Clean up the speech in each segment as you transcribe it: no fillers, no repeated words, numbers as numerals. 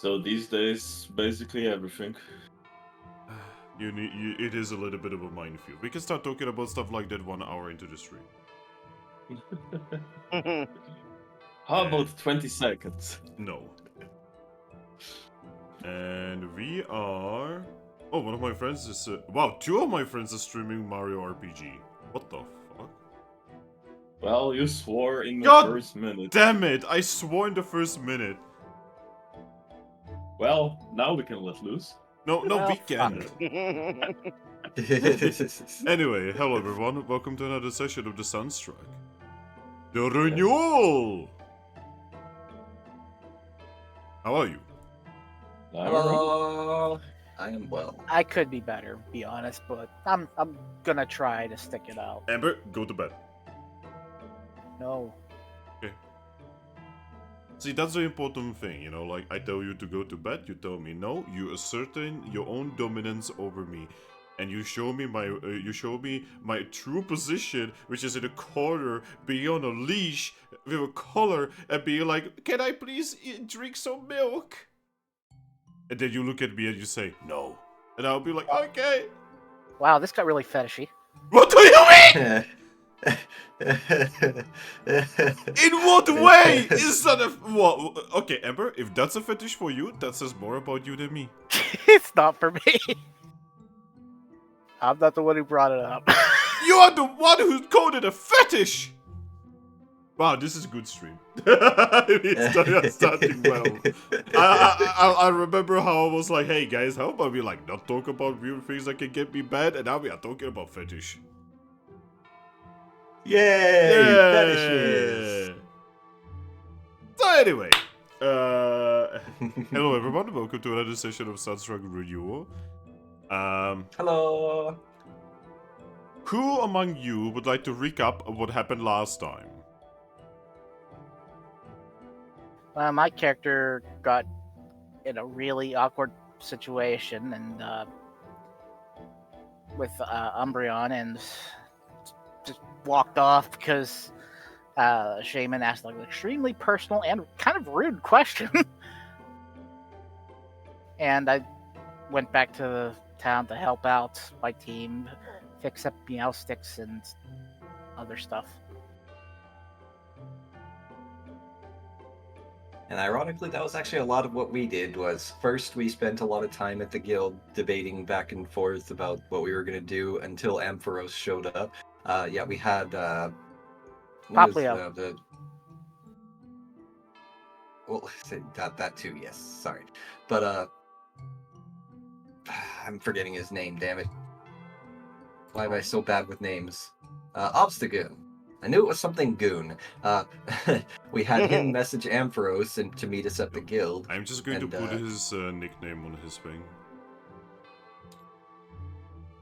So these days, basically everything. It is a little bit of a minefield. We can start talking about stuff like that 1 hour into the stream. How about 20 seconds? No. And we are... Oh, one of my friends is... Wow, 2 of my friends are streaming Mario RPG. What the fuck? Well, you swore in the God first minute. Damn it! I swore in the first minute. Well, now we can let loose. No, Oh, we can't. Anyway, hello everyone. Welcome to another session of the Sunstruck. The Renewal! How are you? Hello. I am well. I could be better, be honest, but I'm gonna try to stick it out. Ember, go to bed. No. See, that's the important thing, you know, like, I tell you to go to bed, you tell me no, you ascertain your own dominance over me, and you show me my true position, which is in a corner, being on a leash, with a collar, and being like, can I please drink some milk? And then you look at me and you say, no. And I'll be like, okay. Wow, this got really fetishy. What do you mean? In what way is that a... What? Okay, Ember, if that's a fetish for you, that says more about you than me. It's not for me. I'm not the one who brought it up. You are the one who called it a fetish! Wow, this is a good stream. It's starting well. I remember how I was like, hey guys, how about we like not talk about weird things that can get me bad, and now we are talking about fetish. Yay! Fetishes! So anyway, hello everyone, welcome to another session of Sunstruck Renewal. Hello. Who among you would like to recap of what happened last time? My character got in a really awkward situation and with Umbreon and just walked off because Shaman asked like an extremely personal and kind of rude question. And I went back to the town to help out my team, fix up meow sticks and other stuff. And ironically, that was actually a lot of what we did. Was first we spent a lot of time at the guild debating back and forth about what we were going to do until Ampharos showed up. Yeah, we had Poplio. Well, that too. Yes, sorry, but I'm forgetting his name. Damn it! Why am I so bad with names? Obstagoon. I knew it was something goon. We had him message Ampharos and to meet us at the guild. I'm just going to put his nickname on his thing.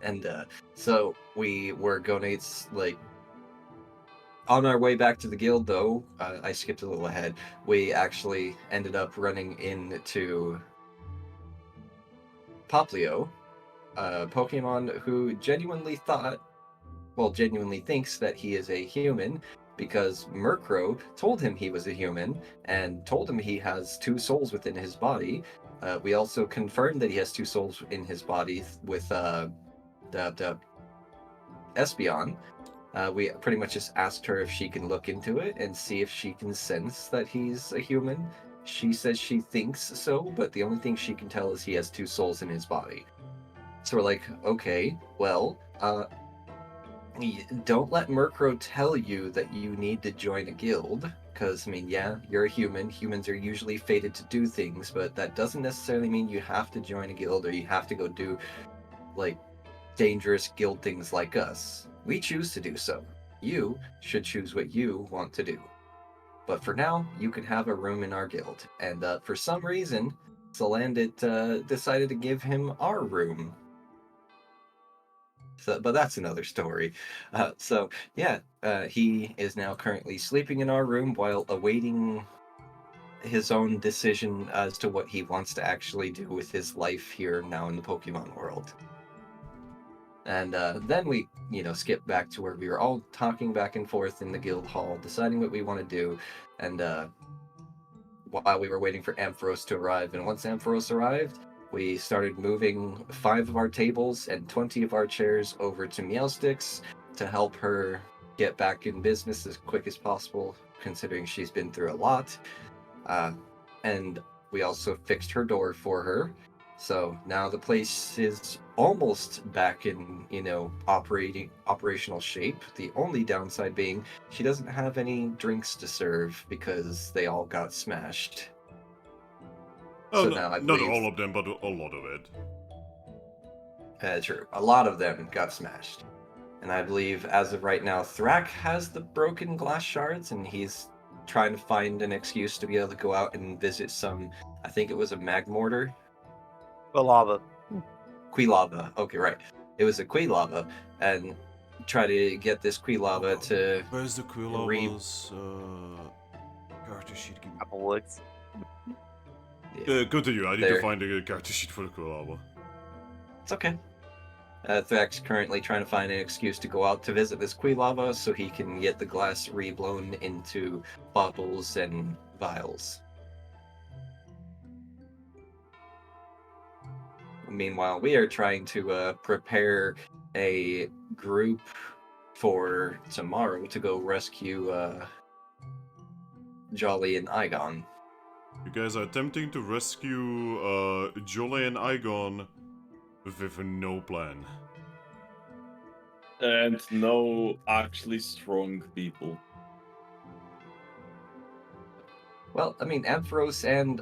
And so we were going to, like, on our way back to the guild, though, I skipped a little ahead. We actually ended up running into Poplio, a Pokemon who genuinely thinks that he is a human because Murkrow told him he was a human and told him he has 2 souls within his body. We also confirmed that he has 2 souls in his body with the Espeon. We pretty much just asked her if she can look into it and see if she can sense that he's a human. She says she thinks so, but the only thing she can tell is he has 2 souls in his body. So we're like, okay, well, don't let Murkrow tell you that you need to join a guild, because, I mean, yeah, you're a human. Humans are usually fated to do things, but that doesn't necessarily mean you have to join a guild or you have to go do, like, dangerous guild things like us. We choose to do so. You should choose what you want to do. But for now, you can have a room in our guild. And for some reason, Salandit decided to give him our room. So, but that's another story. He is now currently sleeping in our room while awaiting his own decision as to what he wants to actually do with his life here now in the Pokemon world. And then we, skip back to where we were all talking back and forth in the guild hall, deciding what we want to do. And while we were waiting for Ampharos to arrive. And once Ampharos arrived, we started moving 5 of our tables and 20 of our chairs over to Meowsticks to help her get back in business as quick as possible, considering she's been through a lot. And we also fixed her door for her. So now the place is almost back in, operational shape. The only downside being she doesn't have any drinks to serve because they all got smashed. Oh, So no, now I not believe, all of them, but a lot of it. true, a lot of them got smashed. And I believe as of right now, Thrack has the broken glass shards, and he's trying to find an excuse to be able to go out and visit some, I think it was a Magmortar. Lava. Quilava. Okay, right. It was a Quilava, and try to get this Quilava to. Where's the Quilava's character sheet? Apple Woods. Continue. I need There. to find a character sheet for the Quilava. It's okay. Thrack's currently trying to find an excuse to go out to visit this Quilava so he can get the glass reblown into bottles and vials. Meanwhile, we are trying to prepare a group for tomorrow to go rescue Jolly and Igone. You guys are attempting to rescue Jolly and Igone with no plan. And no actually strong people. Well, I mean, Ampharos and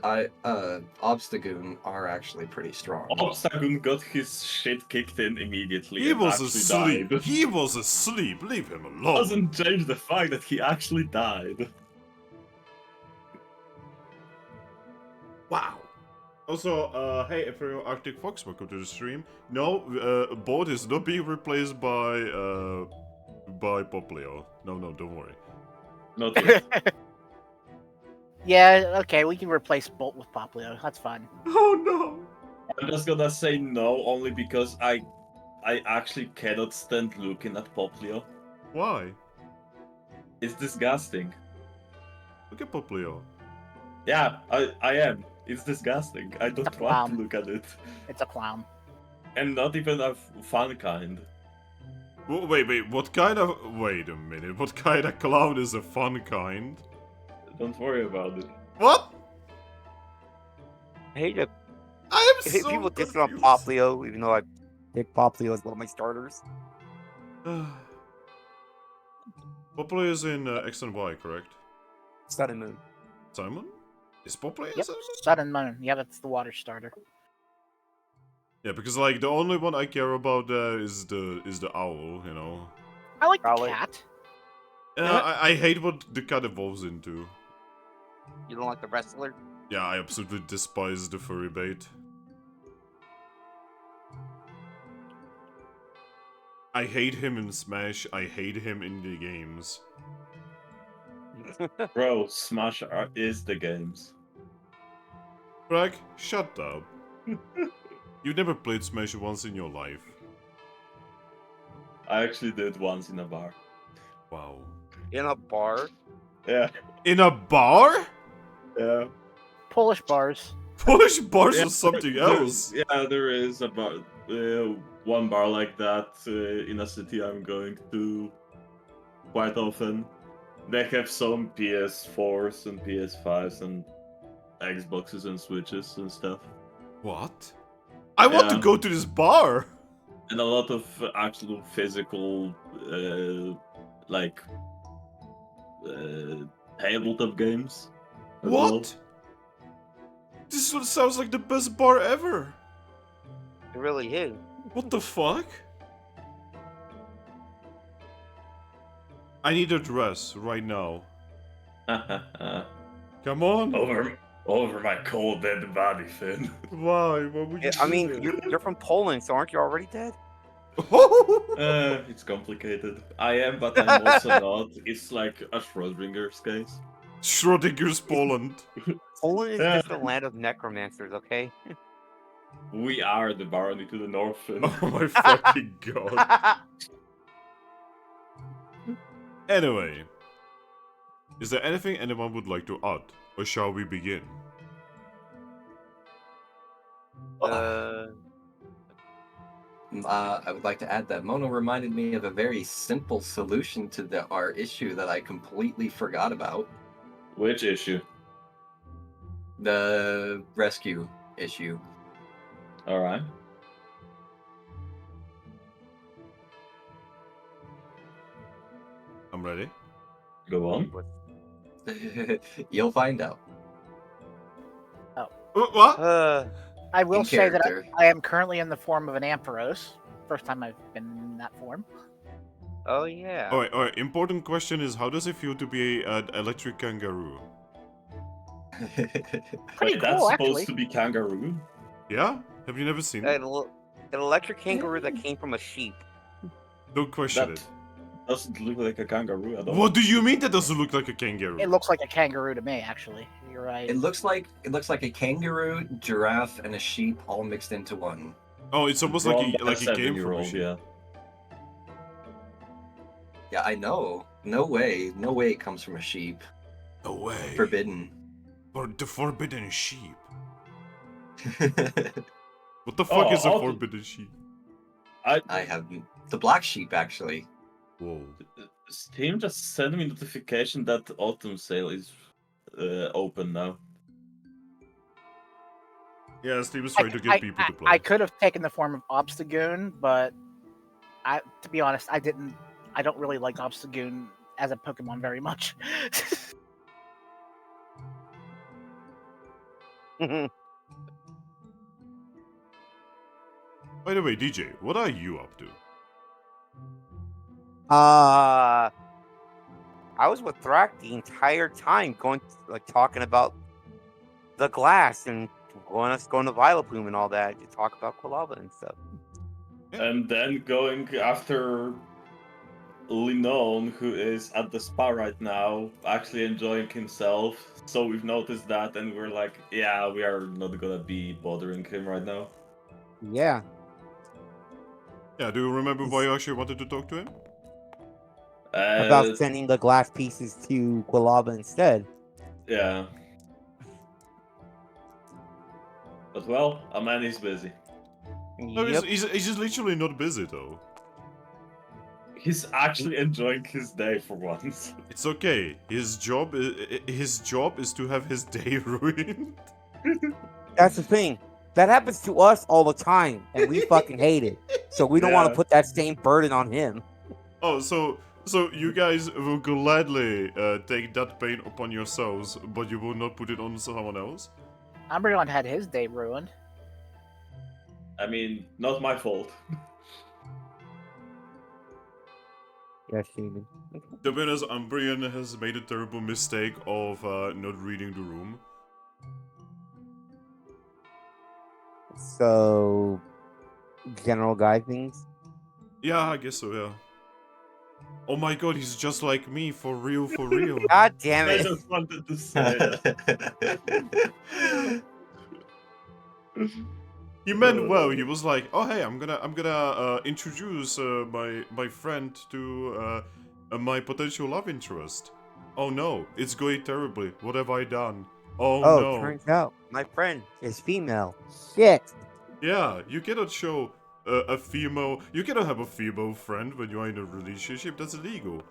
Obstagoon are actually pretty strong. Obstagoon got his shit kicked in immediately. He and was actually asleep. Died. He was asleep. Leave him alone. Doesn't change the fact that he actually died. Wow. Also, hey, Imperial Arctic Fox, welcome to the stream. No, Boat is not being replaced by Poplio. No, don't worry. Not yet. Yeah, okay, we can replace Bolt with Poplio. That's fine. Oh no! I'm just gonna say no, only because I actually cannot stand looking at Poplio. Why? It's disgusting. Look at Poplio. Yeah, I am. It's disgusting. I don't It's a want clown. to look at it. It's a clown. And not even a fun kind. Wait, what kind of... Wait a minute, what kind of clown is a fun kind? Don't worry about it. What? I hate it. I am I hate so people dissing on confused. Poplio, even though I pick Poplio as one of my starters. Poplio is in X and Y, correct? Sun and Moon. Simon? Is Poplio in Yep, Simon? Sun and Moon. Yeah, that's the water starter. Yeah, because like the only one I care about there is the owl, you know. I like the Probably. cat. I hate what the cat evolves into. You don't like the wrestler? Yeah, I absolutely despise the furry bait. I hate him in Smash, I hate him in the games. Bro, Smash is the games. Thrack, shut up. You never played Smash once in your life. I actually did once in a bar. Wow. In a bar? Yeah, In a bar? yeah. Polish bars. Polish bars Yeah, or something there- else? Yeah, there is a bar, one bar like that in a city I'm going to quite often. They have some PS4s and PS5s and Xboxes and Switches and stuff. What? I want to Yeah. go to this bar! And a lot of actual physical, tabletop games. as well. What? This one sounds like the best bar ever! It really is. What the fuck? I need a dress right now. Come on! over my cold dead body, Finn. Why? What would you I do mean, that? you're from Poland, so aren't you already dead? It's complicated. I am, but I'm also not. It's like a Schrodinger's case. Schrodinger's Poland. Poland is Yeah. just the land of necromancers, okay? We are the barony to the north, Finn. Oh my fucking god. Anyway. Is there anything anyone would like to add or shall we begin? I would like to add that Mono reminded me of a very simple solution to our issue that I completely forgot about. Which issue? The rescue issue. All right. I'm ready. Go on. You'll find out. What? I will In say that character. I am currently in the form of an Ampharos. First time I've been in that form. Oh yeah. Alright, important question is, how does it feel to be an electric kangaroo? Pretty Wait, that's cool, supposed actually. to be kangaroo? Yeah? Have you never seen it? An electric kangaroo that came from a sheep. Don't question That it. doesn't look like a kangaroo at all. What do you mean that doesn't look like a kangaroo? It looks like a kangaroo to me, actually. You're right. It looks like a kangaroo, giraffe, and a sheep all mixed into one. Oh, it's almost Drawn like by like it came from a 7-year-old, sheep. yeah. Yeah, I know. No way it comes from a sheep. No way. Forbidden. For the forbidden sheep. I What the fuck is a also- forbidden sheep? have the black sheep actually. Whoa. Steam just sent me notification that Autumn Sale is open now. Yeah, Steve is trying to get people to play. I could have taken the form of Obstagoon, but to be honest, I don't really like Obstagoon as a Pokemon very much. By the way, DJ, what are you up to? I was with Thrack the entire time, talking about the glass and going to Vileplume and all that to talk about Quilava and stuff. And then going after Linon, who is at the spa right now, actually enjoying himself. So we've noticed that, and we're like, yeah, we are not gonna be bothering him right now. Yeah. Yeah, do you remember why you actually wanted to talk to him? About sending the glass pieces to Quilava instead. Yeah. But well, a man is busy. No, Yep. he's just literally not busy though. He's actually enjoying his day for once. It's okay. His job is to have his day ruined. That's the thing. That happens to us all the time, and we fucking hate it. So we don't want Yeah. to put that same burden on him. Oh, so you guys will gladly take that pain upon yourselves, but you will not put it on someone else? Umbreon had his day ruined. I mean, not my fault. Yes, human. The winners, Umbreon has made a terrible mistake of not reading the room. So, general guy things. Yeah, I guess so, yeah. Oh my god, he's just like me, for real, for real. God damn I it. just wanted to say that. He meant well. He was like, "Oh hey, I'm gonna introduce my friend to my potential love interest." Oh no, it's going terribly. What have I done? Oh Oh, no. turns out my friend is female. Shit. Yeah, you cannot show a female. You cannot have a female friend when you are in a relationship. That's illegal.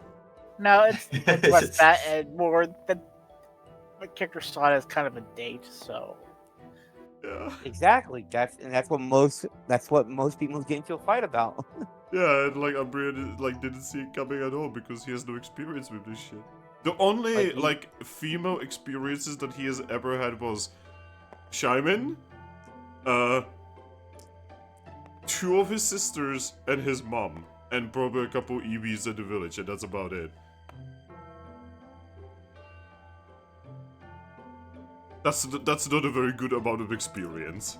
No, it's less that and more that my character saw it as kind of a date, so Yeah, Exactly. That's what most people get into a fight about. yeah, and like Umbreon didn't see it coming at all because he has no experience with this shit. The only female experiences that he has ever had was Shyman, 2 of his sisters and his mom, and probably a couple Eevees in the village, and that's about it. That's not a very good amount of experience.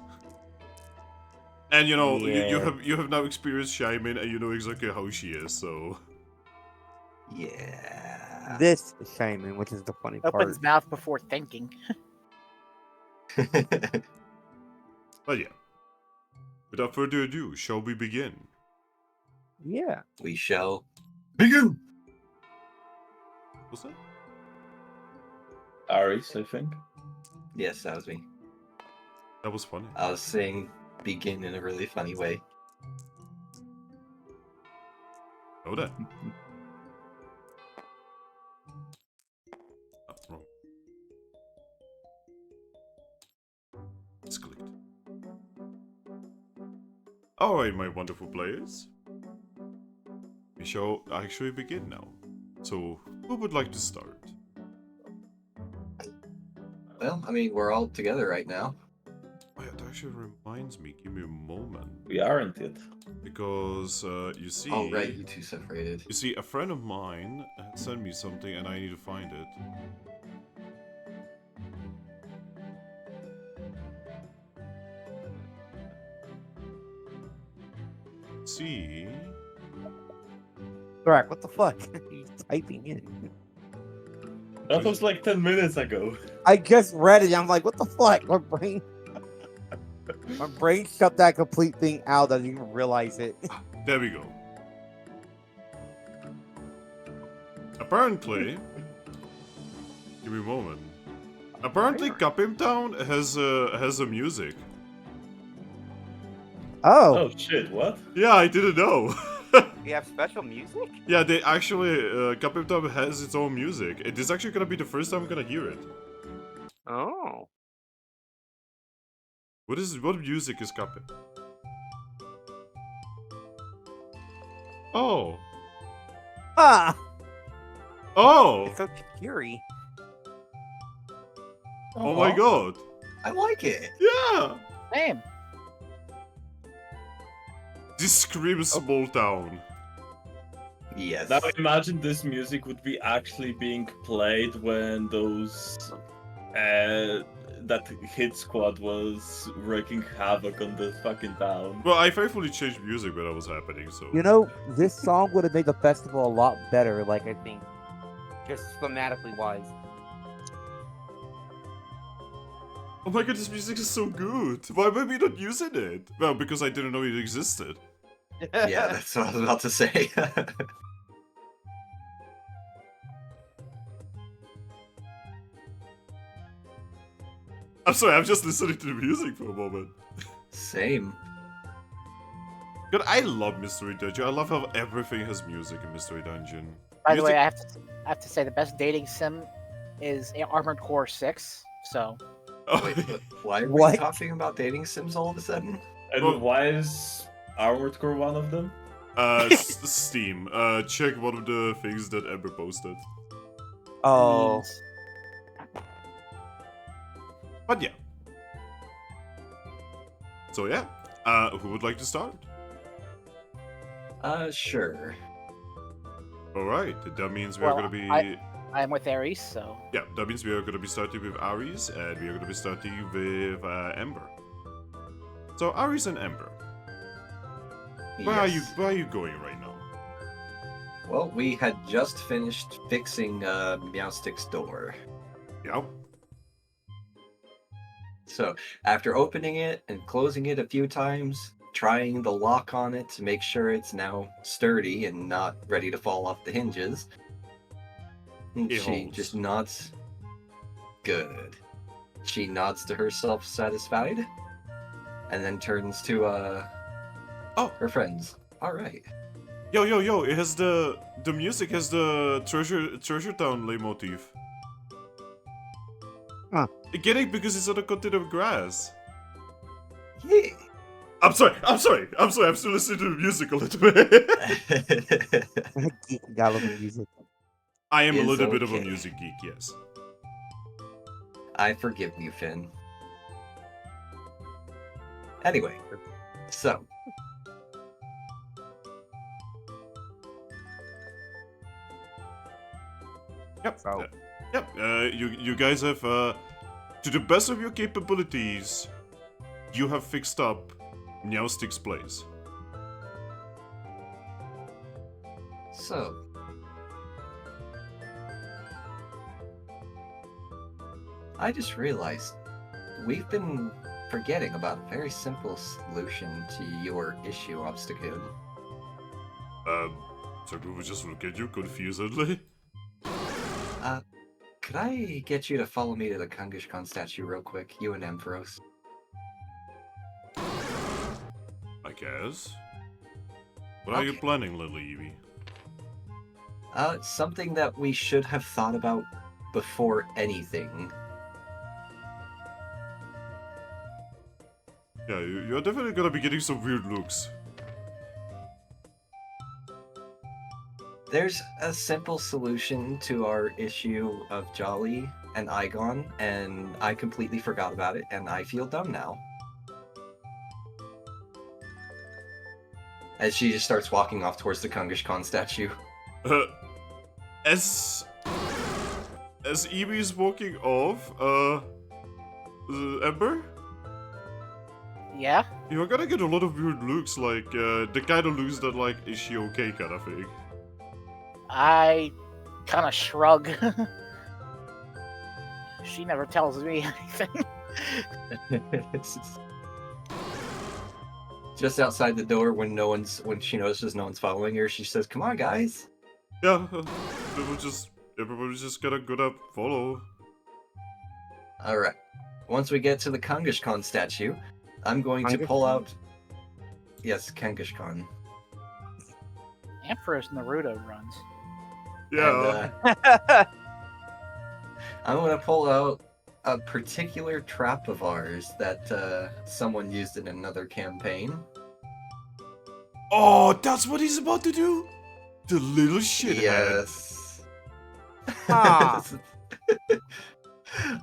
And you know, you have now experienced Shyman, and you know exactly how she is, so. Yeah. This is Shaman, which is the funny part. opens mouth before thinking. But yeah. Without further ado, shall we begin? Yeah. We shall begin. What's that? Aris, I think. Yes, that was me. That was funny. I was saying begin in a really funny way. Oh, that. That's wrong. It's clicked. Alright, my wonderful players. We shall actually begin now. So, who would like to start? Well, I mean, we're all together right now. Oh, yeah, that actually reminds me. Give me a moment. We aren't yet. Because, you see... Oh, right, you two separated. You see, a friend of mine had sent me something and I need to find it. See... Thrack, what the fuck? He's typing in. That was like 10 minutes ago. I just read it. I'm like, what the fuck? My brain shut that complete thing out. I didn't even realize it. There we go. Apparently... Give me a moment. Apparently Capim Town has a music. Oh. Oh shit, what? Yeah, I didn't know. You have special music? Yeah, they actually, Capim Town has its own music. It is actually gonna be the first time I'm gonna hear it. Oh. What music is Capim? Oh. Ah. Oh! It's so eerie. Oh my god! I like it. Yeah! Same. This screams small town. Yes. Now imagine this music would be actually being played when those that hit squad was wreaking havoc on the fucking town. Well, I faithfully changed music when that was happening, so... You know, this song would have made the festival a lot better, like, I think. Just thematically wise. Oh my god, this music is so good! Why am I not using it? Well, because I didn't know it existed. Yeah, that's what I was about to say. I'm sorry, I'm just listening to the music for a moment. Same. God, I love Mystery Dungeon. I love how everything has music in Mystery Dungeon. By the way, Music- I have to say the best dating sim is Armored Core 6. So Oh, Wait, but why are we What? talking about dating sims all of a sudden? And Well- why is Armored Core one of them? Steam. Check one of the things that Ember posted. Oh. means- But yeah. So yeah, who would like to start? Sure. Alright, that means we Well, are gonna be... I am with Ares, so Yeah, that means we are gonna be starting with Ares, and we are gonna be starting with Ember. So Ares and Ember, where are you going right now? Well, we had just finished fixing Meowstick's door. Yeah. So, after opening it and closing it a few times, trying the lock on it to make sure it's now sturdy and not ready to fall off the hinges, It she holds. just nods. Good. She nods to herself, satisfied, and then turns to her friends. All right. Yo! It has the music has the Treasure Town leitmotif. Huh. Get it because it's on a continent of grass. Yeah. I'm sorry. I'm still listening to the music a little bit. Geek got a little music. I am a Is little bit of a okay. music geek, yes. I forgive you, Finn. Anyway, so Yep. So- Yep. You guys have, to the best of your capabilities, you have fixed up Meowstick's place. So, I just realized we've been forgetting about a very simple solution to your issue, Obstacle. So we would just look at you confusedly. Could I get you to follow me to the Kangishkan statue real quick? You and Ampharos. I guess. What are you Okay. planning, little Eevee? Something that we should have thought about before anything. Yeah, you're definitely gonna be getting some weird looks. There's a simple solution to our issue of Jolly and Igone, and I completely forgot about it, and I feel dumb now. As she just starts walking off towards the Kangishkan statue. As Eevee is walking off, Ember, Yeah? you're gonna get a lot of weird looks, like, the kind of looks that, like, is she okay kind of thing. I kind of shrug. She never tells me anything. Just outside the door, when she notices no one's following her, she says, "Come on, guys." Yeah, everybody's just gonna follow. All right. Once we get to the Kangishkan statue, I'm going to pull Kangishkan? out. Yes, Kangishkan. Emperor's Naruto runs. Yeah. And, I'm going to pull out a particular trap of ours that someone used in another campaign. Oh, that's what he's about to do? The little shithead. Yes. Ah.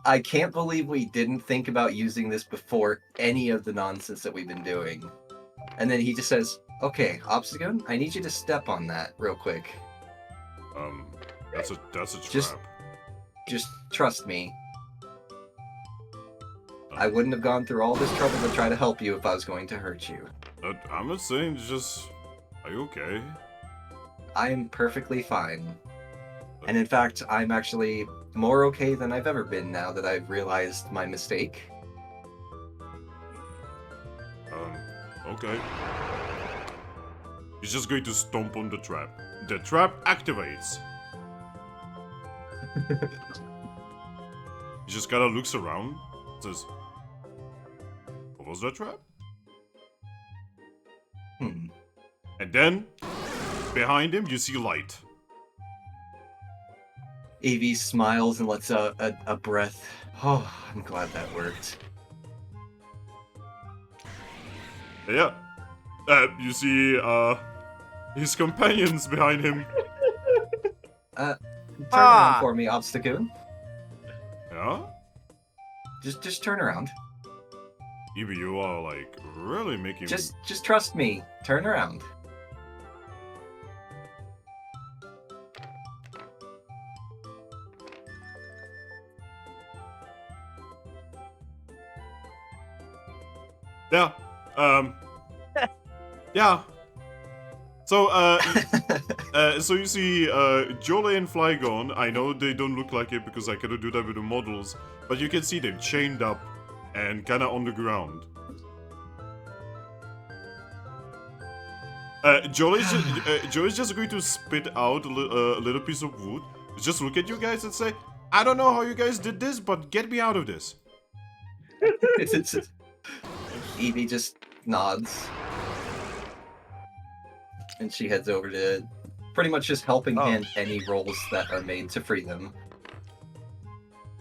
I can't believe we didn't think about using this before any of the nonsense that we've been doing. And then he just says, "Okay, Obstagoon, I need you to step on that real quick. That's a trap. Just trust me. I wouldn't have gone through all this trouble to try to help you if I was going to hurt you. I'm not saying just... Are you okay? I am perfectly fine. And in fact, I'm actually more okay than I've ever been now that I've realized my mistake. Okay. He's just going to stomp on the trap. The trap activates. He just kinda looks around, says, "What was that trap?" And then, behind him, you see light. Eevee smiles and lets out a breath. Oh, I'm glad that worked. Yeah. You see, his companions behind him. Turn around for me, Obstagoon. Yeah? Just turn around. Eevee, you are, like, really making... Just trust me. Turn around. Yeah. Yeah. So, so you see, Jolly and Flygon, I know they don't look like it because I cannot do that with the models, but you can see them chained up and kinda on the ground. Jolly's just going to spit out a little piece of wood, just look at you guys and say, "I don't know how you guys did this, but get me out of this." Eevee just nods. And she heads over to pretty much just helping hand any rolls that are made to free them.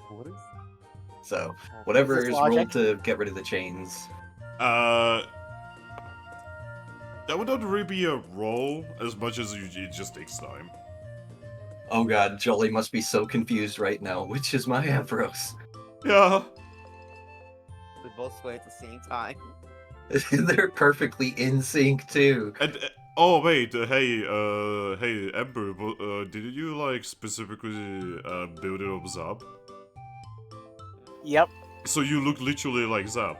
What is? So, whatever this is logic? rolled to get rid of the chains. That would not really be a roll as much as it just takes time. Oh god, Jolly must be so confused right now. Which is my Ampharos? Yeah. We both sway at the same time. They're perfectly in sync too. And oh wait, hey Ember, did you like specifically build it up Zap? Yep. So you look literally like Zap.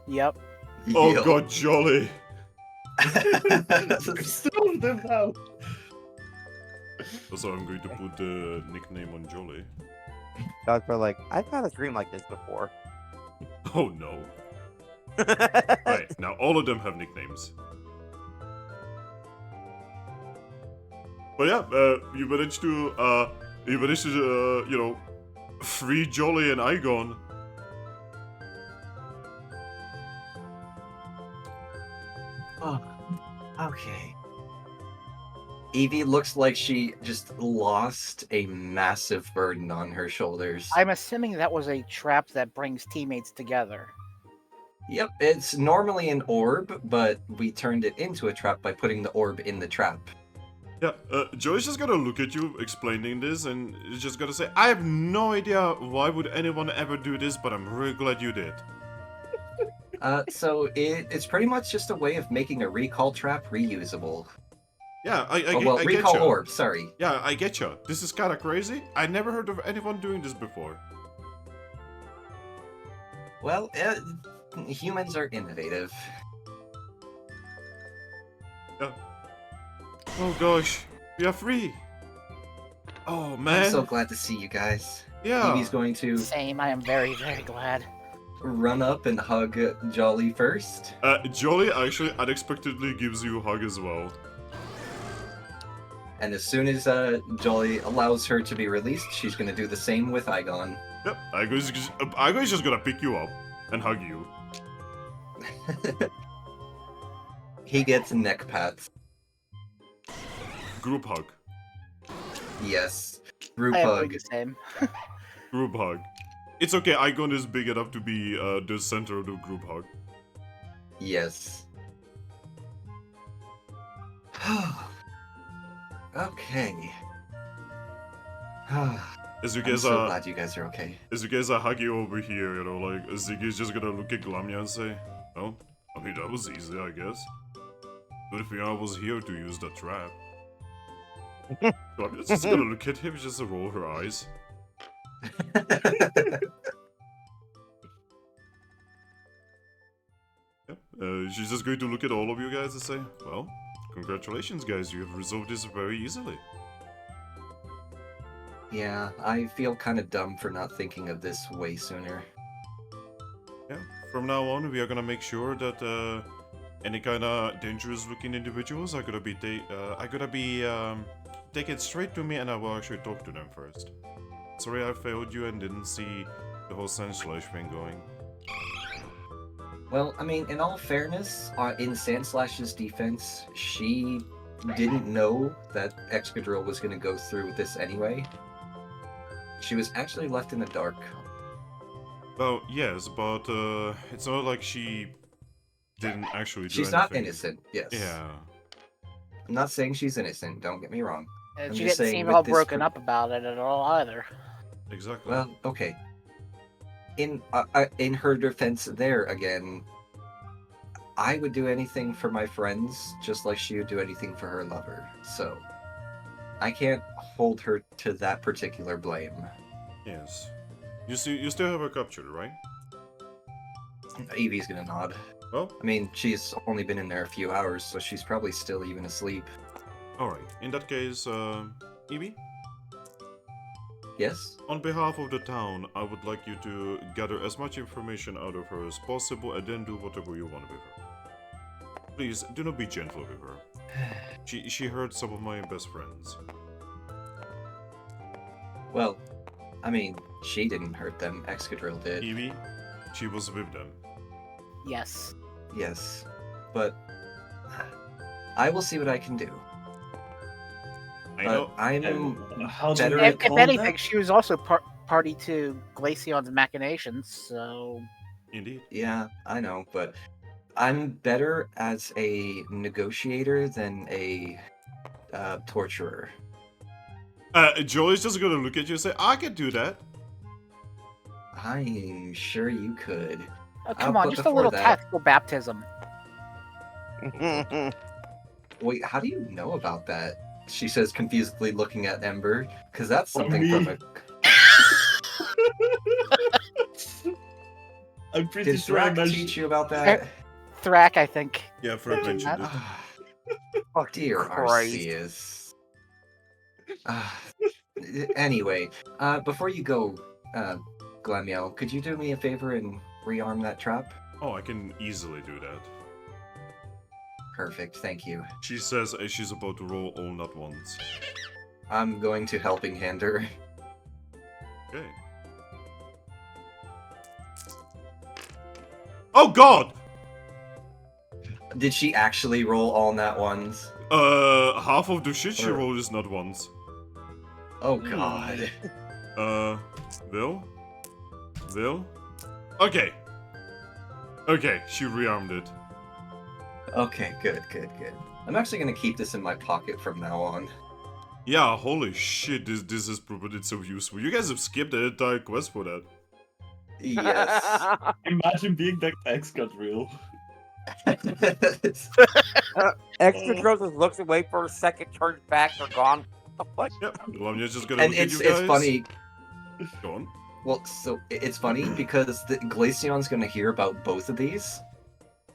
Yep. Oh Yo. god, Jolly. Stone them out. Also, I'm going to put the nickname on Jolly. Guys are like, I've had a dream like this before. Oh no. Right, now all of them have nicknames. But yeah, you managed to, you know, Free Jolly and Igone. Oh, okay. Eevee looks like she just lost a massive burden on her shoulders. I'm assuming that was a trap that brings teammates together. Yep, it's normally an orb, but we turned it into a trap by putting the orb in the trap. Yeah, Joey's just gonna look at you explaining this and is just gonna say, I have no idea why would anyone ever do this, but I'm really glad you did. So it's pretty much just a way of making a recall trap reusable. Yeah, I get recall ya. orb, sorry. Yeah, I get ya. This is kinda crazy. I never heard of anyone doing this before. Well, humans are innovative. Yeah. Oh gosh, we are free. Oh man. I'm so glad to see you guys. Yeah. Eevee's going to Same. I am very, very glad. run up and hug Jolly first. Jolly actually unexpectedly gives you a hug as well. And as soon as Jolly allows her to be released, she's going to do the same with Igone. Yep, Igo's just gonna pick you up and hug you. He gets neck pats. Group hug. Yes. Group I am hug. doing the same. Group hug. It's okay, Igone is big enough to be the center of the group hug. Yes. Okay. As you I'm guys so are glad you guys are okay. as you guys are hugging over here, you know, like Ziggy's just gonna look at Glamia and say, "Oh, I mean that was easy, I guess. Good thing I was here to use the trap." Glamia's just gonna look at him, just roll her eyes. She's just going to look at all of you guys and say, "Well, congratulations, guys, you have resolved this very easily." Yeah, I feel kind of dumb for not thinking of this way sooner. Yeah, from now on, we are gonna make sure that any kind of dangerous-looking individuals are gonna be taken straight to me, and I will actually talk to them first. Sorry, I failed you and didn't see the whole Sandslash thing going. Well, I mean, in all fairness, in Sandslash's defense, she didn't know that Excadrill was going to go through with this anyway. She was actually left in the dark. Well, yes, but it's not like she didn't actually do She's anything. not innocent, yes. Yeah. I'm not saying she's innocent, don't get me wrong. And I'm she just didn't saying seem with all this broken up about it at all either. Exactly. Well, okay. In her defense there again, I would do anything for my friends just like she would do anything for her lover. So I can't hold her to that particular blame. Yes. You still have her captured, right? Eevee's gonna nod. Well, I mean, she's only been in there a few hours, so she's probably still even asleep. alright. In that case, Eevee? Yes? On behalf of the town, I would like you to gather as much information out of her as possible and then do whatever you want with her. Please, do not be gentle with her. She hurt some of my best friends. Well, I mean, she didn't hurt them. Excadrill did. Eevee, she was with them. Yes. Yes. But I will see what I can do. I know. I'm And how do better we at If call anything, that? she was also party to Glaceon's machinations, so... Indeed. Yeah, I know, but I'm better as a negotiator than a torturer. Joey's just gonna look at you and say, I can do that. I'm sure you could. Oh, come but on, just a before little that- tactical baptism. Wait, how do you know about that? She says confusedly looking at Ember, because that's From something me. from a... I'm pretty Did sure I Thrack mentioned. teach you about that? Thrack, I think. Yeah, Frank mentioned it. Oh, dear Christ. Arceus. Anyway, before you go, Glamiel, could you do me a favor and rearm that trap? Oh, I can easily do that. Perfect, thank you. She says as she's about to roll all nut ones. I'm going to helping hand her. Okay. Oh God! Did she actually roll all nat ones? Half of the shit she Or- rolled is not once. Oh god. Will? Will? Okay. Okay, she rearmed it. Okay, good. I'm actually gonna keep this in my pocket from now on. Yeah, holy shit, this has proven it so useful. You guys have skipped the entire quest for that. Yes. Imagine being that X got real. Extra Gross just looks away for a second, turns back, they're gone. What? Yep, Lamnia's just gonna And look at it's you guys. funny. Go on. Well, so it's funny because the Glaceon's gonna hear about both of these.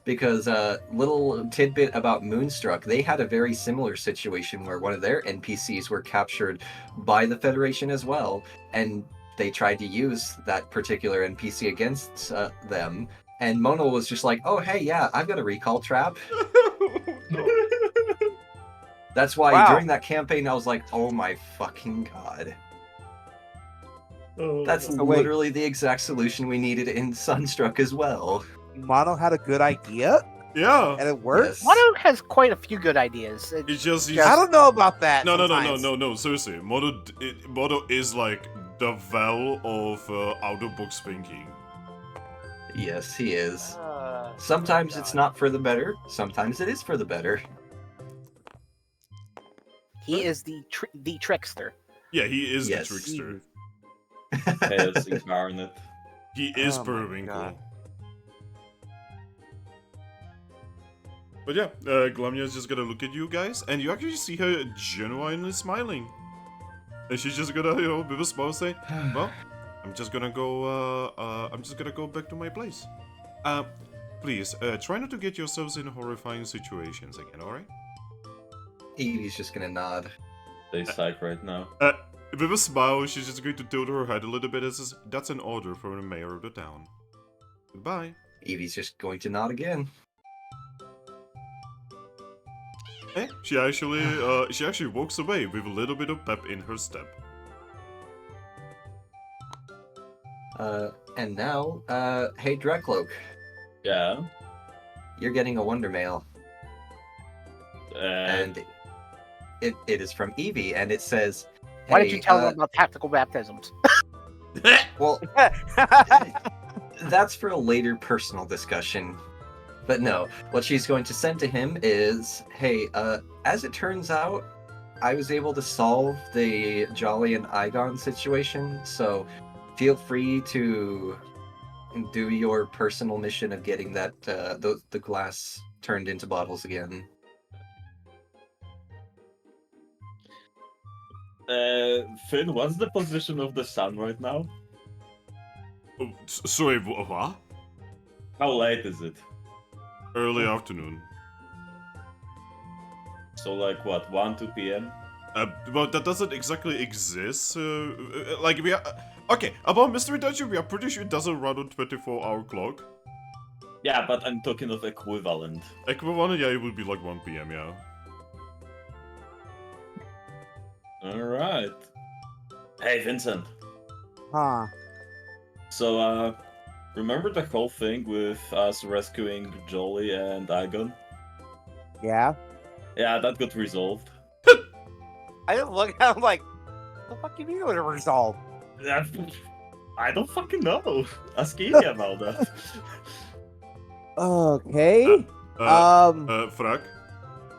Because little tidbit about Moonstruck, they had a very similar situation where one of their NPCs were captured by the Federation as well, and they tried to use that particular NPC against them. And Mono was just like, "Oh hey, yeah, I've got a recall trap." That's why Wow. during that campaign I was like, "Oh my fucking god." Oh, That's So wait. literally the exact solution we needed in Sunstruck as well. Mono had a good idea, Yeah. and it worked. Yes. Mono has quite a few good ideas. It's just I don't know about that. No, sometimes. seriously. Modo is like the Val of out-of-box thinking. Yes, he is. Sometimes it's not for the better, sometimes it is for the better. He is the trickster. Yeah, he is Yes. the trickster. Chaos incarnate. He is Oh my Periwinkle. God. But yeah, Glamia's just gonna look at you guys, and you actually see her genuinely smiling. And she's just gonna, with a smile say, "Well, I'm just gonna go back to my place. Please, try not to get yourselves in horrifying situations again, alright?" Eevee's just gonna nod. They psych right now. With a smile, she's just going to tilt her head a little bit and says, "That's an order from the mayor of the town. Goodbye." Eevee's just going to nod again. She actually walks away with a little bit of pep in her step. And now, hey Drakloak, Yeah. you're getting a Wonder Mail. And And it is from Eevee, and it says, Why hey, did you tell them about tactical baptisms? well, that's for a later personal discussion. But no, what she's going to send to him is, hey, as it turns out, I was able to solve the Jolly and Igone situation, so feel free to do your personal mission of getting that the glass turned into bottles again. Finn, what's the position of the sun right now? Oh, sorry, what? How late is it? Early afternoon. So like what, 1, 2 p.m.? Well, that doesn't exactly exist. Like we are. Okay, about Mystery Dungeon, we are pretty sure it doesn't run on 24-hour clock. Yeah, but I'm talking of equivalent. Equivalent, yeah, it would be like 1 p.m. Yeah. Alright. Hey, Vincent. Huh. So, remember the whole thing with us rescuing Jolly and Igone? Yeah. Yeah, that got resolved. I just look at him like, what the fuck you mean it was resolved? I don't fucking know. Ask Eevee about that. Okay. Thrack,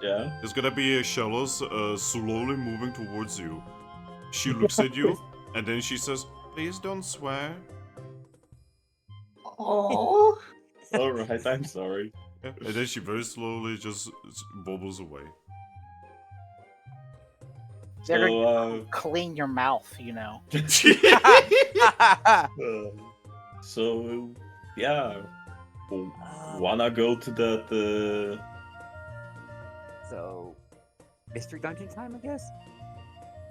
Yeah? there's gonna be a Shellos slowly moving towards you. She looks at you, and then she says, "Please don't swear." Oh. Alright, I'm sorry. Yeah, and then she very slowly just wobbles away. They're So, clean your mouth, you know. so yeah. Wanna go to that, So, Mystery Dungeon time, I guess?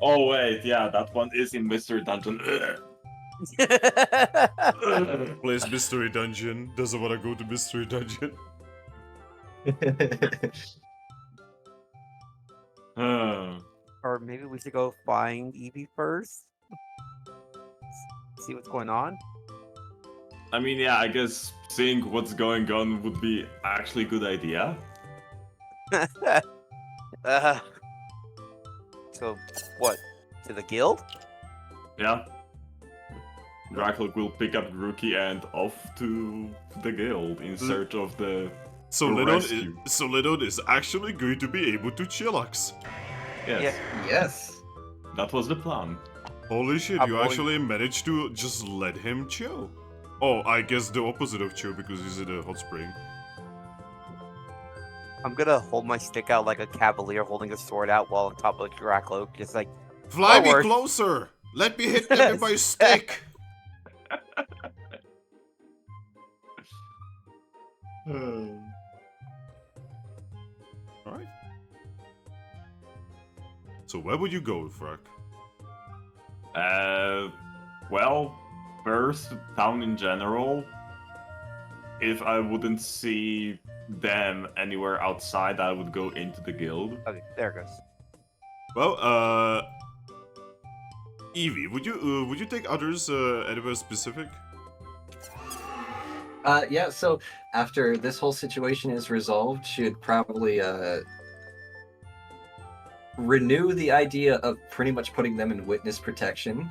Oh wait, yeah, that one is in Mystery Dungeon. Plays Mystery Dungeon, doesn't wanna go to Mystery Dungeon. Or maybe we should go find Eevee first? See what's going on? I mean, yeah, I guess seeing what's going on would be actually a good idea. So, what? To the guild? Yeah. Drakloak will pick up Grookey and off to the guild in search of the rescue. Soledad is actually going to be able to chillax. Yes, Yeah. Yes. that was the plan. Holy shit, I'm you going- actually managed to just let him chill. Oh, I guess the opposite of chill because he's in a hot spring. I'm gonna hold my stick out like a cavalier holding a sword out while on top of a Drakloak, just like, Fly me Forward. closer! Let me hit them with my stick! Alright. So where would you go, Thrack? Well, first, town in general. If I wouldn't see them anywhere outside, I would go into the guild. okay, there it goes. Well, Eevee, would you take others anywhere specific? Yeah, so after this whole situation is resolved, she'd probably renew the idea of pretty much putting them in witness protection.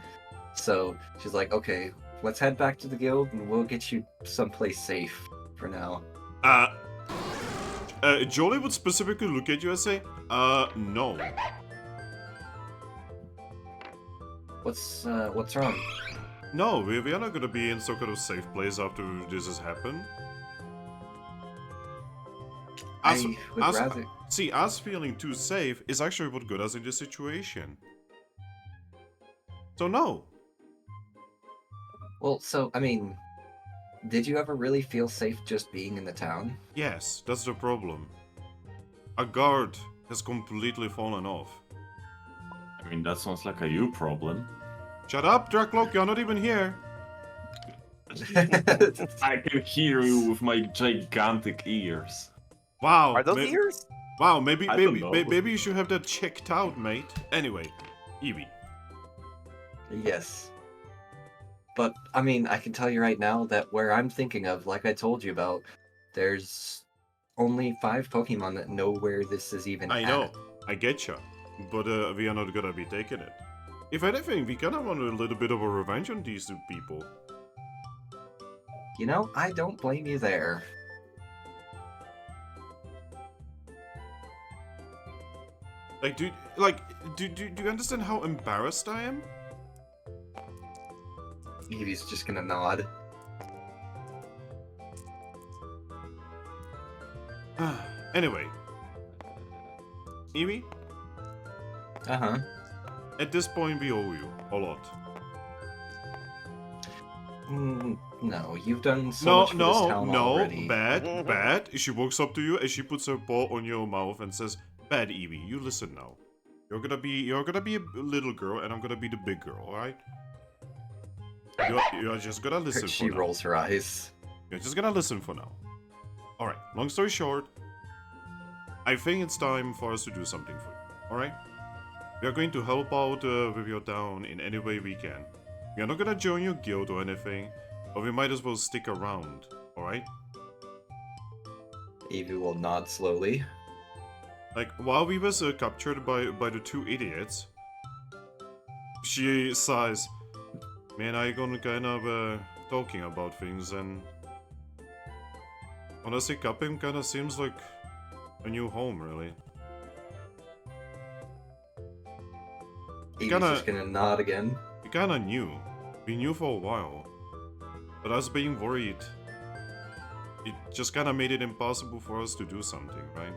So she's like, okay, let's head back to the guild and we'll get you someplace safe for now. Jolie would specifically look at you and say, no. What's wrong? No, we are not gonna be in some kind of safe place after this has happened. I would rather... See, us feeling too safe is actually what got us in this situation. So no. Well, so, I mean, did you ever really feel safe just being in the town? Yes, that's the problem. A guard has completely fallen off. I mean, that sounds like a you problem. Shut up, Drakloak, you're not even here. I can hear you with my gigantic ears. Wow. Are those ears? Wow, maybe I don't know. maybe you should have that checked out, mate. Anyway, Eevee. Yes. But, I mean, I can tell you right now that where I'm thinking of, like I told you about, there's only 5 Pokemon that know where this is even I at. know, I getcha. But we are not gonna be taking it. If anything, we kinda want a little bit of a revenge on these two people. You know, I don't blame you there. Like, do you understand how embarrassed I am? Eevee's just gonna nod. Anyway. Eevee, Uh-huh. at this point we owe you a lot. No, you've done so much for this town already. Bad. She walks up to you and she puts her paw on your mouth and says, "Bad Eevee, you listen now. You're gonna be a little girl and I'm gonna be the big girl, alright? You're just gonna listen She for now. rolls her eyes. You're just gonna listen for now. Alright, long story short, I think it's time for us to do something for you, alright? We are going to help out with your town in any way we can. We are not gonna join your guild or anything, but we might as well stick around, alright? Eevee will nod slowly. Like, while we was captured by the 2 idiots, she sighs, "Man, I gonna kind of talking about things, and honestly, Capim kind of seems like a new home, really." Eevee's just gonna nod again. We kinda knew. We knew for a while. But us being worried, it just kinda made it impossible for us to do something, right?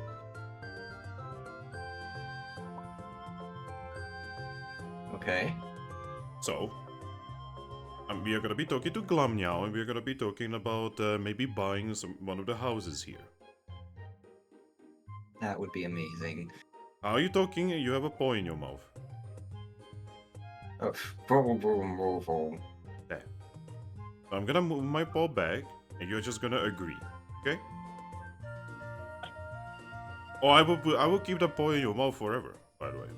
Okay. So, we are gonna be talking to Glum now, and we are gonna be talking about maybe buying one of the houses here. That would be amazing. How are you talking? You have a paw in your mouth. Oh, There. So I'm gonna move my paw back, and you're just gonna agree, okay? Oh, I will keep the paw in your mouth forever. By the way.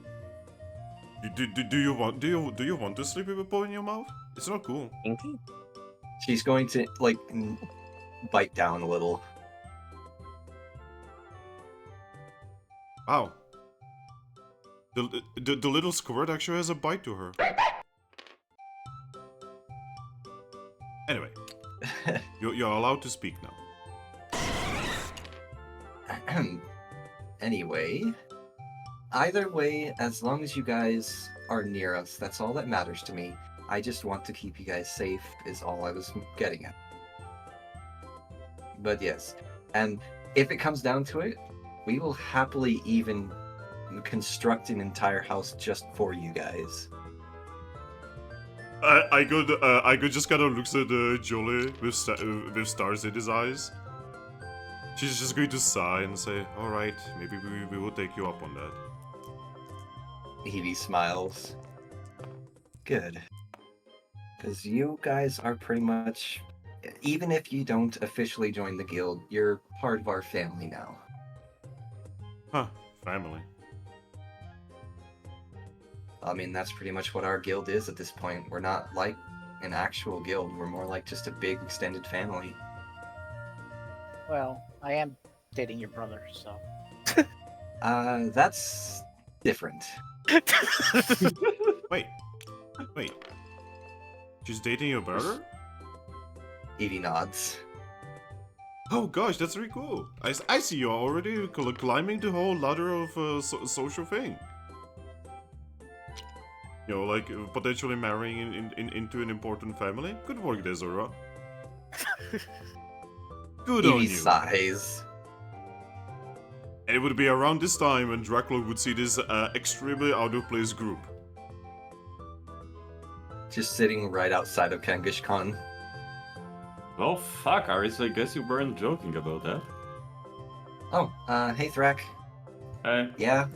Do you want to sleep with a paw in your mouth? It's not cool. Inky? She's going to, like, bite down a little. Wow. The little squirt actually has a bite to her. Anyway, you're allowed to speak now. Anyway, either way, as long as you guys are near us, that's all that matters to me. I just want to keep you guys safe, is all I was getting at. But yes, and if it comes down to it, we will happily even construct an entire house just for you guys. I could just kind of looks at Jolie with stars in his eyes. She's just going to sigh and say, "All right, maybe we will take you up on that." Eevee smiles. Good. Because you guys are pretty much, even if you don't officially join the guild, you're part of our family now. Huh? Family. I mean, that's pretty much what our guild is at this point. We're not like an actual guild, we're more like just a big extended family. Well, I am dating your brother, so. That's different. Wait. She's dating your brother? Eevee nods. Oh gosh, that's really cool. I see you already climbing the whole ladder of social thing. You know, like potentially marrying into an important family. Good work there, Zorua. Good on Eevee you. sighs. And it would be around this time when Drakloak would see this extremely out of place group. Just sitting right outside of Kangishkon. Well, fuck, Aris, I guess you weren't joking about that. Oh, hey Thrack. Hey. Yeah.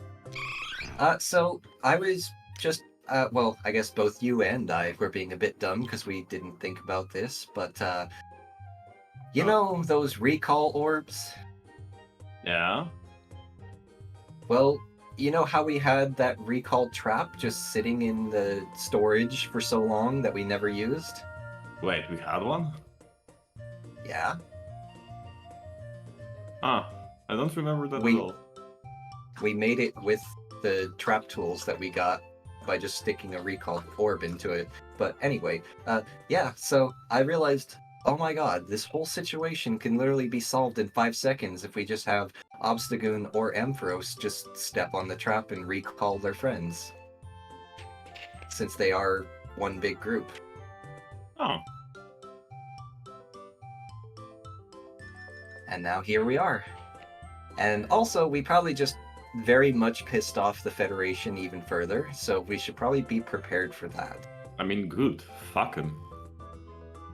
So I was just, well, I guess both you and I were being a bit dumb because we didn't think about this, but, you know those recall orbs? Yeah? Well, you know how we had that recall trap just sitting in the storage for so long that we never used? Wait, we had one? Yeah. Ah, I don't remember that We- at all. We made it with the trap tools that we got by just sticking a recall orb into it. But anyway, yeah, so I realized, oh my god, this whole situation can literally be solved in 5 seconds if we just have Obstagoon or Ampharos just step on the trap and recall their friends. Since they are one big group. Oh, And now here we are. And also, we probably just very much pissed off the Federation even further, so we should probably be prepared for that. I mean, good. Fuck him.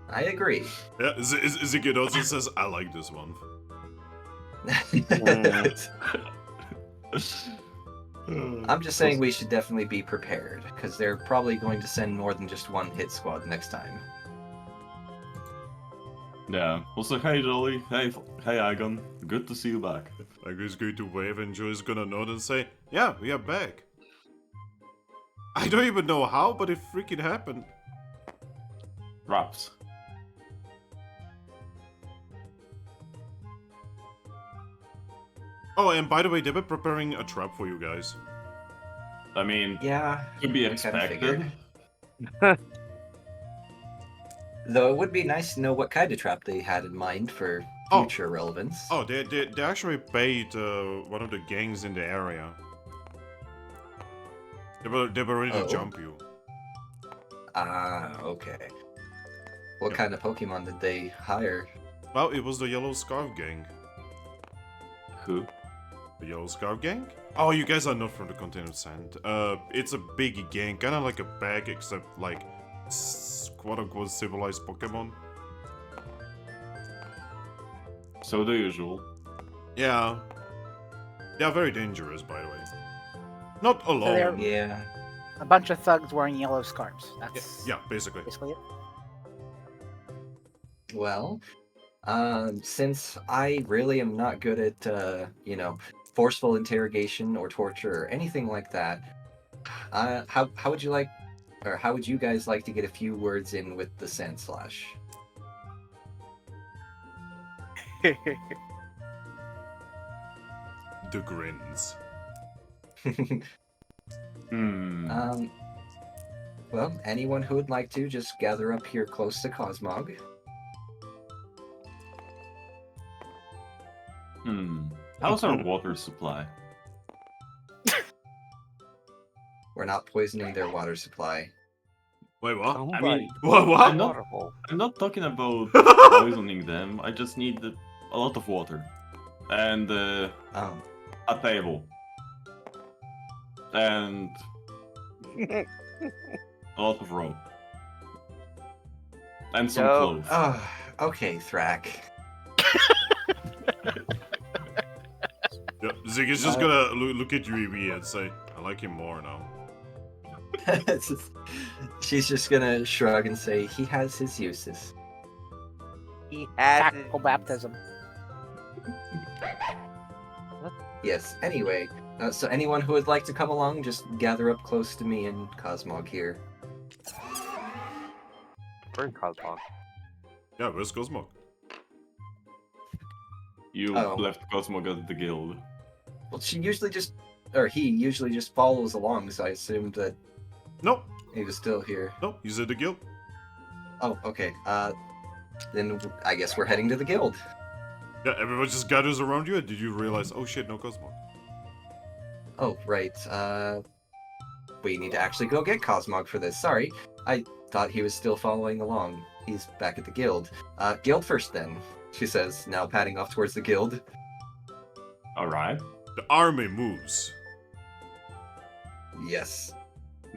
I agree. Yeah, Ziggy also says, "I like this one." I'm just saying we should definitely be prepared, because they're probably going to send more than just one hit squad next time. Yeah. Also, hey Jolly. Hey Igone. Good to see you back. Like he's going to wave and Joy's gonna nod and say, "Yeah, we are back." I don't even know how, but it freaking happened. Raps. Oh, and by the way, they were preparing a trap for you guys. I mean, Yeah, to be I kinda expected. figured. Though it would be nice to know what kind of trap they had in mind for Oh. future relevance. Oh, they actually paid one of the gangs in the area. They were ready to Oh. jump you. Ah, okay. What Yeah. kind of Pokemon did they hire? Well, it was the Yellow Scarf Gang. Who? The Yellow Scarf Gang? Oh, you guys are not from the Continent Sand. It's a big gang, kind of like a bag, except like quote-unquote civilized Pokemon. So the usual. Yeah. They are very dangerous, by the way. Not they're- alone. Yeah. A bunch of thugs wearing yellow scarves. That's Yeah, basically. basically it. Well, since I really am not good at, you know, forceful interrogation or torture or anything like that, how would you like, or how would you guys like to get a few words in with the Sand Slash? The grins. Hmm. Well, anyone who would like to just gather up here close to Cosmog. How's our water supply? We're not poisoning their water supply. Wait, what? Somebody mean, What? What? I'm not- waterhole. I'm not talking about poisoning them. I just need a lot of water. And Oh. a table. And a lot of rope. And some No. clothes. Oh, okay, Thrack. Yeah, Zig is just gonna look at Eevee and say, I like him more now. She's just gonna shrug and say, he has his uses. He has Tactical it. baptism. Yes, anyway. So anyone who would like to come along, just gather up close to me and Cosmog here. We're in Cosmog. Yeah, where's Cosmog? You Oh. left Cosmog at the guild. Well, he usually just follows along, so I assumed that No, he was still here. no, he's at the guild. Oh, okay. Then I guess we're heading to the guild. Yeah, everyone just gathers around you, and did you realize, oh shit, no Cosmog? Oh, right. We need to actually go get Cosmog for this. Sorry. I thought he was still following along. He's back at the guild. Guild first then, she says, now padding off towards the guild. Alright. The army moves. Yes.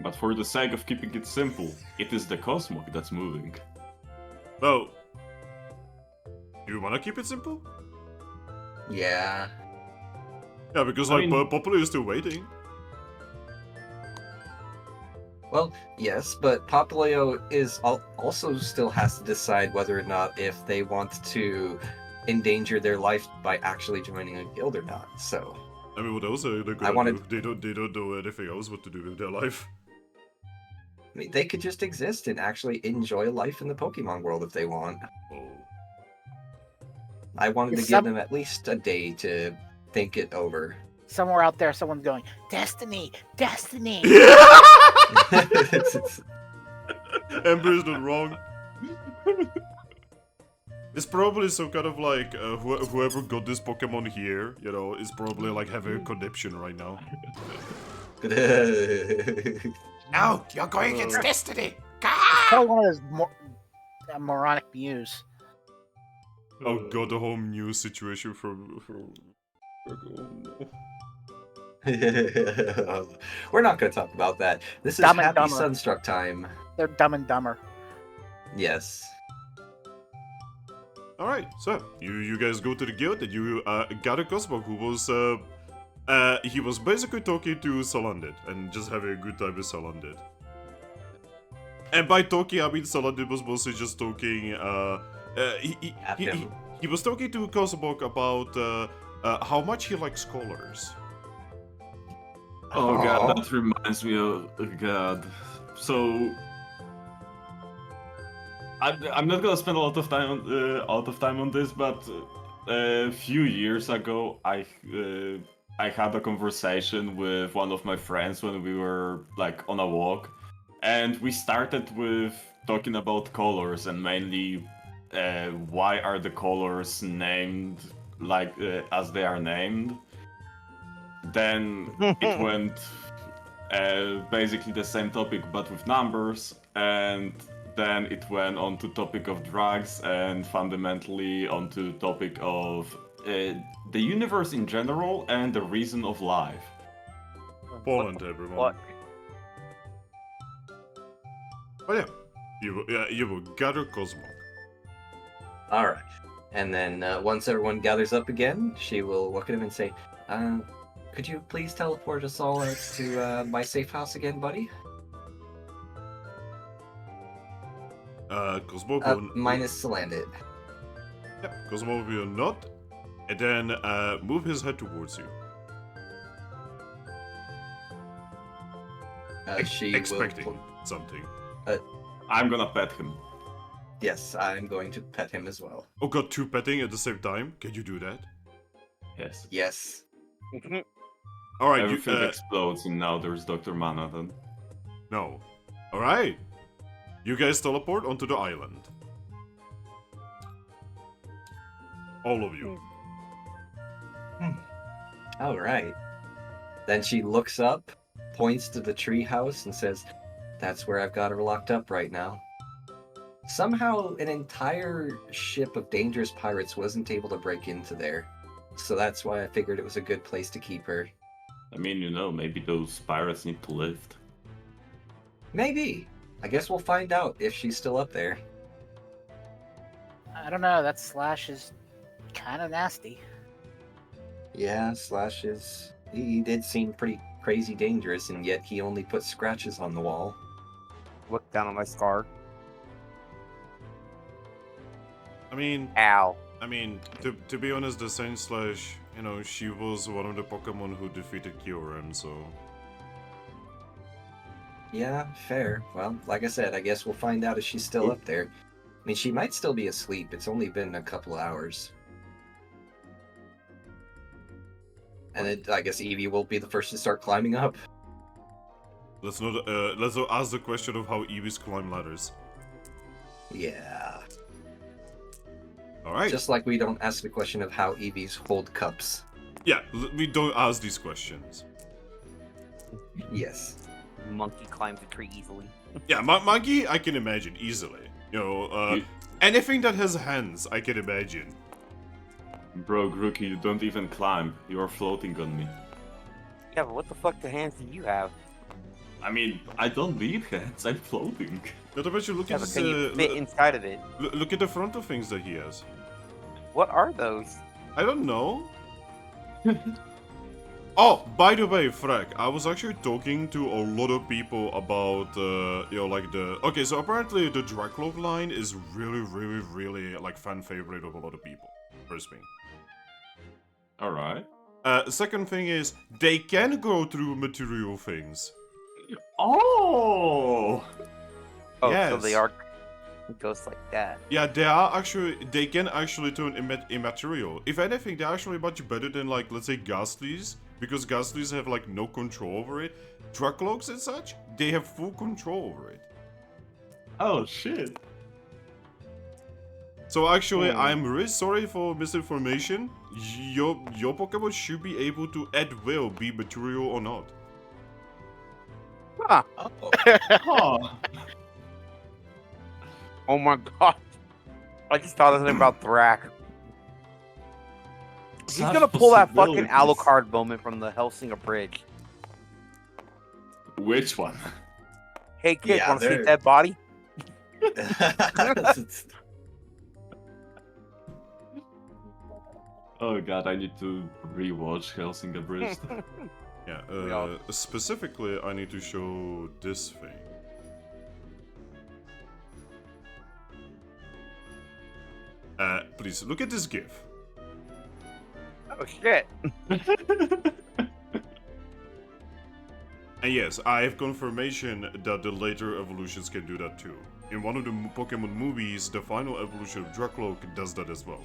But for the sake of keeping it simple, it is the Cosmog that's moving. Well, you wanna keep it simple? Yeah. Yeah, because I like mean- Popolo is still waiting. Well, yes, but Populeo is also still has to decide whether or not if they want to endanger their life by actually joining a guild or not. So, I mean, what else are they gonna wanted- do? They don't know anything else what to do with their life. I mean, they could just exist and actually enjoy life in the Pokemon world if they want. Oh. I wanted to Is give some- them at least a day to think it over. Somewhere out there, someone's going, Destiny, Destiny. Ember is not wrong. It's probably some kind of like whoever got this Pokemon here, you know, is probably like having a conniption right now. No, you're going against destiny. Probably one of those moronic muse. Oh god, the whole new situation from We're not going to talk about that. This is Dumb and Happy Dumber. Sunstruck time. They're dumb and dumber. Yes. All right, so you guys go to the guild and you got a Cosmog who was he was basically talking to Salandit and just having a good time with Salandit. And by talking, I mean Salandit was mostly just talking. He was talking to Cosmog about how much he likes colors. Oh Aw. god, that reminds me of god. So I'm not gonna spend a lot of time on this, but a few years ago I had a conversation with one of my friends when we were like on a walk, and we started with talking about colors and mainly why are the colors named like as they are named. Then it went basically the same topic but with numbers, and then it went on to topic of drugs and fundamentally onto topic of the universe in general and the reason of life. Poland, everyone. What? But yeah, you will gather Cosmog. Alright. And then once everyone gathers up again, she will look at him and say, could you please teleport us all out to my safe house again, buddy? Cosmog will Minus Salandit. Yeah, Cosmog will nod and then move his head towards you. She Expecting will... something. I'm gonna pet him. Yes, I'm going to pet him as well. Oh god, 2 petting at the same time? Can you do that? Yes. Yes. Alright, Everything explodes, and now there's Dr. Mana then. No. Alright. You guys teleport onto the island. All of you. All right. Then she looks up, points to the treehouse, and says, "That's where I've got her locked up right now." Somehow, an entire ship of dangerous pirates wasn't able to break into there. So that's why I figured it was a good place to keep her. I mean, you know, maybe those pirates need to lift. Maybe. I guess we'll find out if she's still up there. I don't know. That Slash is kind of nasty. Yeah, Slash is... He did seem pretty crazy dangerous, and yet he only put scratches on the wall. Look down on my scar. I mean, Ow. to be honest, the Saint Slash, you know, she was one of the Pokemon who defeated Kyoran, so... Yeah, fair. Well, like I said, I guess we'll find out if she's still up there. I mean, she might still be asleep. It's only been a couple hours. And I guess Eevee will be the first to start climbing up. Let's not ask the question of how Eevees climb ladders. Yeah. Alright. Just like we don't ask the question of how Eevees hold cups. Yeah, we don't ask these questions. Yes. Monkey climbs a tree easily. Yeah, monkey, I can imagine easily. You know, anything that has hands, I can imagine. Bro, Grookey, you don't even climb. You're floating on me. Yeah, but what the fuck the hands do you have? I mean, I don't need hands. I'm floating. Not to mention, look Yeah, at but this, can you fit inside of it? look at the front of things that he has. What are those? I don't know. Oh, by the way, Thrack, I was actually talking to a lot of people about, you know, like the... Okay, so apparently the Drakloak line is really, like, fan favorite of a lot of people. First thing. Alright. Second thing is, they can go through material things. Oh! Oh, so Yes. they are ghosts like that. Yeah, they can actually turn immaterial. If anything, they're actually much better than, like, let's say Ghastlies, because Ghastlies have, like, no control over it. Drakloaks and such, they have full control over it. Oh, shit. So actually, I'm really sorry for misinformation. Your Pokemon should be able to, at will, be material or not. Huh. Oh. Oh. Oh my god. I just thought something about Thrack. He's Such gonna pull that fucking possibilities. Alucard moment from the Helsinger Bridge. Which one? Hey kid, Yeah, wanna see a they're- dead body? Oh god, I need to rewatch Helsinger Bridge. Yeah, Yeah. specifically, I need to show this thing. Please, look at this GIF. Oh shit. And yes, I have confirmation that the later evolutions can do that too. In one of the Pokemon movies, the final evolution of Drakloak does that as well.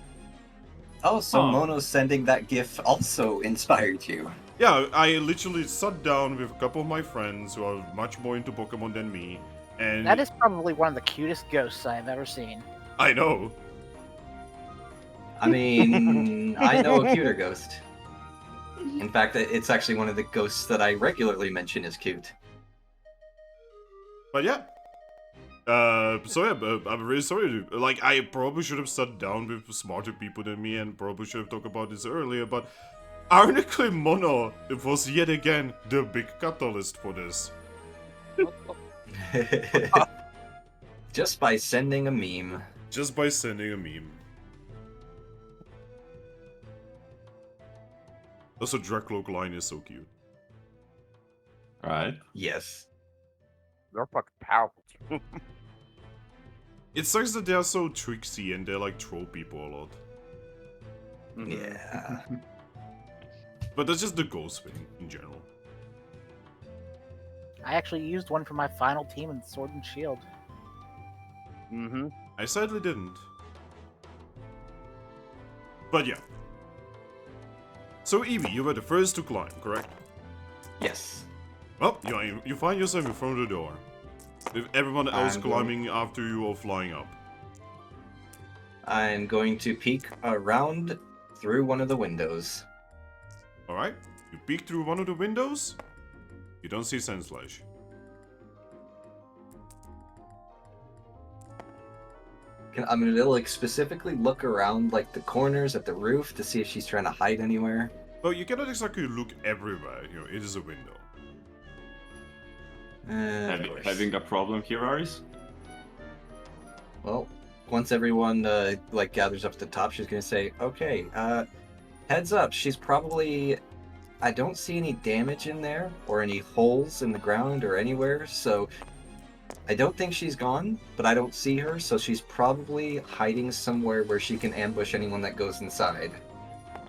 Oh, so Oh. Mono sending that GIF also inspired you. Yeah, I literally sat down with a couple of my friends who are much more into Pokemon than me, and That is probably one of the cutest ghosts I've ever seen. I know. I mean, I know a cuter ghost. In fact, it's actually one of the ghosts that I regularly mention is cute. But yeah. So yeah, I'm really sorry. Like, I probably should have sat down with smarter people than me and probably should have talked about this earlier, but ironically, Mono was yet again the big catalyst for this. Just by sending a meme. Just by sending a meme. Also, Drakloak line is so cute. Right. Yes. They're fucking powerful. It sucks that they are so tricksy and they like troll people a lot. Yeah. But that's just the ghost thing in general. I actually used one for my final team in Sword and Shield. Mm-hmm. I sadly didn't. But yeah. So Eevee, you were the first to climb, correct? Yes. Well, you find yourself in front of the door. With everyone else I'm climbing after you or flying up. I'm going to peek around through one of the windows. Alright, you peek through one of the windows. You don't see Sandslash. I'm gonna like specifically look around like the corners at the roof to see if she's trying to hide anywhere. Well, you cannot exactly look everywhere, you know, it is a window. Of course. Having a problem here, Aris? Well, once everyone like gathers up at the top, she's gonna say, "Okay, heads up. She's probably. I don't see any damage in there or any holes in the ground or anywhere. So I don't think she's gone, but I don't see her. So she's probably hiding somewhere where she can ambush anyone that goes inside."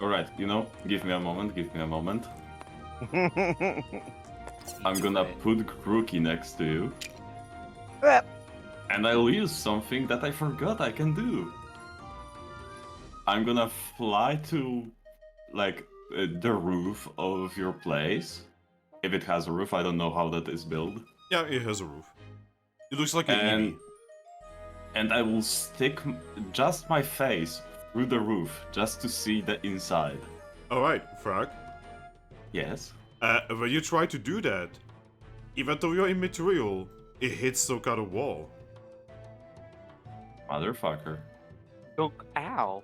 Alright, you know, give me a moment. I'm gonna put Grookey next to you. And I'll use something that I forgot I can do. I'm gonna fly to, like, the roof of your place. If it has a roof, I don't know how that is built. Yeah, it has a roof. It looks like an Eevee. And I will stick just my face through the roof just to see the inside. Alright, Thrack. Yes. When you try to do that, even though you're immaterial, it hits some kind of wall. Motherfucker. Ow.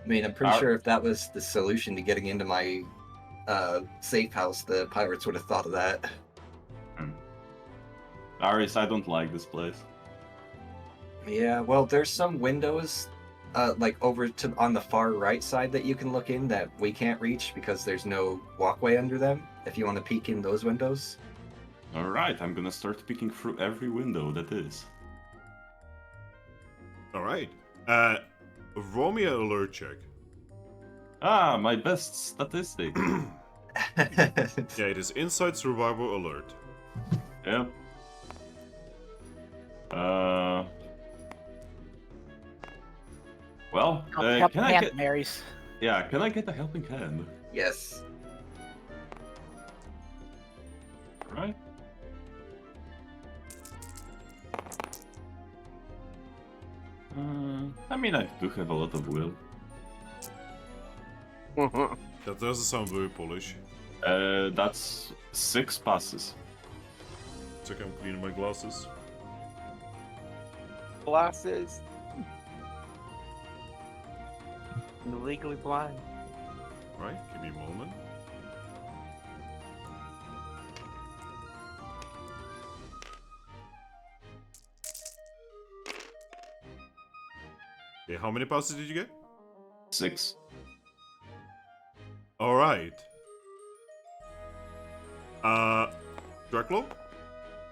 I mean, I'm pretty sure if that was the solution to getting into my safe house, the pirates would have thought of that. Aris, I don't like this place. Yeah, well, there's some windows, like over to on the far right side that you can look in that we can't reach because there's no walkway under them. If you want to peek in those windows. Alright, I'm gonna start peeking through every window that is. Alright. Roll me an alert check. Ah, my best statistic. Yeah, it is Inside Survival Alert. Yep. Well, Helping can I hand, get... Marys. Yeah, can I get a helping hand? Yes. Right? I mean, I do have a lot of will. That doesn't sound very Polish. That's 6 passes. So I'm cleaning my glasses. Glasses. Legally blind. Right, give me a moment. Okay, how many passes did you get? 6. Alright. Drakloak?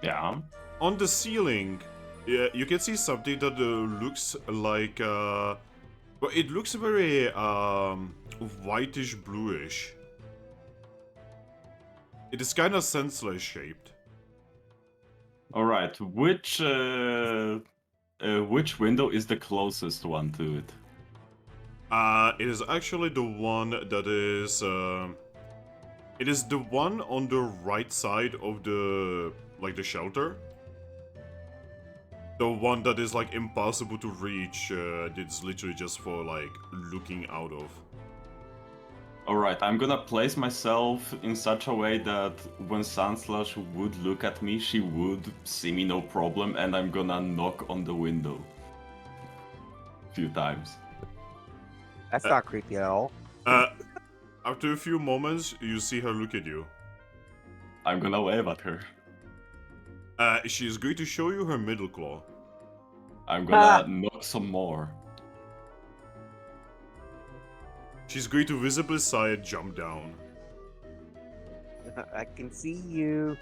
Yeah. On the ceiling, yeah, you can see something that looks like, well, it looks very, whitish bluish. It is kind of senseless shaped. Alright, which window is the closest one to it? It is actually the one that is, it is the one on the right side of the, like, the shelter. The one that is, like, impossible to reach, it's literally just for, like, looking out of. Alright, I'm gonna place myself in such a way that when Sandslash would look at me, she would see me no problem, and I'm gonna knock on the window. A few times. That's not creepy at all. After a few moments, you see her look at you. I'm gonna wave at her. She is going to show you her middle claw. I'm gonna knock some more. She's going to visibly sigh and jump down. I can see you.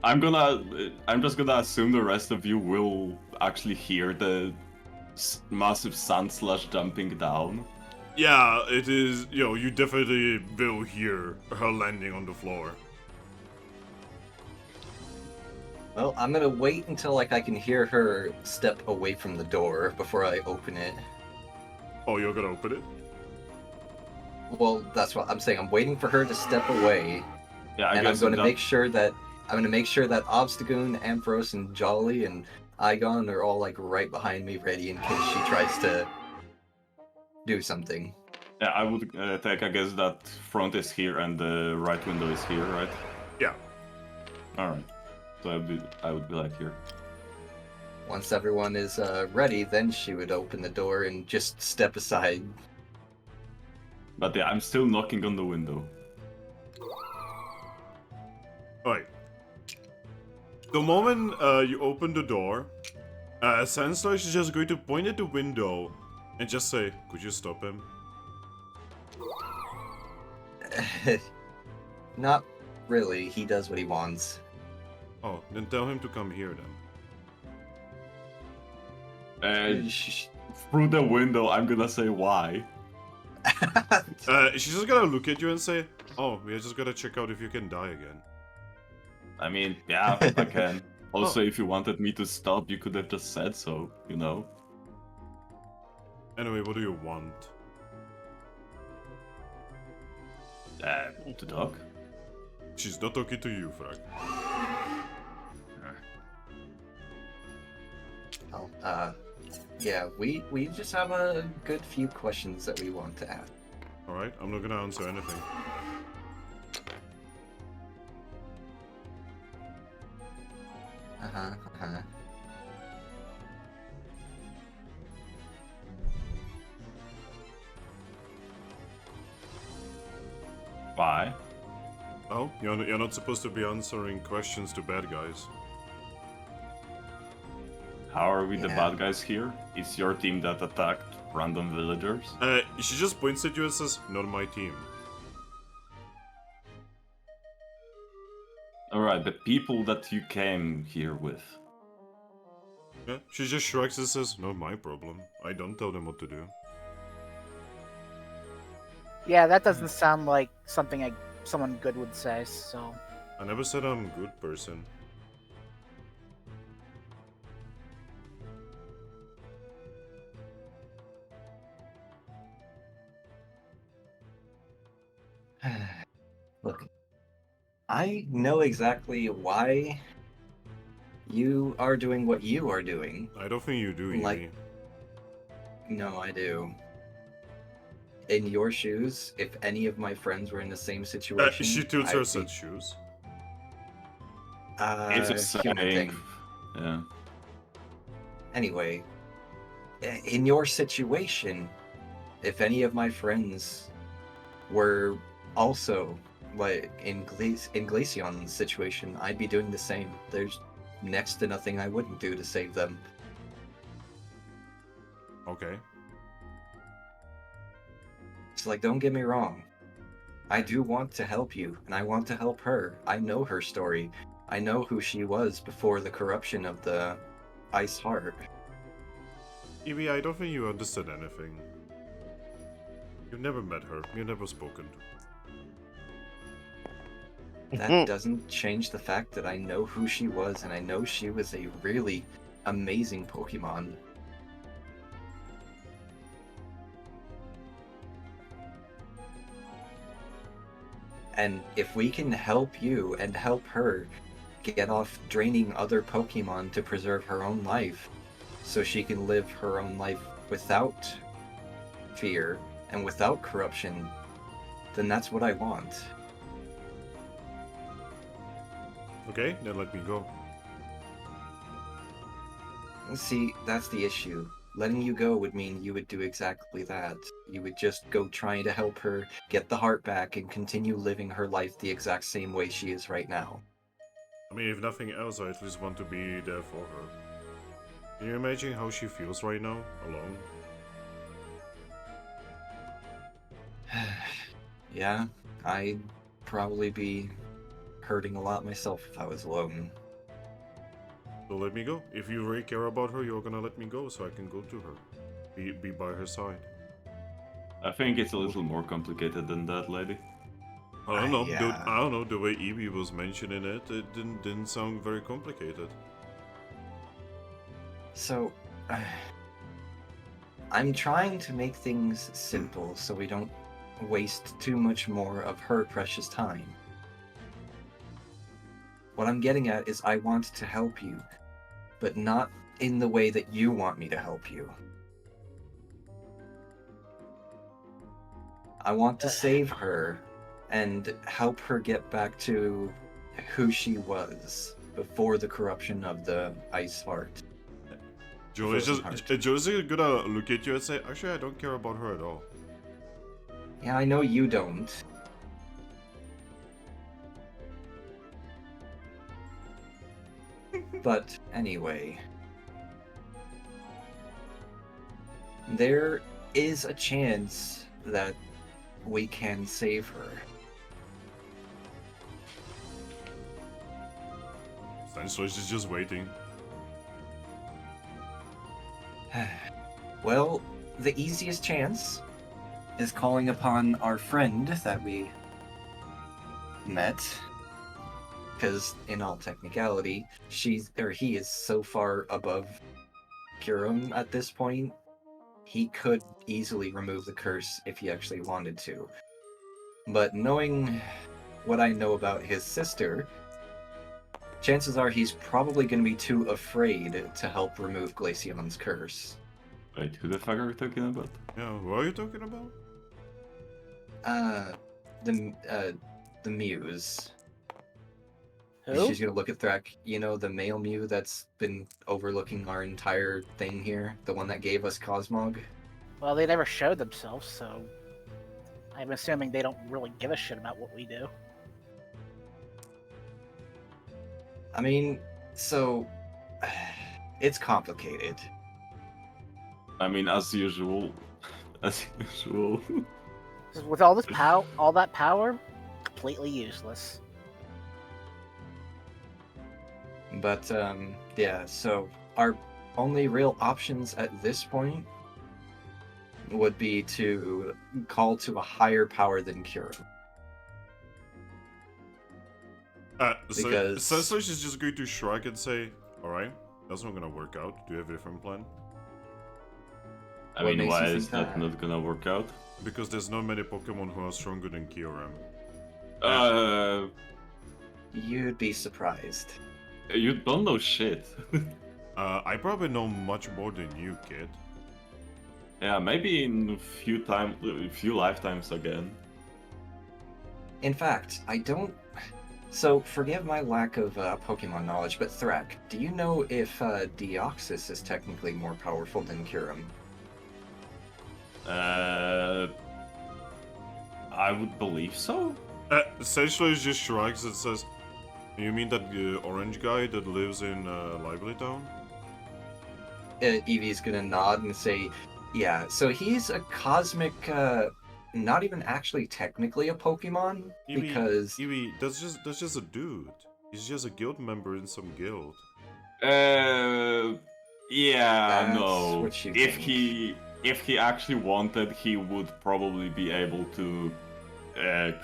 I'm just gonna assume the rest of you will actually hear the massive Sandslash jumping down. Yeah, it is. You know, you definitely will hear her landing on the floor. Well, I'm gonna wait until like I can hear her step away from the door before I open it. Oh, you're gonna open it? Well, that's what I'm saying. I'm waiting for her to step away, Yeah, I and I'm guess going to that- make sure that Obstagoon, Ampharos, and Jolly and Igone are all like right behind me, ready in case she tries to do something. Yeah, I would take. I guess that front is here and the right window is here, right? Yeah. All right. So I would be like here. Once everyone is ready, then she would open the door and just step aside. But yeah, I'm still knocking on the window. Alright. The moment you open the door, Sunstruck is just going to point at the window and just say, "Could you stop him?" Not really. He does what he wants. Oh, then tell him to come here then. Through the window, I'm gonna say why. She's just gonna look at you and say, "Oh, we just gotta check out if you can die again." I mean, yeah, I can. Also, if you wanted me to stop, you could have just said so, you know? Anyway, what do you want? To talk? She's not talking to you, Thrack. Oh, yeah, we just have a good few questions that we want to ask. Alright, I'm not gonna answer anything. Uh-huh. Why? Oh, you're not supposed to be answering questions to bad guys. How are we the Yeah. bad guys here? It's your team that attacked random villagers? She just points at you and says, "Not my team." Alright, the people that you came here with. Yeah, she just shrugs and says, "Not my problem. I don't tell them what to do." Yeah, that doesn't sound like something someone good would say. So I never said I'm a good person. Look, I know exactly why you are doing what you are doing. I don't think you do, Like- Eevee. No, I do. In your shoes, if any of my friends were in the same situation, She tilts her I'd set be- shoes. It's a human saying. thing. Yeah. Anyway, in your situation, if any of my friends were also like in Glaceon's situation, I'd be doing the same. There's next to nothing I wouldn't do to save them. Okay. It's like, don't get me wrong. I do want to help you, and I want to help her. I know her story. I know who she was before the corruption of the Ice Heart. Eevee, I don't think you understood anything. You've never met her. You've never spoken to her. That doesn't change the fact that I know who she was, and I know she was a really amazing Pokemon. And if we can help you and help her get off draining other Pokemon to preserve her own life, so she can live her own life without fear and without corruption, then that's what I want. Okay, then let me go. See, that's the issue. Letting you go would mean you would do exactly that. You would just go trying to help her get the heart back and continue living her life the exact same way she is right now. I mean, if nothing else, I at least want to be there for her. Can you imagine how she feels right now, alone? Yeah, I'd probably be hurting a lot myself if I was alone. So let me go. If you really care about her, you're gonna let me go so I can go to her. Be by her side. I think it's a little more complicated than that, lady. I don't know. Yeah. I don't know. The way Eevee was mentioning it, it didn't sound very complicated. So, I'm trying to make things simple so we don't waste too much more of her precious time. What I'm getting at is I want to help you, but not in the way that you want me to help you. I want to save her and help her get back to who she was before the corruption of the ice heart. Joe's Frozen heart. Joe's gonna look at you and say, actually, I don't care about her at all. Yeah, I know you don't. But anyway, there is a chance that we can save her. Sunstruck is just waiting. Well, the easiest chance is calling upon our friend that we met. Because in all technicality, he is so far above Kurum at this point, he could easily remove the curse if he actually wanted to. But knowing what I know about his sister, chances are he's probably going to be too afraid to help remove Glaceon's curse. Wait, who the fuck are we talking about? Yeah, what are you talking about? The Muse. Who? She's gonna look at Thrack. You know, the male Mew that's been overlooking our entire thing here? The one that gave us Cosmog? Well, they never showed themselves, so I'm assuming they don't really give a shit about what we do. I mean, so... it's complicated. I mean, as usual. As usual. With all this all that power, completely useless. But, yeah, so our only real options at this point would be to call to a higher power than Kira. Because- So Sunstruck is just going to shrug and say, alright, that's not gonna work out. Do you have a different plan? I What mean, makes why you is think that that? not gonna work out? Because there's not many Pokemon who are stronger than Kyurem. You'd be surprised. You don't know shit. I probably know much more than you, kid. Yeah, maybe in a few lifetimes again. In fact, I don't... So, forgive my lack of Pokemon knowledge, but Thrack, do you know if Deoxys is technically more powerful than Kyurem? I would believe so. Sunstruck just shrugs and says, you mean that orange guy that lives in Lively Town? Eevee's gonna nod and say, yeah, so he's a cosmic, not even actually technically a Pokemon, because... Eevee, that's just a dude. He's just a guild member in some guild. Yeah, That's no. what you If think. if he actually wanted, he would probably be able to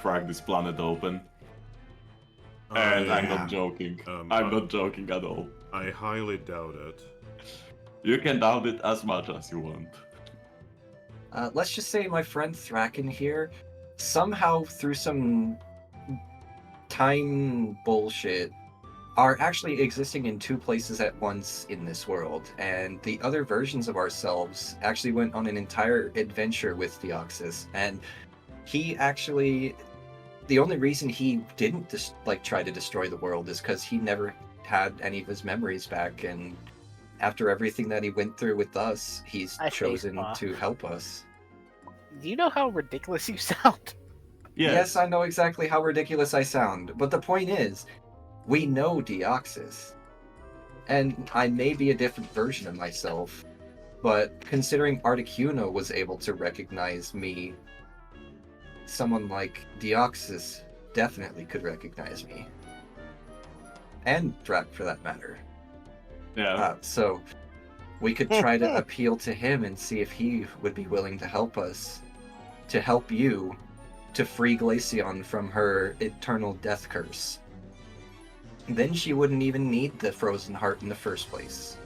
crack this planet open. And I'm yeah. not joking. Um, I'm not joking at all. I highly doubt it. You can doubt it as much as you want. Let's just say my friend Thracken here, somehow through some time bullshit, are actually existing in two places at once in this world, and the other versions of ourselves actually went on an entire adventure with Deoxys, and he actually... The only reason he didn't try to destroy the world is because he never had any of his memories back, and after everything that he went through with us, he's I chosen face off. to help us. Do you know how ridiculous you sound? Yes, I know exactly how ridiculous I sound, but the point is, we know Deoxys. And I may be a different version of myself, but considering Articuno was able to recognize me, someone like Deoxys definitely could recognize me. And Thrack, for that matter. Yeah. So, we could try to appeal to him and see if he would be willing to help us to help you to free Glaceon from her eternal death curse. Then she wouldn't even need the frozen heart in the first place.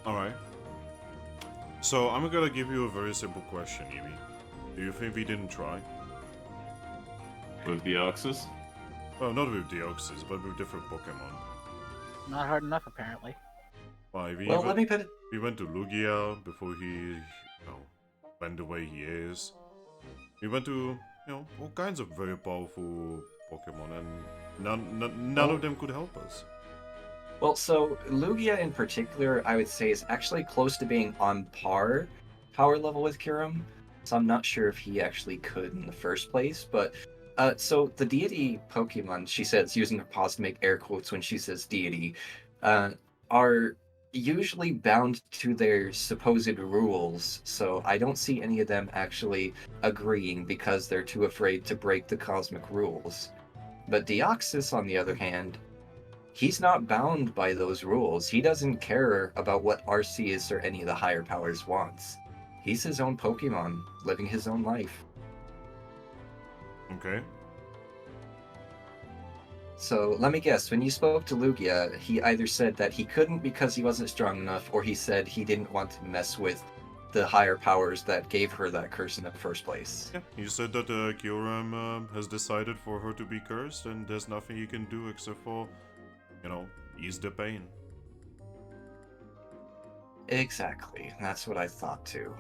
Alright. So I'm gonna give you a very simple question, Eevee. Do you think we didn't try? With the Oxus? Well, not with Deoxys, but with different Pokemon. Not hard enough, apparently. Why, Well, let me put it... we went to Lugia before he, went the way he is. We went to, all kinds of very powerful Pokemon, and none of them could help us. Well, so Lugia in particular, I would say, is actually close to being on par power level with Kyurem. So I'm not sure if he actually could in the first place, but so the deity Pokemon, she says, using her paws to make air quotes when she says deity, are usually bound to their supposed rules, so I don't see any of them actually agreeing because they're too afraid to break the cosmic rules. But Deoxys, on the other hand, he's not bound by those rules. He doesn't care about what Arceus or any of the higher powers wants. He's his own Pokemon, living his own life. Okay. So let me guess, when you spoke to Lugia, he either said that he couldn't because he wasn't strong enough, or he said he didn't want to mess with the higher powers that gave her that curse in the first place. Yeah, he said that Kyurem has decided for her to be cursed, and there's nothing he can do except for, ease the pain. Exactly, that's what I thought too.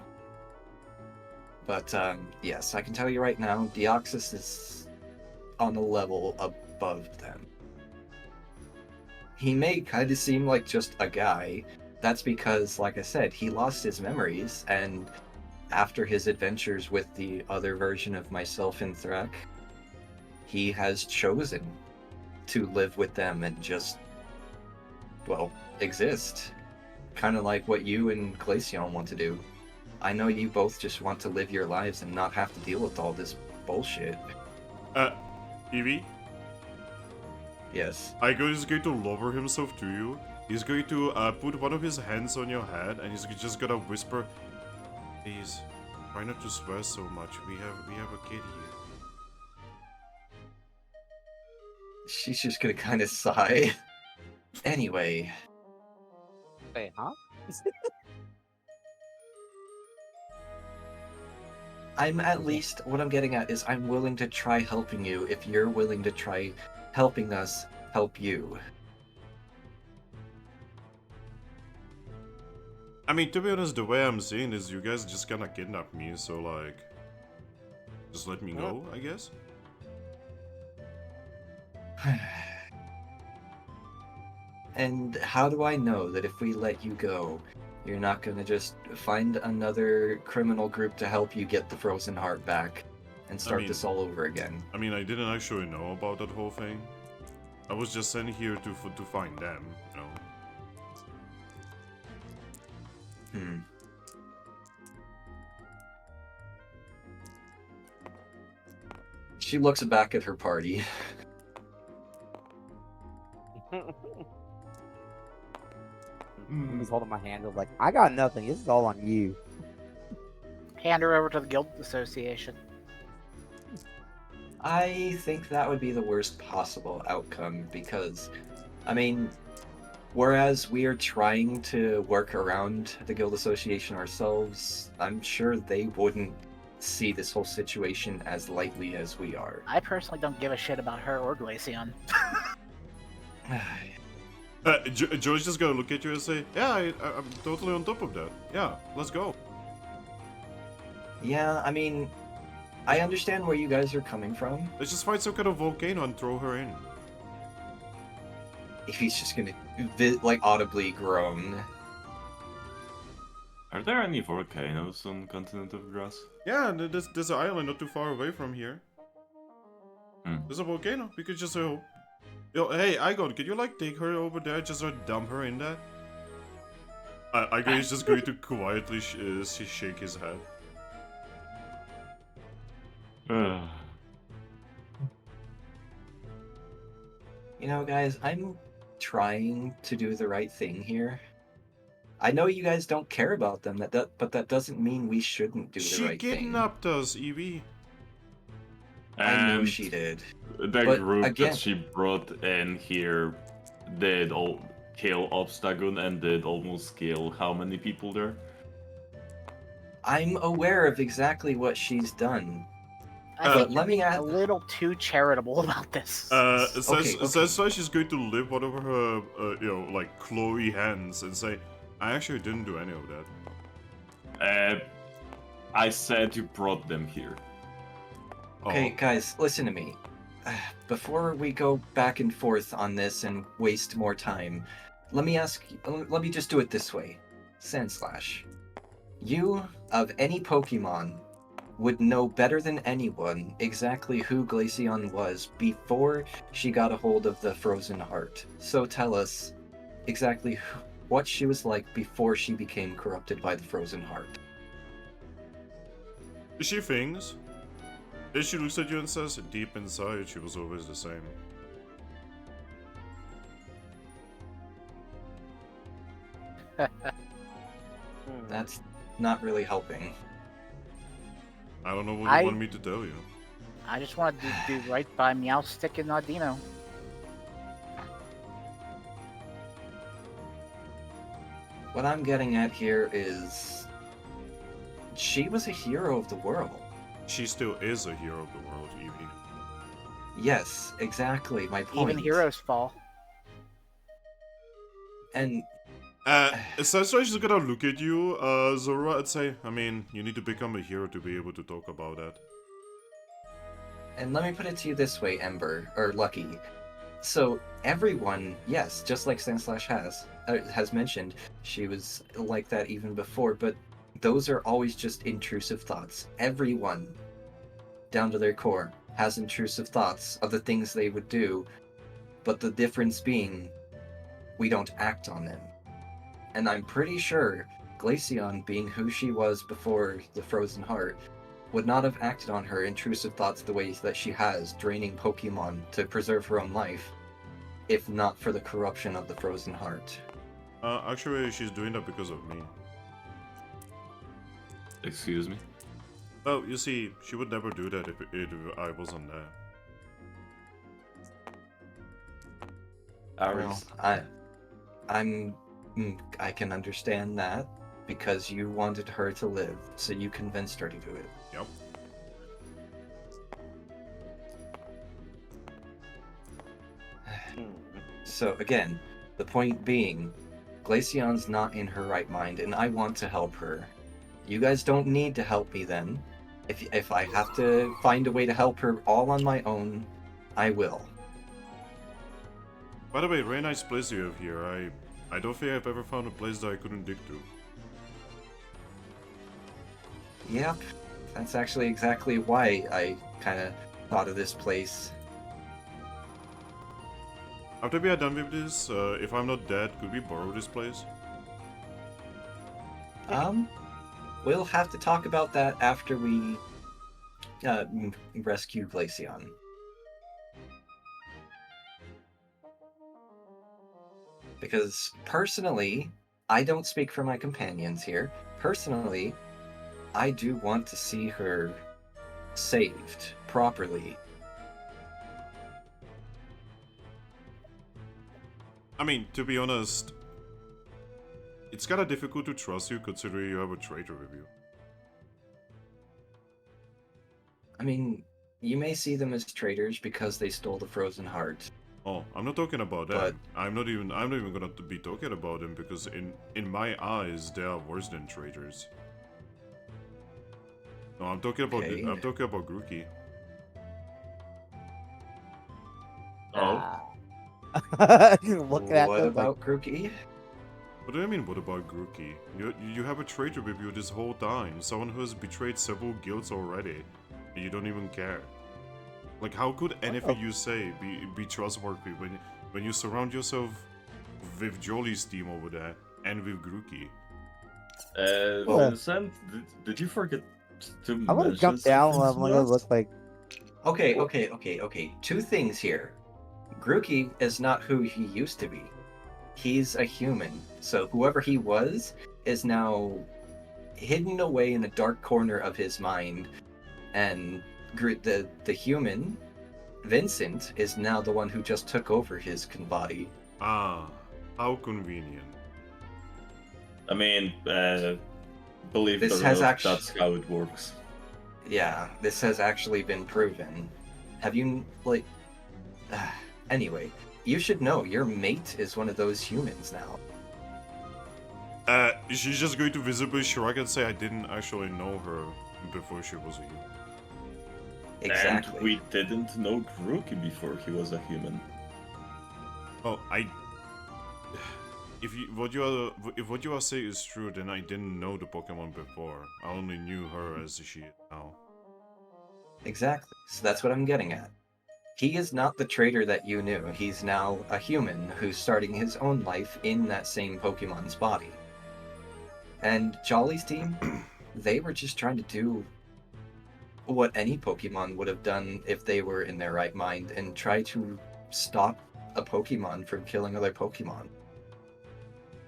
But yes, I can tell you right now, Deoxys is on a level above them. He may kind of seem like just a guy. That's because, like I said, he lost his memories, and after his adventures with the other version of myself and Thrack, he has chosen to live with them and just, well, exist. Kind of like what you and Glaceon want to do. I know you both just want to live your lives and not have to deal with all this bullshit. Eevee? Yes. Igone is going to lower himself to you. He's going to put one of his hands on your head, and he's just gonna whisper, "Please, try not to swear so much. We have a kid here." She's just gonna kind of sigh. Anyway. Wait, huh? I'm at least, what I'm getting at is I'm willing to try helping you if you're willing to try helping us help you. I mean, to be honest, the way I'm seeing is you guys just gonna kidnap me, so like, just let me go, I guess. And how do I know that if we let you go, you're not gonna just find another criminal group to help you get the frozen heart back and start this all over again? I mean, I didn't actually know about that whole thing. I was just sent here to find them, She looks back at her party. He's holding my hand. I'm like, I got nothing. This is all on you. Hand her over to the Guild Association. I think that would be the worst possible outcome because, I mean, whereas we are trying to work around the Guild Association ourselves, I'm sure they wouldn't see this whole situation as lightly as we are. I personally don't give a shit about her or Glaceon. Joe's just gonna look at you and say, "Yeah, I'm totally on top of that. Yeah, let's go." Yeah, I mean, I understand where you guys are coming from. Let's just find some kind of volcano and throw her in. If he's just gonna, audibly groan. Are there any volcanoes on Continent of Grass? Yeah, there's an island not too far away from here. There's a volcano. We could just hey, Igone, can you take her over there, just dump her in there? Igone is just going to quietly shake his head. You know, guys, I'm trying to do the right thing here. I know you guys don't care about them, but that doesn't mean we shouldn't do the She right thing. kidnapped us, Eevee. I know And she did. the But group again- that she brought in here did all kill Obstagoon and did almost kill how many people there? I'm aware of exactly what she's done. I But think you're let me being add- a little too charitable about this. It says Okay. she's going to lift one of her, like Chloe hands and say, "I actually didn't do any of that." I said you brought them here. Okay, Oh, guys, listen to me. Before we go back and forth on this and waste more time, let me just do it this way. Sandslash, you, of any Pokemon, would know better than anyone exactly who Glaceon was before she got a hold of the Frozen Heart. So tell us exactly what she was like before she became corrupted by the Frozen Heart. she thinks. Then she looks at you and says, "Deep inside, she was always the same." That's not really helping. I don't know what I- you want me to tell you. I just wanted to do right by Meowstick and Audino. What I'm getting at here is she was a hero of the world. She still is a hero of the world, Eevee. Yes, exactly, my point. Even heroes fall. And Essentially, she's gonna look at you, Zorua, and say, "I mean, you need to become a hero to be able to talk about that." let me put it to you this way, Ember, or Lucky. So everyone, yes, just like Sandslash has mentioned, she was like that even before, but those are always just intrusive thoughts. Everyone, down to their core, has intrusive thoughts of the things they would do, but the difference being, we don't act on them. And I'm pretty sure Glaceon, being who she was before the Frozen Heart, would not have acted on her intrusive thoughts the way that she has, draining Pokemon to preserve her own life, if not for the corruption of the Frozen Heart. Actually, she's doing that because of me. Excuse me? Well, you see, she would never do that if I wasn't there. Aries. I can understand that, because you wanted her to live, so you convinced her to do it. Yep. So again, the point being, Glaceon's not in her right mind, and I want to help her. You guys don't need to help me then. If I have to find a way to help her all on my own, I will. By the way, very nice place you have here. I don't think I've ever found a place that I couldn't dig to. Yep, that's actually exactly why I kind of thought of this place. After we are done with this, if I'm not dead, could we borrow this place? We'll have to talk about that after we rescue Glaceon. Because personally, I don't speak for my companions here. Personally, I do want to see her saved properly. I mean, to be honest, it's kinda difficult to trust you considering you have a traitor with you. I mean, you may see them as traitors because they stole the Frozen Heart. Oh, I'm not talking about that. But- I'm not even gonna be talking about them because in my eyes they are worse than traitors. No, I'm talking about Okay. Grookey. Oh, Looking at What them about Grookey? What do you mean, what about Grookey? You have a traitor with you this whole time, someone who has betrayed several guilds already, and you don't even care. Like, how could anything you say be trustworthy when you surround yourself with Jolly's team over there and with Grookey? Vincent, did you forget to I'm gonna mention jump down. something I'm to gonna us? look like Okay. Two things here. Grookey is not who he used to be. he's a human. So whoever he was is now hidden away in a dark corner of his mind, and the human, Vincent, is now the one who just took over his body. Ah, how convenient. I mean, believe it This or has not, actu- that's how it works. Yeah, this has actually been proven. Have you, like... Anyway, you should know, your mate is one of those humans now. She's just going to visibly shrug and say, I didn't actually know her before she was a human. Exactly. And we didn't know Grookey before he was a human. Oh, if what you are saying is true, then I didn't know the Pokemon before. I only knew her as she is now. Exactly. So that's what I'm getting at. He is not the traitor that you knew. He's now a human who's starting his own life in that same Pokemon's body. And Jolly's team, they were just trying to do what any Pokemon would have done if they were in their right mind and try to stop a Pokemon from killing other Pokemon.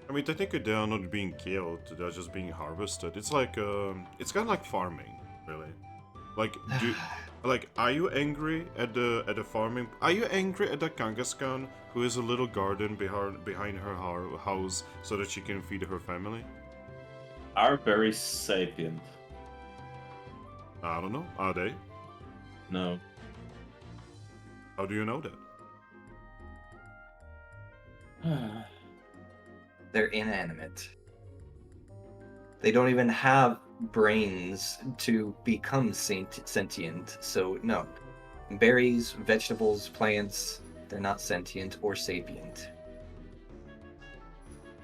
I mean, technically they are not being killed, they're just being harvested. It's like, it's kind of like farming, really. Like, are you angry at the farming? Are you angry at the Kangaskhan, who is a little garden behind her house so that she can feed her family? Are very sapient. I don't know. Are they? No. How do you know that? They're inanimate. They don't even have brains to become sentient, so no. Berries, vegetables, plants, they're not sentient or sapient.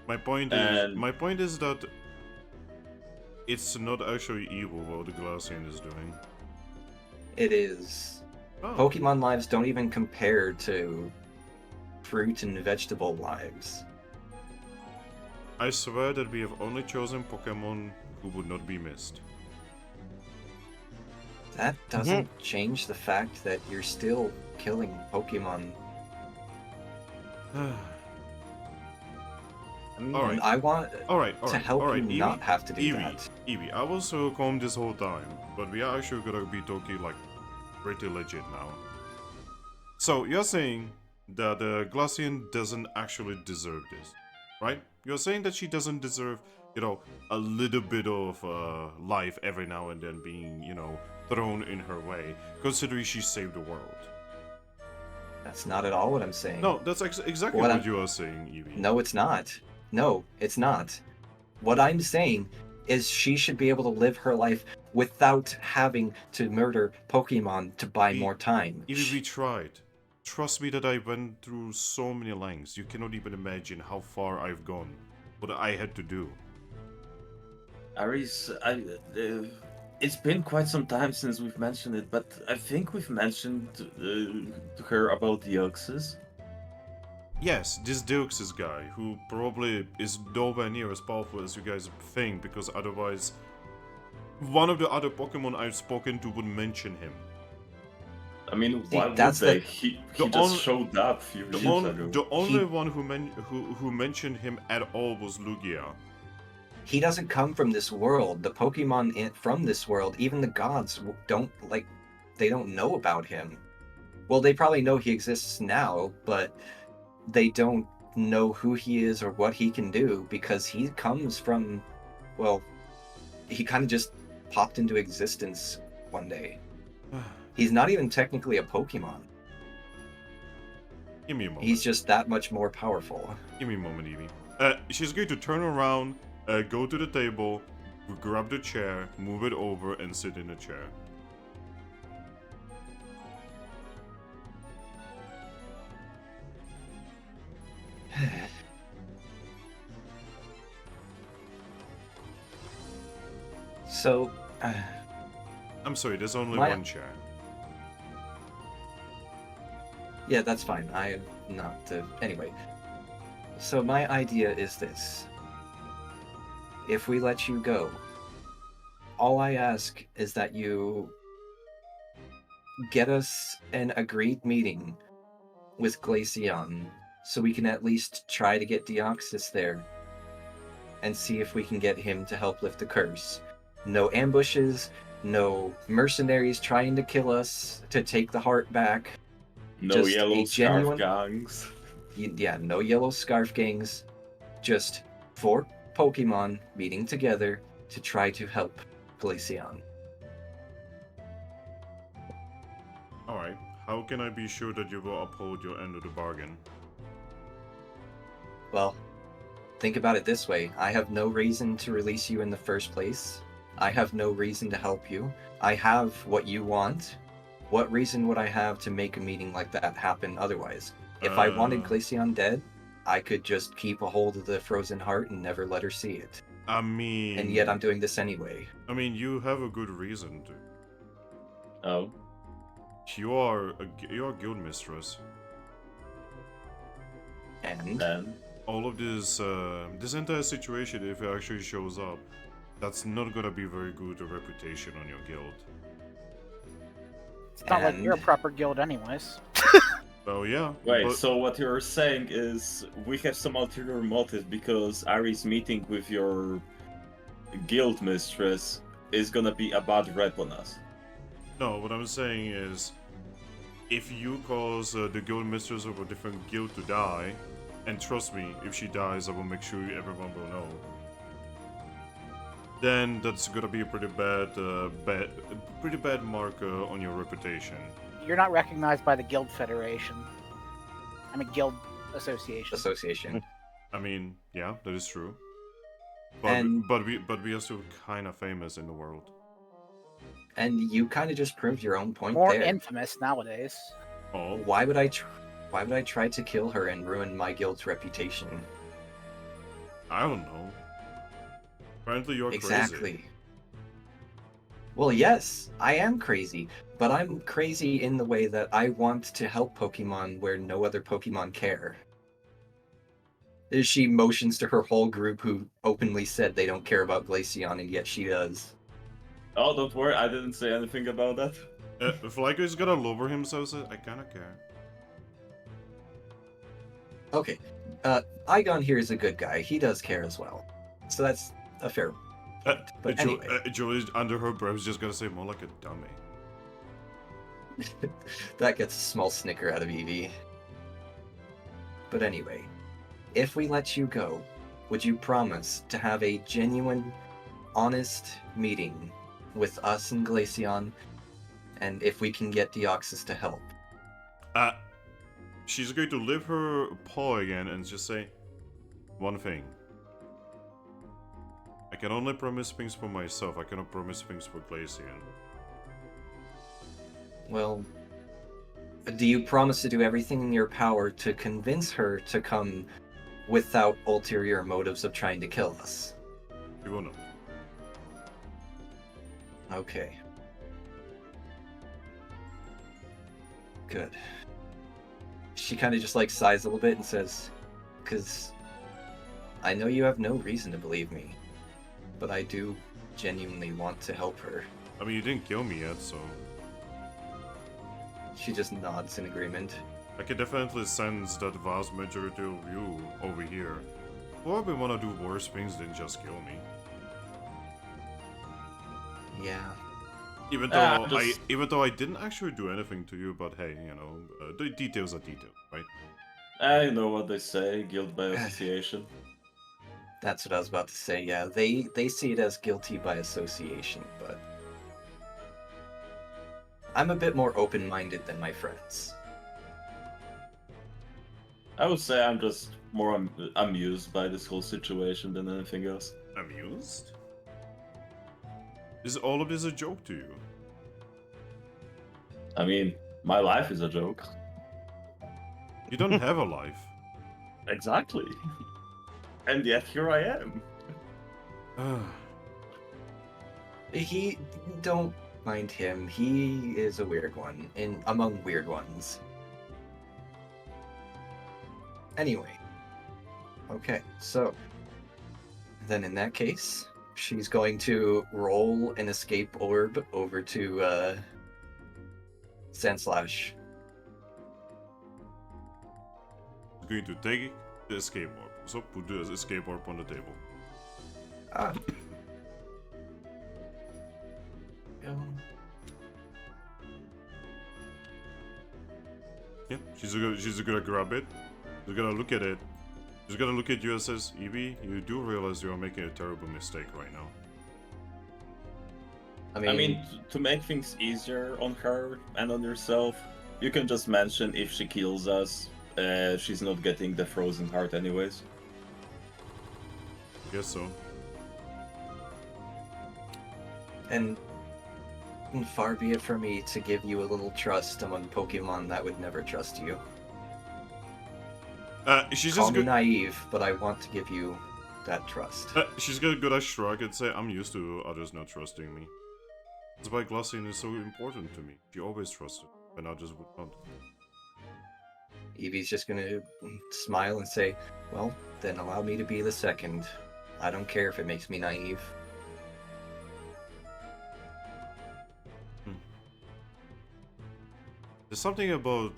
My point is that it's not actually evil what the Glacian is doing. It is. Oh. Pokemon lives don't even compare to fruit and vegetable lives. I swear that we have only chosen Pokemon who would not be missed. That doesn't change the fact that you're still killing Pokemon. Alright. I want Alright, to help you Eevee, not have to do Eevee, that. Eevee, I was so calm this whole time, but we are actually gonna be talking like pretty legit now. So you're saying that the Glacian doesn't actually deserve this, right? You're saying that she doesn't deserve, you know, a little bit of life every now and then being, you know, thrown in her way, considering she saved the world. That's not at all what I'm saying. No, that's exactly what you are saying, Eevee. No, it's not. No, it's not. What I'm saying is she should be able to live her life without having to murder Pokemon to buy more time. Eevee, we tried. Trust me that I went through so many lengths. You cannot even imagine how far I've gone. What I had to do. Aries, it's been quite some time since we've mentioned it, but I think we've mentioned to her about the Deoxys. Yes, this Deoxys guy, who probably is nowhere near as powerful as you guys think, because otherwise one of the other Pokemon I've spoken to would mention him. I mean, why would they? He just showed up a few years ago. The only one who mentioned him at all was Lugia. He doesn't come from this world. The Pokemon from this world, even the gods, they don't know about him. Well, they probably know he exists now, but they don't know who he is or what he can do because he comes from, well, he kind of just popped into existence one day. He's not even technically a Pokemon. Give me a moment. He's just that much more powerful. Give me a moment, Eevee. She's going to turn around, go to the table, grab the chair, move it over, and sit in the chair. So, I'm sorry, there's only one chair. Yeah, that's fine. I am not... Anyway. So my idea is this. If we let you go, all I ask is that you get us an agreed meeting with Glaceon so we can at least try to get Deoxys there and see if we can get him to help lift the curse. No ambushes, no mercenaries trying to kill us to take the heart back. No Just yellow a scarf genuine- gangs. Yeah, no yellow scarf gangs. Just 4 Pokemon meeting together to try to help Glaceon. Alright, how can I be sure that you will uphold your end of the bargain? Well, think about it this way. I have no reason to release you in the first place. I have no reason to help you. I have what you want. What reason would I have to make a meeting like that happen otherwise? If I wanted Glaceon dead, I could just keep a hold of the frozen heart and never let her see it. I mean... And yet I'm doing this anyway. I mean, you have a good reason to. Oh. You're a guild mistress. And Then All of this, this entire situation, if it actually shows up, that's not gonna be very good a reputation on your guild. It's not like you're a And- proper guild, anyways. Well, yeah. wait, but- so what you're saying is we have some ulterior motive because Ari's meeting with your guild mistress is gonna be a bad rep on us. No, what I'm saying is, if you cause the guild mistress of a different guild to die, and trust me, if she dies, I will make sure everyone will know. Then that's gonna be a pretty bad mark on your reputation. You're not recognized by the guild federation. I mean, guild association. association. I mean, yeah, that is true. But And- but we are still kind of famous in the world. And you kind of just proved your own point More there. infamous nowadays. Oh, Why would I try to kill her and ruin my guild's reputation? I don't know. Apparently you're Exactly. crazy. Well, yes, I am crazy, but I'm crazy in the way that I want to help Pokemon where no other Pokemon care. She motions to her whole group who openly said they don't care about Glaceon, and yet she does. Oh, don't worry, I didn't say anything about that. If Flyco is gonna lower himself, I kinda care. Okay, Igone here is a good guy. He does care as well. So that's a fair point. But anyway, Julie, under her breath, is just gonna say more like a dummy. that gets a small snicker out of Eevee. But anyway, if we let you go, would you promise to have a genuine, honest meeting with us and Glaceon, and if we can get Deoxys to help? She's going to lift her paw again and just say one thing. I can only promise things for myself, I cannot promise things for Glaceon. Well, do you promise to do everything in your power to convince her to come without ulterior motives of trying to kill us? You will know. Okay. Good. She kind of just like sighs a little bit and says, "'Cause I know you have no reason to believe me, but I do genuinely want to help her." I mean, you didn't kill me yet, so... She just nods in agreement. I can definitely sense that the vast majority of you over here probably want to do worse things than just kill me. Yeah. Even though I didn't actually do anything to you, but hey, you know, the details are details, right? I know what they say, guilt by association. That's what I was about to say. Yeah, they see it as guilty by association, but I'm a bit more open-minded than my friends. I would say I'm just more amused by this whole situation than anything else. Amused? Is all of this a joke to you? I mean, my life is a joke. You don't have a life. Exactly. And yet here I am. He don't mind him. He is a weird one, among weird ones. Anyway. Okay, so then in that case, she's going to roll an escape orb over to Sandslash. going to take the escape orb. So put the escape orb on the table. Ah. Yeah, she's gonna grab it. She's gonna look at it. She's gonna look at you and says, Eevee, you do realize you are making a terrible mistake right now. I mean, to make things easier on her and on yourself, you can just mention if she kills us, she's not getting the frozen heart anyways. Guess so. And far be it for me to give you a little trust among Pokemon that would never trust you. She's Call just me good. naive, but I want to give you that trust. She's gonna go to shrug and say, I'm used to others not trusting me. That's why Glacian is so important to me. She always trusted, and others would not. Eevee's just gonna smile and say, well, then allow me to be the second. I don't care if it makes me naive. There's something about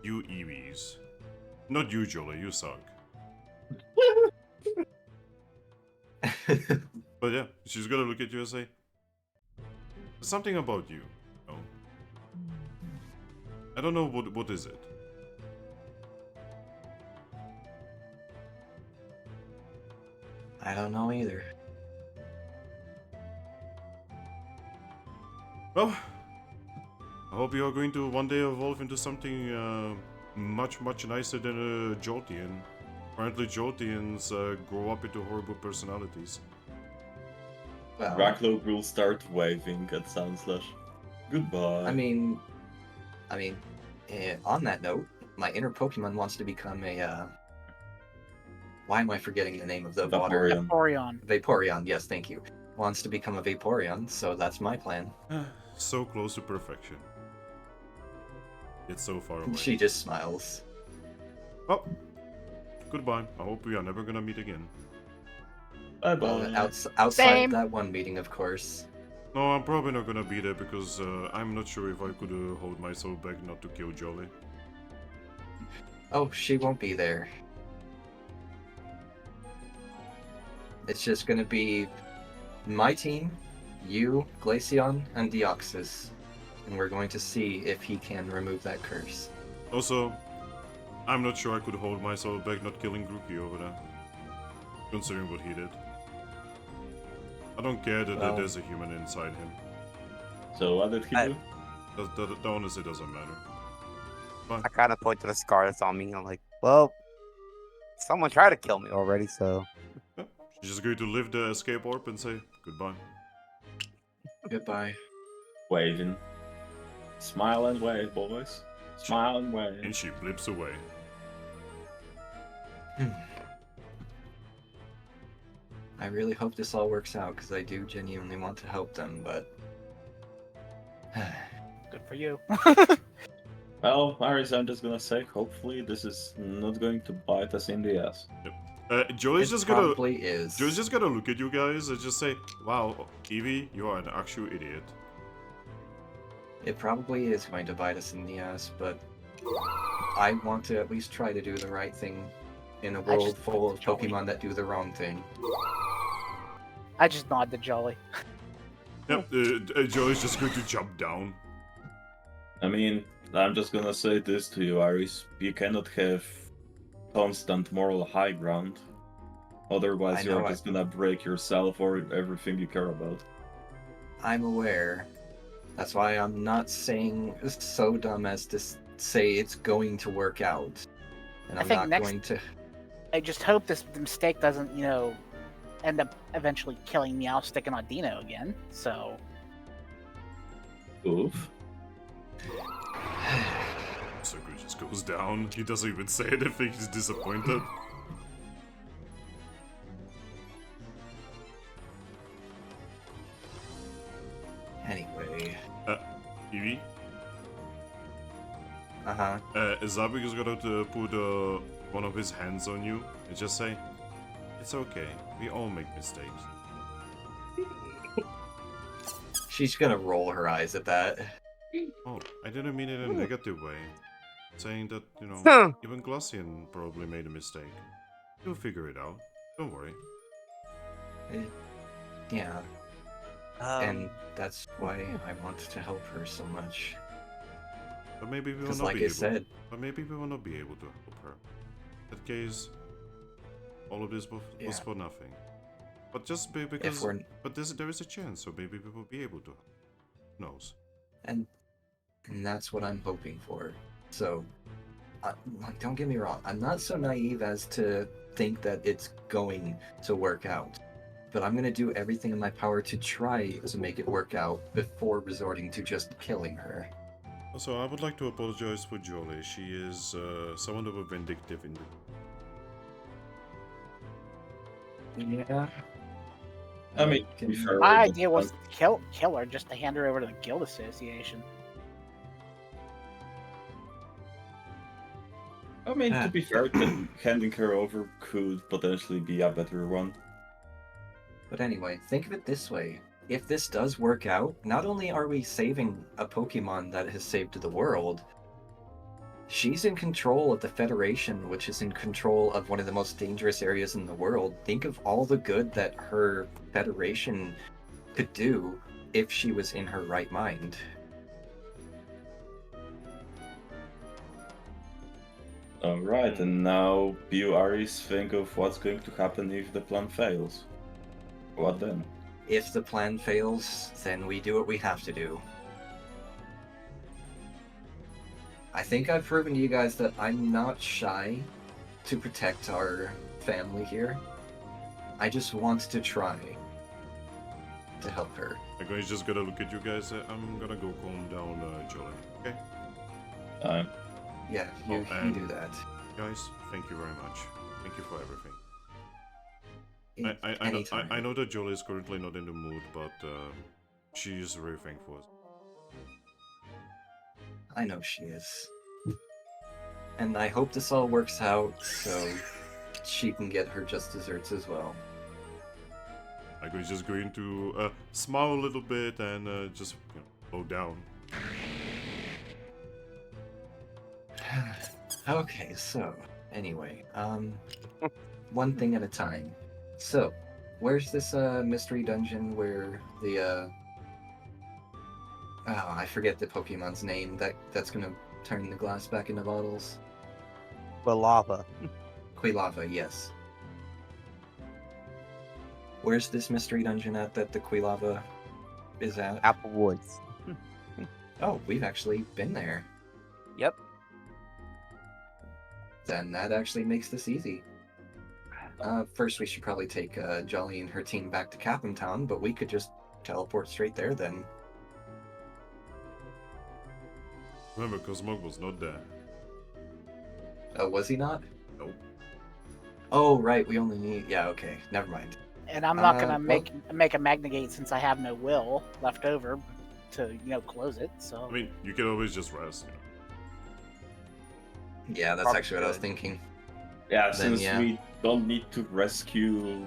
you Eevees. Not you, Jolie, you suck. But yeah, she's gonna look at you and say, there's something about you. No. I don't know what is it. I don't know either. Well, I hope you are going to one day evolve into something much nicer than a Jolteon. Apparently Jolteons grow up into horrible personalities. Well, Drakloak will start waving at Soundslash. Goodbye. I mean, on that note, my inner Pokemon wants to become a, why am I forgetting the name of the water? Vaporeon. Orion. Vaporeon, yes, thank you. Wants to become a Vaporeon, so that's my plan. So close to perfection. Yet so far away. She just smiles. Well, goodbye. I hope we are never gonna meet again. Bye Well, bye. outside Same. that one meeting, of course. No, I'm probably not gonna be there because I'm not sure if I could hold myself back not to kill Jolly. Oh, she won't be there. It's just gonna be my team, you, Glaceon, and Deoxys. And we're going to see if he can remove that curse. Also, I'm not sure I could hold myself back not killing Grookey over there. Considering what he did. I don't care that Well- there's a human inside him. So what did he do? That honestly doesn't matter. I kind of point to the scar that's on me. I'm like, well, someone tried to kill me already, so. Yeah. She's just going to lift the escape orb and say goodbye. Goodbye. Waving. Smile and wave, boys. Smile and wave. And she blips away. I really hope this all works out, because I do genuinely want to help them, but... Good for you. Well, Aris, I'm just gonna say, hopefully this is not going to bite us in the ass. Joey's it just gonna probably is. Joey's just gonna look at you guys and just say, wow, Eevee, you are an actual idiot. It probably is going to bite us in the ass, but I want to at least try to do the right thing in a world just- full of Pokemon that do the wrong thing. I just nod to Jolly. Yep, Joey's just going to jump down. I mean, I'm just gonna say this to you, Iris. You cannot have constant moral high ground. Otherwise, I you're know, just gonna break yourself or everything you care about. I'm aware. That's why I'm not saying so dumb as to say it's going to work out. And I I'm think not next- going to... I just hope this mistake doesn't, end up eventually killing Meowstic and Audino again. So, Oof. Sucker just goes down. He doesn't even say anything, he's disappointed. Anyway. Eevee, Uh-huh. Zabik is gonna put one of his hands on you and just say, it's okay, we all make mistakes. She's gonna roll her eyes at that. Oh, I didn't mean it in a negative way. saying that, you know, Huh. even Glacian probably made a mistake. You'll figure it out. Don't worry. Yeah, Um, and that's why I want to help her so much. But maybe we will Because, not like be I able. said, But maybe we will not be able to help her. In that case, all of this was Yeah. for nothing. But just because. if we're But there is a chance, so maybe we will be able to. Who knows? and that's what I'm hoping for. So, like, don't get me wrong. I'm not so naive as to think that it's going to work out. But I'm going to do everything in my power to try to make it work out before resorting to just killing her. Also, I would like to apologize for Jolie. She is somewhat of a vindictive individual. Yeah. I mean, to be fair, My the idea was plan- to kill her just to hand her over to the guild association. I mean, to be fair, handing her over could potentially be a better one. But anyway, think of it this way. If this does work out, not only are we saving a Pokemon that has saved the world, she's in control of the Federation, which is in control of one of the most dangerous areas in the world. Think of all the good that her Federation could do if she was in her right mind. Alright, and now you Aries think of what's going to happen if the plan fails. What then? If the plan fails, then we do what we have to do. I think I've proven to you guys that I'm not shy to protect our family here. I just want to try to help her. I'm going to just gonna look at you guys. I'm gonna go calm down Jolie. Okay? Yeah, Oh, you and- do that. Guys, thank you very much. Thank you for everything. Anytime. I know that Jolie is currently not in the mood, but she is very thankful. I know she is. And I hope this all works out so she can get her just desserts as well. I'm just going to smile a little bit and just slow down. Okay, so anyway, one thing at a time. So, where's this mystery dungeon where the oh, I forget the Pokemon's name that's gonna turn the glass back into bottles? But lava. Quilava, yes. Where's this mystery dungeon at that the Quilava is at? Apple Woods. Oh, we've actually been there. yep. Then that actually makes this easy. First, we should probably take Jolly and her team back to Capim Town, but we could just teleport straight there then. Remember, Cosmog was not there. Oh, was he not? Nope. Oh, right. We only need. Yeah. Okay. Never mind. And I'm not gonna well- make a Magnagate since I have no will left over to close it. So I mean, you can always just rest. Yeah, that's Probably actually what I was good. thinking. Yeah, Then, since yeah. we don't need to rescue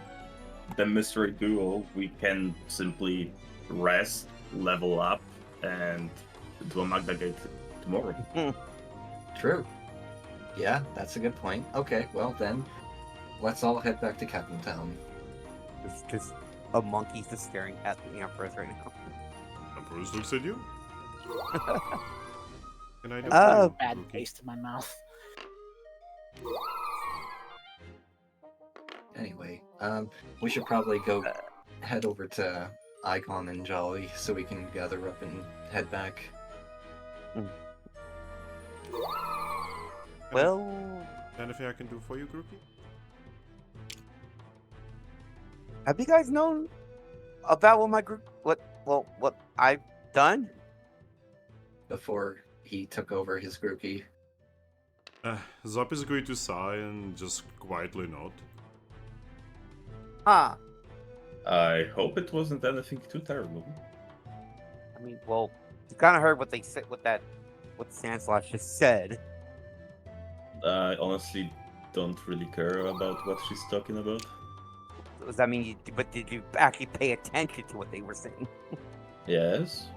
the mystery duo, we can simply rest, level up, and do a Magda Gate tomorrow. True. Yeah, that's a good point. Okay, well then, let's all head back to Capim Town. There's just a monkey just staring at the Empress right now. Emperor's looks at you. Can I do Oh, for you, bad Grookey? taste in my mouth. Anyway, we should probably go head over to Igone and Jolly so we can gather up and head back. Well, Anything I can do for you, Grookey? have you guys known about what my group, what I've done? Before he took over his Grookey. Zap is going to sigh and just quietly nod. Huh. I hope it wasn't anything too terrible. I mean, well, you kind of heard what they said, what Sandslash just said. I honestly don't really care about what she's talking about. Does that mean but did you actually pay attention to what they were saying? Yes,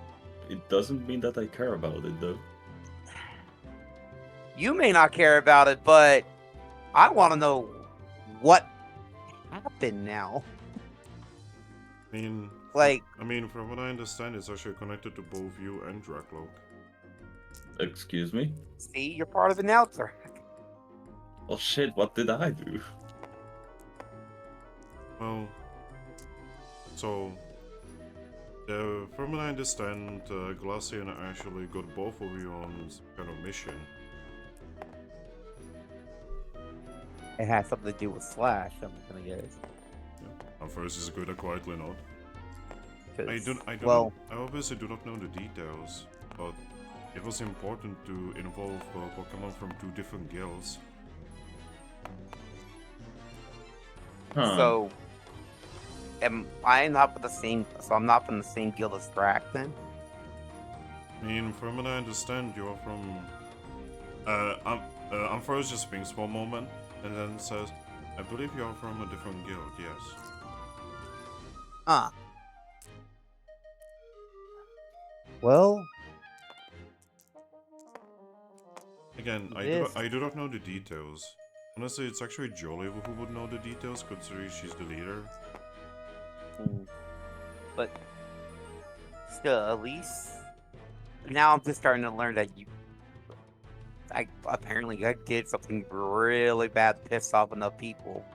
it doesn't mean that I care about it though. You may not care about it, but I want to know what happened now. Like, from what I understand, it's actually connected to both you and Drakloak. Excuse me? see, you're part of it now, Thrack. Oh shit, what did I do? Well, so from what I understand, Glacian actually got both of you on some kind of mission. It has something to do with Slash, I'm gonna guess. At first, is good, quietly not. Well, I obviously do not know the details, but it was important to involve Pokemon from 2 different guilds. Huh. So, am I not from the same? So I'm not from the same guild as Thrack then? From what I understand, you're from. Amphros just thinks for a moment and then says, "I believe you're from a different guild." Yes. well, Again, This- I do not know the details. Honestly, it's actually Jolie who would know the details, considering she's the leader. But still, at least now I'm just starting to learn that I did something really bad, to piss off enough people.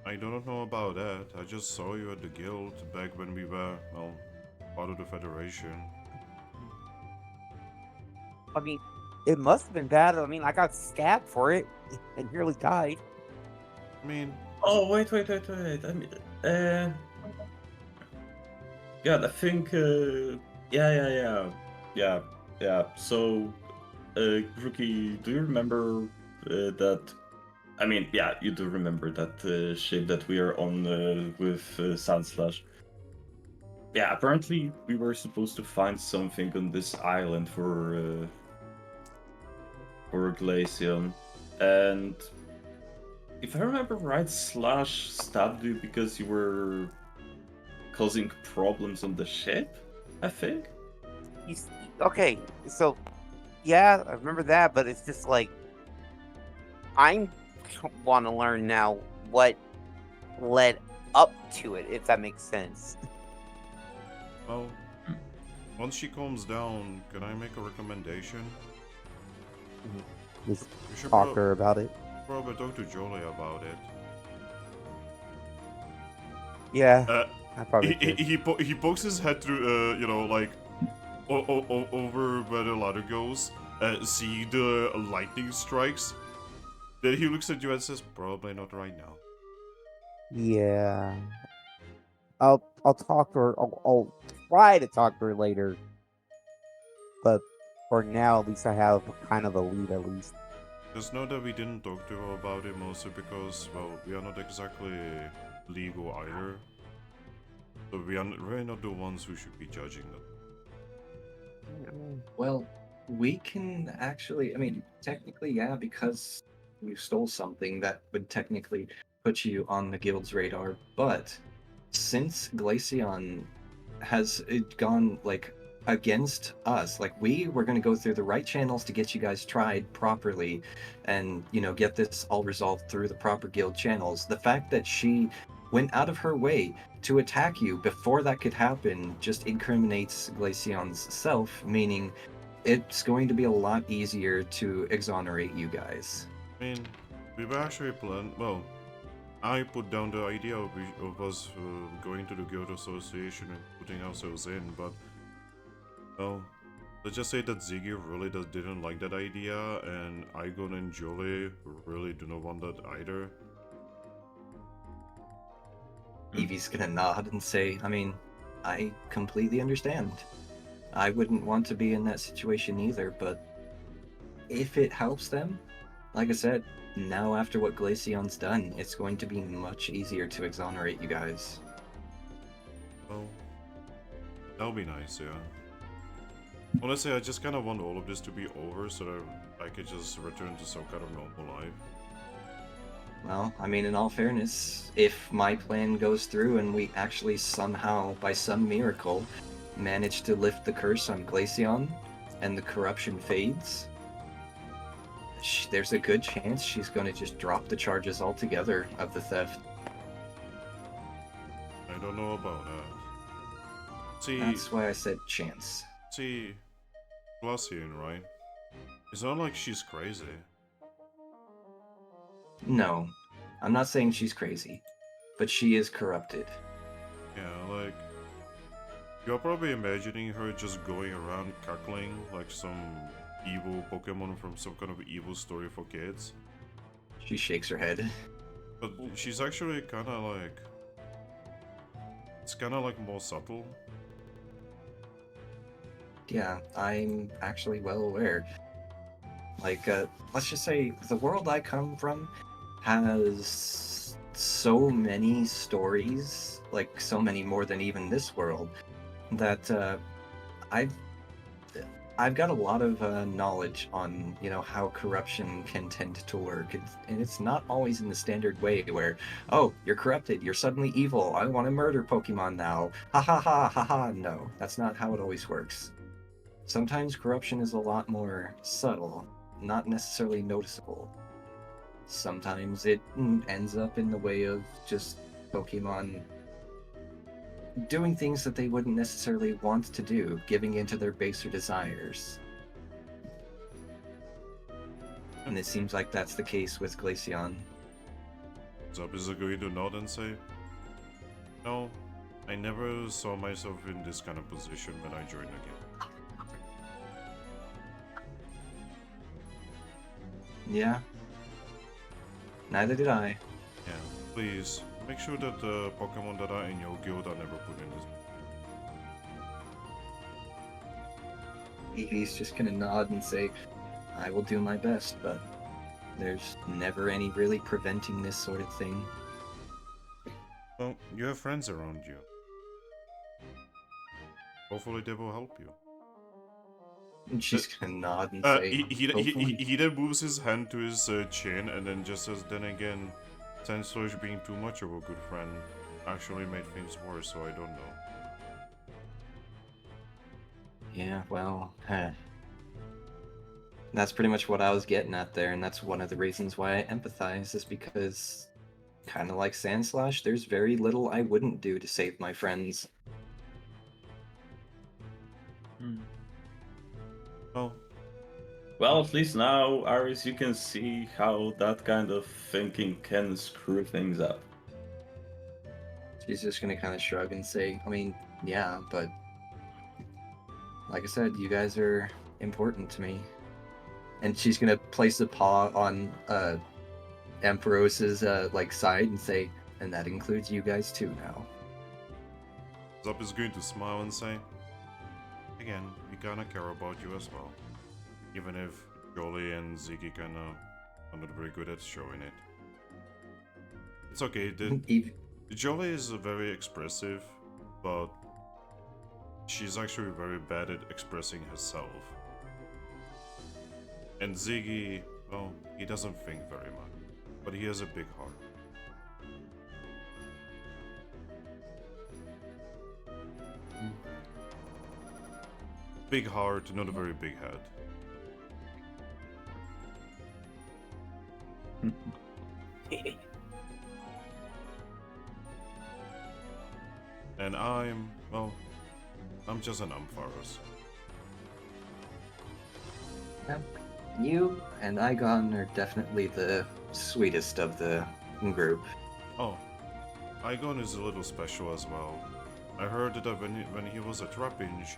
I do not know about that. I just saw you at the guild back when we were, well, part of the Federation. I mean, it must have been bad. I mean, I got stabbed for it and nearly died. Oh, wait. I mean, God, I think, yeah. So, Grookey, do you remember that? I mean, yeah, you do remember that ship that we are on with Sunslash. Yeah, apparently we were supposed to find something on this island for Glaceon, and if I remember right, Slash stabbed you because you were causing problems on the ship, I think? Okay, so yeah, I remember that, but it's just like I want to learn now what led up to it, if that makes sense. Well, once she calms down, can I make a recommendation? just You should talk to her about it. probably talk to Jolie about it. Yeah, I probably could. He pokes his head through, like over where the ladder goes. See the lightning strikes. Then he looks at you and says, "Probably not right now." Yeah. I'll talk to her. I'll try to talk to her later. But for now, at least I have kind of a lead, at least. Just know that we didn't talk to her about it mostly because, well, we are not exactly legal either. So we are really not the ones who should be judging them. Well, we can actually, I mean, technically, yeah, because you stole something that would technically put you on the guild's radar, but since Glaceon has gone, like, against us, like, we were going to go through the right channels to get you guys tried properly and, you know, get this all resolved through the proper guild channels. The fact that she went out of her way to attack you before that could happen just incriminates Glaceon's self, meaning it's going to be a lot easier to exonerate you guys. I mean, we were actually well, I put down the idea of us going to the Guild Association and putting ourselves in, but, well, let's just say that Ziggy really didn't like that idea, and Igone and Jolie really do not want that either. Eevee's gonna nod and say, I mean, I completely understand. I wouldn't want to be in that situation either, but if it helps them, like I said, now after what Glaceon's done, it's going to be much easier to exonerate you guys. Well, that'll be nice, yeah. Honestly, I just kind of want all of this to be over so that I could just return to some kind of normal life. Well, I mean, in all fairness, if my plan goes through and we actually somehow, by some miracle, manage to lift the curse on Glaceon and the corruption fades, there's a good chance she's going to just drop the charges altogether of the theft. I don't know about that. See, That's why I said chance. see, Glacian, right? It's not like she's crazy. No, I'm not saying she's crazy, but she is corrupted. Yeah, like, you're probably imagining her just going around cackling like some evil Pokemon from some kind of evil story for kids. She shakes her head. But she's actually kind of like... It's kind of like more subtle. Yeah, I'm actually well aware. Like, let's just say the world I come from has so many stories, like so many more than even this world, that I've got a lot of knowledge on, how corruption can tend to work. And it's not always in the standard way where, oh, you're corrupted, you're suddenly evil, I want to murder Pokemon now. Ha ha ha ha ha. No, that's not how it always works. Sometimes corruption is a lot more subtle, not necessarily noticeable. Sometimes it ends up in the way of just Pokemon doing things that they wouldn't necessarily want to do, giving into their baser desires. And it seems like that's the case with Glaceon. Zub is going to nod and say, no, I never saw myself in this kind of position when I joined the guild. Yeah. Neither did I. Yeah, please, make sure that the Pokemon that are in your guild are never put in this. Eevee's just gonna nod and say, I will do my best, but there's never any really preventing this sort of thing. Well, you have friends around you. Hopefully they will help you. And she's gonna nod and say, He then moves his hand to his chin and then just says, then again, Sunstruck being too much of a good friend actually made things worse, so I don't know. Yeah, well, that's pretty much what I was getting at there, and that's one of the reasons why I empathize, is because, kind of like Sandslash, there's very little I wouldn't do to save my friends. Oh, Well, at least now, Aris, you can see how that kind of thinking can screw things up. She's just gonna kind of shrug and say, I mean, yeah, but like I said, you guys are important to me. And she's gonna place a paw on Emperor's side and say, and that includes you guys too now. Zub is going to smile and say, again, we kinda care about you as well. Even if Jolly and Ziggy kinda are not very good at showing it. It's okay, Jolly is very expressive, but she's actually very bad at expressing herself. And Ziggy, well, he doesn't think very much, but he has a big heart. Big heart, not a very big head. And I'm just an Ampharos. You and Igone are definitely the sweetest of the group. Oh, Igone is a little special as well. I heard that when he was at Trapinch,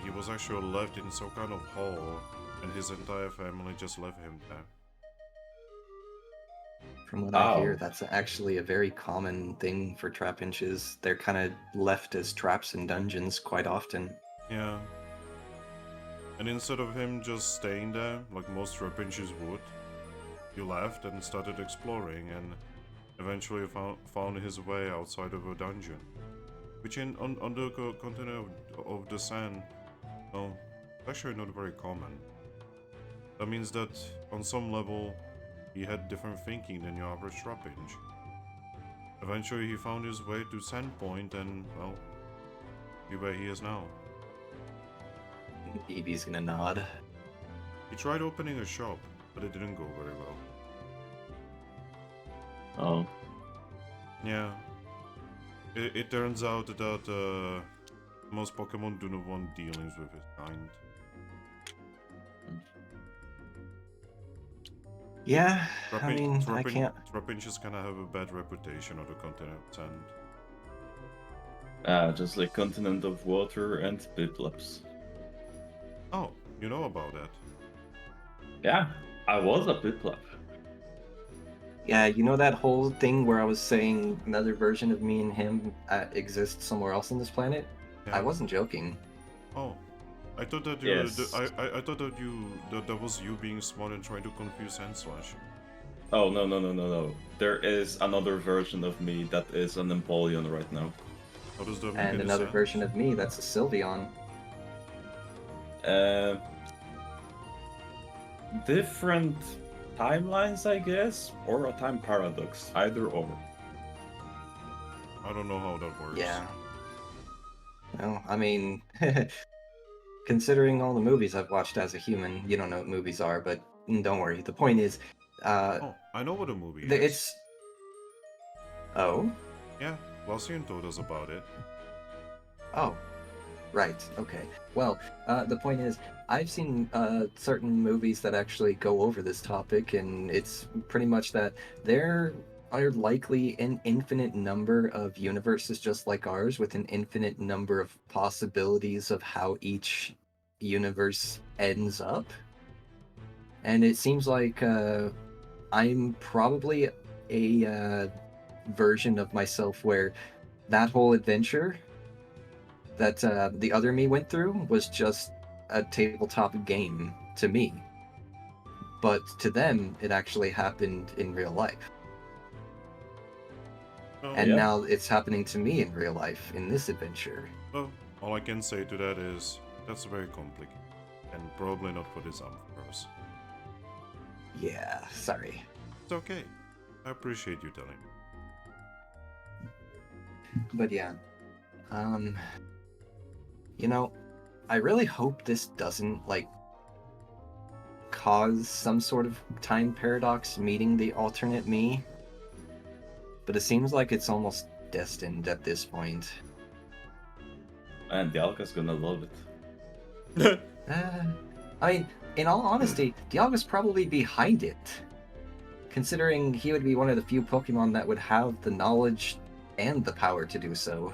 he was actually left in some kind of hole, and his entire family just left him there. From what I hear, that's actually a very common thing for Trapinches. They're kind of left as traps in dungeons quite often. Yeah. And instead of him just staying there, like most Trapinches would, he left and started exploring, and eventually found his way outside of a dungeon. Which on the continent of the Sand, well, actually not very common. That means that on some level, he had different thinking than your average Trapinch. Eventually he found his way to Sandpoint and, well, be where he is now. Eevee's gonna nod. He tried opening a shop, but it didn't go very well. Oh. Yeah. It turns out that most Pokemon do not want dealings with its kind. Yeah, I mean, I can't. Trapinches kind of have a bad reputation on the continent, and Just like Continent of Water and Piplups. oh, you know about that. Yeah, I was a Piplup. Yeah, you know that whole thing where I was saying another version of me and him exists somewhere else on this planet? Yeah. I wasn't joking. Oh, I thought that you. Yes. I thought that that was you being smart and trying to confuse Handslash. Oh, no. There is another version of me that is an Empoleon right now. How does that make And any another sense? version of me that's a Sylveon. Different timelines, I guess, or a time paradox, either or. I don't know how that works. Yeah. Well, I mean, considering all the movies I've watched as a human, you don't know what movies are, but don't worry. The point is, Oh, I know what a movie is. it's. Oh? Yeah, Lucian told us about it. Oh. Right, okay. Well, the point is, I've seen certain movies that actually go over this topic, and it's pretty much that there are likely an infinite number of universes just like ours, with an infinite number of possibilities of how each universe ends up. And it seems like I'm probably a version of myself where that whole adventure that the other me went through was just a tabletop game to me. But to them, it actually happened in real life. Oh, And yeah. now it's happening to me in real life in this adventure. well, all I can say to that is that's very complicated, and probably not for this purpose. Yeah, sorry. It's okay. I appreciate you telling me. But yeah. You know, I really hope this doesn't, like, cause some sort of time paradox meeting the alternate me. But it seems like it's almost destined at this point. And Dialga's gonna love it. I mean, in all honesty, Dialga's probably behind it. Considering he would be one of the few Pokemon that would have the knowledge and the power to do so.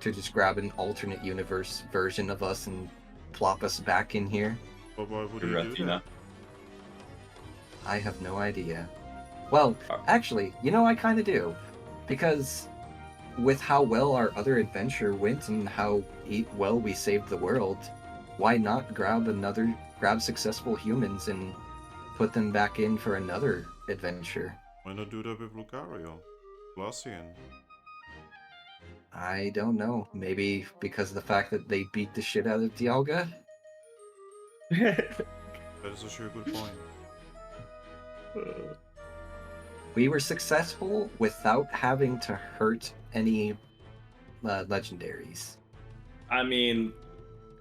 To just grab an alternate universe version of us and plop us back in here. But why would you do Giratina. that? I have no idea. Well, actually, you know, I kind of do. Because with how well our other adventure went and how well we saved the world, why not grab successful humans and put them back in for another adventure? Why not do that with Lucario? Lucian. I don't know. Maybe because of the fact that they beat the shit out of Dialga? That is a sure good point. We were successful without having to hurt any legendaries. I mean,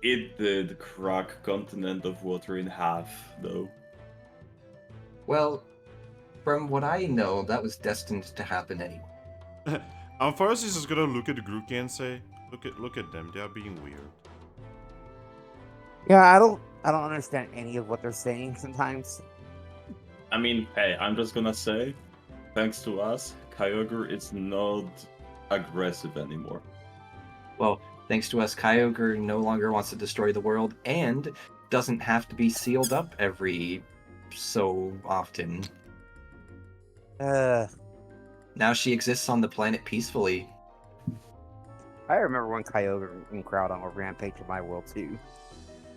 it did crack Continent of Water in half, though. Well, from what I know, that was destined to happen anyway. First, he's just gonna look at Grookey and say, "Look at them. They are being weird." Yeah, I don't understand any of what they're saying sometimes. I mean, hey, I'm just gonna say, thanks to us, Kyogre is not aggressive anymore. Well, thanks to us, Kyogre no longer wants to destroy the world and doesn't have to be sealed up every so often. Now she exists on the planet peacefully. I remember when Kyogre and Groudon were rampaging my world too.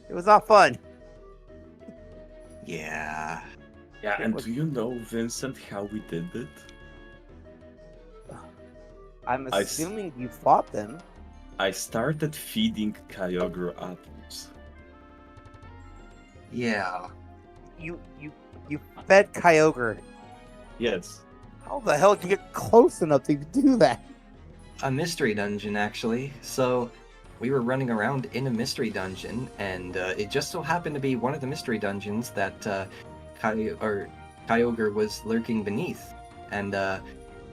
It was not fun. Yeah. Yeah, and do you know, Vincent, how we did it? I'm assuming you fought them. I started feeding Kyogre apples. Yeah. You fed Kyogre. Yes. How the hell did you get Close enough to do that. A mystery dungeon, actually. So, we were running around in a mystery dungeon, and it just so happened to be one of the mystery dungeons that Kyogre was lurking beneath. And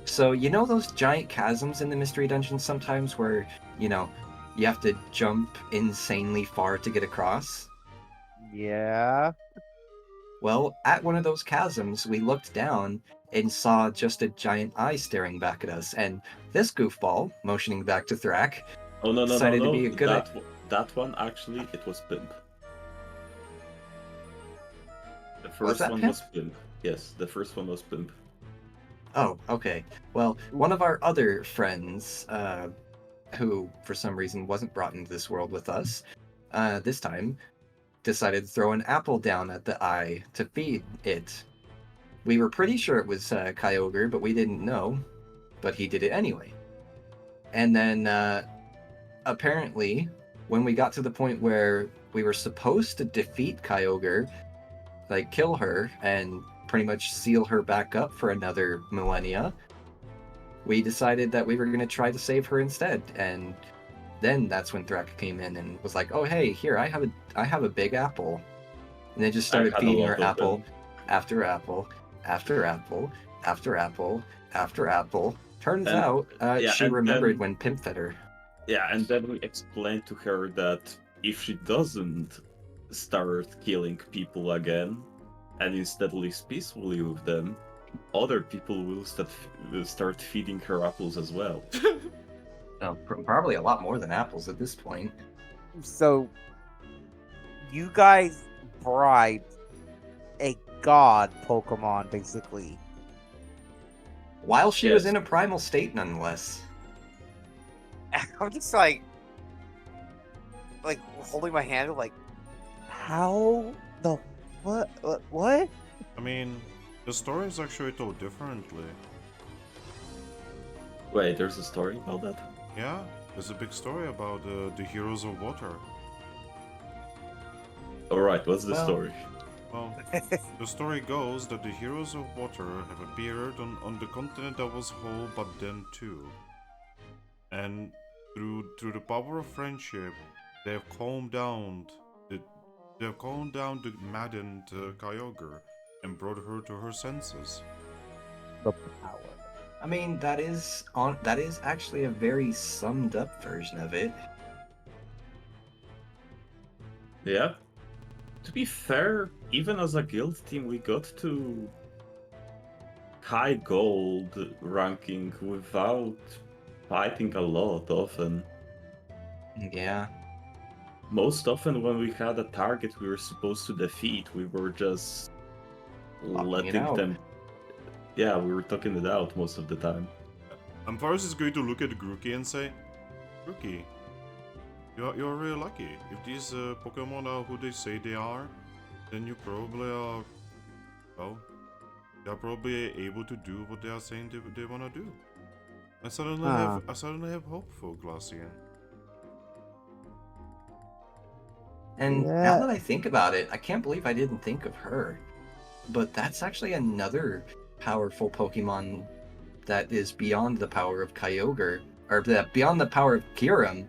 so you know those giant chasms in the Mystery Dungeon sometimes where, you know, you have to jump insanely far to get across? Yeah. Well, at one of those chasms, we looked down and saw just a giant eye staring back at us, and this goofball, motioning back to Thrack, Oh no decided to be a good that one actually it was Pimp. The Was first that one Pimp? was Pimp. Yes, the first one was Pimp. Oh, okay. Well, one of our other friends, who for some reason wasn't brought into this world with us, this time, decided to throw an apple down at the eye to feed it. We were pretty sure it was Kyogre, but we didn't know. But he did it anyway. And then, apparently, when we got to the point where we were supposed to defeat Kyogre, like kill her and pretty much seal her back up for another millennia, we decided that we were going to try to save her instead. And then that's when Thrack came in and was like, "Oh hey, here I have a big apple," and they just started I had a feeding lot her of apple them. after apple after apple after apple after apple. Turns And- out yeah, she and remembered then- when Pimp fed her. Yeah, and then we explained to her that if she doesn't start killing people again, and instead lives peacefully with them, other people will start feeding her apples as well. No, probably a lot more than apples at this point. So, you guys bribed a god Pokemon, basically. While she was Yes. in a primal state, nonetheless. I'm just like holding my hand, like, How the what? What? I mean, the story is actually told differently. Wait, there's a story about that? Yeah, there's a big story about the heroes of water. Alright, what's the Well- story? Well, the story goes that the heroes of water have appeared on the continent that was whole, but then too. And through the power of friendship, they have calmed down the maddened Kyogre and brought her to her senses. The power. I mean, that is actually a very summed up version of it. Yeah. To be fair, even as a guild team, we got to high gold ranking without fighting a lot often. Yeah. Most often when we had a target we were supposed to defeat, we were just Talking it letting out. them... Yeah, we were talking it out most of the time. Ampharos is going to look at Grookey and say, Grookey, you're really lucky. If these Pokemon are who they say they are, then you probably are, well, they're probably able to do what they are saying they want to do. I suddenly have hope for Glacian. And Yeah. now that I think about it, I can't believe I didn't think of her. But that's actually another powerful Pokemon that is beyond the power of Kyogre, or beyond the power of Kyurem,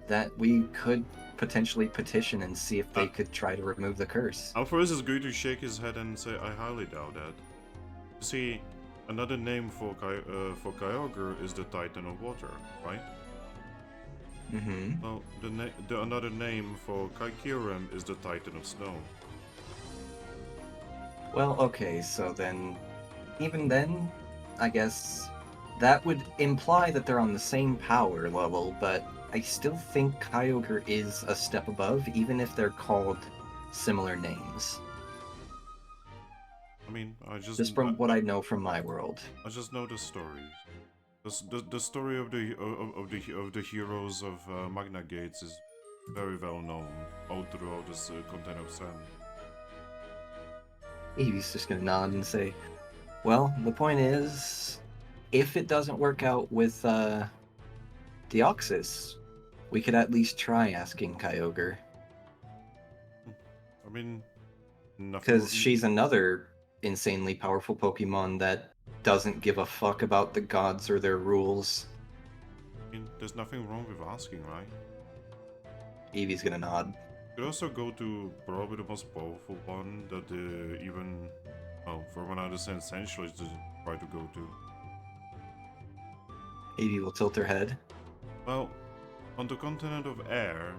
that we could potentially petition and see if they could try to remove the curse. Ampharos is going to shake his head and say, I highly doubt that. You see, another name for Kyogre is the Titan of Water, right? Mm-hmm. Well, the another name for Kyurem is the Titan of Snow. Well, okay, so then, even then, I guess that would imply that they're on the same power level, but I still think Kyogre is a step above, even if they're called similar names. I mean, Just from what I know from my world. I just know the stories. The story of the heroes of Magna Gates is very well known all throughout this content of Sun. Eevee's just gonna nod and say, well, the point is, if it doesn't work out with Deoxys, we could at least try asking Kyogre. I mean, nothing. Because she's another insanely powerful Pokemon that doesn't give a fuck about the gods or their rules. I mean, there's nothing wrong with asking, right? Eevee's gonna nod. You could also go to probably the most powerful one that even, from what I understand, essentially doesn't try to go to. Eevee will tilt her head. Well, on the continent of air,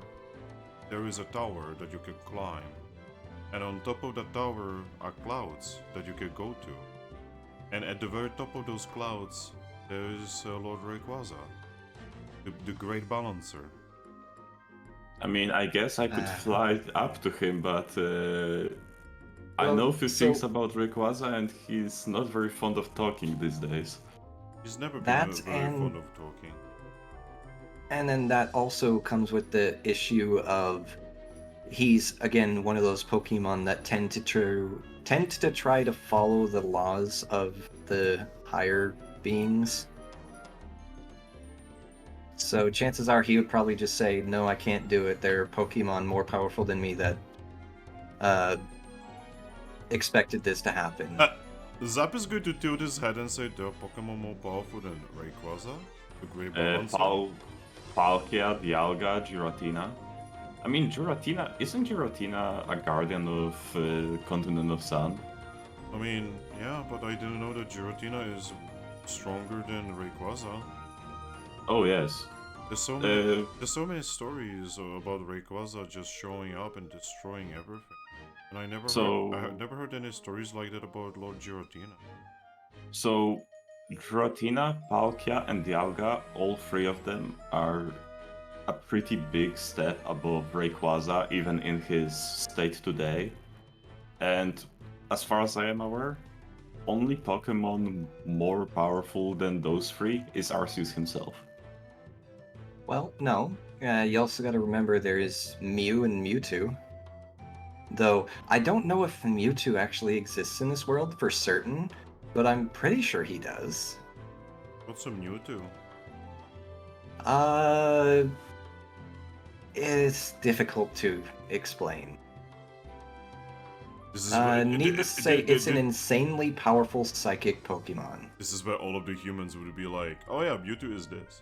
there is a tower that you can climb. And on top of that tower are clouds that you can go to. And at the very top of those clouds, there is Lord Rayquaza, the Great Balancer. I mean, I guess I could fly up to him, but I Well, know a few so- things about Rayquaza, and he's not very fond of talking these days. He's never been That very and- fond of talking. And then that also comes with the issue of he's again one of those Pokemon that tend to try to follow the laws of the higher beings. So chances are he would probably just say, "No, I can't do it. There are Pokemon more powerful than me that expected this to happen." Zap is going to tilt his head and say there are Pokemon more powerful than Rayquaza, the Great Balancer. Palkia, Dialga, Giratina. I mean, isn't Giratina a guardian of Continent of Sun? I mean, yeah, but I didn't know that Giratina is stronger than Rayquaza. Oh, yes. There's so many stories about Rayquaza just showing up and destroying everything. And I have never heard any stories like that about Lord Giratina. So, Giratina, Palkia, and Dialga, all three of them are a pretty big step above Rayquaza, even in his state today. And as far as I am aware, only Pokemon more powerful than those three is Arceus himself. Well, no. You also got to remember there is Mew and Mewtwo. Though I don't know if Mewtwo actually exists in this world for certain, but I'm pretty sure he does. What's a Mewtwo? It's difficult to explain. This is Needless to say, it's an insanely powerful psychic Pokemon. This is where all of the humans would be like, oh yeah, Mewtwo is this.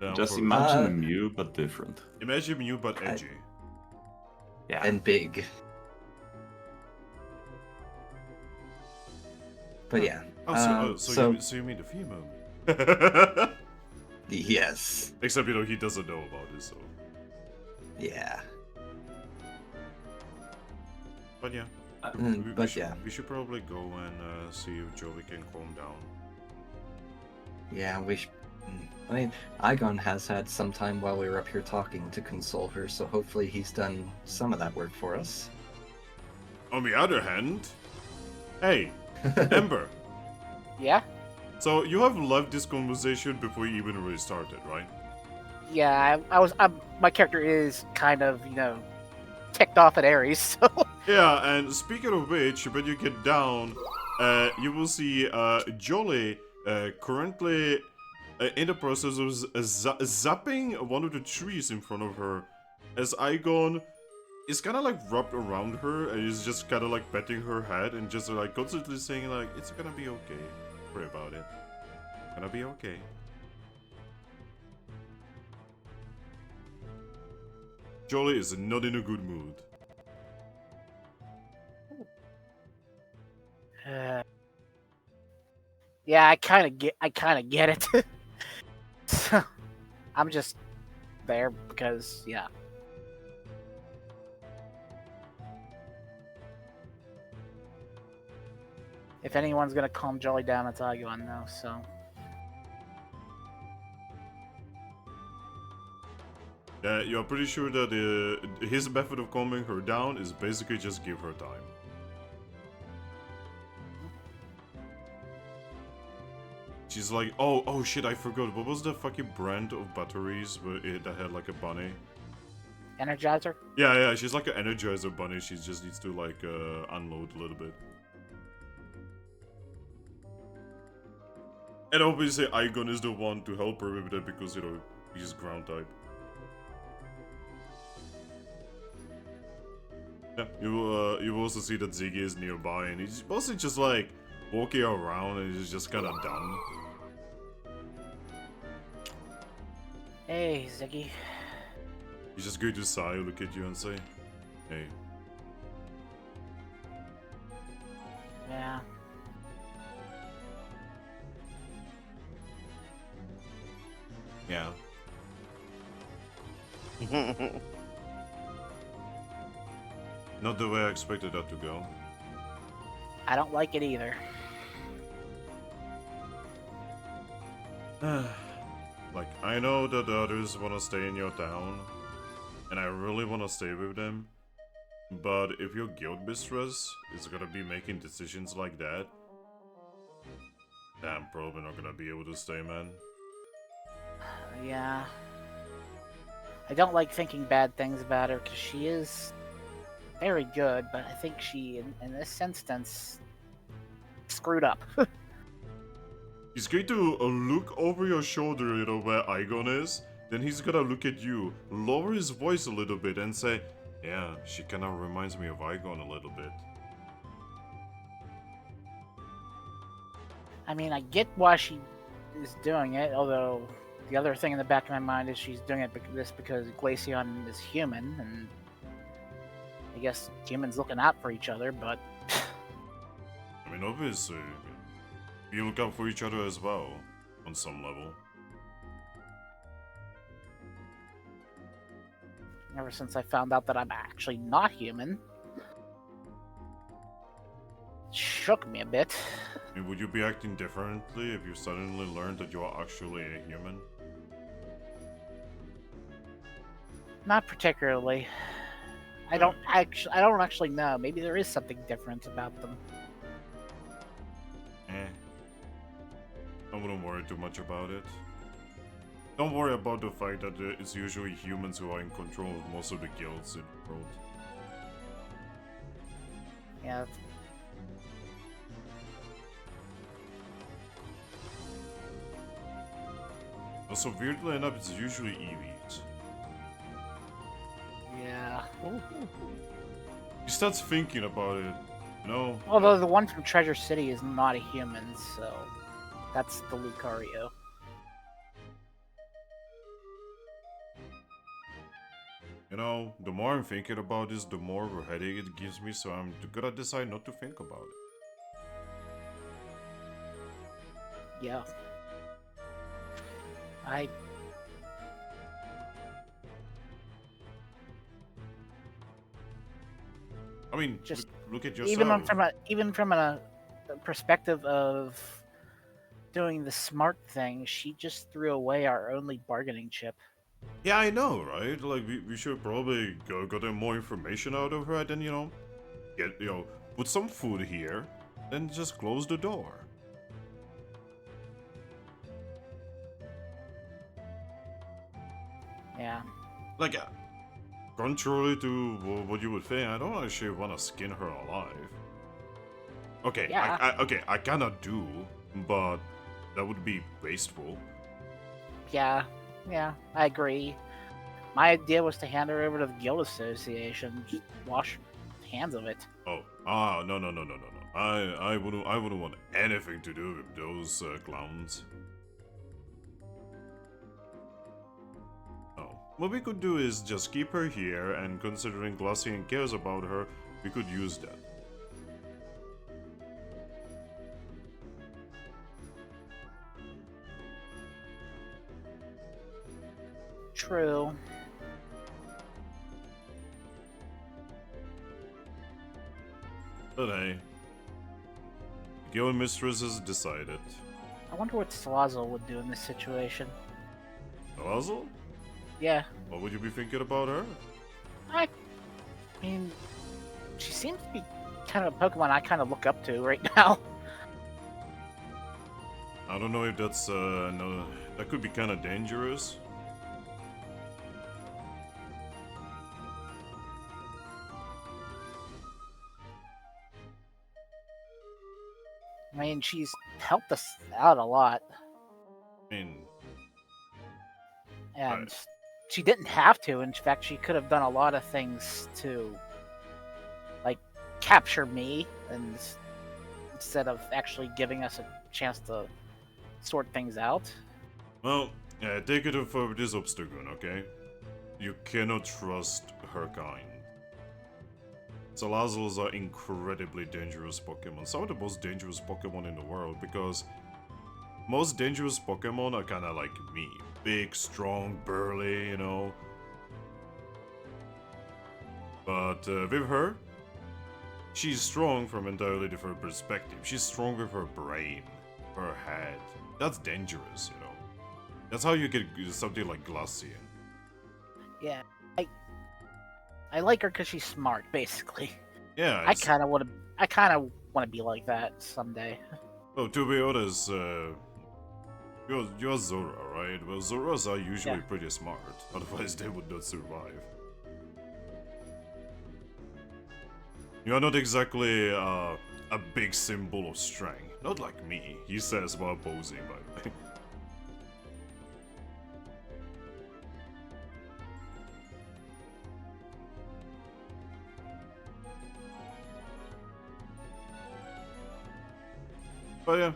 Down Just for- imagine Mew, but different. Imagine Mew but edgy. Yeah. And big. But yeah. So you mean the female? Yes. Except, he doesn't know about it, so. Yeah. But yeah. We should probably go and see if Joey can calm down. Yeah, I mean, Igone has had some time while we were up here talking to console her, so hopefully he's done some of that work for us. On the other hand, hey, Ember. Yeah? So you have left this conversation before you even really started, right? Yeah, my character is kind of, ticked off at Ares, so... Yeah, and speaking of which, when you get down, you will see Jolly currently in the process of zapping one of the trees in front of her, as Igone is kind of like wrapped around her and is just kind of like petting her head and just like constantly saying like, it's gonna be okay, don't worry about it, it's gonna be okay. Jolly is not in a good mood. Yeah, I kind of get it. So, I'm just there because, yeah. If anyone's gonna calm Jolly down, it's Igone now, so. Yeah, you're pretty sure that his method of calming her down is basically just give her time. She's like, oh shit, I forgot. What was the fucking brand of batteries that had like a bunny? Energizer? Yeah, she's like an Energizer bunny. She just needs to like unload a little bit. And obviously Igone is the one to help her with that because, he's ground type. Yeah, you will also see that Ziggy is nearby and he's mostly just like walking around and he's just kind of done. Hey, Ziggy. He's just going to sigh, look at you, and say, "Hey." Yeah. Yeah. Not the way I expected that to go. I don't like it either. Like, I know that the others want to stay in your town, and I really want to stay with them, but if your guild mistress is gonna be making decisions like that, then I'm probably not gonna be able to stay, man. Yeah. I don't like thinking bad things about her because she is very good, but I think she, in this instance, screwed up. He's going to look over your shoulder, you know, where Igone is, then he's gonna look at you, lower his voice a little bit, and say, "Yeah, she kinda reminds me of Igone a little bit." I mean, I get why she is doing it, although the other thing in the back of my mind is she's doing it because Glaceon is human, and I guess humans looking out for each other, but I mean, obviously, you look out for each other as well, on some level. ever since I found out that I'm actually not human, it shook me a bit. I mean, would you be acting differently if you suddenly learned that you are actually a human? Not particularly. I don't actually know. Maybe there is something different about them. I wouldn't worry too much about it. Don't worry about the fact that it's usually humans who are in control of most of the guilds in the world. Yeah. Also, weirdly enough, it's usually Eevees. Yeah. He starts thinking about it, you know? Although the one from Treasure City is not a human, so that's the Lucario. You know, the more I'm thinking about this, the more of a headache it gives me, so I'm gonna decide not to think about it. Yeah. I mean, just look at yourself. even from a perspective of doing the smart thing, she just threw away our only bargaining chip. Yeah, I know, right? Like, we should probably go get more information out of her, and then, you know, put some food here, then just close the door. Yeah. Like, contrary to what you would think, I don't actually want to skin her alive. Okay, Yeah. I kinda do, but that would be wasteful. Yeah, I agree. My idea was to hand her over to the Guild Association, just wash hands of it. Oh, no. I wouldn't want anything to do with those clowns. Oh, what we could do is just keep her here, and considering Glaceon cares about her, we could use that. True. But hey, the guild mistress has decided. I wonder what Salazzle would do in this situation. Salazzle? Yeah, What would you be thinking about her? I mean, she seems to be kind of a Pokemon I kind of look up to right now. I don't know if that's no, that could be kind of dangerous. I mean, she's helped us out a lot, I mean, and she didn't have to. In fact, she could have done a lot of things to, like, capture me, and instead of actually giving us a chance to sort things out. well, yeah, take it for this obstacle, okay? you cannot trust her kind. Salazzles are incredibly dangerous Pokemon. Some of the most dangerous Pokemon in the world, because most dangerous Pokemon are kind of like me. Big, strong, burly, you know. But with her, she's strong from an entirely different perspective. She's strong with her brain, her head. That's dangerous, you know. That's how you get something like Glacier. Yeah, I like her because she's smart, basically. Yeah, I kind of want to be like that someday. Oh, to be honest, you're Zora, right? Well, Zoras are usually pretty smart, otherwise they would not survive. You are not exactly a big symbol of strength. Not like me, he says while posing, by the way. But yeah.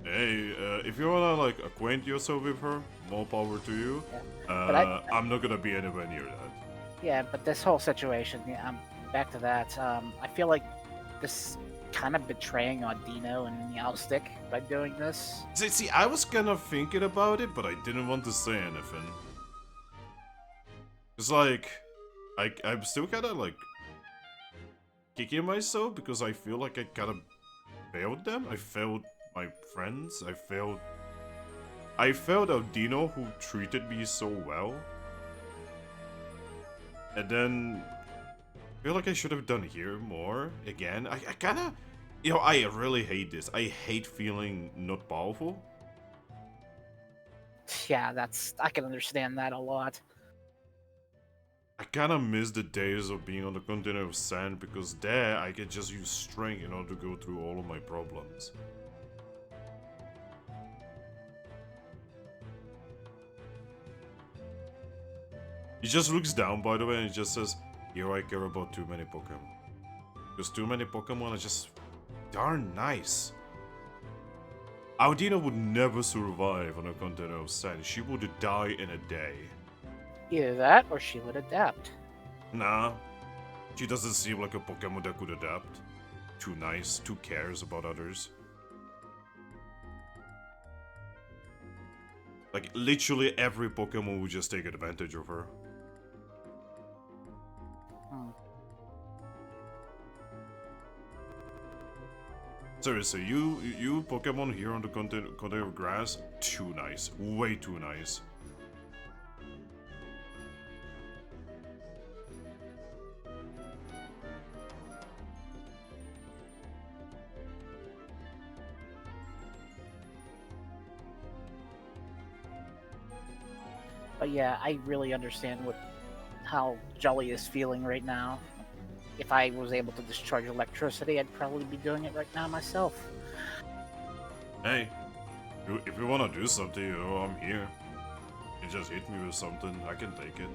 Hey, if you wanna like acquaint yourself with her, more power to you. But I'm not gonna be anywhere near that. Yeah, but this whole situation, back to that. I feel like this kind of betraying on Dino and Meowstick by doing this. See, I was kind of thinking about it, but I didn't want to say anything. It's like, I'm still kind of like kicking myself because I feel like I kind of failed them. I failed my friends. I failed Aldino, who treated me so well. And then I feel like I should have done here more again. I kind of, you know, I really hate this. I hate feeling not powerful. Yeah, I can understand that a lot. I kind of miss the days of being on the continent of sand, because there I could just use strength in order to go through all of my problems. He just looks down, by the way, and he just says, "Here I care about too many Pokemon. Because too many Pokemon are just darn nice." Audina would never survive on a continent of sand. She would die in a day. Either that, or she would adapt. Nah, she doesn't seem like a Pokemon that could adapt. Too nice, too cares about others. Like, literally every Pokemon would just take advantage of her. Seriously, you Pokemon here on the continent of grass, too nice. Way too nice. But yeah, I really understand how Jolly is feeling right now. If I was able to discharge electricity, I'd probably be doing it right now myself. Hey, if you wanna do something, you know, I'm here. You just hit me with something, I can take it.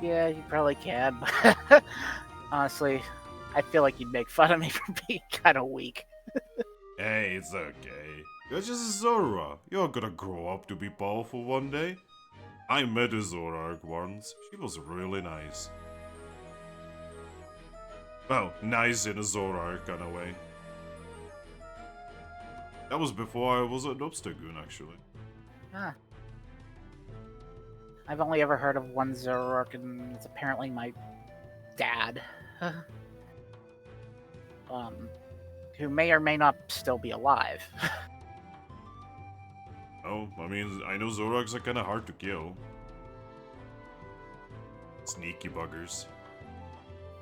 Yeah, you probably can, but honestly, I feel like you'd make fun of me for being kind of weak. Hey, it's okay. You're just a Zorua. You're gonna grow up to be powerful one day. I met a Zorark once. She was really nice. Well, nice in a Zorark kind of way. That was before I was an Obstagoon, actually. Huh. I've only ever heard of one Zoroark, and it's apparently my dad. Who may or may not still be alive. Oh, I mean, I know Zorarks are kind of hard to kill. Sneaky buggers.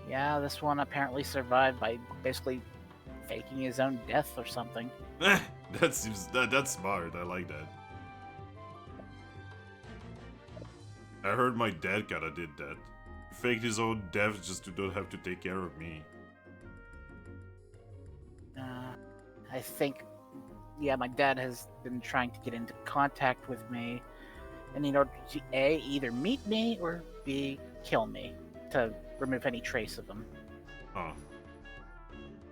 Yeah, this one apparently survived by basically faking his own death or something. That's smart. I like that. I heard my dad kinda did that. He faked his own death just to not have to take care of me. I think, yeah, my dad has been trying to get into contact with me in order to A, either meet me, or B, kill me to remove any trace of him. Huh.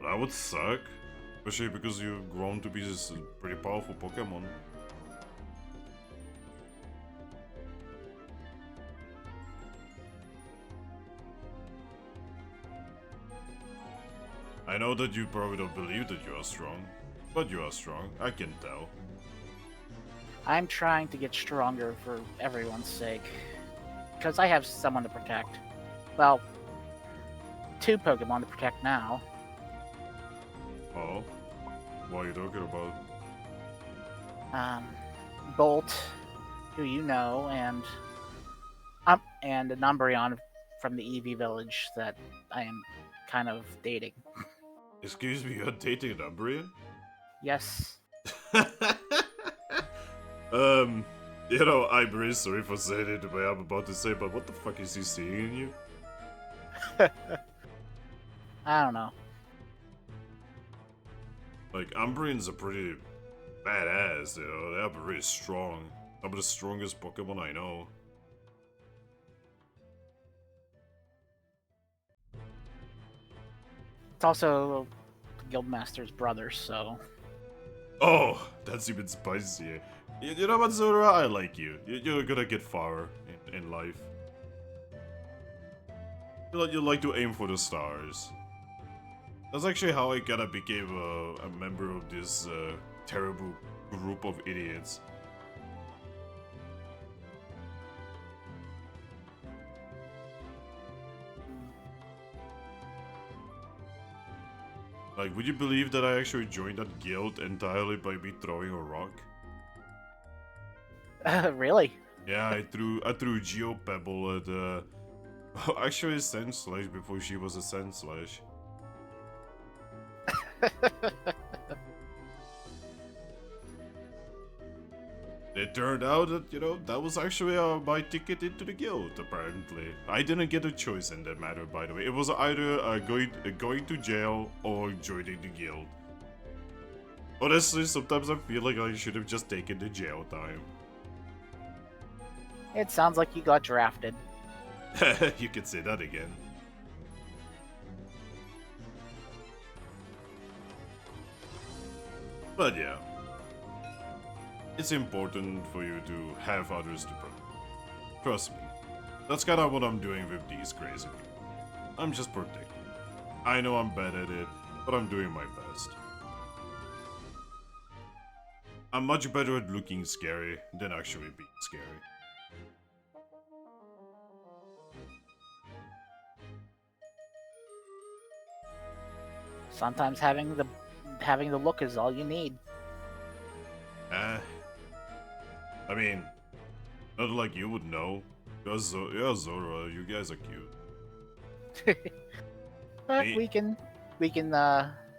That would suck. Especially because you've grown to be this pretty powerful Pokemon. I know that you probably don't believe that you are strong, but you are strong. I can tell. I'm trying to get stronger for everyone's sake. Because I have someone to protect. Well, 2 Pokemon to protect now. Oh? What are you talking about? Bolt, who you know, and an Umbreon from the Eevee village that I am kind of dating. Excuse me, you're dating an Umbreon? Yes. You know, I'm really sorry for saying it the way I'm about to say, but what the fuck is he seeing in you? I don't know. Like, Umbreons are pretty badass, you know, they are really strong. Some of the strongest Pokemon I know. It's also the Guildmaster's brother, so... Oh, that's even spicier. You know what, Zorua? I like you. You're gonna get far in life. You like to aim for the stars. That's actually how I kinda became a member of this terrible group of idiots. Like, would you believe that I actually joined that guild entirely by me throwing a rock? Really? Yeah, I threw Geopebble at actually Sandslash before she was a Sandslash. It turned out that, you know, that was actually my ticket into the guild, apparently. I didn't get a choice in that matter, by the way. It was either going to jail or joining the guild. Honestly, sometimes I feel like I should have just taken the jail time. It sounds like you got drafted. You could say that again. But yeah. It's important for you to have others to protect. Trust me. That's kinda what I'm doing with these crazy people. I'm just protecting. I know I'm bad at it, but I'm doing my best. I'm much better at looking scary than actually being scary. Sometimes having the look is all you need. I mean, not like you would know. You're Zorua, you guys are cute. But Me- we can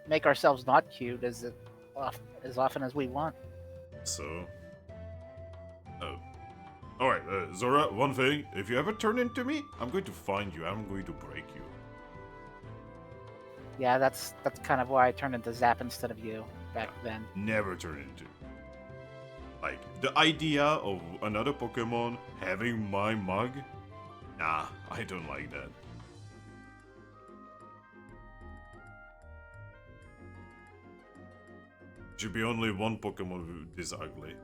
make ourselves not cute as often as we want. So... Alright, Zorua, one thing. If you ever turn into me, I'm going to find you. I'm going to break you. Yeah, that's kind of why I turned into Zap instead of you back then. Never turn into. Like, the idea of another Pokemon having my mug? Nah, I don't like that. Should be only one Pokemon this ugly.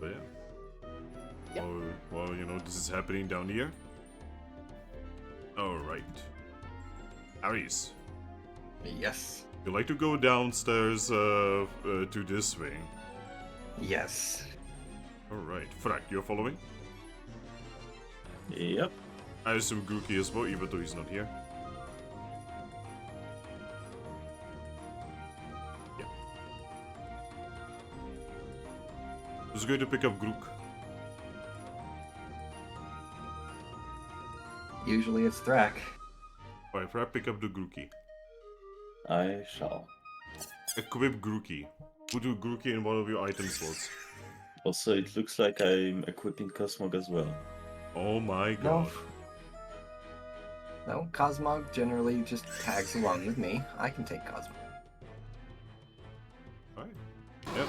But yeah. Yep. Well, you know, this is happening down here. Alright. Aries, Yes. you like to go downstairs to this wing. Yes. Alright. Thrack, you're following? Yep. I assume Grookey as well, even though he's not here. Yeah. Who's going to pick up Grook? Usually it's Thrack. Alright, Thrack, pick up the Grookey. I shall. Equip Grookey. Put the Grookey in one of your item slots. Also, it looks like I'm equipping Cosmog as well. Oh my No. god. No, Cosmog generally just tags along with me. I can take Cosmog. Alright. Yep.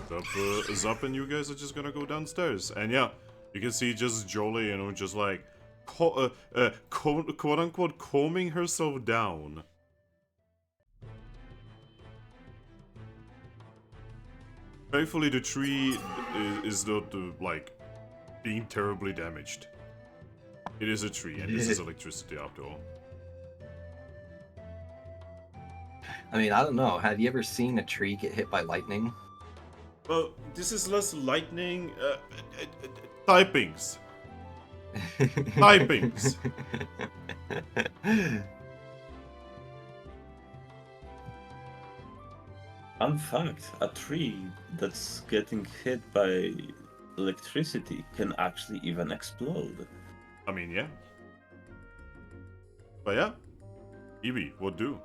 Zup and you guys are just gonna go downstairs. And yeah, you can see just Jolie, you know, just like, quote unquote, combing herself down. Thankfully, the tree is not like being terribly damaged. It is a tree, and this is electricity after all. I mean, I don't know. Have you ever seen a tree get hit by lightning? Well, this is less lightning. Typings. Typings. Fun fact, a tree that's getting hit by electricity can actually even explode. I mean, yeah. But yeah. Eevee, what do?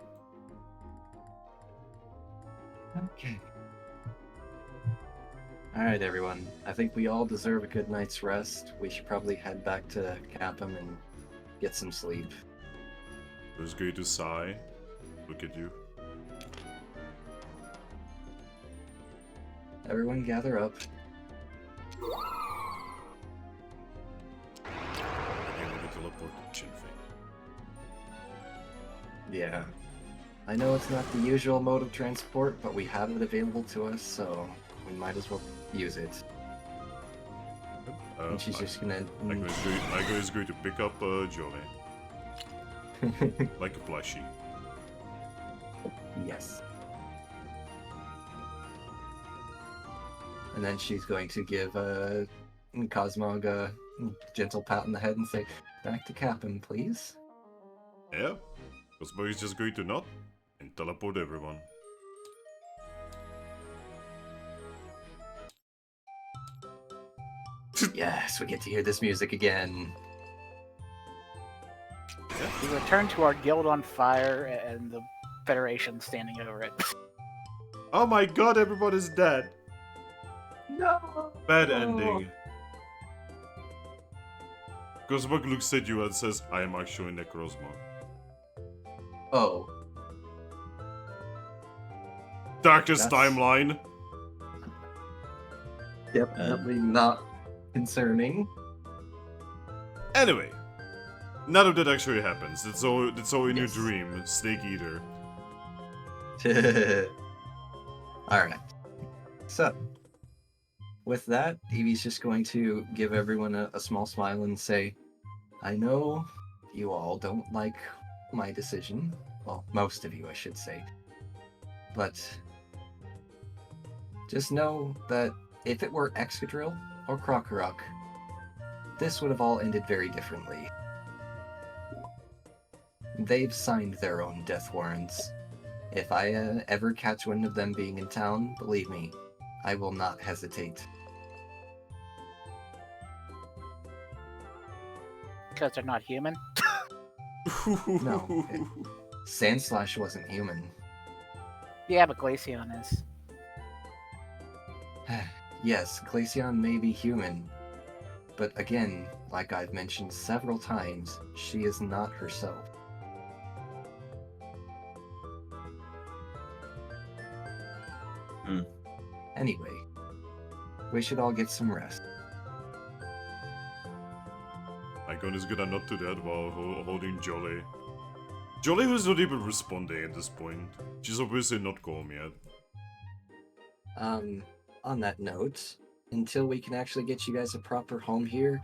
Okay. Alright, everyone. I think we all deserve a good night's rest. We should probably head back to Capim and get some sleep. It was great to sigh. Look at you. Everyone gather up. Again with the teleportation thing. Yeah. I know it's not the usual mode of transport, but we have it available to us, so we might as well use it. And she's just gonna... Igone is going to pick up Jolly. Like a plushie. Yes. And then she's going to give Cosmog a gentle pat on the head and say, "Back to Capim, please." Yeah. Cosmo is just going to nod and teleport everyone. Yes, we get to hear this music again. We return to our guild on fire and the Federation standing over it. Oh my god, everybody's dead. No! Bad ending. Cosmog looks at you and says, I am actually Necrozma. Oh. Darkest That's- timeline. Definitely not concerning. Anyway, none of that actually happens. It's all in your Yes. dream, Snake Eater. Alright. So, with that, Eevee's just going to give everyone a small smile and say, I know you all don't like my decision. Well, most of you, I should say. But just know that if it were Excadrill or Krokorok, this would have all ended very differently. They've signed their own death warrants. If I ever catch wind of them being in town, believe me, I will not hesitate. Because they're not human. No. Sandslash wasn't human. Yeah, but Glaceon is. Yes, Glaceon may be human, but again, like I've mentioned several times, she is not herself. Anyway, we should all get some rest. Igone is gonna nod to that while holding Jolly. Jolly was not even responding at this point. She's obviously not calm yet. On that note, until we can actually get you guys a proper home here,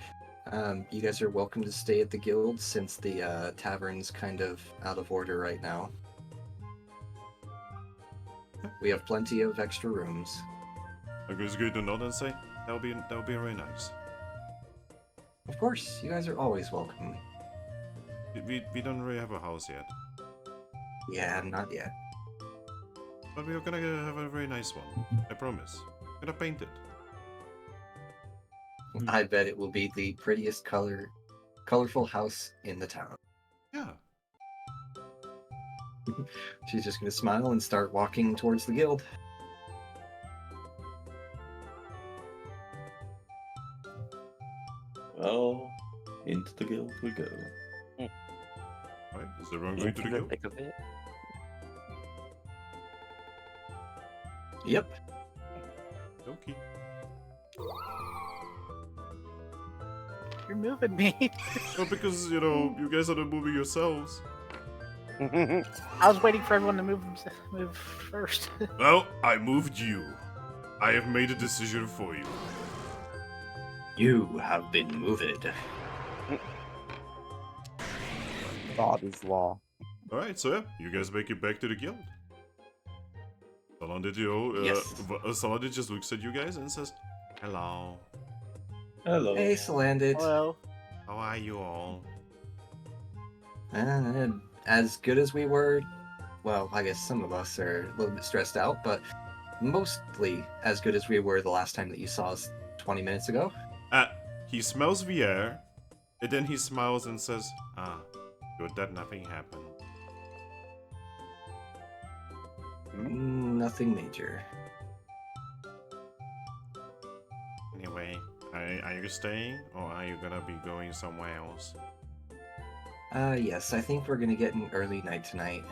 you guys are welcome to stay at the guild since the tavern's kind of out of order right now. We have plenty of extra rooms. Igone's going to nod and say, that'll be very nice. Of course, you guys are always welcome. We don't really have a house yet. Yeah, not yet. But we're gonna have a very nice one. I promise. Gonna paint it. I bet it will be the prettiest colorful house in the town. Yeah. She's just gonna smile and start walking towards the guild. Well, into the guild we go. Right? Is everyone going to the guild? Thick of it. Yep. Okay. You're moving me. Well, because, you know, you guys are not moving yourselves. I was waiting for everyone to move first. Well, I moved you. I have made a decision for you. You have been moved. God is law. Alright, so yeah, you guys make it back to the guild. Salandit, Yes. Salandit just looks at you guys and says, hello, Hello. Hey, Salandit. Hello. how are you all? As good as we were, well, I guess some of us are a little bit stressed out, but mostly as good as we were the last time that you saw us 20 minutes ago. He smells the air, and then he smiles and says, good that nothing happened. Nothing major. Anyway, are you staying, or are you gonna be going somewhere else? Yes, I think we're gonna get an early night tonight.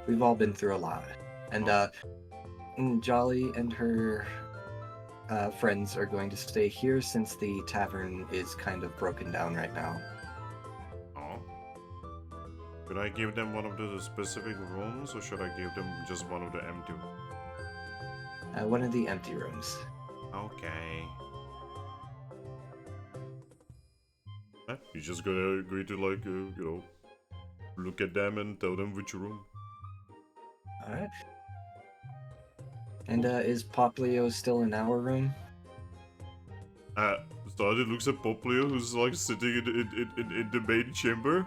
We've all been through a lot. And, Jolly and her friends are going to stay here since the tavern is kind of broken down right now. Oh. Should I give them one of the specific rooms, or should I give them just one of the empty rooms? One of the empty rooms. Okay. You just gotta agree to, like, look at them and tell them which room. Alright. And, is Poplio still in our room? Started looks at Poplio, who's, like, sitting in the main chamber.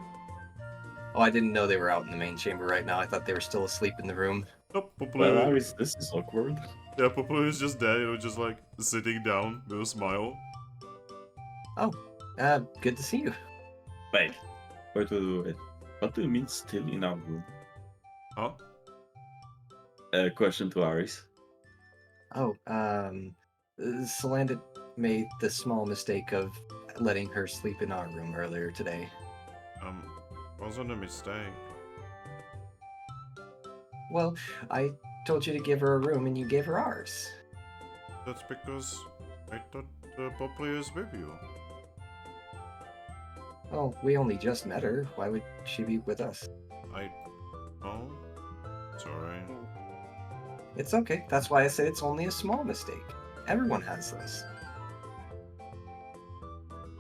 Oh, I didn't know they were out in the main chamber right now. I thought they were still asleep in the room. Nope, Well, Poplio. Iris, this is awkward. Yeah, Poplio is just there, just, like, sitting down with a smile. Good to see you. Wait. What do you mean still in our room? Huh? Question to Iris. Oh, Salandit made the small mistake of letting her sleep in our room earlier today. Wasn't a mistake. Well, I told you to give her a room and you gave her ours. That's because I thought Poplio is with you. Oh, we only just met her. Why would she be with us? Oh? Sorry. It's okay. That's why I said it's only a small mistake. Everyone has this.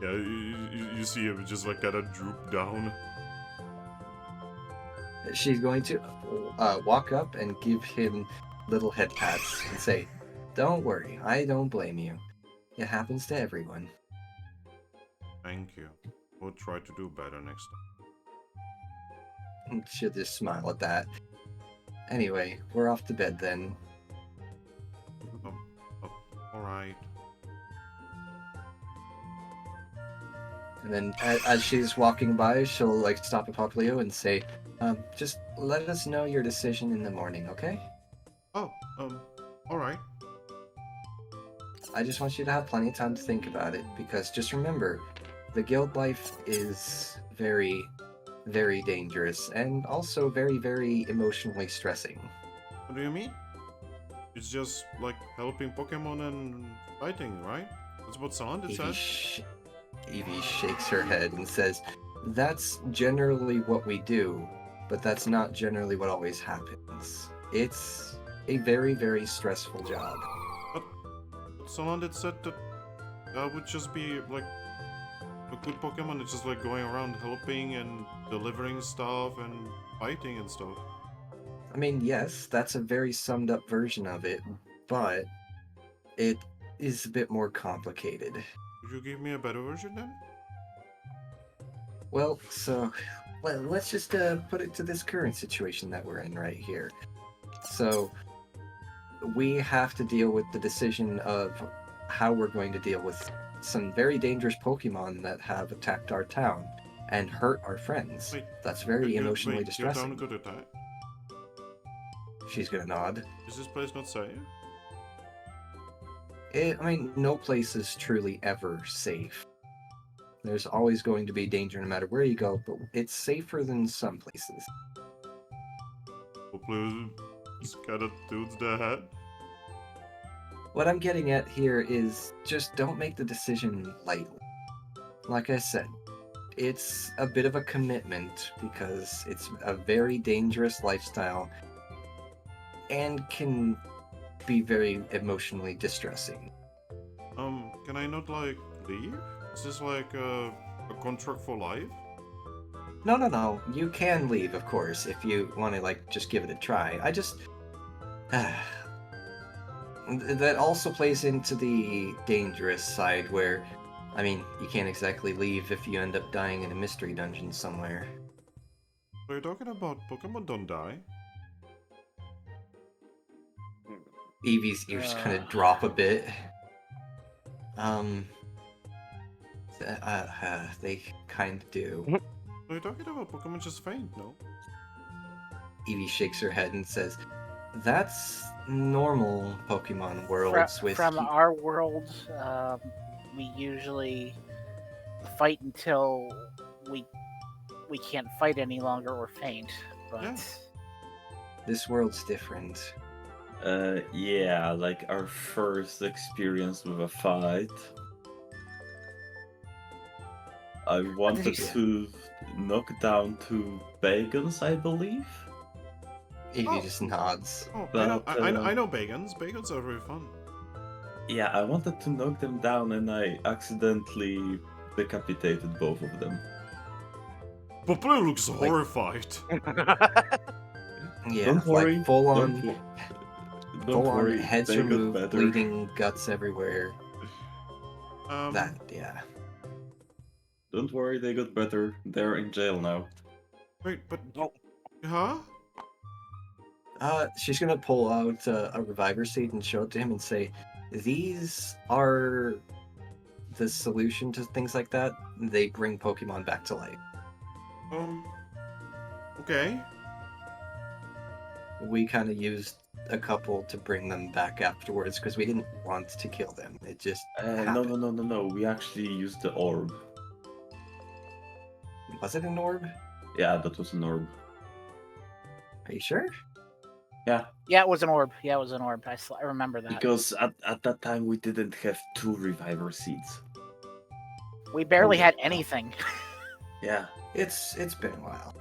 Yeah, you see him just, like, kind of droop down. She's going to walk up and give him little head pats and say, "Don't worry, I don't blame you. It happens to everyone." Thank you. We'll try to do better next time. She'll just smile at that. Anyway, we're off to bed then. Alright. And then as she's walking by, she'll like stop at Poplio and say, just let us know your decision in the morning, okay? Oh, alright. I just want you to have plenty of time to think about it, because just remember, the guild life is very, very dangerous, and also very, very emotionally stressing. What do you mean? It's just, like, helping Pokemon and fighting, right? That's what Salandit said. Eevee shakes her head and says, "That's generally what we do, but that's not generally what always happens. It's a very, very stressful job." But Salandit said that that would just be, like, a good Pokemon. It's just, like, going around helping and delivering stuff and fighting and stuff. I mean, yes, that's a very summed up version of it, but it is a bit more complicated. Could you give me a better version then? Well, let's just put it to this current situation that we're in right here. So, we have to deal with the decision of how we're going to deal with some very dangerous Pokemon that have attacked our town and hurt our friends. Wait, That's very emotionally Your distressing. town got attacked? She's gonna nod. Is this place not safe? I mean, no place is truly ever safe. There's always going to be danger no matter where you go, but it's safer than some places. Hopefully, just kind of tilts their head. What I'm getting at here is just don't make the decision lightly. Like I said, it's a bit of a commitment because it's a very dangerous lifestyle and can be very emotionally distressing. Can I not like leave? Is this like a contract for life? No. You can leave, of course, if you want to like just give it a try. I just that also plays into the dangerous side where, I mean, you can't exactly leave if you end up dying in a mystery dungeon somewhere. So you're talking about Pokemon don't die? Eevee's ears kind of drop a bit. They kind of do. So you're talking about Pokemon just faint, no? Eevee shakes her head and says, "That's normal Pokemon worlds with From our world, we usually fight until we can't fight any longer or faint. But Yeah. This world's different." Yeah, like our first experience with a fight. I wanted Yeah. to knock down 2 Bagons, I believe. Eevee Oh. just nods. Oh, But, I know Bagons. Bagons are very fun. Yeah, I wanted to knock them down and I accidentally decapitated both of them. Poplar looks horrified. Yeah, Don't worry. like full on, Don't worry. heads they got removed, better. bleeding guts everywhere. That, yeah. Don't worry, they got better. They're in jail now. Wait, but Oh. huh? She's gonna pull out a reviver seed and show it to him and say, "These are the solution to things like that. They bring Pokemon back to life. Okay. We kind of used a couple to bring them back afterwards because we didn't want to kill them. It just happened. No. We actually used the orb. Was it an orb? Yeah, that was an orb. Are you sure? Yeah, yeah, it was an orb. I remember that. because at that time we didn't have 2 reviver seeds. We barely Oh, had wow. anything. Yeah. It's been a while.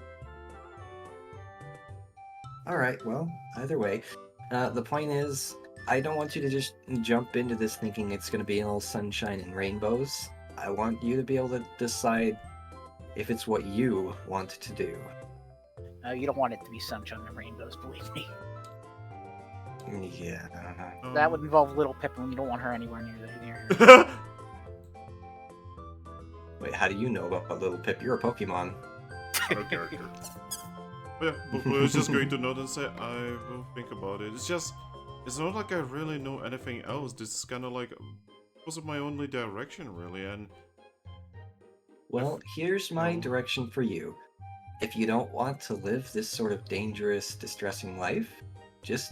All right. Well, either way, the point is, I don't want you to just jump into this thinking it's going to be all sunshine and rainbows. I want you to be able to decide if it's what you want to do. You don't want it to be sunshine and rainbows, believe me. Yeah. That would involve Little Pip, and you don't want her anywhere near her. Wait, how do you know about Little Pip? You're a Pokemon. Our character. But yeah, Poplar is just going to nod and say, I will think about it. It's not like I really know anything else. This is kind of like, was my only direction, really, and... Well, here's my direction for you. If you don't want to live this sort of dangerous, distressing life, just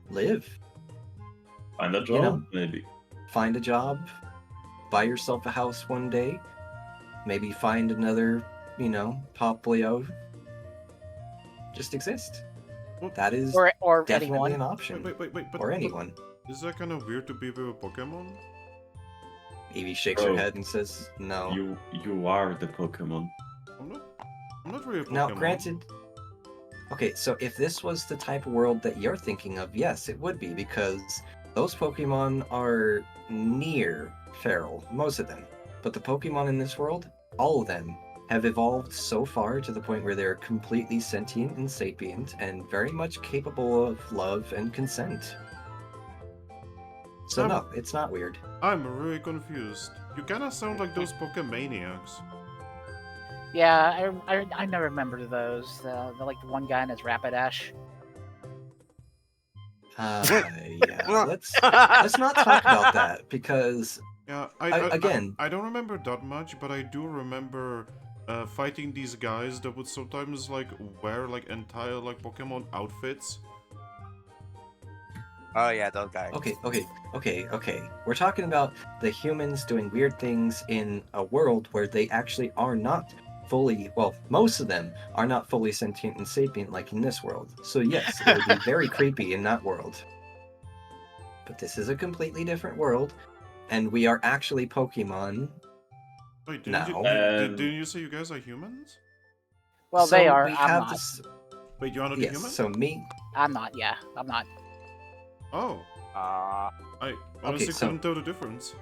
live. Find a job, You know? maybe. Find a job, buy yourself a house one day, maybe find another, Poplio. Just exist. What? That is or definitely anyone. an option. Wait, but... Or anyone. Is that kind of weird to be with a Pokemon? Eevee shakes her Bro, head and says, "No." You are the Pokemon. I'm not really a Pokemon. Now, granted, okay, so if this was the type of world that you're thinking of, yes, it would be, because those Pokemon are near feral, most of them. But the Pokemon in this world, all of them, have evolved so far to the point where they're completely sentient and sapient and very much capable of love and consent. So no, it's not weird. I'm really confused. You kinda sound like those Pokemaniacs. Yeah, I never remember those. The like the one guy in his Rapidash. Yeah, let's not talk about that because Yeah, again, I don't remember that much, but I do remember fighting these guys that would sometimes like wear like entire like Pokemon outfits. Oh yeah, those guys. Okay. We're talking about the humans doing weird things in a world where they actually are not fully, well, most of them are not fully sentient and sapient like in this world. So yes, it would be very creepy in that world. But this is a completely different world, and we are actually Pokemon. Wait, No. didn't you say you guys are humans? Well, So they are. we I'm have not. this. Wait, you are not a Yes. human? So me. I'm not. Yeah, I'm not. Oh, Uh, I honestly so- couldn't tell the difference.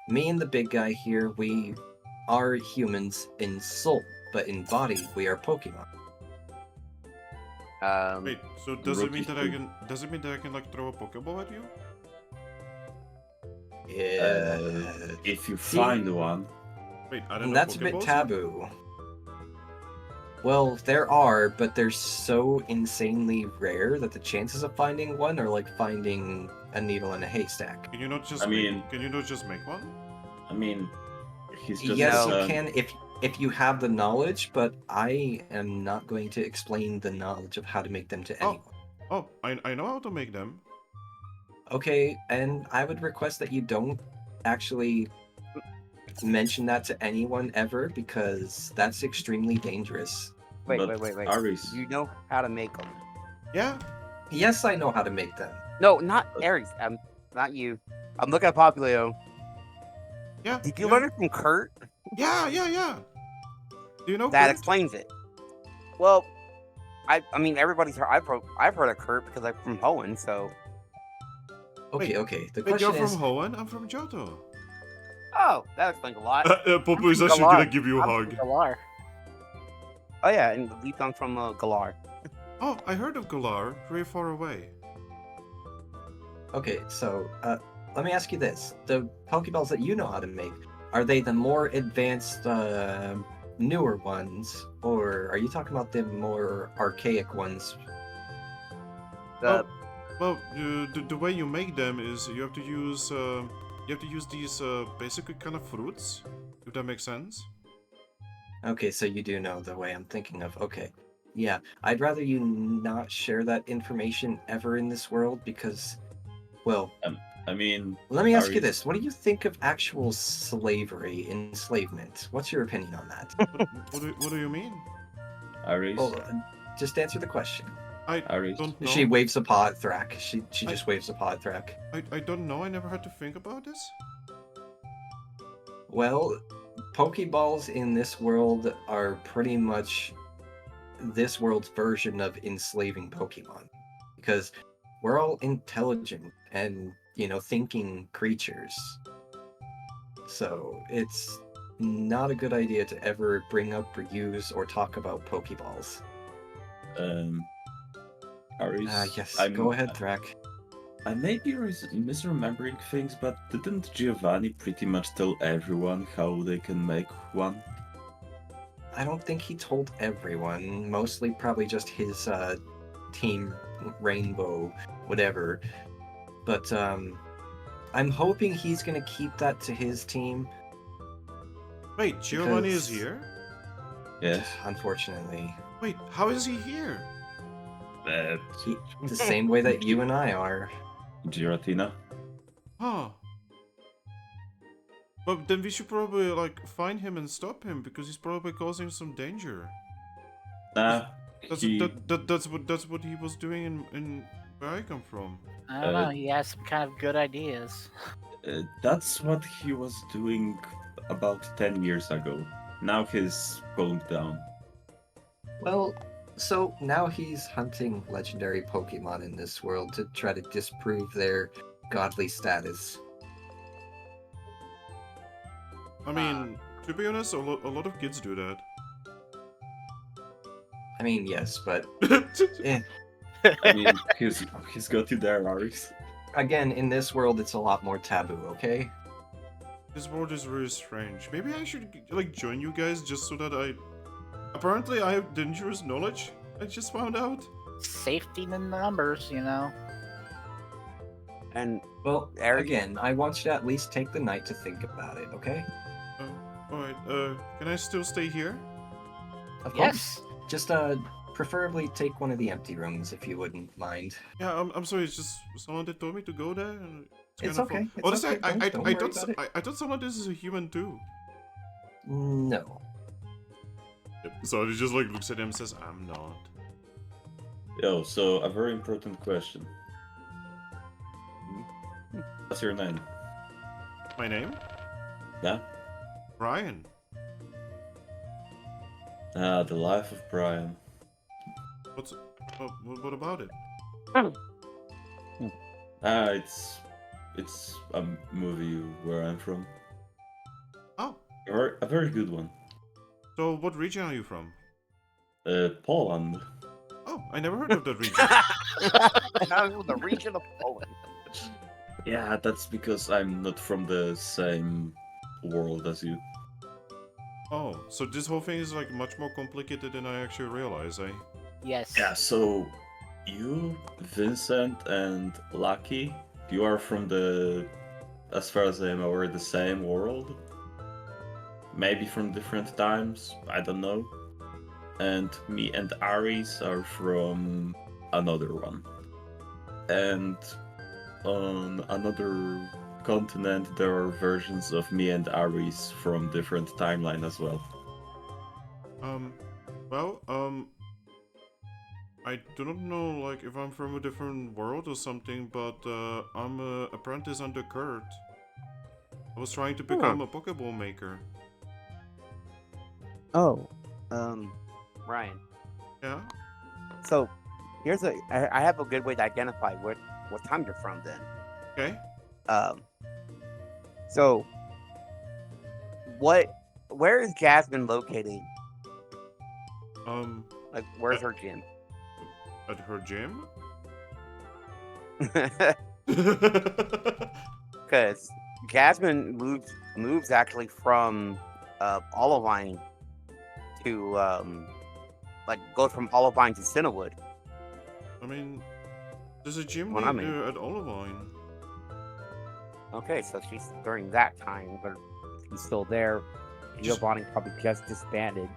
Me and the big guy here, we are humans in soul, but in body, we are Pokemon. Wait, so does it mean Grookey that I too. can? Does it mean that I can like throw a Pokeball at you? Yeah. If you See? find one, Wait, I don't And know. that's a bit Pokeballs? taboo. Well, there are, but they're so insanely rare that the chances of finding one are like finding a needle in a haystack. Can you not just I mean- can you not just make one? I mean, he's just Yes, you No. can if you have the knowledge, but I am not going to explain the knowledge of how to make them to Oh. anyone. Oh, I know how to make them. Okay, and I would request that you don't actually mention that to anyone ever because that's extremely dangerous. wait, But wait. Aries. You know how to make them. Yeah. Yes, I know how to make them. No, not Aries. Not you. I'm looking at Populio. Yeah. Did you yeah. learn it from Kurt? Yeah. Do you know That Kurt? explains it. Well, I mean everybody's heard. I've heard of Kurt because I'm from Hoenn, so. Okay, Wait, okay. The Wait, you're question from is, Hoenn? I'm from Johto. Oh, that explains a lot. Popo is from actually Galar. gonna give you a I'm hug. from Galar. Oh yeah, and Leafung from Galar. Oh, I heard of Galar, very far away. okay, so let me ask you this: the Pokeballs that you know how to make, are they the more advanced, newer ones, or are you talking about the more archaic ones? The Well, the way you make them is you have to use these basically kind of fruits, if that makes sense. Okay, so you do know the way I'm thinking of. Okay. Yeah, I'd rather you not share that information ever in this world because, well, I mean, let me ask you Aries. this. What do you think of actual slavery, enslavement? What's your opinion on that? What do you mean? Aries, Well, just answer the question. I Aries. don't know. She waves a paw at Thrack. She I- just waves a paw at Thrack. I don't know. I never had to think about this. Well, Pokeballs in this world are pretty much this world's version of enslaving Pokemon. Because we're all intelligent and, thinking creatures. So it's not a good idea to ever bring up or use or talk about Pokeballs. Aries. Yes, I'm- go ahead, Thrack. I may be misremembering things, but didn't Giovanni pretty much tell everyone how they can make one? I don't think he told everyone, mostly probably just his team Rainbow, whatever. But I'm hoping he's gonna keep that to his team. Wait, Giovanni is Because- here? Yes. Unfortunately. Wait, how is he here? The same way that you and I are. Giratina. Huh. But then we should probably like find him and stop him because he's probably causing some danger. Nah, That's he, that's what he was doing in where I come from. I don't know. He has some kind of good ideas. that's what he was doing about 10 years ago. Now he's calmed down. Well, so now he's hunting legendary Pokemon in this world to try to disprove their godly status. I mean, to be honest, a lot of kids do that. I mean, yes, but I mean, he's got you there, Aris. again, in this world, it's a lot more taboo, okay? This world is really strange. Maybe I should like join you guys just so that I. Apparently, I have dangerous knowledge. I just found out. Safety in the numbers, you know. and Well, Eric- again, I want you to at least take the night to think about it, okay? Alright, can I still stay here? Of Yes. course. Just, preferably take one of the empty rooms if you wouldn't mind. Yeah, I'm sorry, it's just someone that told me to go there. And It's kinda okay, fun. it's Honestly, okay, don't worry about it. I thought someone this is a human too. No. Yep. So he just like looks at him and says, I'm not. Yo, so a very important question. What's your name? My name? Yeah? Brian. Ah, the life of Brian. What about it? It's a movie where I'm from. Oh, A very good one. so what region are you from? Poland. Oh, I never heard of that region. The region of Poland. Yeah, that's because I'm not from the same world as you. Oh, so this whole thing is like much more complicated than I actually realize, eh? Yes. Yeah, so you, Vincent, and Lucky, you are from the, as far as I'm aware, the same world. Maybe from different times, I don't know. And me and Aries are from another one. And on another continent, there are versions of me and Aries from different timeline as well. Well, I do not know, like, if I'm from a different world or something, but, I'm a apprentice under Kurt. I was trying to become a Pokeball maker. Oh, Ryan. Yeah? So here's I have a good way to identify what time you're from then. Okay. So where is Jasmine located? Like where's her gym? At her gym? Because Jasmine moves actually from Olivine to like goes from Olivine to Cinnawood. I mean, there's a gym What I mean. leader at Olivine. Okay, so she's during that time, but she's still there. Giovanni probably just disbanded.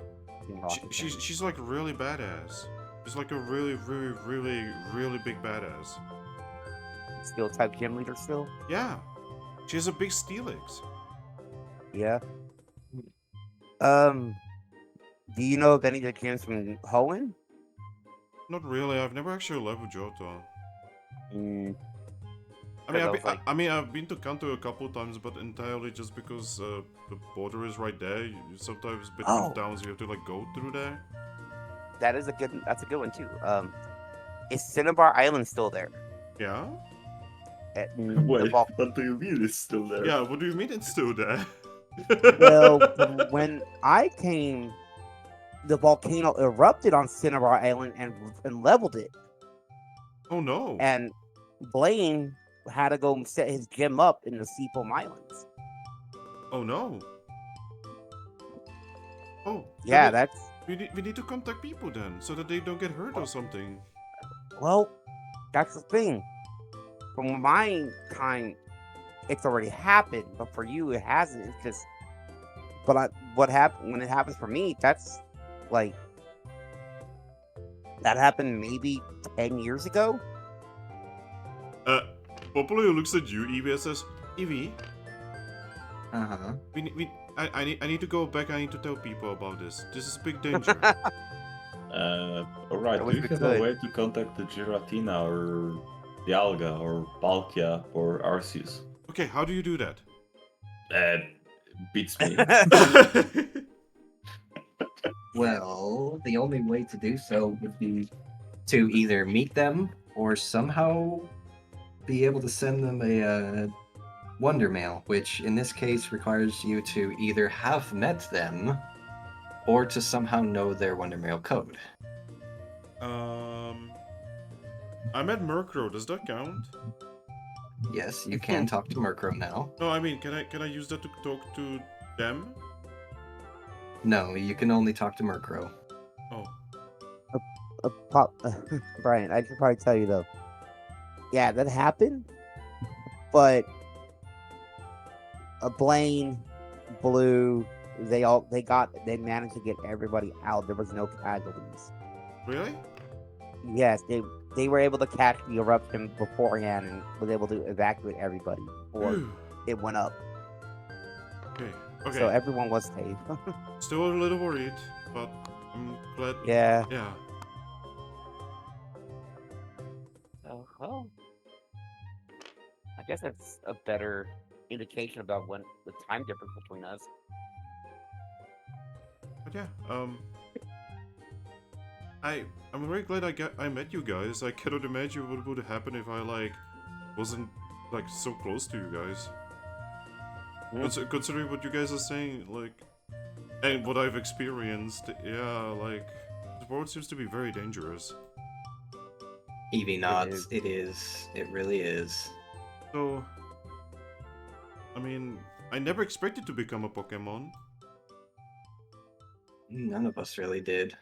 She's like really badass. She's like a really, really, really, really big badass. Steel type gym leader still? Yeah. She has a big Steelix. Yeah. Do you know of any of the gyms from Hoenn? Not really. I've never actually leveled Johto. I mean, I've been to Kanto a couple times, but entirely just because the border is right there. Sometimes between towns you have to like go through there. that's a good one too. Is Cinnabar Island still there? Yeah. Wait, what do you mean it's still there? Yeah, what do you mean it's still there? well, when I came, the volcano erupted on Cinnabar Island and leveled it. Oh no! And Blaine had to go set his gym up in the Seafoam Islands. Oh no! Oh yeah, that's we need to contact people then, so that they don't get hurt or something. Well, that's the thing. From my time, it's already happened, but for you, it hasn't. It's just, what happened when it happens for me? That's like that happened maybe 10 years ago. Popolo looks at you, Eevee, and says, "Eevee, I need to go back. I need to tell people about this. This is a big danger." Alright, do you have a way to contact the Giratina or the Alga or Palkia or Arceus? Okay, how do you do that? Beats me. Well, the only way to do so would be to either meet them or somehow be able to send them a Wonder Mail, which in this case requires you to either have met them or to somehow know their Wonder Mail code. I'm at Murkrow. Does that count? Yes, you can talk to Murkrow now. No, I mean, can I use that to talk to them? No, you can only talk to Murkrow. Oh. Brian, I should probably tell you though. Yeah, that happened, but Blaine, Blue, they managed to get everybody out. There was no casualties. Really? Yes, they were able to catch the eruption beforehand and was able to evacuate everybody before it went up. Okay. So everyone was safe. Still a little worried, but I'm glad. Yeah. Yeah. Oh, well, I guess that's a better indication about when the time difference between us. But yeah, I'm very glad I met you guys. I cannot imagine what would happen if I like wasn't like so close to you guys. Considering what you guys are saying, like, and what I've experienced, yeah, like, the world seems to be very dangerous. Eevee nods. It is. It really is. So, I mean, I never expected to become a Pokemon. None of us really did.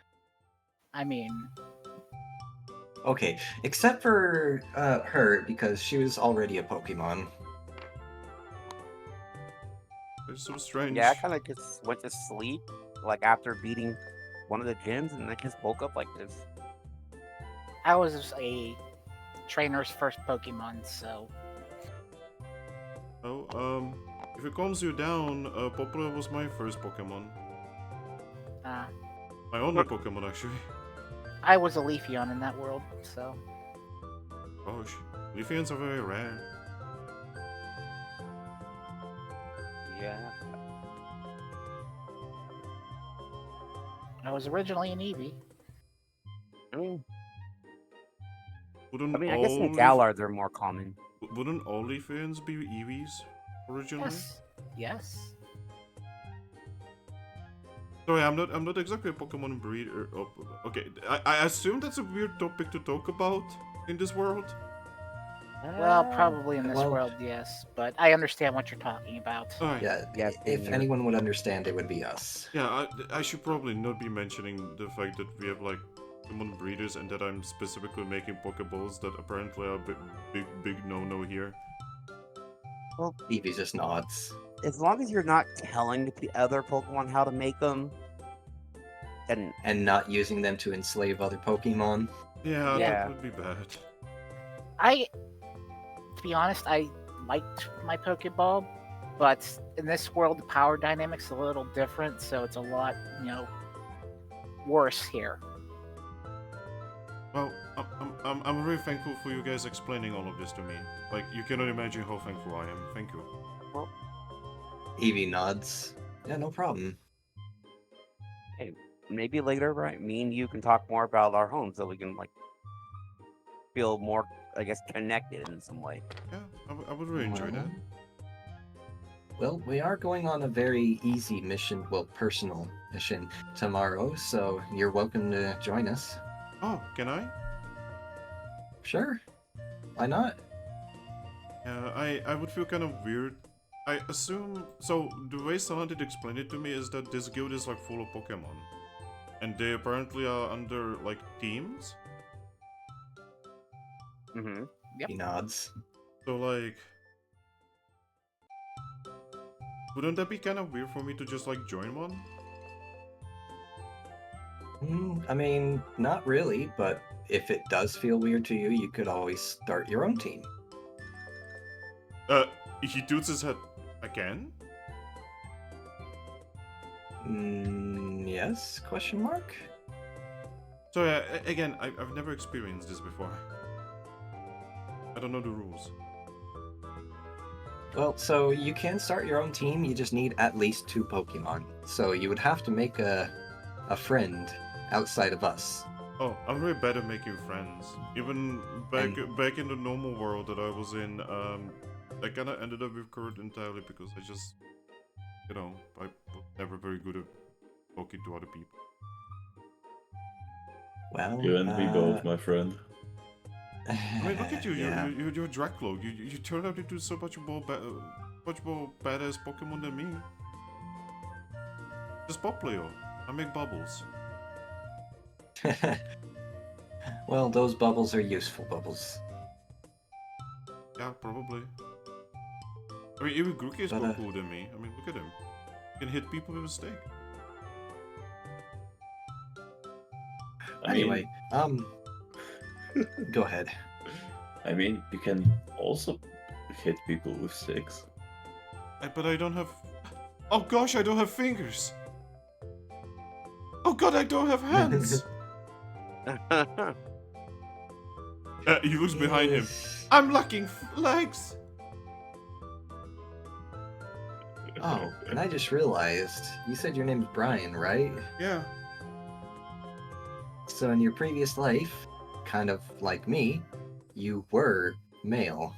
I mean, Okay, except for her, because she was already a Pokemon. It's so strange. Yeah, I kind of just went to sleep, like after beating one of the gyms, and I just woke up like this. I was a trainer's first Pokemon, so Oh, if it calms you down, Pokerole was my first Pokemon. My only Pokemon, actually. I was a Leafeon in that world, so Gosh, Leafeons are very rare. Yeah. I was originally an Eevee. I mean, Wouldn't I guess all in Galar they're more common. Wouldn't all Leafeons be Eevees originally? Yes. Yes. Sorry, I'm not exactly a Pokemon breeder. Oh, okay, I assume that's a weird topic to talk about in this world. Well, probably in this well- world, yes. But I understand what you're talking about. Alright. Yeah, Yes, if yeah. anyone would understand, it would be us. Yeah, I should probably not be mentioning the fact that we have like Pokemon breeders and that I'm specifically making Pokeballs that apparently are a big no-no here. Eevee just nods. As long as you're not telling the other Pokemon how to make them, then And not using them to enslave other Pokemon. Yeah, Yeah. that would be bad. To be honest, I liked my Pokeball, but in this world, the power dynamics a little different, so it's a lot, worse here. Well, I'm very thankful for you guys explaining all of this to me. Like, you cannot imagine how thankful I am. Thank you. Eevee nods. Yeah, no problem. maybe later, right? Me and you can talk more about our homes so we can like feel more, I guess, connected in some way. Yeah, I would really enjoy that. Well, we are going on a very easy mission, well, personal mission tomorrow, so you're welcome to join us. Oh, can I? Sure. Why not? I would feel kind of weird. I assume... So, the way someone did explain it to me is that this guild is like full of Pokemon. And they apparently are under, like, teams? Mm-hmm. Yep. He nods. So, like... Wouldn't that be kind of weird for me to just, like, join one? I mean, not really, but if it does feel weird to you, you could always start your own team. He toots his head again? Yes? Question mark? So, again, I've never experienced this before. I don't know the rules. Well, so you can start your own team, you just need at least 2 Pokemon. So you would have to make a friend outside of us. Oh, I'm very bad at making friends. Even back in the normal world that I was in, I kind of ended up with Kurt entirely because I just, I was never very good at talking to other people. Well, You and me both, my friend. I mean, look at you, yeah. you're Drakloak. You turned out into so much more badass Pokemon than me. Just pop Leo. I make bubbles. Well, those bubbles are useful bubbles. Yeah, probably. I mean, even Grookey is But, more cool than me. I mean, look at him. He can hit people with a stick. Anyway, go ahead. I mean, you can also hit people with sticks. But I don't have... Oh gosh, I don't have fingers! Oh god, I don't have hands! He looks behind him. I'm lacking legs! Oh, and I just realized, you said your name's Brian, right? Yeah. So in your previous life, kind of like me, you were male.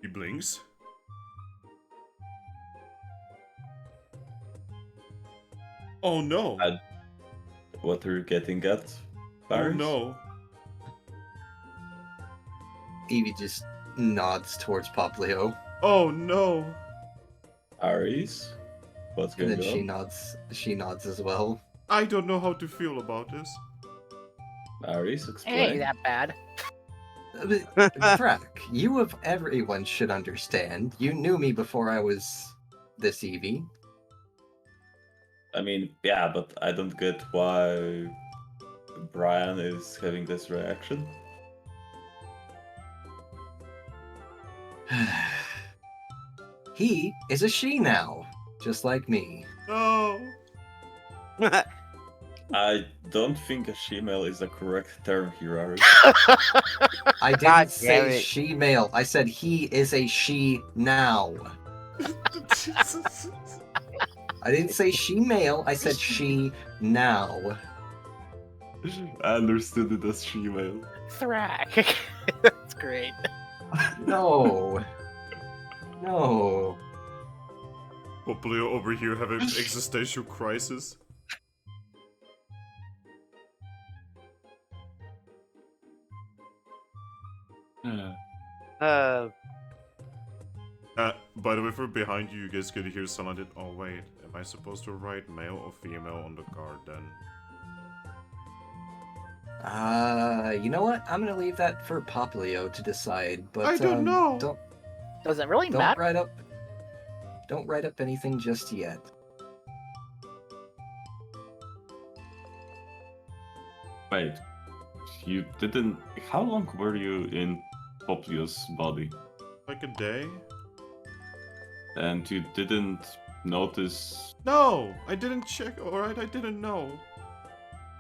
He blinks. Oh no! What are you getting at, Oh Paris? no! Eevee just nods towards Poplio, Oh no! Aries? What's and going then on? she nods as well. I don't know how to feel about this. Aries, Hey, explain. that bad. Thrack, you of everyone should understand. You knew me before I was this Eevee. I mean, yeah, but I don't get why Brian is having this reaction. He is a she now, just like me. No! I don't think a she-male is the correct term here, Aries. I God didn't damn say it. she male. I said he is a she now. I didn't say she male. I said she now. I understood it as she-male. Thrack. That's great. No. No. Poplio over here having existential crisis. By the way, from behind you, you guys could hear someone did. Oh wait, am I supposed to write male or female on the card then? You know what? I'm gonna leave that for Poplio to decide. But I don't know. Does it really Don't matter? write up anything just yet. Wait, you didn't... How long were you in Poplio's body? Like a day? And you didn't notice... No, I didn't check. Alright, I didn't know.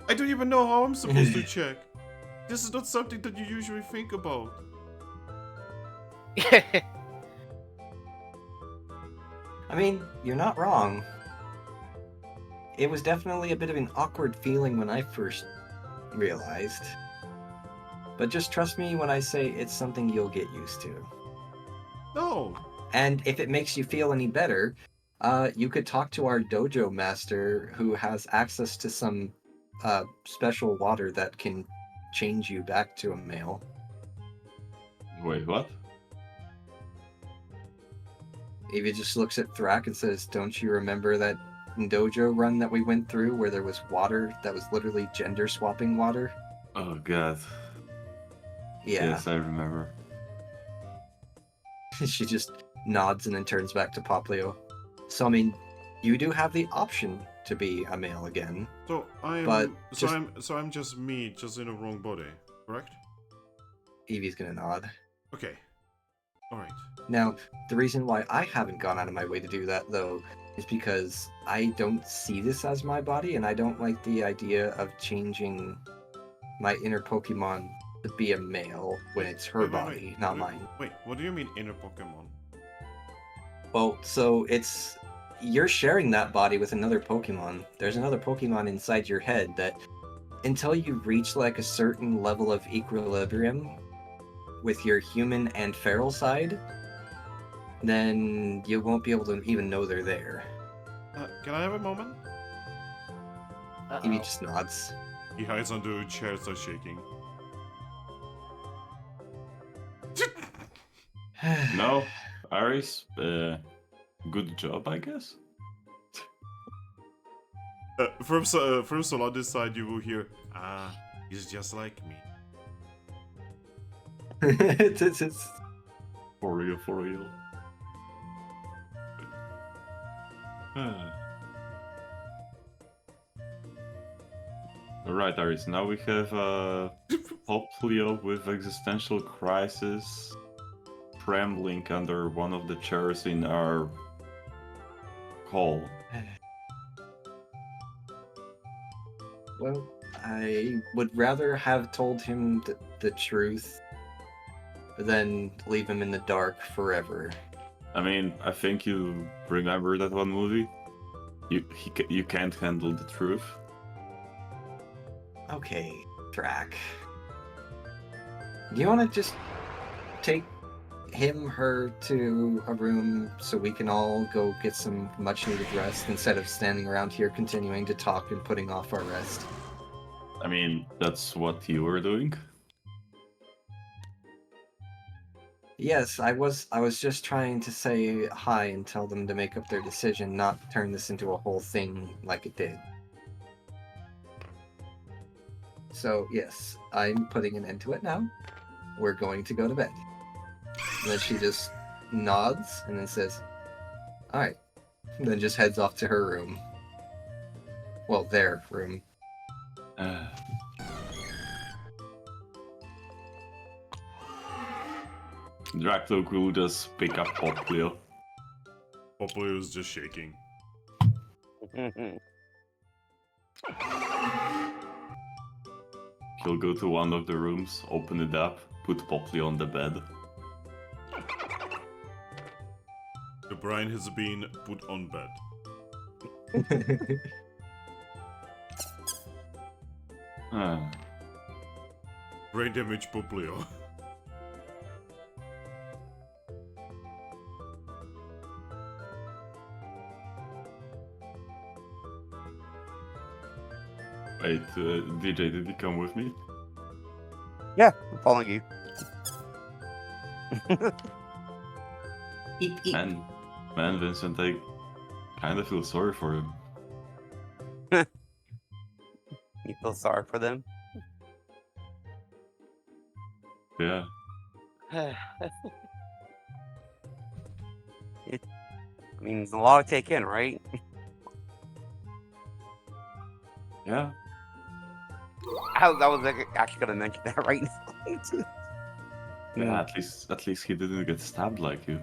I don't even know how I'm supposed to check. This is not something that you usually think about. I mean, you're not wrong. It was definitely a bit of an awkward feeling when I first realized. But just trust me when I say it's something you'll get used to. No. And if it makes you feel any better, you could talk to our dojo master who has access to some special water that can change you back to a male. Wait, what? Eevee just looks at Thrack and says, "Don't you remember that dojo run that we went through where there was water that was literally gender swapping water?" Oh god. Yeah. Yes, I remember. She just nods and then turns back to Poplio. So I mean, you do have the option to be a male again. So I'm But I'm just me, just in a wrong body, correct? Eevee's gonna nod. Okay. Alright. Now, the reason why I haven't gone out of my way to do that, though, is because I don't see this as my body, and I don't like the idea of changing my inner Pokemon to be a male when it's her body, not mine. Wait, what do you mean inner Pokemon? Well, so you're sharing that body with another Pokemon. There's another Pokemon inside your head that, until you reach like a certain level of equilibrium with your human and feral side, then you won't be able to even know they're there. Can I have a moment? Eevee just nods. He hides under a chair and starts shaking. No, Aris, good job, I guess. From Solanda's side, you will hear, he's just like me. For real, for real. Alright, Aris, now we have Poplio with existential crisis trembling under one of the chairs in our hall. Well, I would rather have told him the truth than leave him in the dark forever. I mean, I think you remember that one movie? You can't handle the truth. Okay, Thrack. Do you want to just take her to a room so we can all go get some much needed rest instead of standing around here continuing to talk and putting off our rest? I mean, that's what you were doing. Yes, I was just trying to say hi and tell them to make up their decision, not turn this into a whole thing like it did. So, yes, I'm putting an end to it now. We're going to go to bed. And then she just nods and then says, alright. Then just heads off to her room. Well, their room. Drakloak will just pick up Poplio. Poplio is just shaking. He'll go to one of the rooms, open it up, put Poplio on the bed. The Brian has been put on bed. Brain damage Poplio. Wait, DJ, did you come with me? Yeah, I'm following you. Eep, eep. Man, Vincent, I kind of feel sorry for him. You feel sorry for them? Yeah. I mean, it's a lot to take in, right? Yeah. I was actually gonna mention that right now. Yeah, at least he didn't get stabbed like you.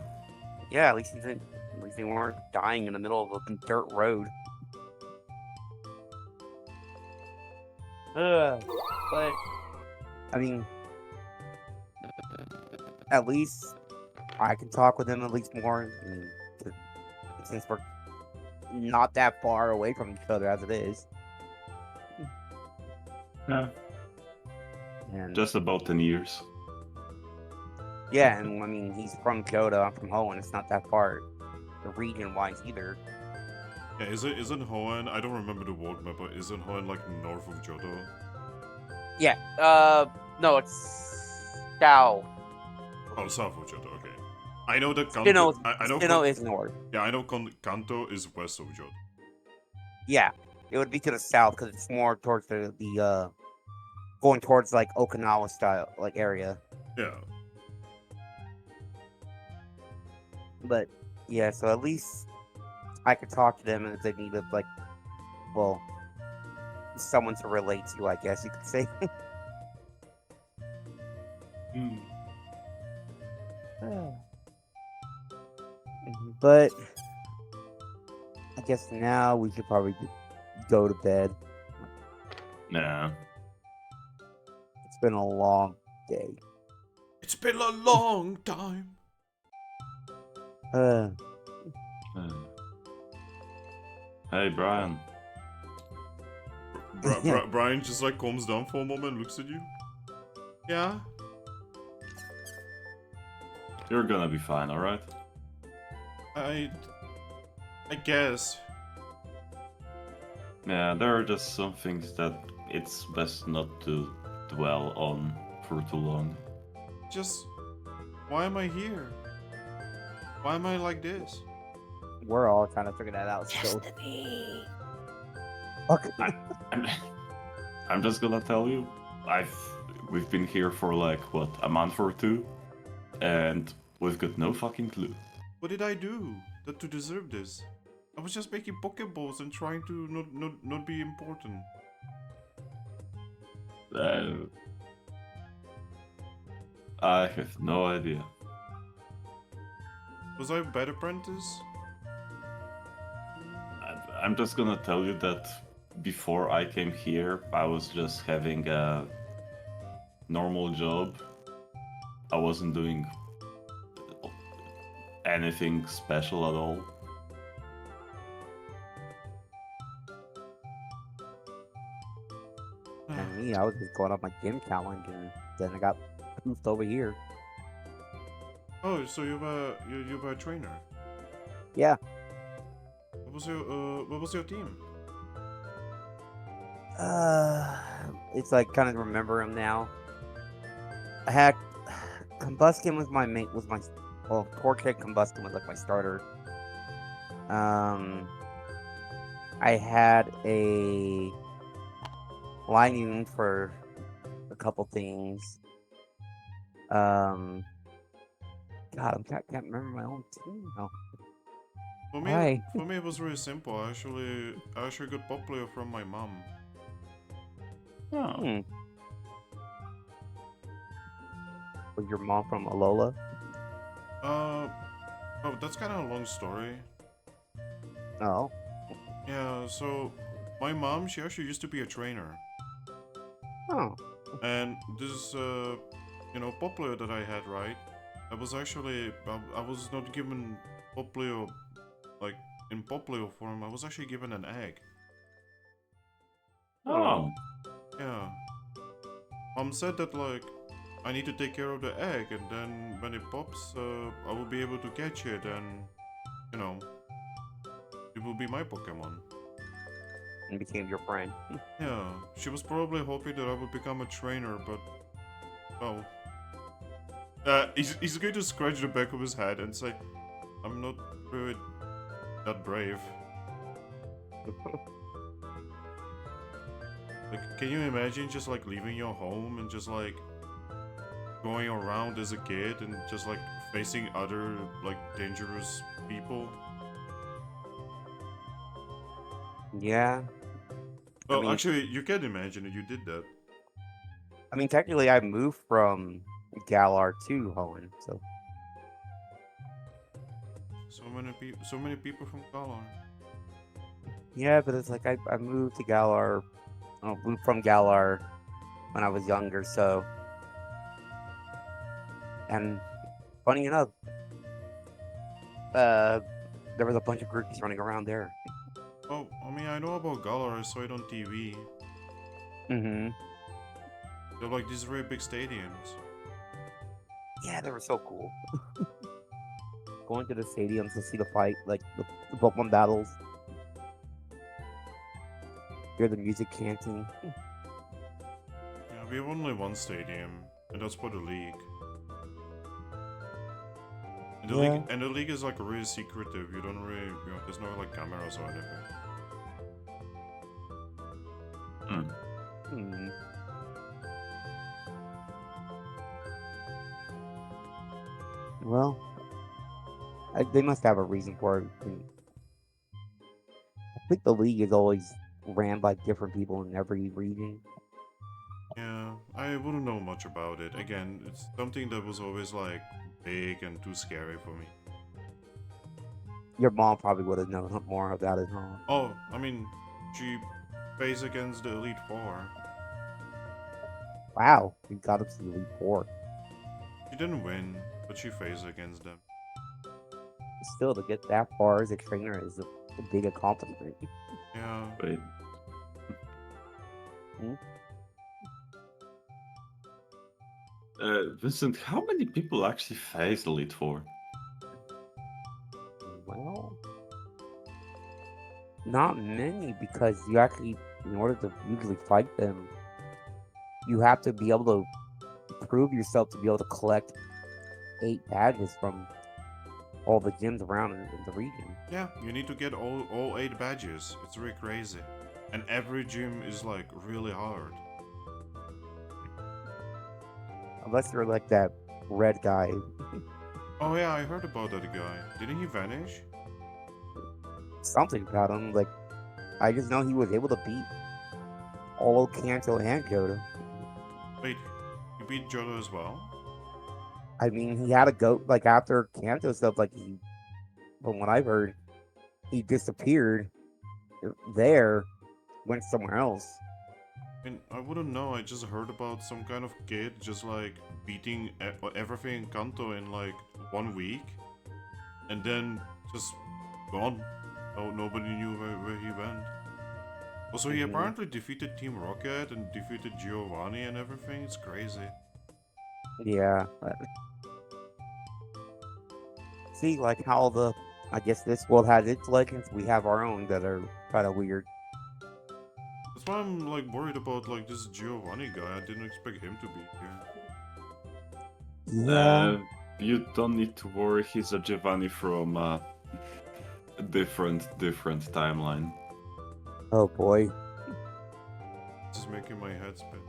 Yeah, at least they weren't dying in the middle of a dirt road. But I mean, at least I can talk with him at least more, and since we're not that far away from each other as it is. Yeah. And Just about 10 years. yeah, and I mean, he's from Kyoto, I'm from Hoenn. It's not that far, the region-wise either. Yeah, isn't Hoenn? I don't remember the world map, but isn't Hoenn like north of Johto? Yeah. No, it's south. Oh, south of Johto. Okay. I know that Sinnoh, Kanto. I know. Sinnoh is north. Yeah, I know Kanto is west of Johto. Yeah, it would be to the south because it's more towards the going towards like Okinawa style like area. Yeah. But yeah, so at least I could talk to them, and if they needed like, well, someone to relate to, I guess you could say. But I guess now we should probably go to bed. Nah. It's been a long day. It's been a long time. Hey, Brian. Brian just like calms down for a moment, looks at you. Yeah. You're gonna be fine, alright? I guess. Yeah, there are just some things that it's best not to dwell on for too long. Just, why am I here? Why am I like this? We're all trying to figure that out still. Okay. I'm just gonna tell you, we've been here for like what, a month or two, and we've got no fucking clue. What did I do to deserve this? I was just making Pokeballs and trying to not be important. I have no idea. Was I a bad apprentice? I'm just gonna tell you that before I came here, I was just having a normal job. I wasn't doing anything special at all. Me me. I was just going off my gym challenge, and then I got poofed over here. Oh, so you're a trainer. Yeah. What was your team? It's like kind of remember him now. I had Combustion was my mate. Well, Torchic Combustion was like my starter. I had a Lion for a couple things. God, can't remember my own team now. Why? For me, it was really simple. I actually got Popplio from my mom. Oh. Was your mom from Alola? Oh, that's kind of a long story. Oh. Yeah, so my mom, she actually used to be a trainer. Oh. And this, Popplio that I had, right? I was actually, I was not given Popplio, like, in Popplio form, I was actually given an egg. Oh. Yeah. Mom said that, like, I need to take care of the egg, and then when it pops, I will be able to catch it, and, you know, it will be my Pokemon. And became your friend. Yeah, she was probably hoping that I would become a trainer, but... Oh. He's going to scratch the back of his head and say, I'm not really that brave. Like, can you imagine just, like, leaving your home and just, like, going around as a kid and just, like, facing other, like, dangerous people? Yeah. Well, actually, you can imagine it. You did that. I mean, technically, I moved from Galar to Holland, so. So many people from Galar. Yeah, but it's like I moved to Galar, moved from Galar when I was younger, so. And funny enough, there was a bunch of Grookies running around there. Oh, I mean, I know about Galar. I saw it on TV. Mm-hmm. They're like these very big stadiums. Yeah, they were so cool. Going to the stadiums to see the fight, like the Pokemon battles. Hear the music chanting. Yeah, we have only one stadium, and that's for the league. And the league is like really secretive. You don't really, there's no like cameras or anything. Hmm. Well, they must have a reason for it. I think the league is always ran by different people in every region. Yeah, I wouldn't know much about it. Again, it's something that was always like big and too scary for me. Your mom probably would have known more about it, huh? Oh, I mean, she plays against the Elite Four. Wow, you got up to the Elite Four. She didn't win, but she faced against them. Still, to get that far as a trainer is a big accomplishment. Yeah. Wait. Vincent, how many people actually face Elite Four? Well, not many, because you actually, in order to usually fight them, you have to be able to prove yourself to be able to collect 8 badges from all the gyms around in the region. Yeah, you need to get all 8 badges. It's really crazy. And every gym is like really hard. Unless you're like that red guy. Oh yeah, I heard about that guy. Didn't he vanish? Something about him, like, I just know he was able to beat all of Kanto and Johto. Wait, you beat Johto as well? I mean, he had to go, like, after Kanto stuff, like, from what I've heard, he disappeared there, went somewhere else. I mean, I wouldn't know. I just heard about some kind of kid just like beating everything in Kanto in like 1 week, and then just gone. Oh, nobody knew where he went. Also, he Mhm. apparently defeated Team Rocket and defeated Giovanni and everything. It's crazy. Yeah. See, like how I guess this world has its legends, we have our own that are kind of weird. That's why I'm like worried about like this Giovanni guy. I didn't expect him to be here. Yeah. You don't need to worry. He's a Giovanni from a different timeline. Oh boy. This is making my head spin.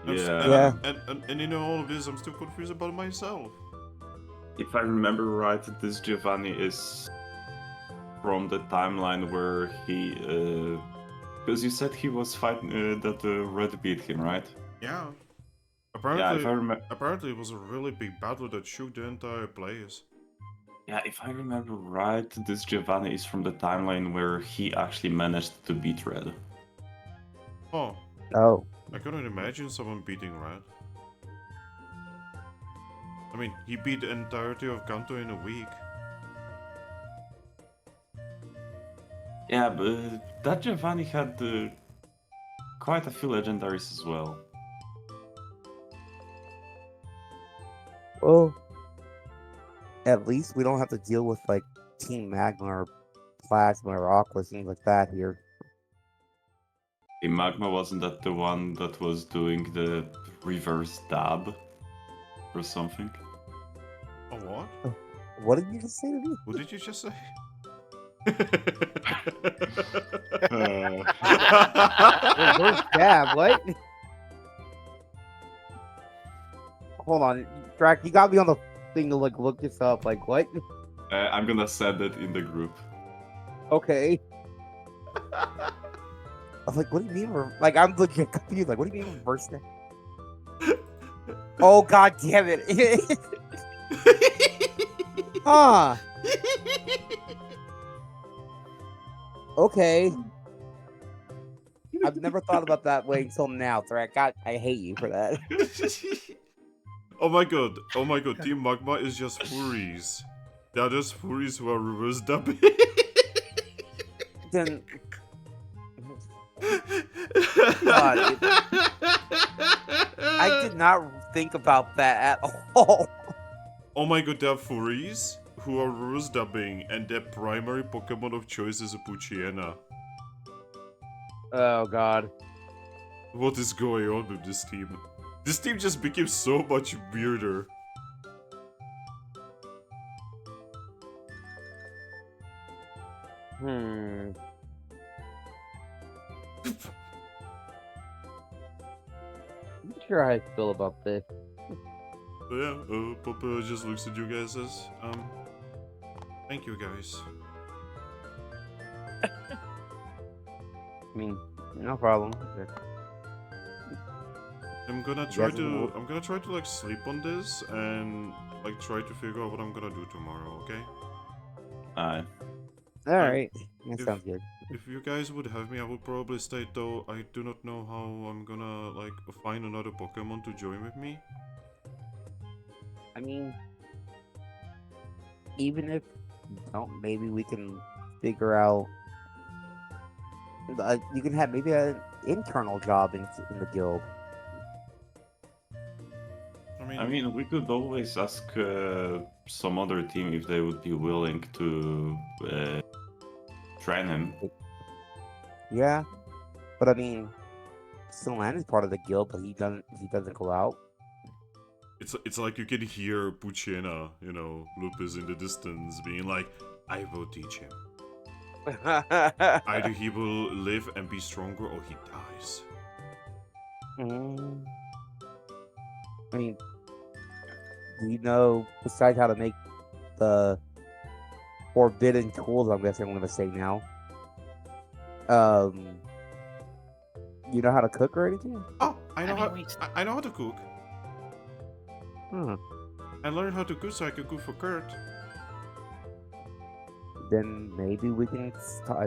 Yeah. And in all of this, I'm still confused about myself. If I remember right, this Giovanni is from the timeline where he, because you said he was fighting that Red beat him, right? Yeah. Yeah, if I Apparently, it was a really big battle that shook the entire place. Yeah, if I remember right, this Giovanni is from the timeline where he actually managed to beat Red. Oh, Oh. I couldn't imagine someone beating Red. I mean, he beat the entirety of Kanto in a week. Yeah, but that Giovanni had quite a few legendaries as well. Well, at least we don't have to deal with like Team Magma or Plasma or Aqua, things like that here. The Magma wasn't that the one that was doing the reverse dab or something? Oh, what? What did you just say to me? What did you just say? Reverse dab, what? Hold on, Thrack, you got me on the thing to like look this up. Like what? I'm gonna send it in the group. Okay. I was like, what do you mean? Like, I'm legit confused. Like, what do you mean reverse dab? Oh god damn it! Huh? Okay. I've never thought about that way until now, Thrack. God, I hate you for that. Oh my god, Team Magma is just furries. They are just furries who are reverse dubbing. Then. God, I did not think about that at all. Oh my god, they are furries who are reverse dubbing, and their primary Pokemon of choice is a Poochyena. Oh god. What is going on with this team? This team just became so much weirder. I'm not sure how I feel about this. So yeah, Papa just looks at you guys as, thank you guys. I mean, no problem. I'm gonna try to like sleep on this and like try to figure out what I'm gonna do tomorrow, okay? Aye. Alright. That if- sounds good. If you guys would have me, I would probably stay, though I do not know how I'm gonna like find another Pokemon to join with me. I mean, even if maybe we can figure out. You can have maybe an internal job in the guild. I mean, we could always ask some other team if they would be willing to train him. Yeah, but I mean, Solan is part of the guild, but he doesn't go out. It's like you can hear Poochyena, you know, Lupus in the distance being like, I will teach him. Either he will live and be stronger or he dies. I mean, do you know, besides how to make the forbidden tools, I'm guessing I'm going to say now, you know how to cook or anything? Oh, I know mean, I know how to cook. Hmm. I learned how to cook so I can cook for Kurt. Then maybe we can.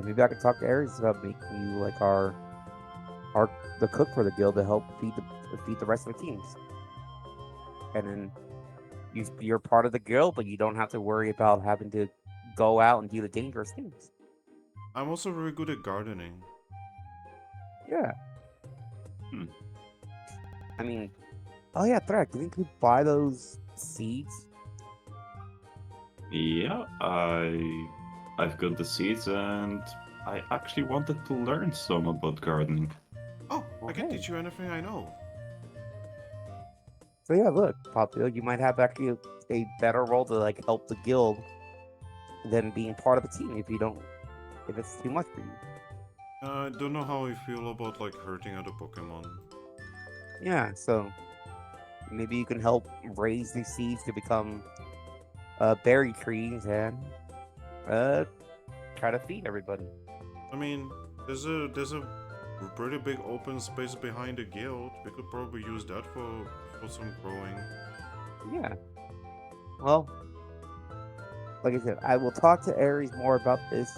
Maybe I can talk to Ares about making you like the cook for the guild to help feed the rest of the teams. And then you're part of the guild, but you don't have to worry about having to go out and do the dangerous things. I'm also very good at gardening. Yeah. I mean, Oh yeah, Thrack, do you think we buy those seeds? Yeah, I've got the seeds, and I actually wanted to learn some about gardening. Oh, I can Okay. teach you anything I know. So yeah, look, Popio, you might have actually a better role to like help the guild than being part of a team if it's too much for you. I don't know how I feel about like hurting other Pokemon. Yeah, so maybe you can help raise these seeds to become berry trees and try to feed everybody. I mean, there's a pretty big open space behind the guild. We could probably use that for some growing. Yeah. Well, like I said, I will talk to Aries more about this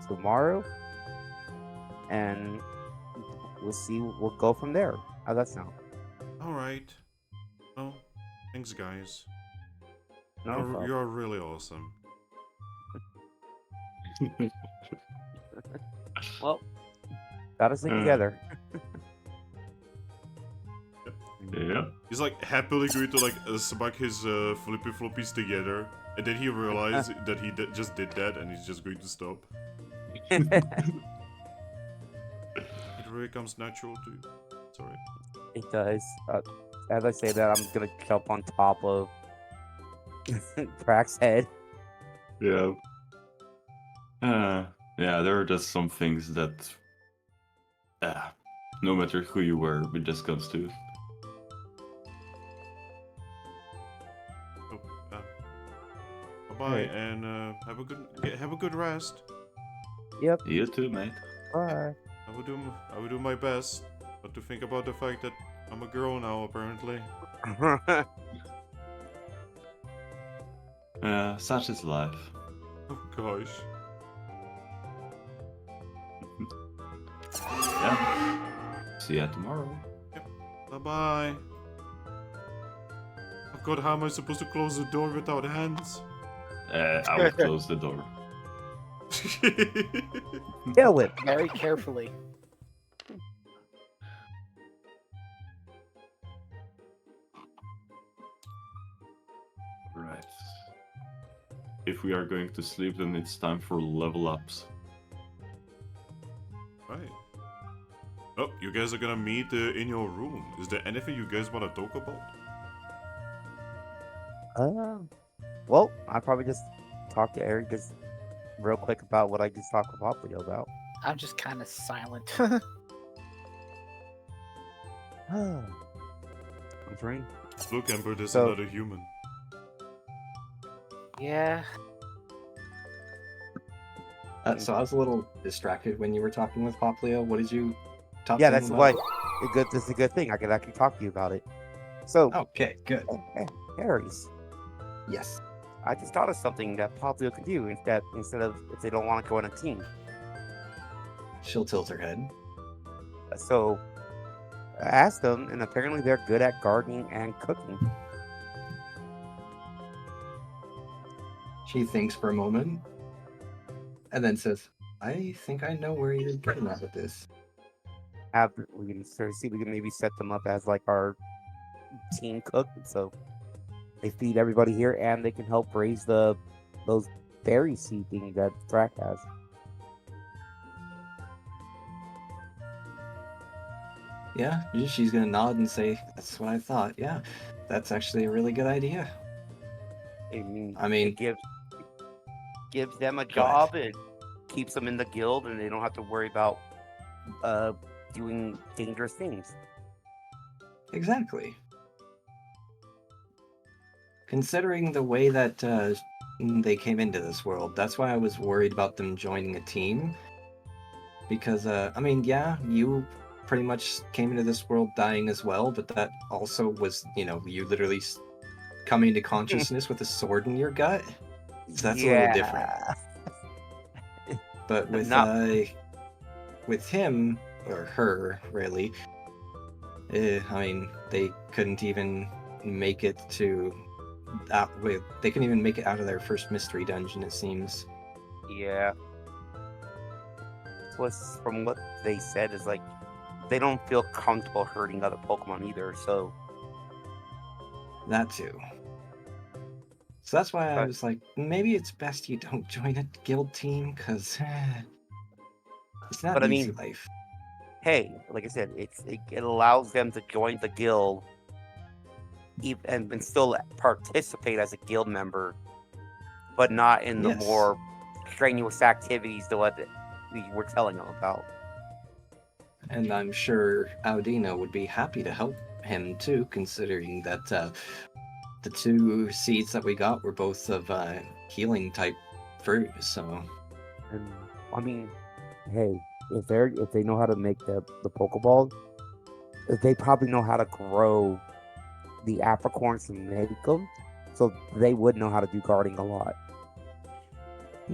tomorrow, and we'll go from there. How's that sound? All right. Oh, thanks, guys. No problem. You're really awesome. Well, got us Uh. together. Yeah. He's like happily going to like smack his flippy floppies together, and then he realized that he just did that, and he's just going to stop. It really comes natural to you. Sorry. It does. As I say that, I'm gonna jump on top of Prax's head. Yeah. Yeah, there are just some things that, no matter who you were, it just comes to. Oh, bye, and have a good rest. Yep. You too, mate. Bye. I will do my best not to think about the fact that I'm a girl now, apparently. Such is life. Oh gosh. Yeah. See ya tomorrow. Bye bye. Oh god, how am I supposed to close the door without hands? I will close the door. Kill it. Very carefully. Right. If we are going to sleep, then it's time for level ups. Right. Oh, you guys are gonna meet in your room. Is there anything you guys want to talk about? Well, I'll probably just talk to Eric just real quick about what I just talked with Poplio about. I'm just kind of silent. I'm trying. Look, Ember, there's So- another human. Yeah. So I was a little distracted when you were talking with Poplio. What did you talk Yeah, to him that's about? why this is a good thing. I can actually talk to you about it. So, Okay, good. Aries, Yes. I just thought of something that Poplio could do instead of if they don't want to go on a team. She'll tilt her head. So, I asked them, and apparently they're good at gardening and cooking. She thinks for a moment and then says, I think I know where you're getting at with this. We can sort of see we can maybe set them up as like our team cook, so they feed everybody here and they can help raise those berry seed things that Thrack has. Yeah, she's gonna nod and say, that's what I thought. Yeah, that's actually a really good idea. I mean, I mean- it gives them a Go ahead. job. It keeps them in the guild, and they don't have to worry about doing dangerous things. Exactly. Considering the way that they came into this world, that's why I was worried about them joining a team. Because, I mean, yeah, you pretty much came into this world dying as well, but that also was, you literally coming to consciousness with a sword in your gut. So that's a little different. But with with him or her, really, I mean, they couldn't even make it they couldn't even make it out of their first mystery dungeon, it seems. Yeah. Plus, from what they said, is like they don't feel comfortable hurting other Pokemon either. So That too. So that's why I But- was like, maybe it's best you don't join a guild team, because it's not But I an easy mean- life. hey, like I said, it allows them to join the guild and still participate as a guild member, but not in the Yes. more strenuous activities that we were telling them about. And I'm sure Audino would be happy to help him too, considering that the 2 seeds that we got were both of healing type fruit. So And I mean, hey, if they know how to make the Pokeball, they probably know how to grow the apricorns and make them, so they would know how to do guarding a lot.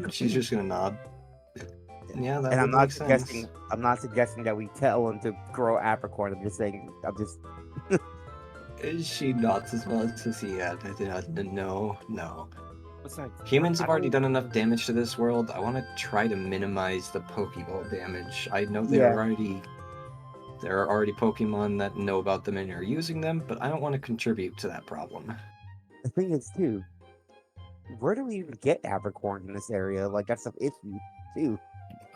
she's just gonna nod. Yeah, that And would make sense. I'm not suggesting that we tell them to grow apricorns. I'm just saying, She nods as well as says, yeah, no. Besides, Humans have I already don't- done enough damage to this world. I want to try to minimize the Pokeball damage. I know Yeah. there are already Pokemon that know about them and are using them, but I don't want to contribute to that problem. the thing is too, where do we even get apricorns in this area? Like that's an issue too.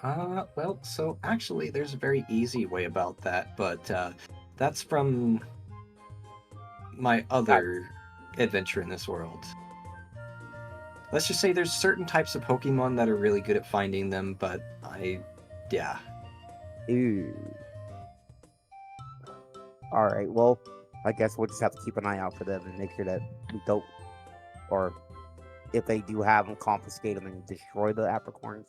Well, so actually, there's a very easy way about that, but that's from my other adventure in this world. Let's just say there's certain types of Pokemon that are really good at finding them, but yeah. Ew. All right. Well, I guess we'll just have to keep an eye out for them and make sure that we don't, or if they do have them, confiscate them and destroy the apricorns.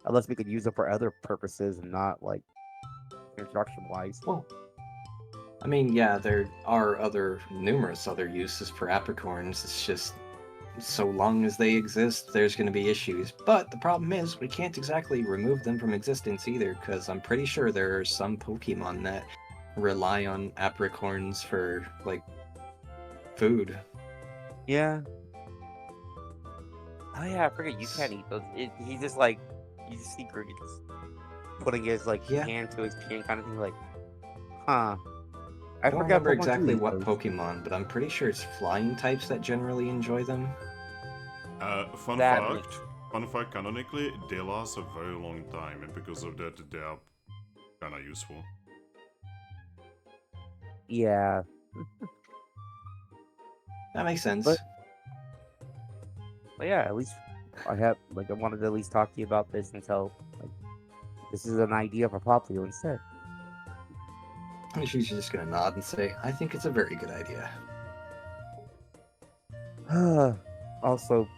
Unless we could use them for other purposes and not like construction wise. Well, I mean, yeah, there are numerous other uses for apricorns. It's just, so long as they exist, there's going to be issues. But the problem is, we can't exactly remove them from existence either, because I'm pretty sure there are some Pokemon that rely on apricorns for, like, food. Yeah. Oh yeah, I forget you can't eat those. He just like you just see Grookey just putting his like Yeah. hand to his chin kind of thing, like, huh. I don't forgot remember Pokemon do exactly eat what those. Pokemon, but I'm pretty sure it's flying types that generally enjoy them. Fun That fact, canonically, they last a very long time, and because of that, they are kinda useful. Yeah. That makes sense. But yeah, at least I wanted to at least talk to you about this until like, this is an idea for Popplio instead. She's just gonna nod and say, I think it's a very good idea. Also,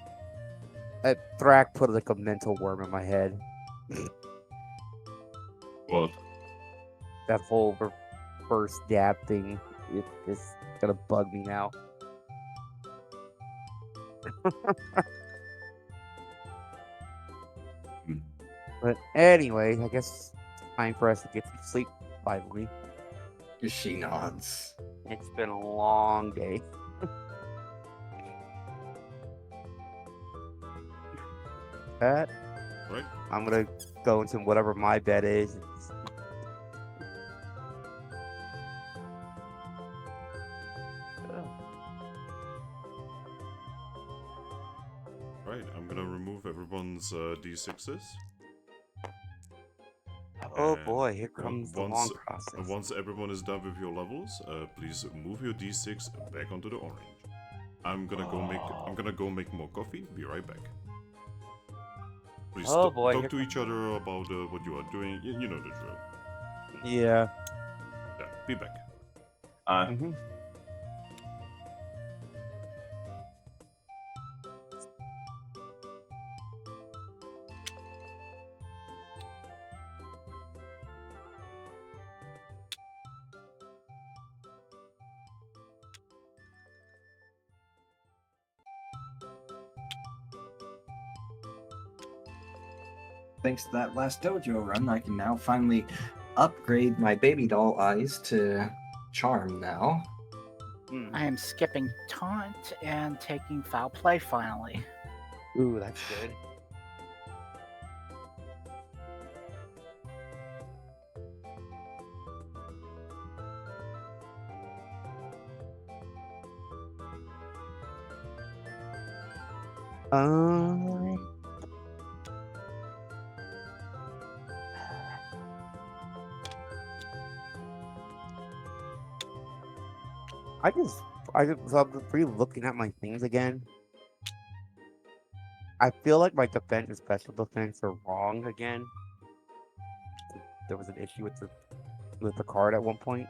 Thrack put like a mental worm in my head. What? That whole first dab thing, it's gonna bug me now. But anyway, I guess it's time for us to get some sleep finally. She nods. It's been a long day. That Right? I'm gonna go into whatever my bed is. Right, I'm gonna remove everyone's D6s. Oh And boy, here comes the long process. Once everyone is done with your levels, please move your D6 back onto the orange. I'm gonna go make more coffee. Be right back. Please Oh boy, talk here to each other about what you are doing. You know the drill. Yeah. Yeah, be back. Mhm. Thanks to that last dojo run, I can now finally upgrade my baby doll eyes to charm now. Hmm. I am skipping taunt and taking foul play finally. Ooh, that's good. Um, so I'm re-looking at my things again. I feel like my defense and special defense are wrong again. There was an issue with the card at one point.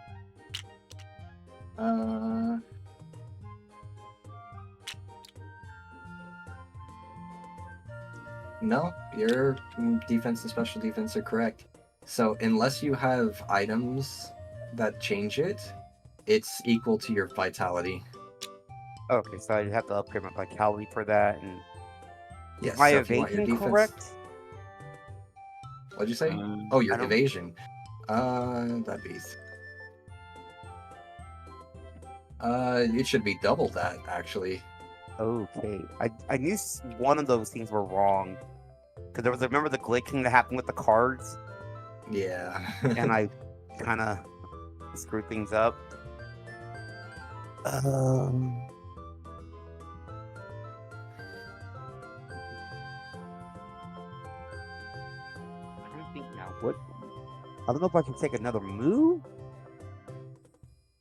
No, your defense and special defense are correct. So unless you have items that change it, it's equal to your vitality. Okay, so I have to upgrade my vitality for that, and Yes, is my so if you want your evasion defense, correct? what'd you say? Um, Oh, your I don't- evasion. That'd be. It should be double that actually. Okay, I knew one of those things were wrong because there was remember the glitching that happened with the cards, Yeah. and I kind of screwed things up. I don't think now. What? I don't know if I can take another move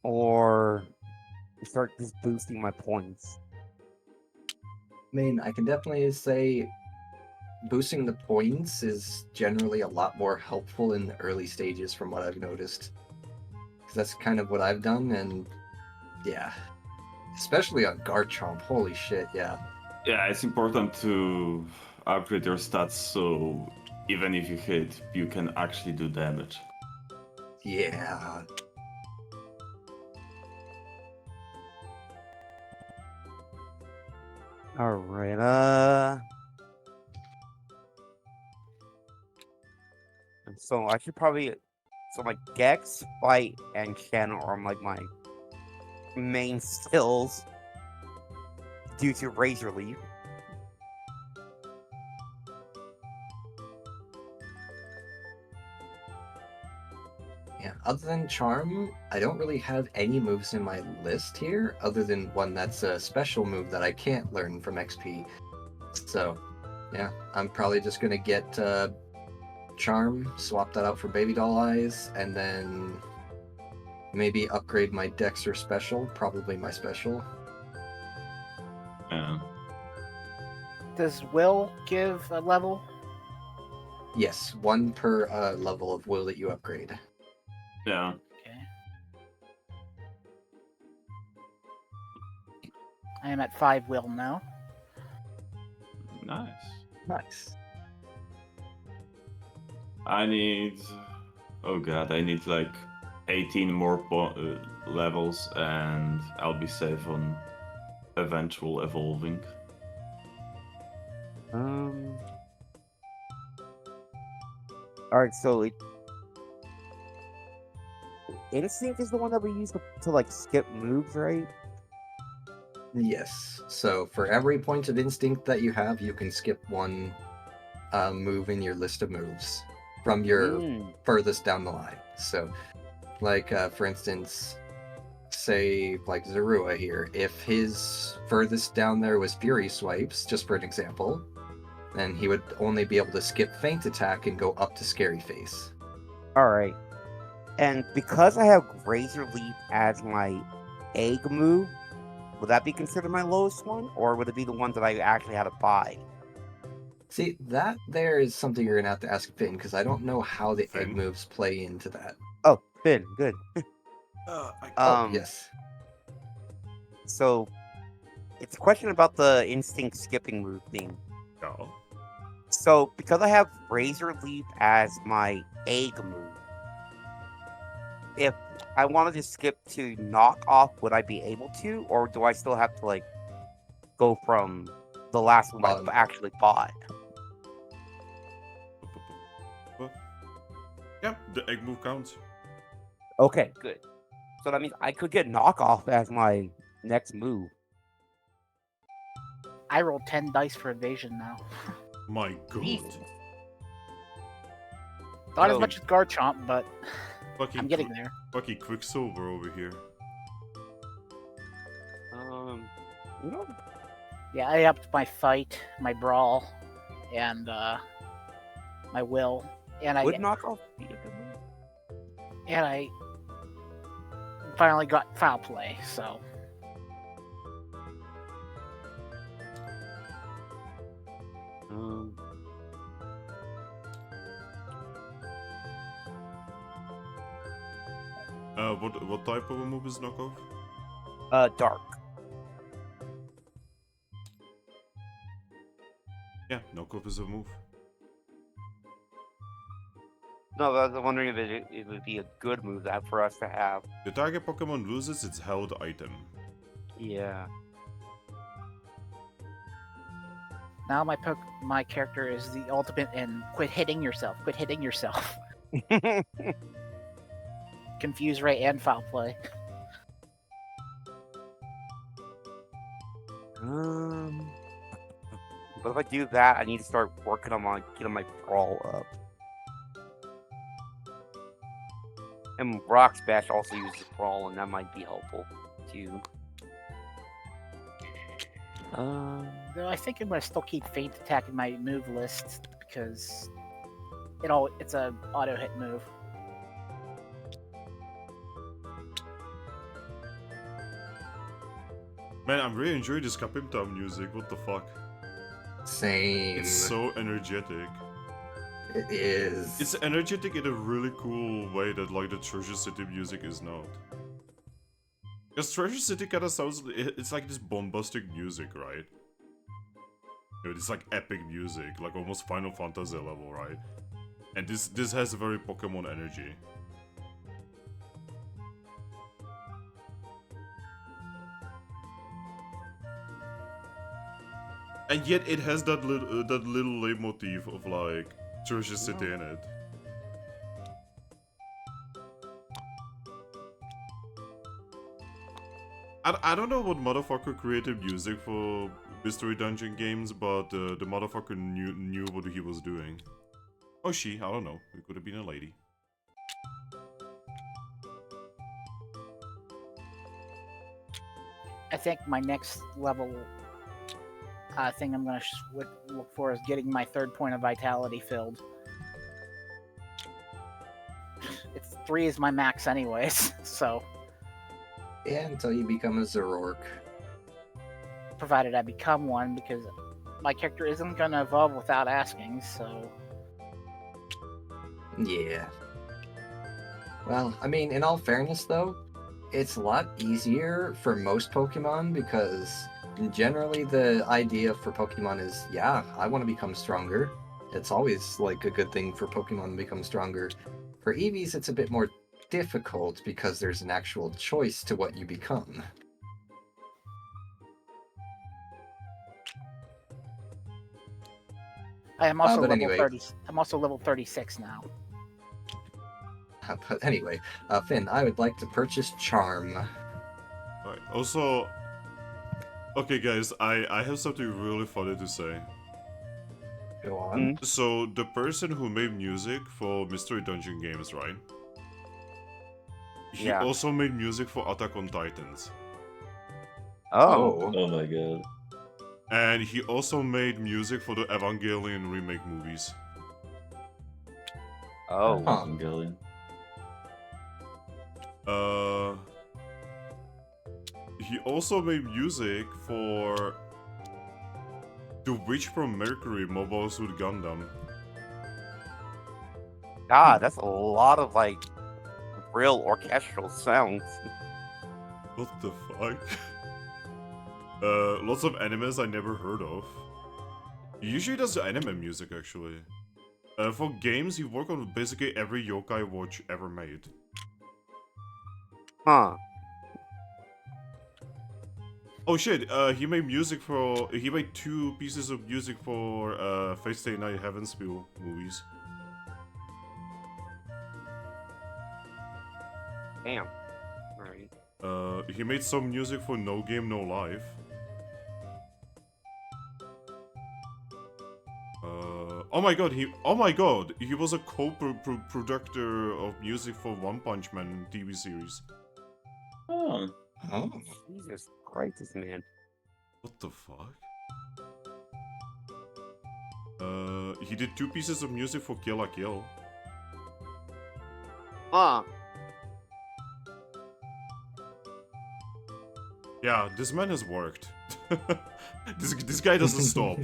or start just boosting my points. I mean, I can definitely say boosting the points is generally a lot more helpful in the early stages from what I've noticed. Because that's kind of what I've done, and yeah. Especially on Garchomp, holy shit, yeah. Yeah, it's important to upgrade your stats so even if you hit, you can actually do damage. Yeah. Alright, so I should probably, so my Gex, Fight, and Channel are like my main skills due to Razor Leaf. Yeah, other than Charm, I don't really have any moves in my list here, other than one that's a special move that I can't learn from XP. So, yeah, I'm probably just gonna get Charm, swap that out for Baby Doll Eyes, and then maybe upgrade my Dex or Special, probably my Special. Yeah. Does Will give a level? Yes, one per level of Will that you upgrade. Yeah. Okay. I am at 5 Will now. Nice. Nice. I need. Oh god, I need like 18 more levels and I'll be safe on eventual evolving. Alright, so Instinct is the one that we use to like skip moves, right? Yes. So for every point of instinct that you have, you can skip one move in your list of moves from your furthest down the line. So, like for instance, say like Zorua here, if his furthest down there was Fury Swipes, just for an example, then he would only be able to skip Feint Attack and go up to Scary Face. Alright. And because I have Razor Leaf as my egg move, would that be considered my lowest one? Or would it be the one that I actually had to buy? See, that there is something you're going to have to ask Finn, because I don't know how the egg Finn? moves play into that. Oh, Finn, good. Yes. So, it's a question about the instinct skipping move thing. Yeah. So, because I have Razor Leaf as my egg move, if I wanted to skip to knock off, would I be able to? Or do I still have to, like, go from the last one I actually bought? Yep, the egg move counts. Okay, good. So that means I could get knockoff as my next move. I rolled 10 dice for evasion now. My god. Not as So- much as Garchomp, but Fucking I'm getting there. Fucking Quicksilver over here. You know, Yeah, I upped my fight, my brawl, and my will, and Would knockoff be a good move? I finally got foul play. So Um, What type of a move is knockoff? dark. Yeah, knockoff is a move. No, I was wondering if it would be a good move that for us to have. The target Pokemon loses its held item. Yeah. now my character is the ultimate in quit hitting yourself. Quit hitting yourself. Confuse ray and foul play. But if I do that, I need to start working on getting my brawl up. And Rock Smash also uses brawl, and that might be helpful too. Though I think I'm gonna still keep Feint Attack in my move list because it's a auto hit move. Man, I'm really enjoying this Capim Town music. What the fuck? Same. It's so energetic. It is. It's energetic in a really cool way that like the Treasure City music is not. Because Treasure City kind of sounds, it's like this bombastic music, right? You know, it's like epic music, like almost Final Fantasy level, right? And this has a very Pokemon energy. And yet it has that little leitmotif of like Treasure City in it. I don't know what motherfucker created music for Mystery Dungeon games, but the motherfucker knew what he was doing. Oh, I don't know. It could have been a lady. I think my next level thing I'm gonna look for is getting my third point of vitality filled. It's 3 is my max anyways, so Yeah, until you become a Zorork. provided I become one, because my character isn't gonna evolve without asking, so Yeah. Well, I mean, in all fairness though, it's a lot easier for most Pokemon because generally the idea for Pokemon is, yeah, I want to become stronger. It's always like a good thing for Pokemon to become stronger. For Eevees, it's a bit more difficult because there's an actual choice to what you become. I am also but level anyway. 30. I'm also level 36 now. But anyway, Finn, I would like to purchase Charm. Alright, also... Okay guys, I have something really funny to say. Go on. So, the person who made music for Mystery Dungeon games, right? He Yeah. also made music for Attack on Titans. Oh my god. And he also made music for the Evangelion remake movies. Oh. Huh. Evangelion. He also made music for The Witch from Mercury Mobile Suit Gundam. God, that's a lot of like real orchestral sounds. What the fuck? Lots of animes I never heard of. He usually does anime music, actually. For games, he worked on basically every Yokai Watch ever made. Huh. Oh shit, he made 2 pieces of music for Fate Stay Night Heavenspiel movies. Damn. Alright. He made some music for No Game No Life. Oh my god, he was a co-producer of music for One Punch Man TV series. Oh. Oh. Jesus Christ, this man. What the fuck? He did 2 pieces of music for Kill la Kill. Huh. Yeah, this man has worked. this guy doesn't stop.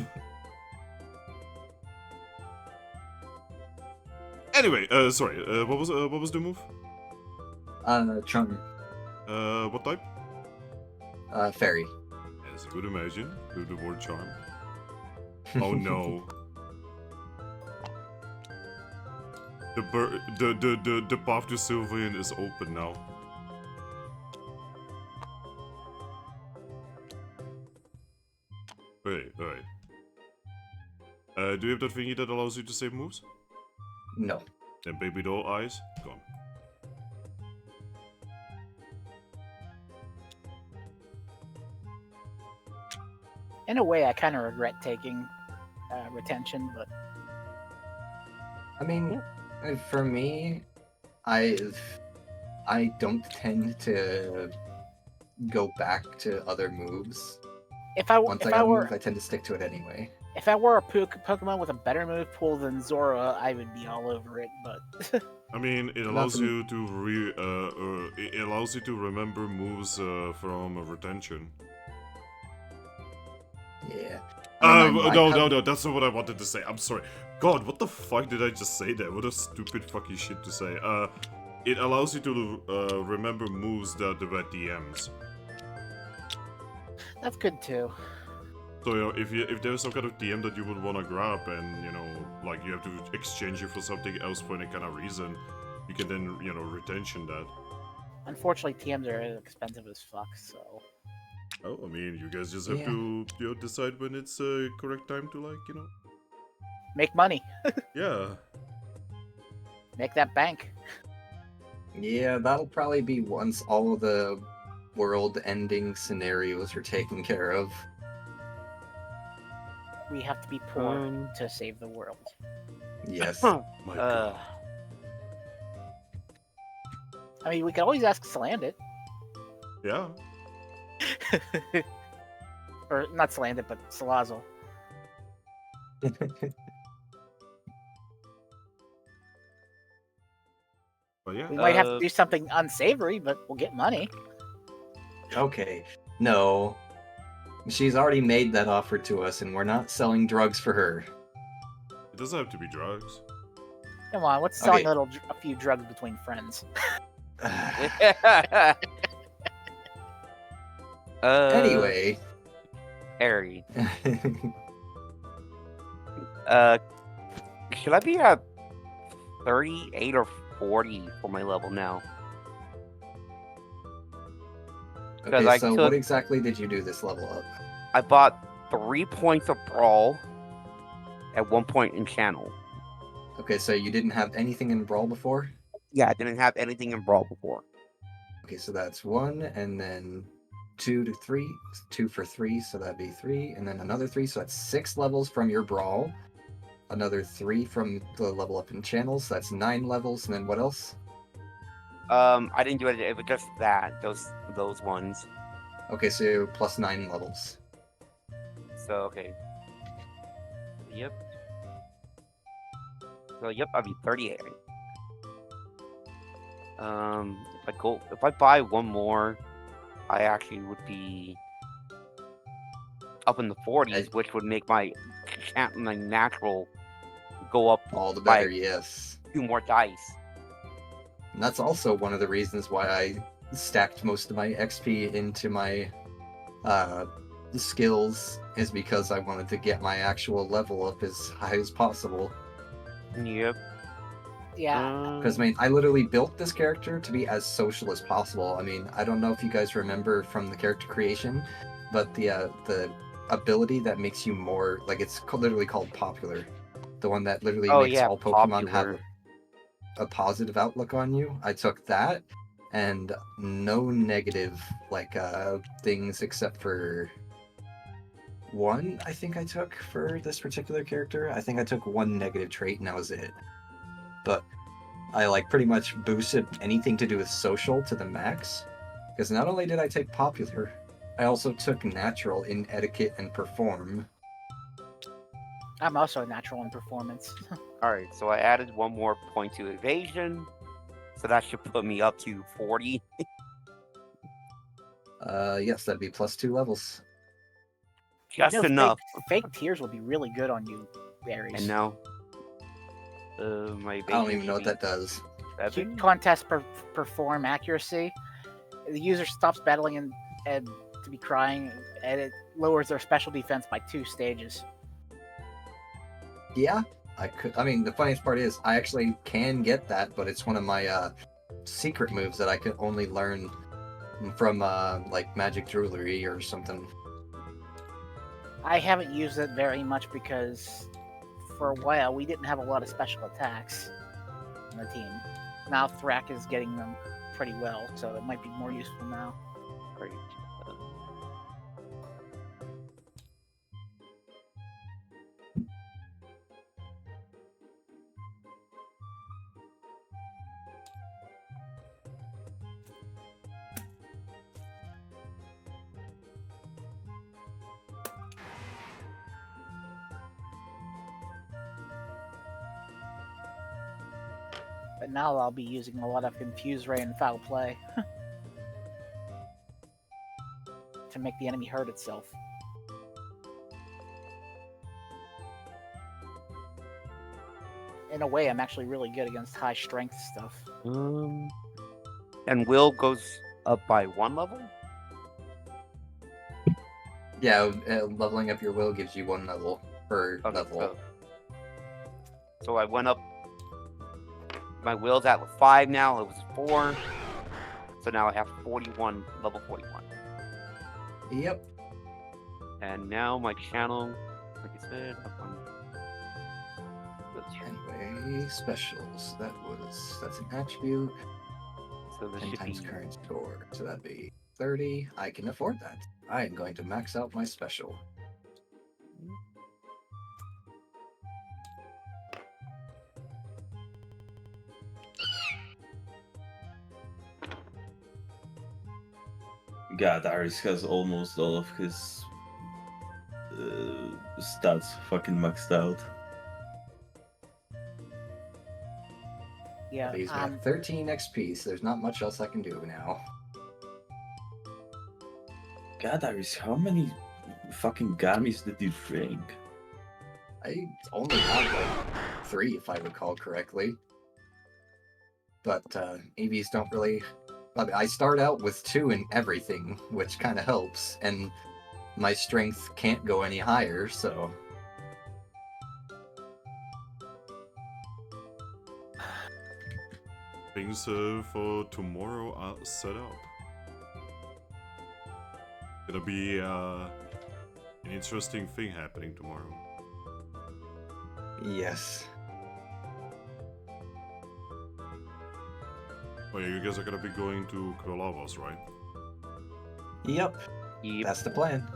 Anyway, sorry. What was the move? Charm. What type? Fairy. As you could imagine, with the word charm. Oh no. The path to Sylvian is open now. Wait. Do you have that thingy that allows you to save moves? No. Then baby doll eyes, gone. In a way, I kind of regret taking retention, but I mean, for me, I don't tend to go back to other moves. Once I got a move, I tend to stick to it anyway. if I were a Pokemon with a better move pool than Zorua, I would be all over it. But I mean, it allows you to it allows you to remember moves from retention. Yeah. No, that's not what I wanted to say. I'm sorry. God, what the fuck did I just say there? What a stupid fucking shit to say. It allows you to remember moves that the red DMs. that's good too. So you know, if there's some kind of DM that you would want to grab, and you know, like you have to exchange it for something else for any kind of reason, you can then retention that. Unfortunately, TMs are expensive as fuck. So Oh, I mean, you guys just have to decide when it's a correct time to make money, Yeah. make that bank. Yeah, that'll probably be once all of the world-ending scenarios are taken care of. We have to be poor to save the world. Yes. My God. I mean, we could always ask Slandit. Yeah. Or not Slandit, but Salazzle. But yeah. We might have to do something unsavory, but we'll get money. Okay. No. She's already made that offer to us, and we're not selling drugs for her. It doesn't have to be drugs. Come on, what's selling Okay. a few drugs between friends? Anyway. Harry. Should I be at 38 or 40 for my level now? Okay, I so took- what exactly did you do this level up? I bought 3 points of Brawl at 1 point in Channel. Okay, so you didn't have anything in Brawl before? Yeah, I didn't have anything in Brawl before. Okay, so that's 1, and then 2 to 3. 2 for 3, so that'd be 3, and then another 3, so that's 6 levels from your Brawl. Another 3 from the level up in Channels, so that's 9 levels, and then what else? I didn't do it. It was just that those ones. Okay, so you're plus 9 levels. So okay. Yep. So yep, I'll be 38. If I buy one more, I actually would be up in the 40s, which would make my natural go up All the by better, yes. 2 more dice. And that's also one of the reasons why I stacked most of my XP into my skills, is because I wanted to get my actual level up as high as possible. Yep. Yeah. Because, I mean, I literally built this character to be as social as possible. I mean, I don't know if you guys remember from the character creation, but the ability that makes you more, like, it's literally called popular. The one that literally makes all Pokemon have a positive outlook on you. I took that, and no negative, like, things except for one, I think I took for this particular character. I think I took one negative trait, and that was it. But I like pretty much boosted anything to do with social to the max, because not only did I take popular, I also took natural in etiquette and perform. I'm also a natural in performance. All right, so I added one more point to evasion, so that should put me up to 40. Yes, that'd be +2 levels. Just You know, enough. Fake tears would be really good on you, Aries. And now, my evasion I don't even know should what be that does. 7? Contest perform accuracy. The user stops battling and to be crying, and it lowers their special defense by 2 stages. Yeah, I could. I mean, the funniest part is I actually can get that, but it's one of my secret moves that I could only learn from like magic jewelry or something. I haven't used it very much because for a while we didn't have a lot of special attacks on the team. Now Thrack is getting them pretty well, so it might be more useful now. Great. But now I'll be using a lot of Confuse Ray and Foul Play to make the enemy hurt itself. In a way, I'm actually really good against high strength stuff. And will goes up by 1 level? Yeah, leveling up your will gives you 1 level per Okay, level. so I went up. My will's at 5 now. It was 4. So now I have 41, level 41. Yep. And now my channel, like I said, up on. Anyway, specials. That's an attribute. So this 10 should times be. current score. So that'd be 30. I can afford that. I am going to max out my special. God, Aris has almost all of his stats fucking maxed out. Yeah, Leaves me at 13 XP, so there's not much else I can do now. God, Aris, how many fucking gummies did you drink? I only have like 3, if I recall correctly. But Eevees don't really. I mean, I start out with 2 in everything, which kind of helps, and my strength can't go any higher, so. Things for tomorrow are set up. Gonna be an interesting thing happening tomorrow. Yes. Oh yeah, you guys are gonna be going to Kolavas, right? Yep. Yep. That's the plan.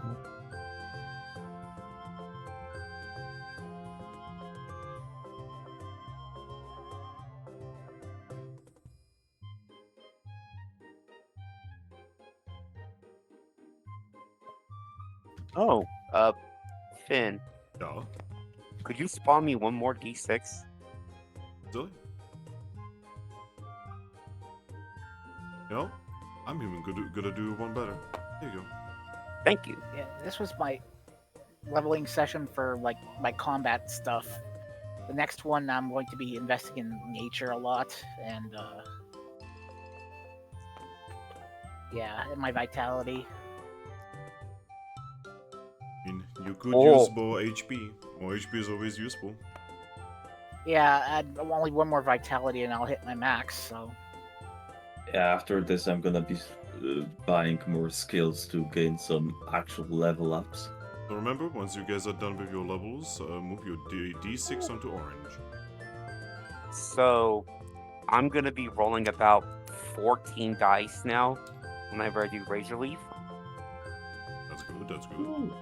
Oh, Finn, Yeah. could you spawn me one more D6? Silly. You know, I'm even gonna do one better. There you go. Thank you. yeah, this was my leveling session for like my combat stuff. The next one, I'm going to be investing in nature a lot, and yeah, and my vitality. I mean, you could Oh. use more HP. More HP is always useful. Yeah, add only 1 more vitality, and I'll hit my max. So Yeah, after this, I'm gonna be buying more skills to gain some actual level ups. So remember, once you guys are done with your levels, move your D6 onto orange. So, I'm gonna be rolling about 14 dice now whenever I do Razor Leaf. That's good, that's good.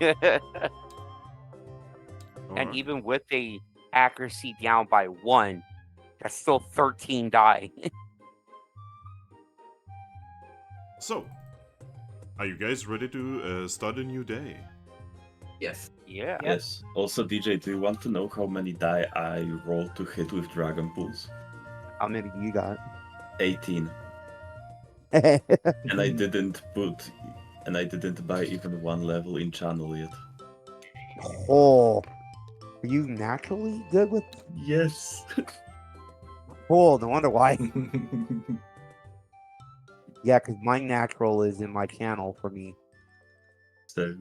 Yeah. And Alright. even with the accuracy down by 1, that's still 13 die. So, are you guys ready to start a new day? Yes. Yeah. Yes. Also, DJ, do you want to know how many die I rolled to hit with Dragon Pulse? How many do you got? 18. And I didn't buy even one level in channel yet. Oh, are you naturally good with? Yes. Oh, no wonder why. Yeah, because my natural is in my channel for me. So,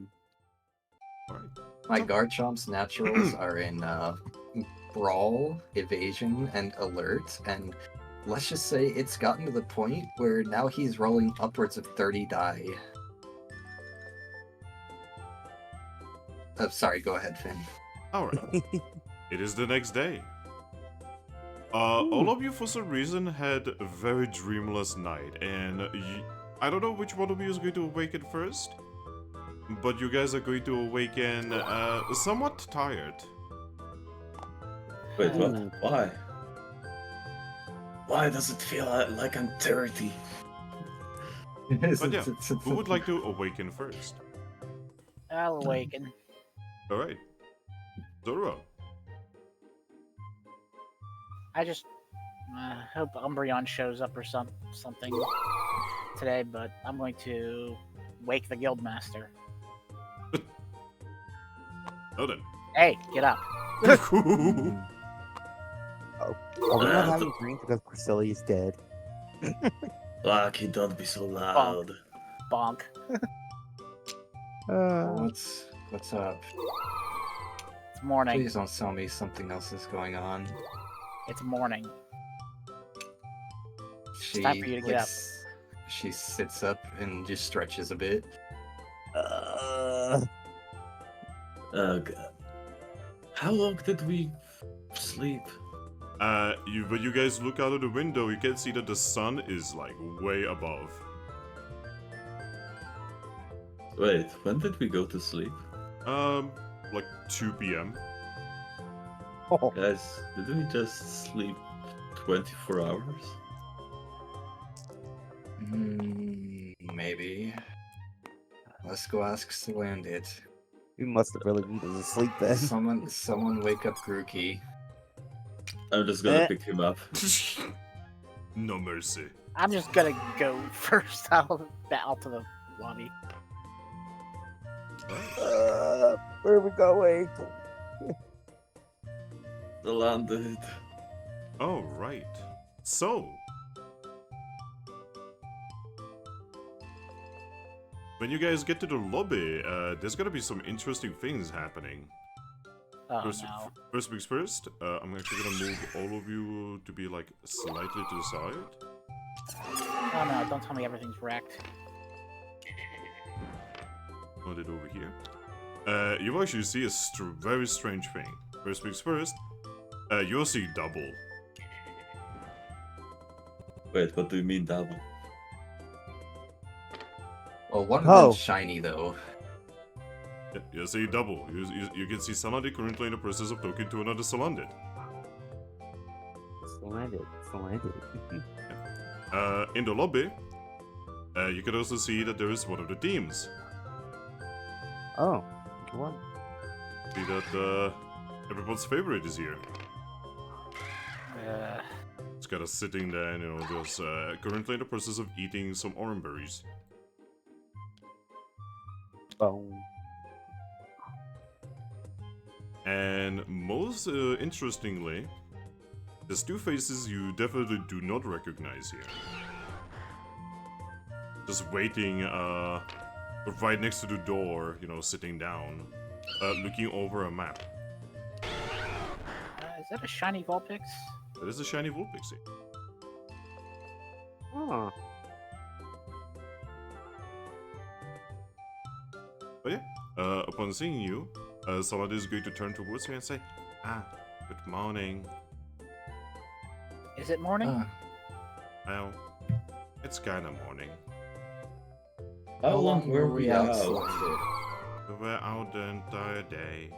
Alright. My Garchomp's naturals are in Brawl, Evasion, and Alert, and let's just say it's gotten to the point where now he's rolling upwards of 30 die. Sorry, go ahead, Finn. Alright. It is the next day. All of you, for some reason, had a very dreamless night, and I don't know which one of you is going to awaken first, but you guys are going to awaken somewhat tired. wait, what? Ooh. Why? Why does it feel like I'm 30? But yeah, who would like to awaken first? I'll awaken. Alright. Zorua. I just hope Umbreon shows up or something today, but I'm going to wake the Guildmaster. Oh then. Hey, get up. Are we not having drinks because Priscilla's dead? Lucky, don't be so loud. Bonk. What's up? It's morning. Please don't tell me something else is going on. It's morning. She, time for you to get up. She sits up and just stretches a bit. Oh god. How long did we sleep? When you guys look out of the window, you can see that the sun is like way above. Wait, when did we go to sleep? Like 2 p.m. Oh, Guys, did we just sleep 24 hours? Maybe. Let's go ask Slandit. we must have really needed to sleep then. Someone wake up Grookey. I'm just gonna pick him up. No mercy. I'm just gonna go first out to the lobby. Where are we going? The landed. Oh, right. So, when you guys get to the lobby, there's gonna be some interesting things happening. Oh First, no. first things first, I'm actually gonna move all of you to be like slightly to the side. Oh no, don't tell me everything's wrecked. Put it over here. You actually see a very strange thing. First things first, you'll see double. Wait, what do you mean double? Well, one of Oh. them's shiny though. Yeah, you'll see double. You can see Salandit currently in the process of talking to another Salandit. Slanded. In the lobby, you can also see that there is one of the teams. Oh, which one? See that everyone's favorite is here. It's got us sitting there, and, just currently in the process of eating some orange berries. Bone. And most interestingly, there's two faces you definitely do not recognize here. Just waiting right next to the door, sitting down, looking over a map. Is that a shiny Vulpix? That is a shiny Vulpixie. Oh. But yeah, upon seeing you, somebody is going to turn towards you and say, good morning. Is it morning? Well, it's kinda morning. How long were we out? Slandit? We were out the entire day.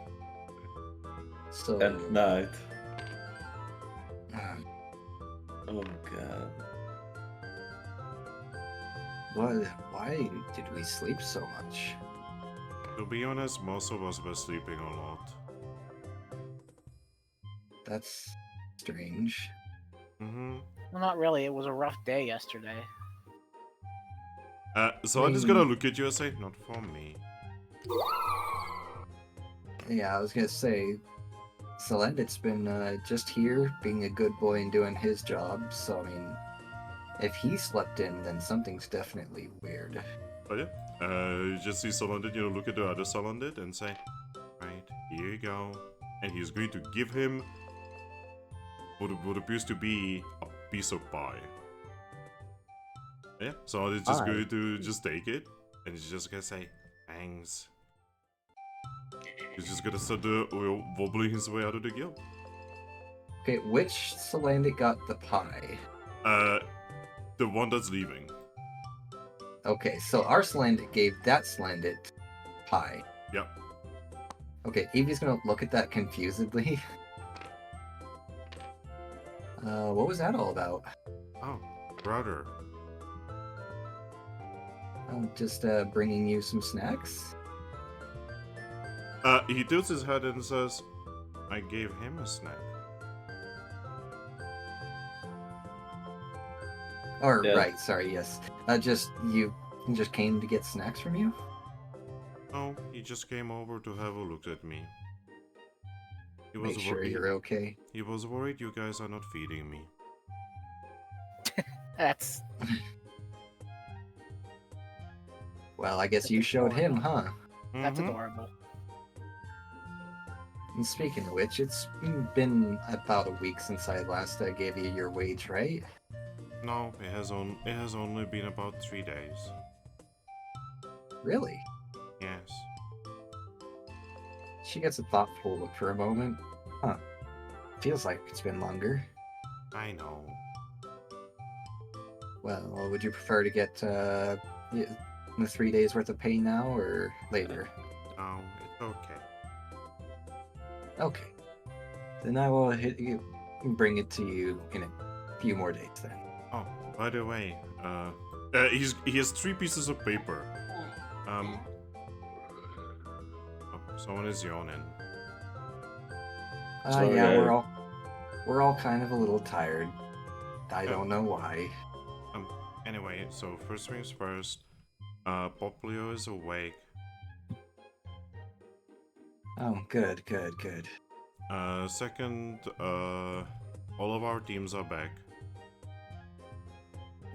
So And night. Oh god. why did we sleep so much? To be honest, most of us were sleeping a lot. That's strange. Mm-hmm. Well, not really. It was a rough day yesterday. So I'm just gonna look at you and say, not for me. Yeah, I was gonna say, Celendit's been just here, being a good boy and doing his job. So I mean, if he slept in, then something's definitely weird. Oh yeah. You just see Salandit, look at the other Salandit and say, right, here you go. And he's going to give him what appears to be a piece of pie. Yeah, Salandit's just Pie? going to just take it, and he's just gonna say, thanks. He's just gonna start wobbling his way out of the guild. Okay, which Celandit got the pie? The one that's leaving. Okay, so our Celandit gave that Celandit pie. Yep. Okay, Eevee's gonna look at that confusedly. What was that all about? Oh, brother. I'm just bringing you some snacks. He tilts his head and says, I gave him a snack. Or Yeah. right, sorry, yes. You just came to get snacks from you? Oh, he just came over to have a look at me. He Make sure worried. you're okay. He was worried you guys are not feeding me. That's Well, I guess you showed him, huh? that's Mhm. adorable. And speaking of which, it's been about a week since I last gave you your wage, right? No, it has only been about 3 days. Really? Yes. She gets a thoughtful look for a moment. Huh. Feels like it's been longer. I know. Well, would you prefer to get the 3 days worth of pay now or later? No, it's okay. Okay. Then I will bring it to you in a few more days then. Oh, by the way, he has 3 pieces of paper. Oh, someone is yawning. Sorry, Yeah, I- we're all kind of a little tired. I don't know why. Anyway, so first things first, Poplio is awake. Oh, good. Second, all of our teams are back.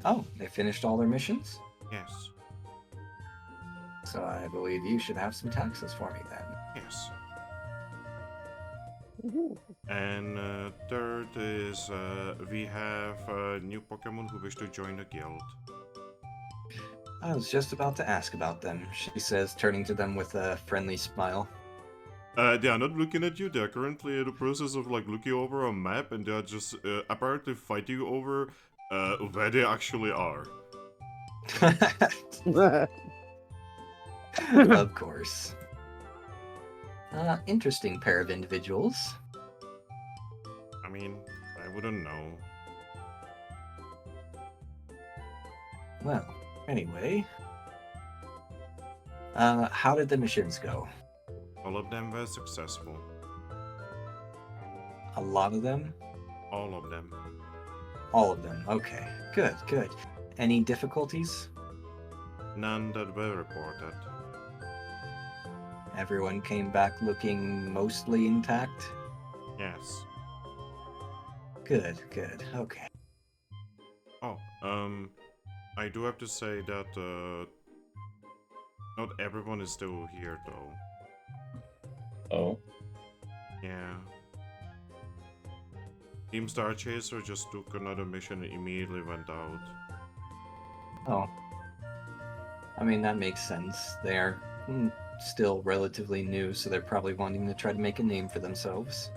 Oh, they finished all their missions? Yes. So I believe you should have some taxes for me then. Yes. And third is we have new Pokemon who wish to join the guild. I was just about to ask about them, she says, turning to them with a friendly smile. They are not looking at you. They are currently in the process of looking over a map, and they are just apparently fighting over where they actually are. Of course. Interesting pair of individuals. I mean, I wouldn't know. Well, anyway. How did the missions go? All of them were successful. A lot of them? All of them. All of them. Okay. Good. Any difficulties? None that were reported. Everyone came back looking mostly intact? Yes. Good. Okay. Oh, I do have to say that not everyone is still here though. Oh. Yeah. Team Star Chaser just took another mission and immediately went out. Oh. I mean, that makes sense. They are still relatively new, so they're probably wanting to try to make a name for themselves.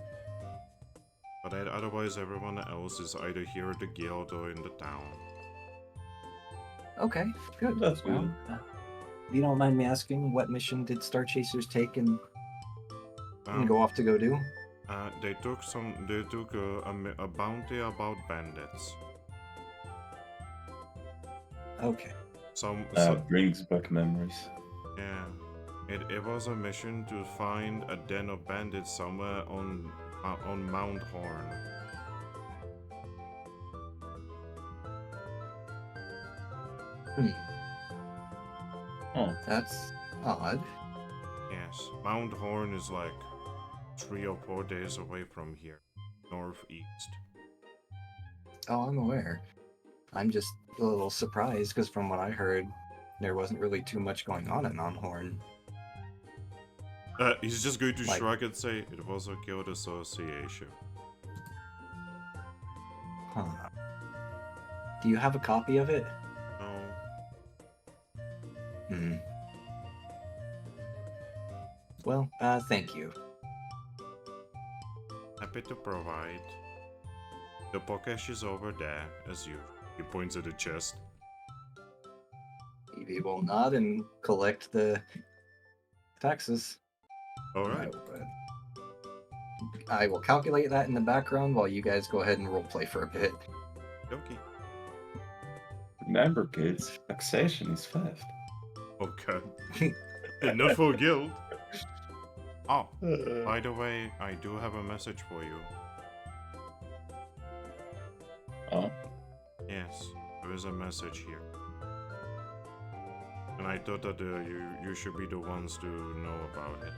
But otherwise everyone else is either here at the guild or in the town. Okay, good. That's Well, good. if you don't mind me asking, what mission did Star Chasers take and go off to go do? They took a bounty about bandits. Okay. Some Brings back memories. yeah. It was a mission to find a den of bandits somewhere on Mount Horn. Oh, That's odd. Yes, Mount Horn is like 3 or 4 days away from here, northeast. Oh, I'm aware. I'm just a little surprised because from what I heard, there wasn't really too much going on at Mount Horn. He's just going to Like- shrug and say it was a guild association. Huh. Do you have a copy of it? No. Hmm. Well, thank you. Happy to provide. The Pokesh is over there, as you. He points at the chest. Eevee will nod and collect the taxes. Alright. I will calculate that in the background while you guys go ahead and roleplay for a bit. Okay. remember, kids, taxation is theft. Okay. Enough for guild. Oh, by the way, I do have a message for you. Oh, Yes, there is a message here. And I thought that you should be the ones to know about it.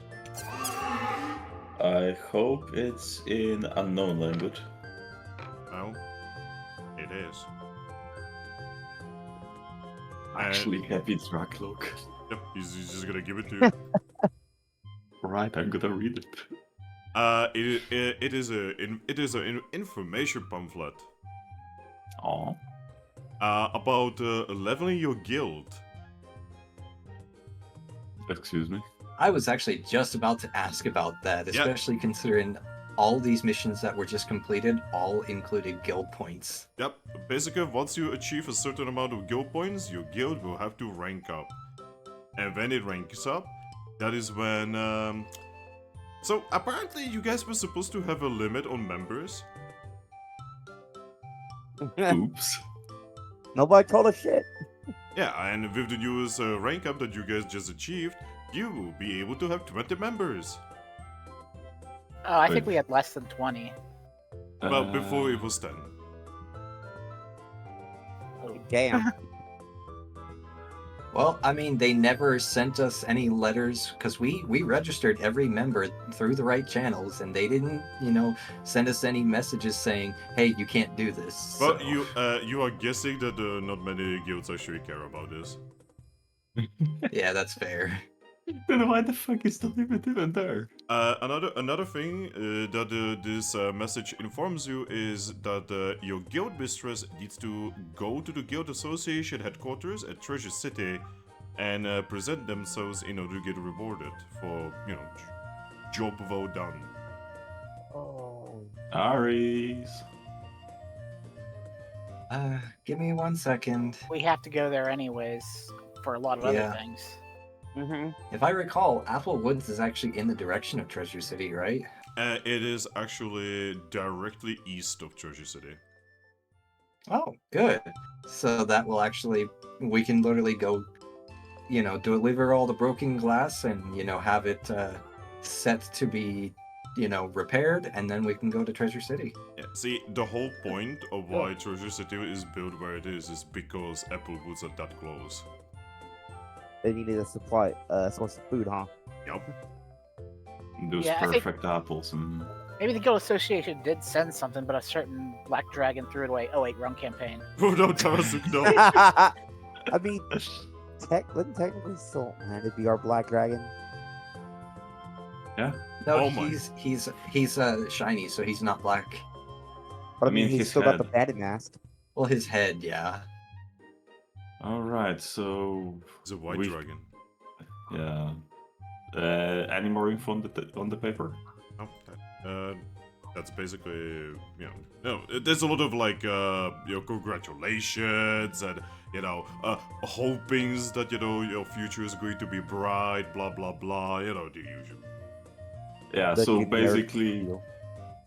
I hope it's in unknown language. Well, it is. Actually, happy Drakloak. Yep, he's just gonna give it to you. Right, I'm gonna read it. It is an information pamphlet Oh, about leveling your guild. excuse me. I was actually just about to ask about that, Yeah. especially considering all these missions that were just completed all included guild points. Yep, basically once you achieve a certain amount of guild points, your guild will have to rank up. And when it ranks up, that is when, So, apparently you guys were supposed to have a limit on members. Oops. Nobody told us shit. Yeah, and with the newest rank up that you guys just achieved, you will be able to have 20 members. Oh, I think we had less than 20. Well, before it was 10. Damn. Well, I mean, they never sent us any letters because we registered every member through the right channels, and they didn't, send us any messages saying, "Hey, you can't do this." But so- you are guessing that not many guilds actually care about this. Yeah, that's fair. Then why the fuck is the limit even there? Another thing that this message informs you is that your guild mistress needs to go to the guild association headquarters at Treasure City and present themselves in order to get rewarded for job well done. Oh. Aries. Give me 1 second. We have to go there anyways for a lot of Yeah. other things. Mm-hmm. If I recall, Apple Woods is actually in the direction of Treasure City, right? It is actually directly east of Treasure City. Oh, good. So that will we can literally go, deliver all the broken glass and, have it set to be, repaired, and then we can go to Treasure City. Yeah, see, the whole point of why Treasure City is built where it is because Applewoods are that close. They needed a source of food, huh? Yup. Those Yeah, I think- perfect apples. Maybe the Guild Association did send something, but a certain Black Dragon threw it away. Oh wait, wrong campaign. Oh no, Tarasuk, no. I mean, wouldn't technically still it'd be our black dragon. No, Oh my. he's shiny, so he's not black. But I I mean, mean, he's his still got the head. bandit mask. Well, his head, yeah. Alright, so It's a white We- dragon. yeah. Any more info on the paper? Oh, that's basically, no, there's a lot of congratulations and, hopings that, your future is going to be bright, blah, blah, blah, the usual. Yeah, The so generic basically, deal.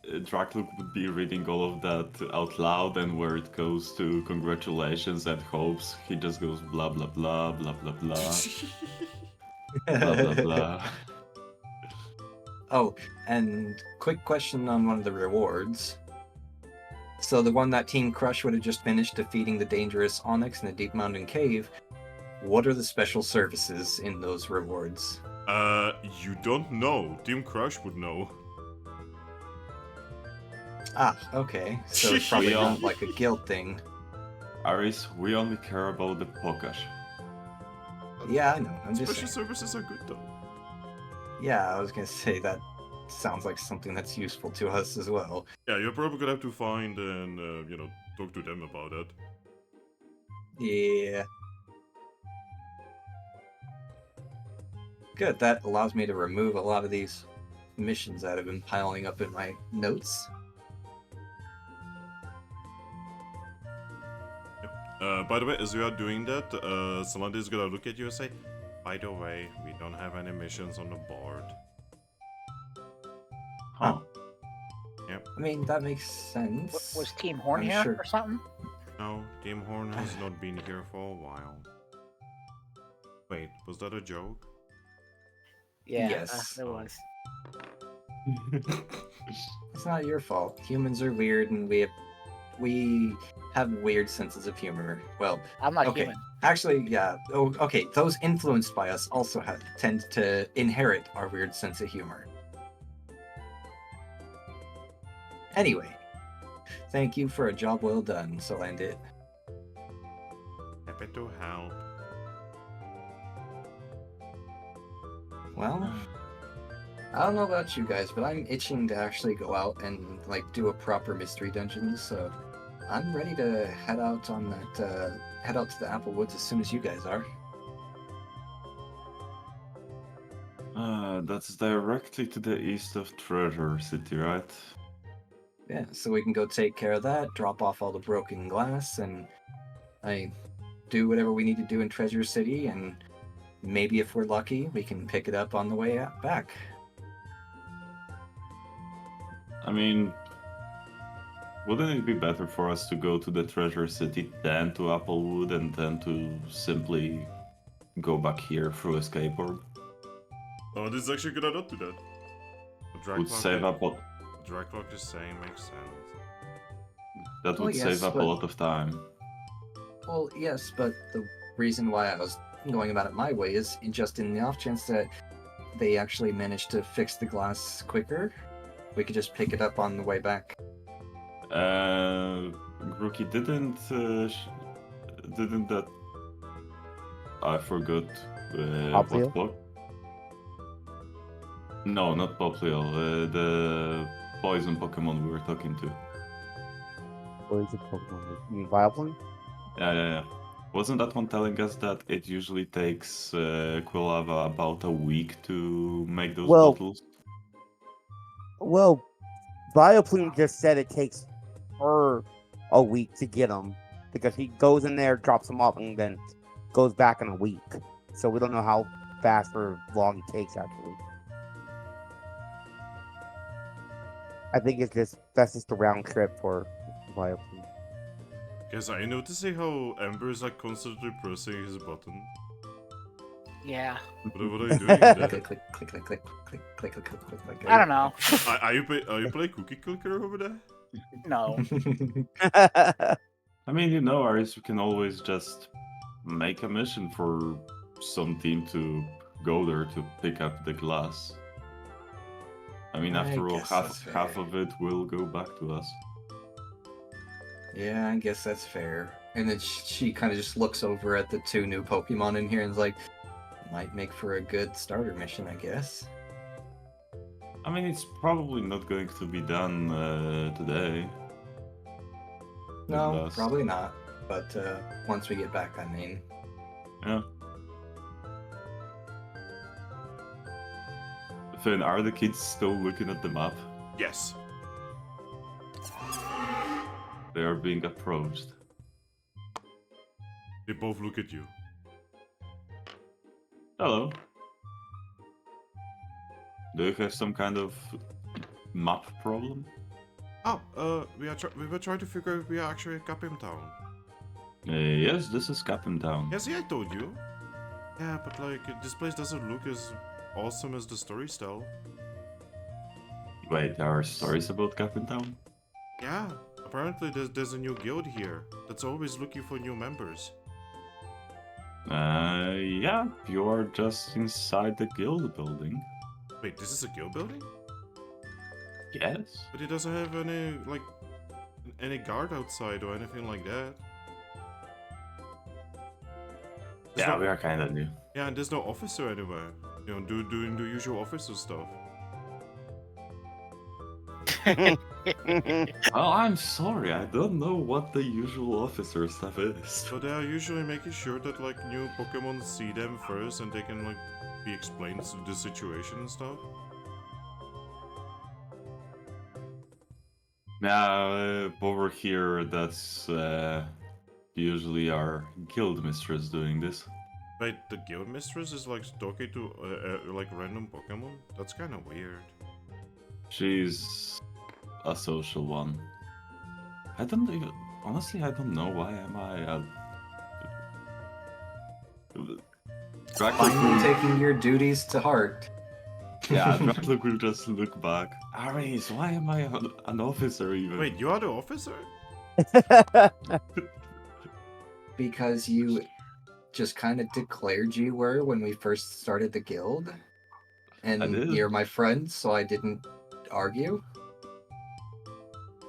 Drakloak would be reading all of that out loud, and where it goes to congratulations and hopes, he just goes blah blah blah blah blah blah. Blah blah blah. Oh, and quick question on one of the rewards. So the one that Team Crush would have just finished defeating the dangerous Onyx in the Deep Mountain Cave, what are the special services in those rewards? You don't know. Team Crush would know. Ah, okay. So it's probably not like a guild thing. Aris, we only care about the Pokash. Yeah, I know. I'm just Special saying. services are good though. Yeah, I was gonna say that sounds like something that's useful to us as well. Yeah, you're probably gonna have to find and talk to them about it. Yeah. Good, that allows me to remove a lot of these missions that have been piling up in my notes. By the way, as you are doing that, Salandi is gonna look at you and say, "By the way, we don't have any missions on the board." Huh. I mean, that makes sense. Was Team Horn I'm here sure. or something? No, Team Horn has not been here for a while. Wait, was that a joke? Yeah, Yes. it was. It's not your fault. Humans are weird, and we have weird senses of humor. Well, I'm not okay. human. Actually, yeah. Oh, okay. Those influenced by us also tend to inherit our weird sense of humor. Anyway, thank you for a job well done, Solandit. Happy to help. Well, I don't know about you guys, but I'm itching to actually go out and like do a proper mystery dungeon. So I'm ready to head out on that. Head out to the Apple Woods as soon as you guys are. That's directly to the east of Treasure City, right? Yeah, so we can go take care of that, drop off all the broken glass, and do whatever we need to do in Treasure City, and maybe if we're lucky, we can pick it up on the way back. I mean, wouldn't it be better for us to go to the Treasure City, then to Applewood, and then to simply go back here through Escape Orb? Oh, this is actually a good idea to that. Would save up a... Drakloak is saying makes sense. That would yes, save up a but- lot of time. Well, yes, but the reason why I was going about it my way is just in the off chance that they actually managed to fix the glass quicker, we could just pick it up on the way back. Grookey didn't that... I forgot Poplio? what block? No, not Poplio, the poison Pokemon we were talking to. Or is it Pokemon? You mean Vileplume? Yeah. Wasn't that one telling us that it usually takes Quilava about a week to make those bottles? Well, Vileplume just said it takes her a week to get them because he goes in there, drops them off, and then goes back in a week. So we don't know how fast or long it takes actually. I think that's just a round trip for Vileplume. Guys, are you noticing how Ember is like constantly pressing his button? Yeah. What are you doing there? Click, click, click, click, click, click, click, click, click, click. I don't know. Are you playing Cookie Clicker over there? No. I mean, Aris, we can always just make a mission for some team to go there to pick up the glass. I mean, I after all, guess that's half fair. of it will go back to us. Yeah, I guess that's fair. And then she kind of just looks over at the two new Pokemon in here and is like, might make for a good starter mission, I guess. I mean, it's probably not going to be done today. No, Unless- probably not. But once we get back, I mean. Yeah. Finn, are the kids still looking at the map? Yes. They are being approached. They both look at you. Hello. Do you have some kind of map problem? Oh, we were trying to figure out if we are actually at Capim Town. Yes, this is Capim Town. Yeah, see, I told you. Yeah, but like this place doesn't look as awesome as the story style. Wait, there are stories about Capim Town? Yeah, apparently there's a new guild here that's always looking for new members. Yeah, you are just inside the guild building. Wait, this is a guild building? Yes. But it doesn't have any guard outside or anything like that. There's Yeah, no- we are kind of new. Yeah, and there's no officer anywhere. You know, doing the usual officer stuff. Well, I'm sorry, I don't know what the usual officer stuff is. So they are usually making sure that like new Pokemon see them first and they can like be explained the situation and stuff. Now, over here, that's usually our guild mistress doing this. Wait, the guild mistress is like talking to like random Pokemon? That's kind of weird. She's a social one. I don't even, honestly, I don't know why am I Drakloak Finally will, taking your duties to heart. yeah, Drakloak will just look back. Ares, why am I an officer even? Wait, you are the officer? Because you just kind of declared you were when we first started the guild. I And did. you're my friend, so I didn't argue.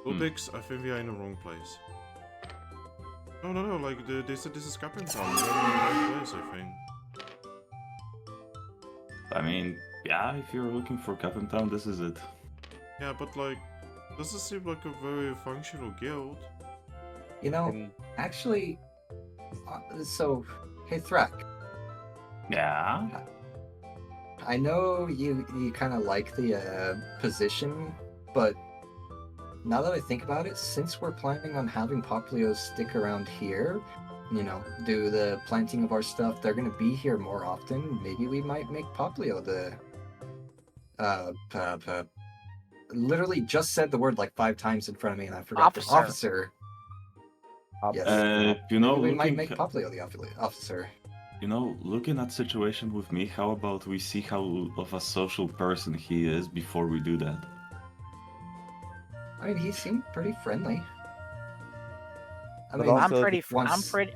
Lupix, I think we are in the wrong place. No, like they said this is Capim Town. We're in the right place, I think. I mean, yeah, if you're looking for Capim Town, this is it. Yeah, but like, doesn't seem like a very functional guild. You know, And actually, so, hey Thrack, Yeah. I know you kind of like the position, but now that I think about it, since we're planning on having Poplios stick around here, you know, do the planting of our stuff, they're gonna be here more often. Maybe we might make Poplio the literally just said the word like 5 times in front of me and I forgot the Officer. officer. Yes. You know, Maybe we might looking, make Poplio the officer. you know, looking at situation with me, how about we see how of a social person he is before we do that? I mean, he seemed pretty friendly. I But mean, also-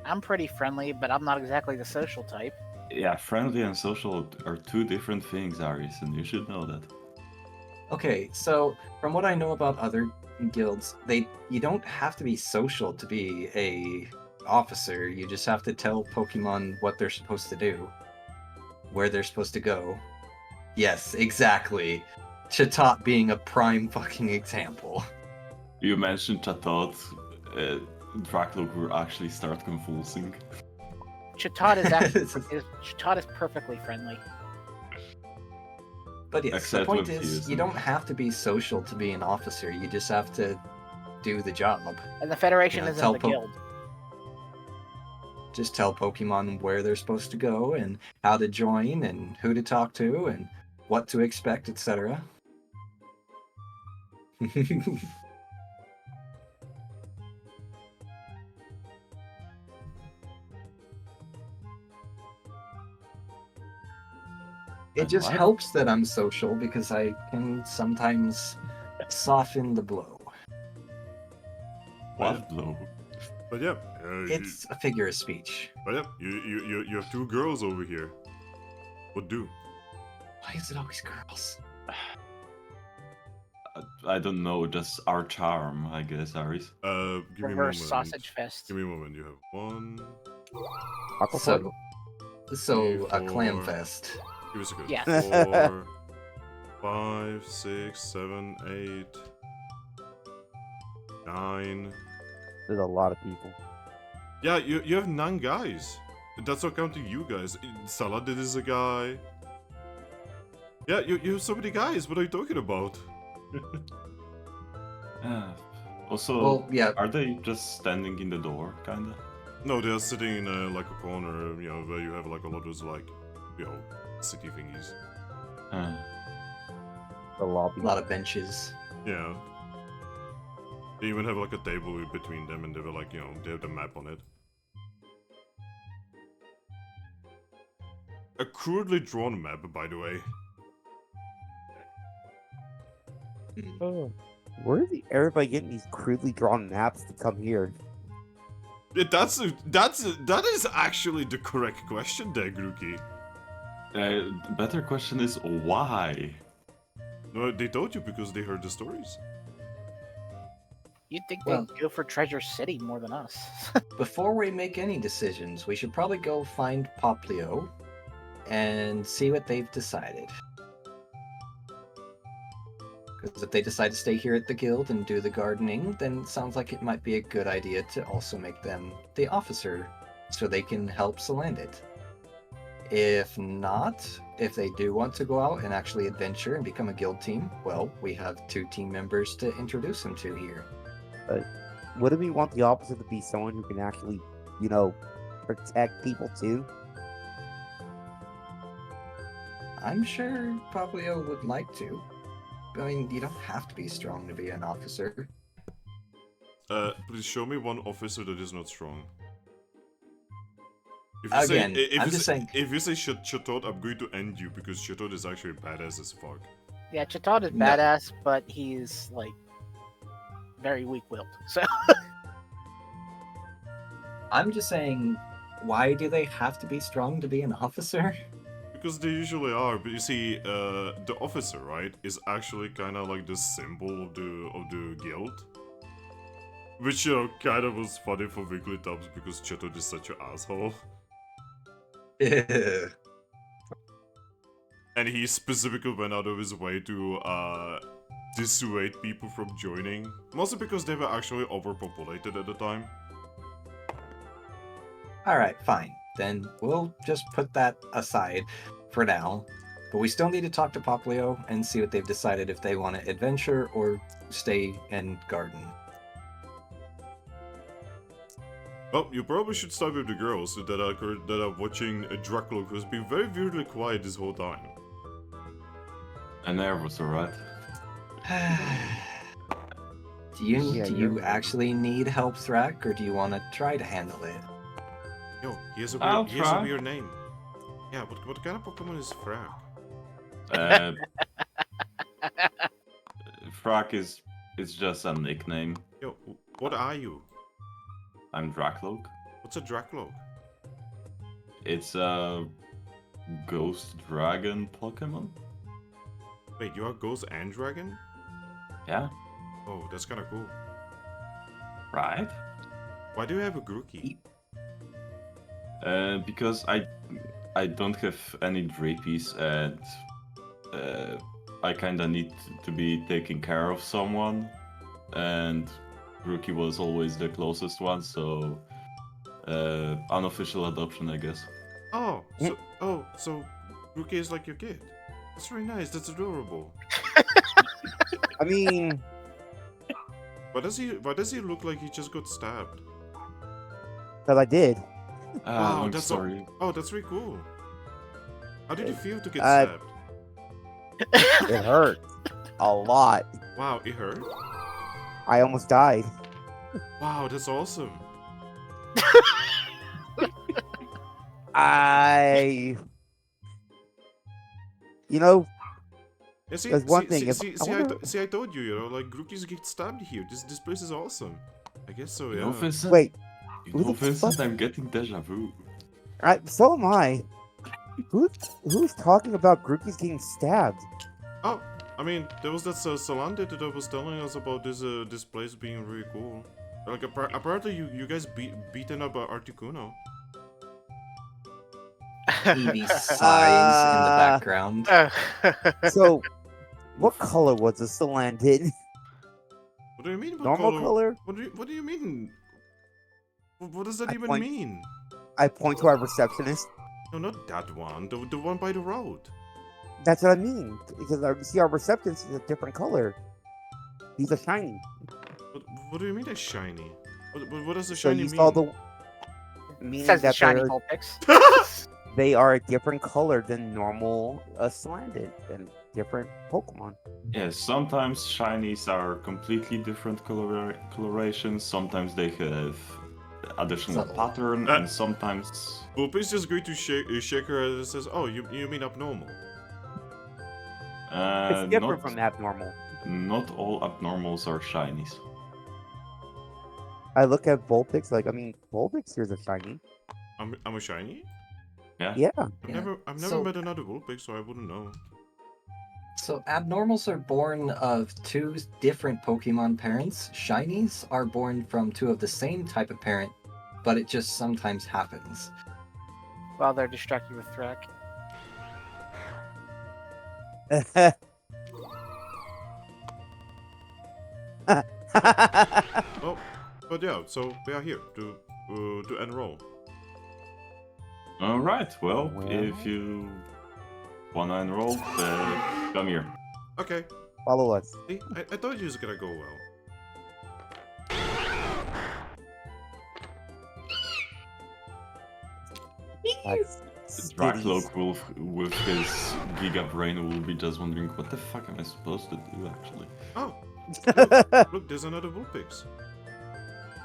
I'm pretty friendly, but I'm not exactly the social type. Yeah, friendly and social are two different things, Aris, and you should know that. okay, so from what I know about other guilds, you don't have to be social to be a officer. You just have to tell Pokemon what they're supposed to do, where they're supposed to go. Yes, exactly. Chatot being a prime fucking example. You mentioned Chatot, Drakloak will actually start convulsing. Chatot is actually Chatot is perfectly friendly. But yes, Except the point when he is, isn't. you don't have to be social to be an officer. You just have to do the job. And the Federation Yeah, isn't tell the Po- guild. Just tell Pokemon where they're supposed to go and how to join and who to talk to and what to expect, etc. It just What? helps that I'm social because I can sometimes soften the blow. What blow? But yeah, It's a figure of speech. but yeah, you have 2 girls over here. What do? Why is it always girls? I don't know, just our charm, I guess, Aris. Give me a Reverse moment. sausage fest. Give me a moment. You have 1. So Three, a clam four. fest. Give us a good. Yes. 4, 5, 6, 7, 8, 9. There's a lot of people. Yeah, you have 9 guys. That's not counting you guys. Saladin is a guy. Yeah, you have so many guys. What are you talking about? Also, Well, yeah, are they just standing in the door, kinda? No, they're sitting in like a corner, you know, where you have like a lot of those like, you know, city thingies. Uh, The lobby. a lot of benches. Yeah. They even have like a table between them, and they were like, you know, they have the map on it. a crudely drawn map, by the way. Oh, where is everybody getting these crudely drawn maps to come here? That is actually the correct question there, Grookey. The better question is why? No, they told you because they heard the stories. You'd think Well- they'd go for Treasure City more than us. Before we make any decisions, we should probably go find Poplio and see what they've decided. Because if they decide to stay here at the guild and do the gardening, then it sounds like it might be a good idea to also make them the officer so they can help Salandit. If not, if they do want to go out and actually adventure and become a guild team, well, we have 2 team members to introduce them to here. Wouldn't we want the opposite to be someone who can actually, you know, protect people too? I'm sure Poplio would like to. I mean, you don't have to be strong to be an officer. Please show me one officer that is not strong. If Again, I'm you just say, saying- If you say Chatot, I'm going to end you because Chatot is actually badass as fuck. Yeah, Chatot is No. badass, but he's like very weak-willed. So I'm just saying, why do they have to be strong to be an officer? Because they usually are, but you see, the officer, right, is actually kind of like the symbol of the guild. Which, you know, kind of was funny for Wigglytups because Chatot is such an asshole. And he specifically went out of his way to dissuade people from joining. Mostly because they were actually overpopulated at the time. Alright, fine. Then we'll just put that aside for now. But we still need to talk to Poplio and see what they've decided if they want to adventure or stay and garden. Well, you probably should start with the girls that are watching Drakloak, who's been very weirdly quiet this whole time. And there was alright. do you Yeah, do you're you right. actually need help, Thrack, or do you want to try to handle it? Yo, he has a I'll weird, he has a try. weird name. Yeah, what kind of Pokemon is Thrack? Uh, Thrack is just a nickname. Yo, what are you? I'm Drakloak. What's a Drakloak? It's a ghost dragon Pokemon. Wait, you are Ghost and Dragon? Yeah, Oh, that's kind of cool. right. Why do you have a Grookey? Because I don't have any drapies and I kinda need to be taking care of someone, and Grookey was always the closest one, so unofficial adoption, I guess. Oh, so Grookey is like your kid. That's really nice. That's adorable. I mean, Why does he look like he just got stabbed? because I did. Wow, I'm that's sorry. Oh, that's really cool. How did you feel to get Uh, stabbed? It hurt a lot. Wow, it hurt. I almost died. Wow, that's awesome. You know, Yeah, see, There's one thing, See, if- I wonder- I told you, like Grookies get stabbed here. This place is awesome. I guess so, yeah. No, Vincent. wait, You who know, the Vincent, fuck- I'm getting deja vu. so am I. Who's talking about Grookey's getting stabbed? Oh, I mean, there was that Salandit that was telling us about this place being really cool. Like apparently you guys beaten up Articuno. Eevee sighs in the background. So, what color was the Salandit? What do you mean? What Normal color? What do you mean? What does that I even point- mean? I point to our receptionist. No, not that one. The one by the road. That's what I mean. Because our receptionist is a different color. These are shiny. What do you mean it's shiny? What does the So shiny you mean? saw the meaning Says the that shiny they're- Vulpix. they are a different color than normal Salandit and different Pokemon. Yeah, sometimes shinies are completely different colorations. Sometimes they have additional Subtle. pattern, and sometimes Vulpix just going to shake her head and says, "Oh, you mean abnormal?" It's different from abnormal. not all abnormals are shinies. I look at Vulpix like, I mean, Vulpix here's a shiny. I'm a shiny. Yeah. Yeah. I've never So- met another Vulpix, so I wouldn't know. So abnormals are born of two different Pokemon parents. Shinies are born from two of the same type of parent, but it just sometimes happens. While they're distracted with Thrack. Well, but yeah, so we are here to enroll. All right. Well, Well. if you wanna enroll, come here. Okay. Follow us. See, I thought you was gonna go well. That's Drakloak will, with his Giga Brain, will be just wondering what the fuck am I supposed to do actually. Oh, look, there's another Vulpix.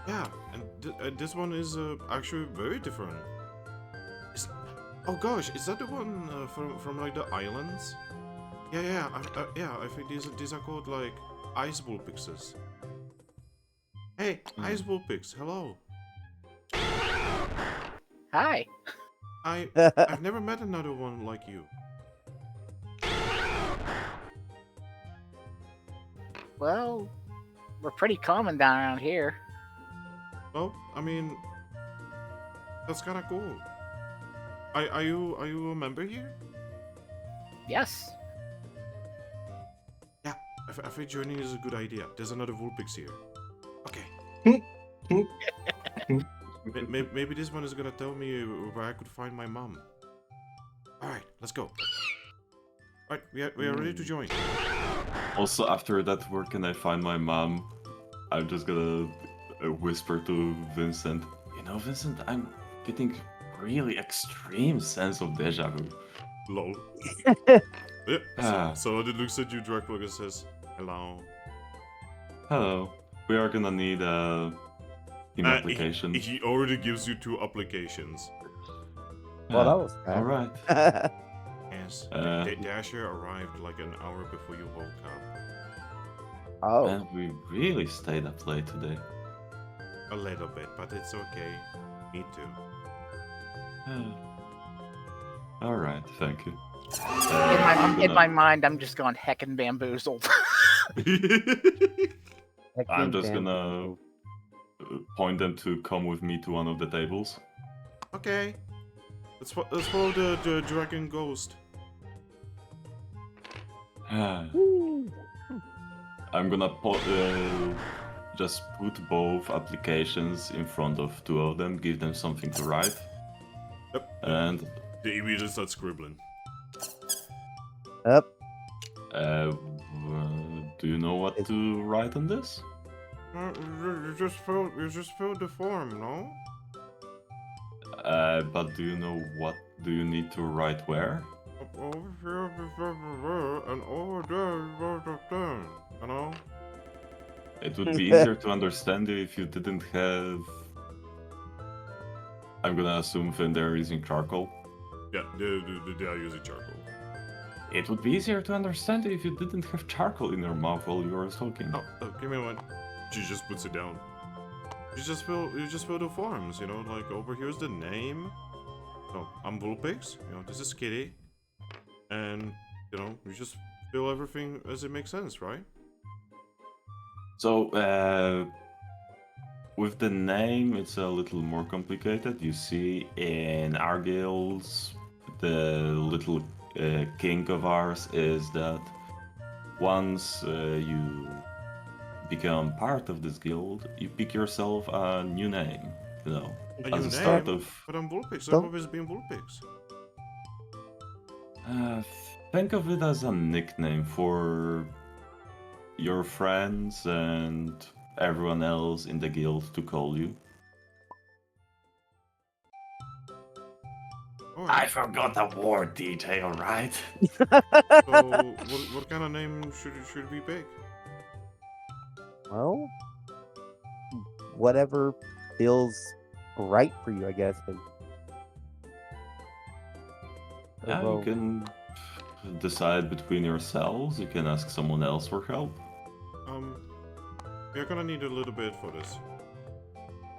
Yeah, and this one is actually very different. Oh gosh, is that the one from like the islands? Yeah, I think these are called like ice Vulpixes. Hey, ice Vulpix, hello. Hi. I've never met another one like you. Well, we're pretty common down around here. Well, I mean, that's kind of cool. Are you a member here? Yes. Yeah, I think joining is a good idea. There's another Vulpix here. Okay. Maybe this one is gonna tell me where I could find my mom. Alright, let's go. Alright, we are ready to join. Also, after that, where can I find my mom? I'm just gonna whisper to Vincent. You know, Vincent, I'm getting really extreme sense of deja vu. Lol. Yeah, so it looks at you, Drakloak, and says, hello. Hello. We are gonna need a team application. He already gives you 2 applications. Well, that was fast. All right. Yes. Uh, Dasher arrived like an hour before you woke up. Oh, Man, we really stayed up late today. A little bit, but it's okay. Me too. All right, thank you. In my mind, I'm just going heckin' bamboozled. I'm just gonna point them to come with me to one of the tables. Okay. Let's follow the dragon ghost. I'm gonna just put both applications in front of 2 of them, give them something to write, Yep. and The Eevee just starts scribbling. Up. do you know what to write on this? You just filled the form, no? But do you know what do you need to write where? Over here, and over there, you know? It would be easier to understand if you didn't have... I'm gonna assume when they're using charcoal. Yeah, they are using charcoal. It would be easier to understand if you didn't have charcoal in your mouth while you were talking. Oh, give me one. She just puts it down. You just fill the forms, you know, like over here's the name. So I'm Vulpix, you know, this is Kitty. And you know, you just fill everything as it makes sense, right? So, with the name, it's a little more complicated. You see, in our guilds, the little kink of ours is that once you become part of this guild, you pick yourself a new name, you know, A as new a start name? of... But I'm Vulpix, Don't- I've always been Vulpix. Think of it as a nickname for your friends and everyone else in the guild to call you. Alright, forgot a war detail, right? so what kind of name should we pick? Well, whatever feels right for you, I guess. But, Yeah, you well, can decide between yourselves. You can ask someone else for help. We're gonna need a little bit for this.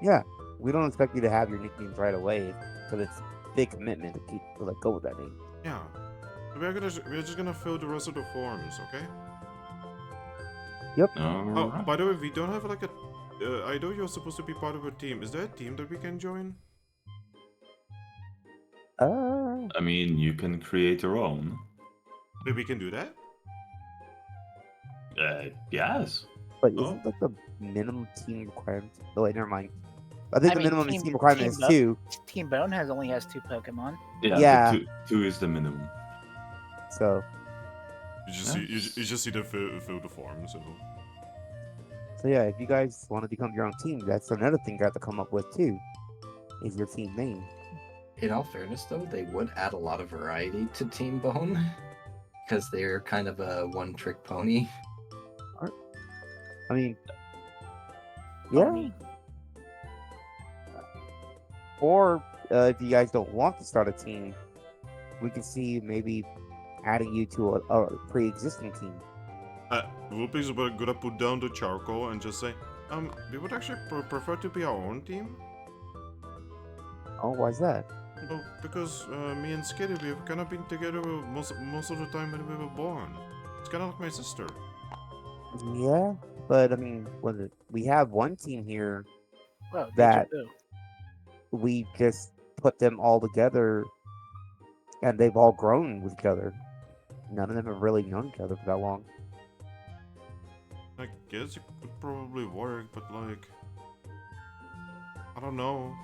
yeah, we don't expect you to have your nicknames right away, because it's a big commitment to keep to let go with that name. Yeah. We're just gonna fill the rest of the forms, okay? Oh, Alright. by the way, we don't have like a. I know you're supposed to be part of a team. Is there a team that we can join? I mean, you can create your own. Maybe we can do that. Yes. But Oh. isn't like the minimum team requirement? Oh wait, never mind. I think I the mean, minimum Team- team requirement is Team 2. Team Bone only has 2 Pokemon. Yeah, Yeah. but two is the minimum. So You just see you just see them fill the forms. so yeah, if you guys want to become your own team, that's another thing you have to come up with too. Is your team name. In all fairness, though, they would add a lot of variety to Team Bone because they're kind of a one-trick pony. I mean, yeah. Or if you guys don't want to start a team, we can see maybe adding you to a pre-existing team. Whoopings are gonna put down the charcoal and just say, we would actually prefer to be our own team. Oh, why's that? Well, because me and Skitty, we've kind of been together most of the time when we were born. It's kind of like my sister. Yeah, but I mean, we have one team here. Well, That- deja vu. We just put them all together, and they've all grown with each other. None of them have really known each other for that long. I guess it could probably work, but like, I don't know.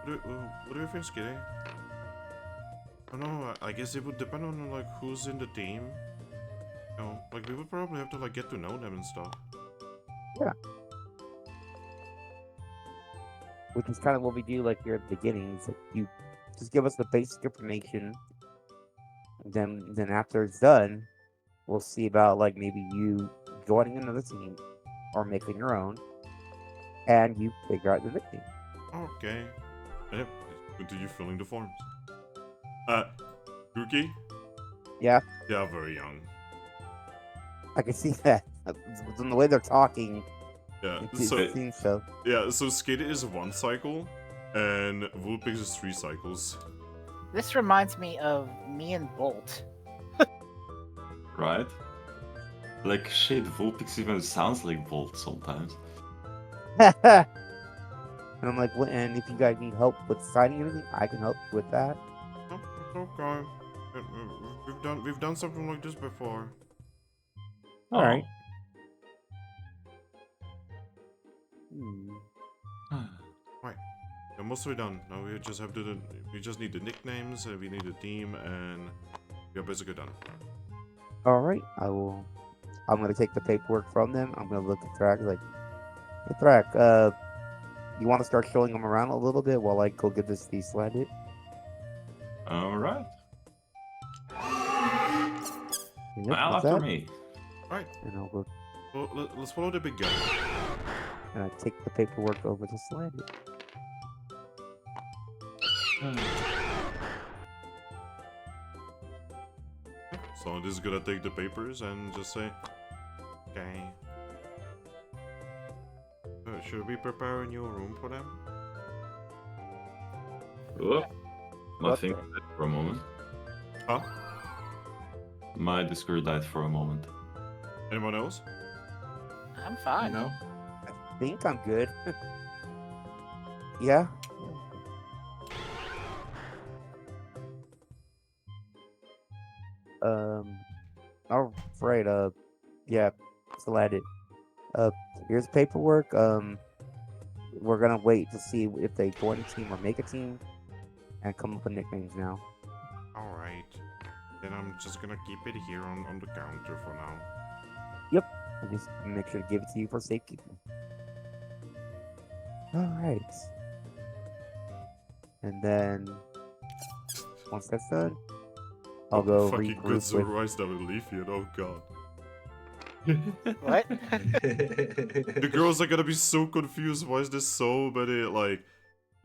What do you think, Skitty? I don't know. I guess it would depend on like who's in the team. You know, like we would probably have to like get to know them and stuff. Which is kind of what we do like here at the beginning. Is like you just give us the basic information. Then after it's done, we'll see about like maybe you joining another team or making your own, and you figure out the nickname. Okay. Yep. Continue filling the forms. Grookey? Yeah. Yeah, very young. I can see that from the way they're talking. Yeah. It So seems so. yeah. So Skitty is 1 cycle, and Vulpix is 3 cycles. This reminds me of me and Bolt. Right? Like, shit, Vulpix even sounds like Volt sometimes. And I'm like, what? And if you guys need help with signing anything, I can help with that. Oh, it's okay. We've done something like this before. All right. We're mostly done. Now we just have to. We just need the nicknames, and we need a team, and we're basically done. All right. I'm gonna take the paperwork from them. I'm gonna look at Thrack like, hey, Thrack, you want to start showing them around a little bit while I go get these landed? Alright. Yep, Well, what's after that? me. Right. And I'll go Well, let's follow the big guy. and I take the paperwork over to Slandy. So this is gonna take the papers and just say, okay. Should we prepare a new room for them? Oh, my What thing the- died for a moment. Huh? My Discord died for a moment. Anyone else? I'm fine. No? I think I'm good. Yeah. All right. Yeah. Slandy. Here's paperwork. We're gonna wait to see if they join a team or make a team, and come up with nicknames now. Alright. Then I'm just gonna keep it here on the counter for now. I'll just make sure to give it to you for safekeeping. Alright. And then once that's done, I'll go Fucking good regroup with. Zorua that will leave here, oh god. What? The girls are gonna be so confused. Why is there so many, like,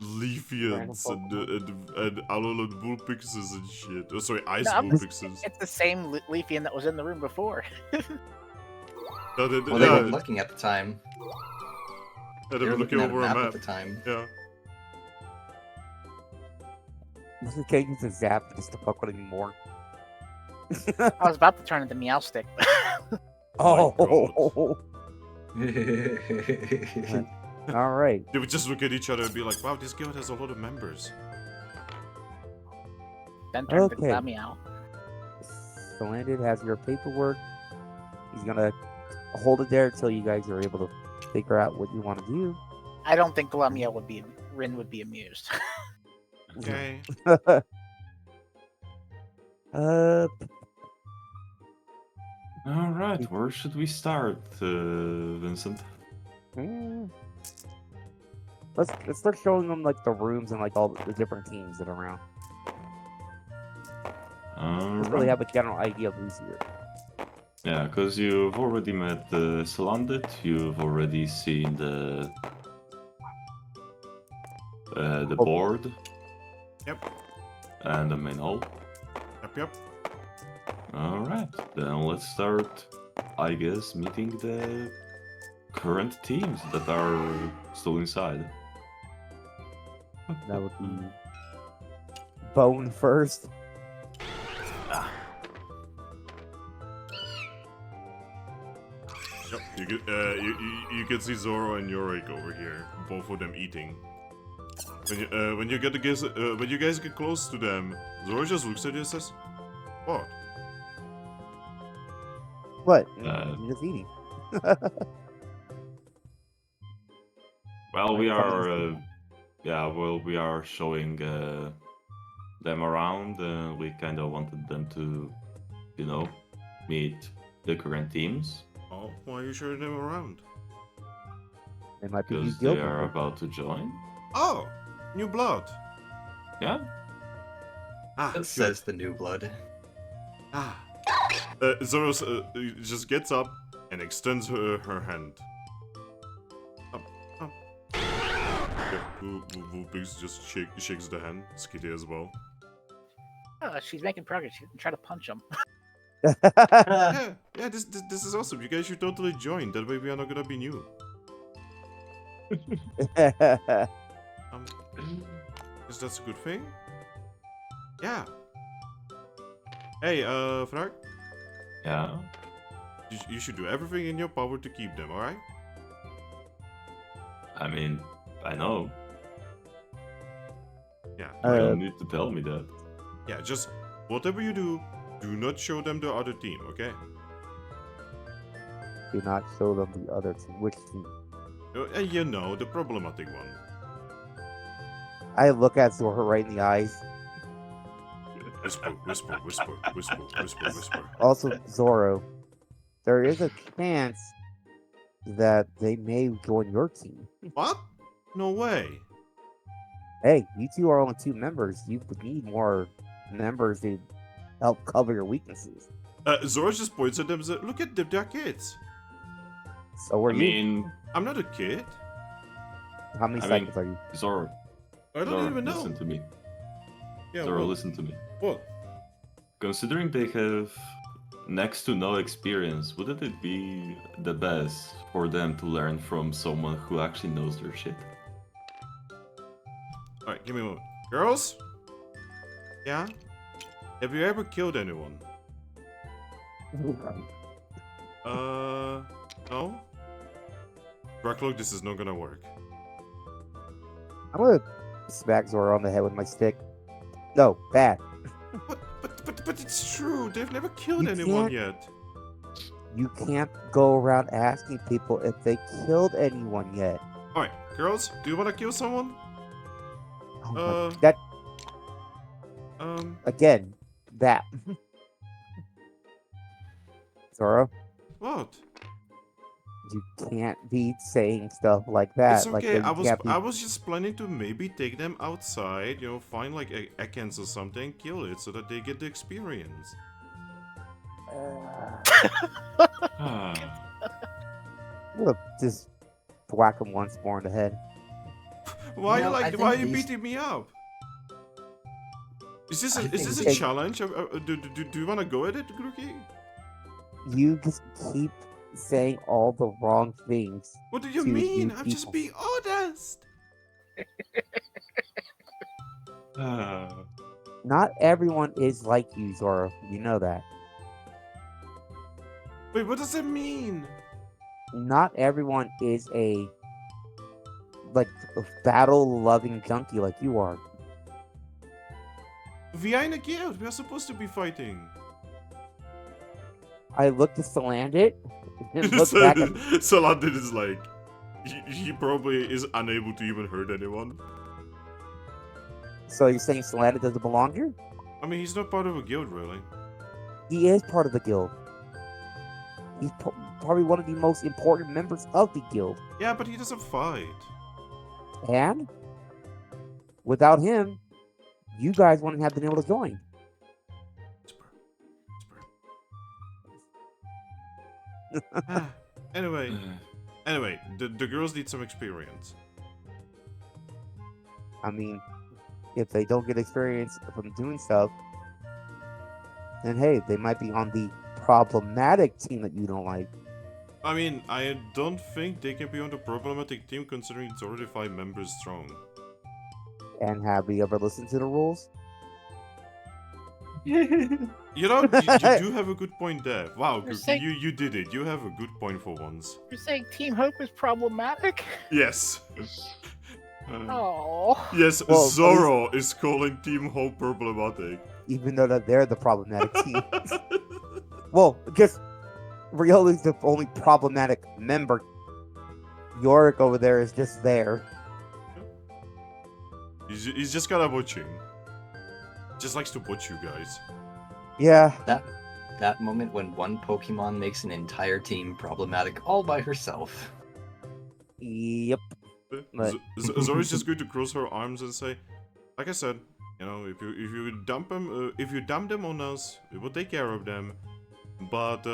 Leafians and Alolan Bullpixes and shit. Oh, sorry, Ice No, Bullpixes. It's the same Leafian that was in the room before. No, Well, they weren't looking at the time. they They were were looking looking at over a a map map. at the time. Yeah. You can't use a zap just to fuck with anymore. I was about to turn into Meowstick. Oh. All right. They would just look at each other and be like, wow, this guild has a lot of members. Then turn into Okay. Glameow. Slanded has your paperwork. He's gonna hold it there until you guys are able to figure out what you want to do. I don't think Glameow Rin would be amused. Okay. All right, where should we start, Vincent? Let's start showing them like the rooms and like all the different teams that are around. Just so they have a general idea of who's here. Yeah, because you've already met Salandit, you've already seen the board. Yep. And the main hall. Yep. Alright, then let's start, I guess, meeting the current teams that are still inside. That would be Bone first. Yep. You can see Zorua and Yorick over here, both of them eating. When you guys get close to them, Zorua just looks at you and says, "What?" What? Uh, You're just eating. Well, we are, we are showing them around. We kind of wanted them to, meet the current teams. Oh, why are you showing them around? They might be new Because guild they are members. about to join. Oh, new blood. Yeah. Ah, It good. says the new blood. Ah. Zorua just gets up and extends her hand. Up. Yeah, Vulpix just shakes the hand. Skitty as well. Oh, she's making progress. She can try to punch him. Yeah, this is awesome. You guys should totally join. That way we are not gonna be new. Is that a good thing? Yeah. Hey, Thrack, Yeah. you should do everything in your power to keep them, alright? I mean, I know. Yeah. You don't need to tell me that. Yeah, just whatever you do not show them the other team, okay? Do not show them the other team. Which team? You know, the problematic one. I look at Zorua right in the eyes. Whisper. Also, Zoro, there is a chance that they may join your team. What? No way. Hey, you two are only 2 members. You would need more members to help cover your weaknesses. Zora just points at them and says, look at them, they're kids. So are I you. mean, I'm not a kid. How many cycles are you? Zoro. I don't Zoro, even know. listen to me. Yeah, Zoro, what? listen to me. What? Considering they have next to no experience, wouldn't it be the best for them to learn from someone who actually knows their shit? Alright, give me a moment. Girls? Yeah? Have you ever killed anyone? No? Drakloak, this is not gonna work. I'm gonna smack Zoro on the head with my stick. No, bad. But it's true. They've never killed You anyone can't- yet. You can't go around asking people if they killed anyone yet. Alright, girls, do you wanna kill someone? Oh my, that again, that. Zoro, What? you can't be saying stuff like that. It's okay. Like, you can't be... I was just planning to maybe take them outside, find like Ekans or something, kill it so that they get the experience. I'm gonna just whack him once more in the head. Why You know, I why are think you these- beating me up? Is this I a think these- challenge? Do you want to go at it, Grookey? You just keep saying all the wrong things. What do you to mean? new I'm just people. being honest. Not everyone is like you, Zorua. You know that. Wait, what does that mean? Not everyone is a battle-loving junkie like you are. We are in a guild. We are supposed to be fighting. I looked at Salandit and looked back at. Salandit is like, he probably is unable to even hurt anyone. So you're saying Salandit doesn't belong here? I mean, he's not part of a guild, really. He is part of the guild. He's probably one of the most important members of the guild. Yeah, but he doesn't fight. And without him, you guys wouldn't have been able to join. Whisper. Ah, anyway, the girls need some experience. I mean, if they don't get experience from doing stuff, then hey, they might be on the problematic team that you don't like. I mean, I don't think they can be on the problematic team considering it's already 5 members strong. And have we ever listened to the rules? You know, you do have a good point there. Wow, You're Grookey, saying- you did it. You have a good point for once. You're saying Team Hope is problematic? Yes. Oh. Yes, Well, Zorro is calling Team Hope problematic. Even though that they're the problematic team. Well, because Riolu's the only problematic member. Yorick over there is just there. He's just kind of watching. Just likes to watch you guys. Yeah, That moment when one Pokemon makes an entire team problematic all by herself. yep. But- Zorro's just going to cross her arms and say, like I said, you know, if you dump them on us, we will take care of them. But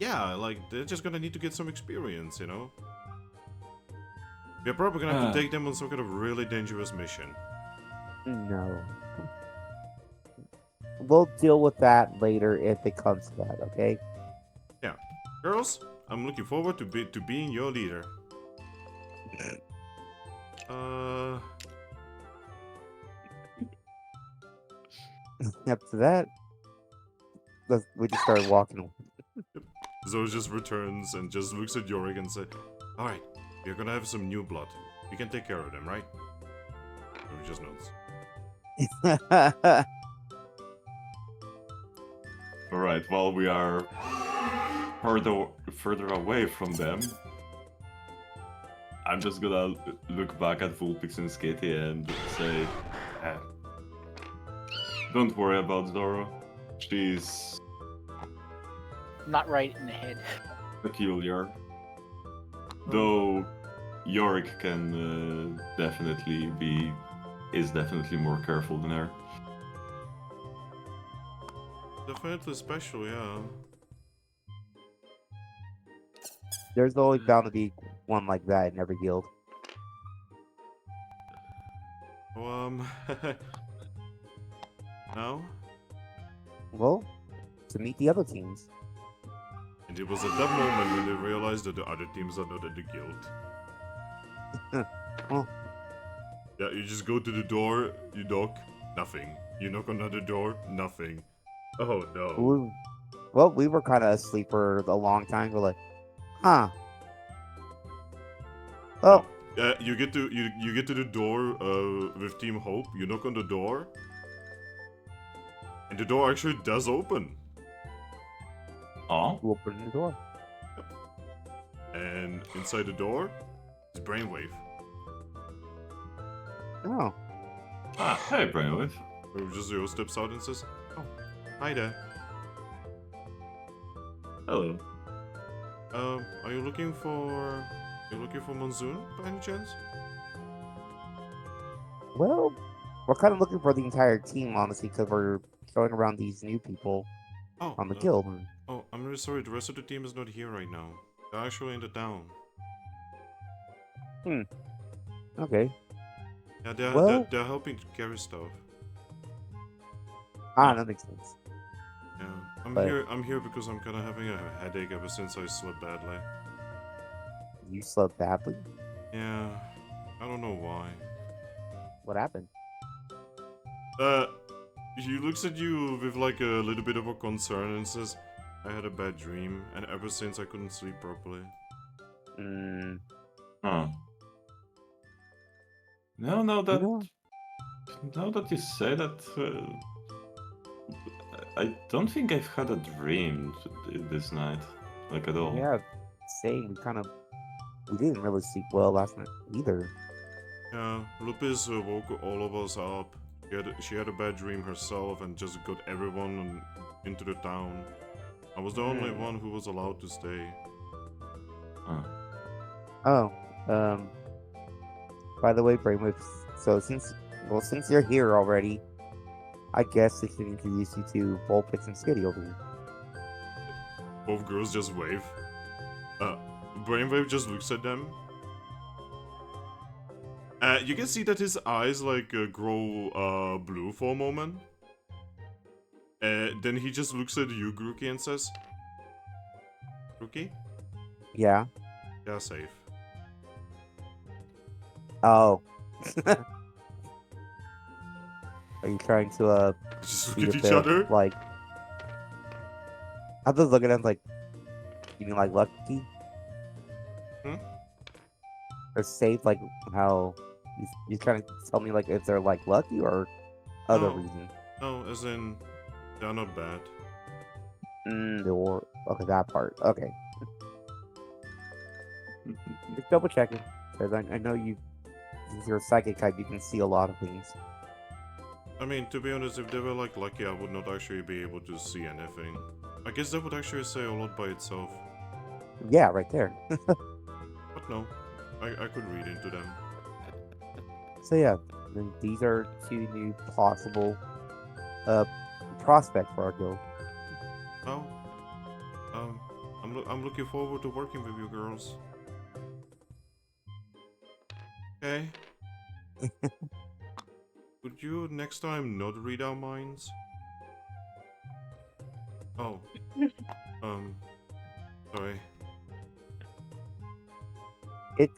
yeah, like they're just gonna need to get some experience, you know. We're probably gonna have to take them on some kind of really dangerous mission. No. We'll deal with that later if it comes to that, okay? Yeah, girls, I'm looking forward to being your leader. After that, we just started walking. Zoe just returns and just looks at Yorick and says, "Alright, you're gonna have some new blood. You can take care of them, right?" Yorick just nods. Alright, while we are further away from them, I'm just gonna look back at Vulpix and Skitty and say, don't worry about Zorro. She's Not right in the head. peculiar. Though Yorick can is definitely more careful than her. Definitely special, yeah. There's always bound to be one like that in every guild. So, no? Well, to meet the other teams. And it was at that moment when they realized that the other teams are not in the guild. Oh. Yeah, you just go to the door, you knock, nothing. You knock on another door, nothing. Oh no. We were kind of asleep for a long time. We're like, huh. Oh, You get to the door with Team Hope. You knock on the door, and the door actually does open. Oh? you open the door. And inside the door is Brainwave. Oh, Ah, hey, Brainwave. Who just steps out and says, "Oh, hi there. Hello. Are you looking for Monsoon by any chance?" well, we're kind of looking for the entire team, honestly, because we're throwing around these new people Oh, on the guild. Oh, I'm really sorry. The rest of the team is not here right now. They're actually in the town. Okay. Yeah, Well- they're helping to carry stuff. That makes sense. Yeah, But- I'm here because I'm kind of having a headache ever since I slept badly. You slept badly? Yeah, I don't know why. What happened? He looks at you with like a little bit of a concern and says, I had a bad dream, and ever since I couldn't sleep properly. Mm, Huh. No, no, you that. know, Now that you say that, I don't think I've had a dream this night, like at all. yeah, same. We didn't really sleep well last night either. Yeah, Lupis woke all of us up. She had a bad dream herself and just got everyone into the town. I was the only one who was allowed to stay. Huh. Oh, by the way, Brainwave, so since you're here already, I guess I should introduce you to Vulpix and Skitty over here. Both girls just wave. Brainwave just looks at them. You can see that his eyes like grow blue for a moment. Then he just looks at you, Grookey, and says, Grookey? Yeah. Yeah, safe. Oh. Are you trying to Just be look a at each bit, other. like? I'm just looking at him like, you mean like lucky? Hmm? Or safe, like how you trying to tell me like if they're like lucky or other No. reason? No, as in, they're not bad. Or okay, that part. Okay, just double checking because I know you. Since you're a psychic type, you can see a lot of things. I mean, to be honest, if they were like lucky, I would not actually be able to see anything. I guess that would actually say a lot by itself. Yeah, right there. But no, I could read into them. So yeah, then these are two new possible prospects for our guild. Oh, I'm looking forward to working with you girls. Okay. Could you next time not read our minds? Oh. Sorry. It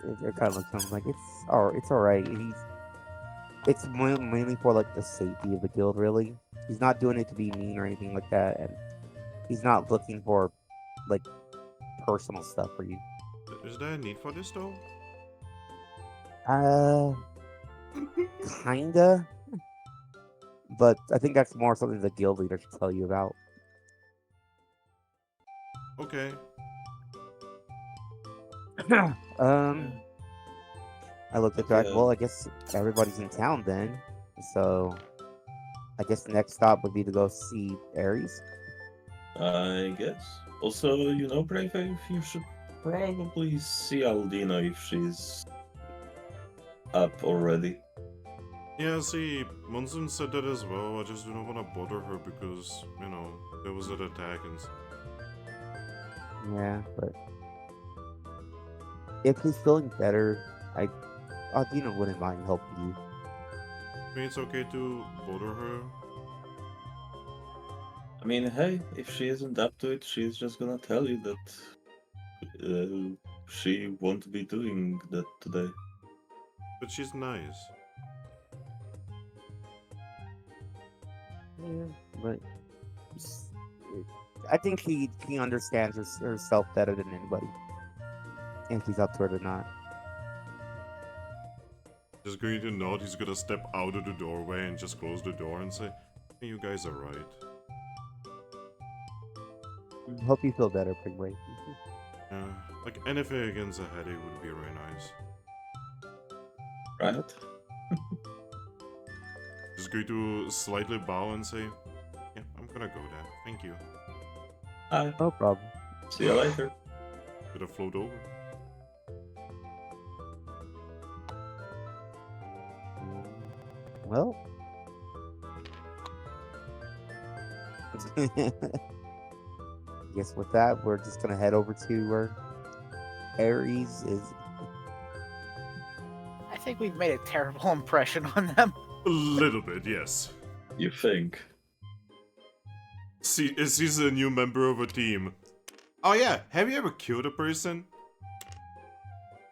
kind of looks something like it's alright. It's mainly for like the safety of the guild, really. He's not doing it to be mean or anything like that, and he's not looking for like personal stuff for you. Is there a need for this though? Kinda. But I think that's more something the guild leader should tell you about. Okay. I looked at that. Well, I guess everybody's in town then. So I guess the next stop would be to go see Ares. I guess. Also, Brave, you should probably see Aldina if she's up already. Yeah, see, Monsoon said that as well. I just do not want to bother her because, there was that attack and... Yeah, but if he's feeling better, Aldina wouldn't mind helping you. I mean, it's okay to bother her. I mean, hey, if she isn't up to it, she's just gonna tell you that she won't be doing that today. But she's nice. Yeah, but I think she understands herself better than anybody. If he's up to it or not. Just going to nod, he's gonna step out of the doorway and just close the door and say, hey, you guys are right. Hope you feel better, Pigway. Yeah, like anything against a headache would be really nice. Right? Just going to slightly bow and say, yeah, I'm gonna go then. Thank you. Hi. No problem. See you later. Gonna float over. Well. Guess with that, we're just gonna head over to where Ares is. think we've made a terrible impression on them. A little bit, yes. You think? See, she's a new member of a team. Oh yeah, have you ever killed a person?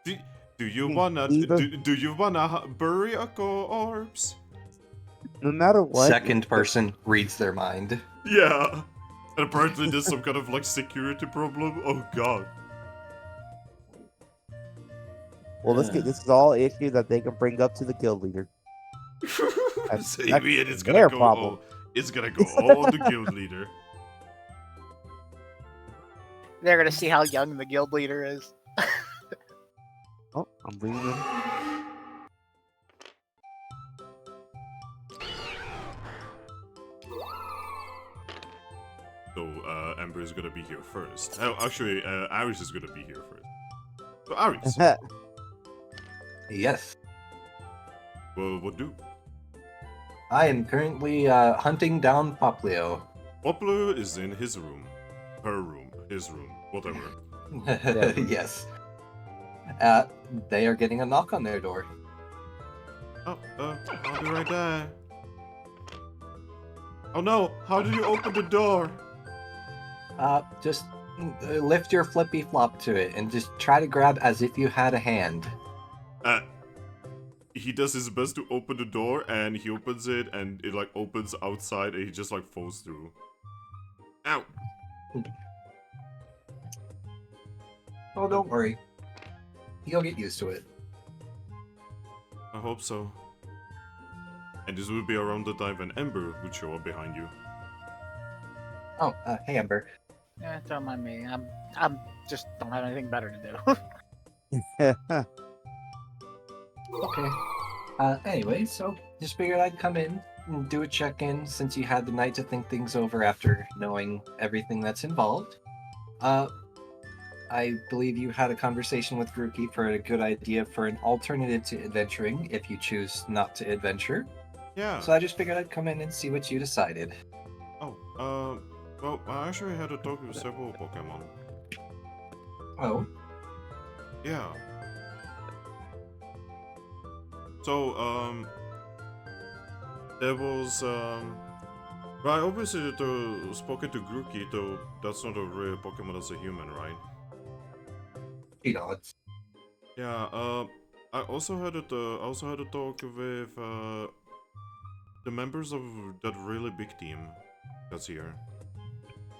Do you wanna do you wanna bury a corpse? No matter what. Second person reads their mind. Yeah. And apparently there's some kind of like security problem. Oh god. Well, this is all issue that they can bring up to the guild leader. So, it's gonna their go. problem. It's gonna go all on the guild leader. They're gonna see how young the guild leader is. Oh, I'm bringing in. So, Ember is gonna be here first. Oh, actually, Iris is gonna be here first. So, Iris, Yes. well, what do? I am currently hunting down Poplio. Poplar is in his room. Her room. His room. Whatever. Yes. They are getting a knock on their door. Oh, I'll be right there. Oh no, how did you open the door? Just lift your flippy flop to it and just try to grab as if you had a hand. He does his best to open the door, and he opens it, and it like opens outside, and he just like falls through. Ow! Oh, don't worry. You'll get used to it. I hope so. And this would be around the time when Ember would show up behind you. Oh, hey Ember. Yeah, don't mind me. I'm just don't have anything better to do. Okay. Anyway, so just figured I'd come in and do a check-in since you had the night to think things over after knowing everything that's involved. I believe you had a conversation with Grookey for a good idea for an alternative to adventuring if you choose not to adventure. Yeah. So I just figured I'd come in and see what you decided. Oh, well, I actually had a talk with several Pokemon. Oh, Yeah. So, there was, well, I obviously spoken to Grookey, though that's not a real Pokemon, that's a human, right? you know, it's Yeah, I also had a talk with, the members of that really big team that's here.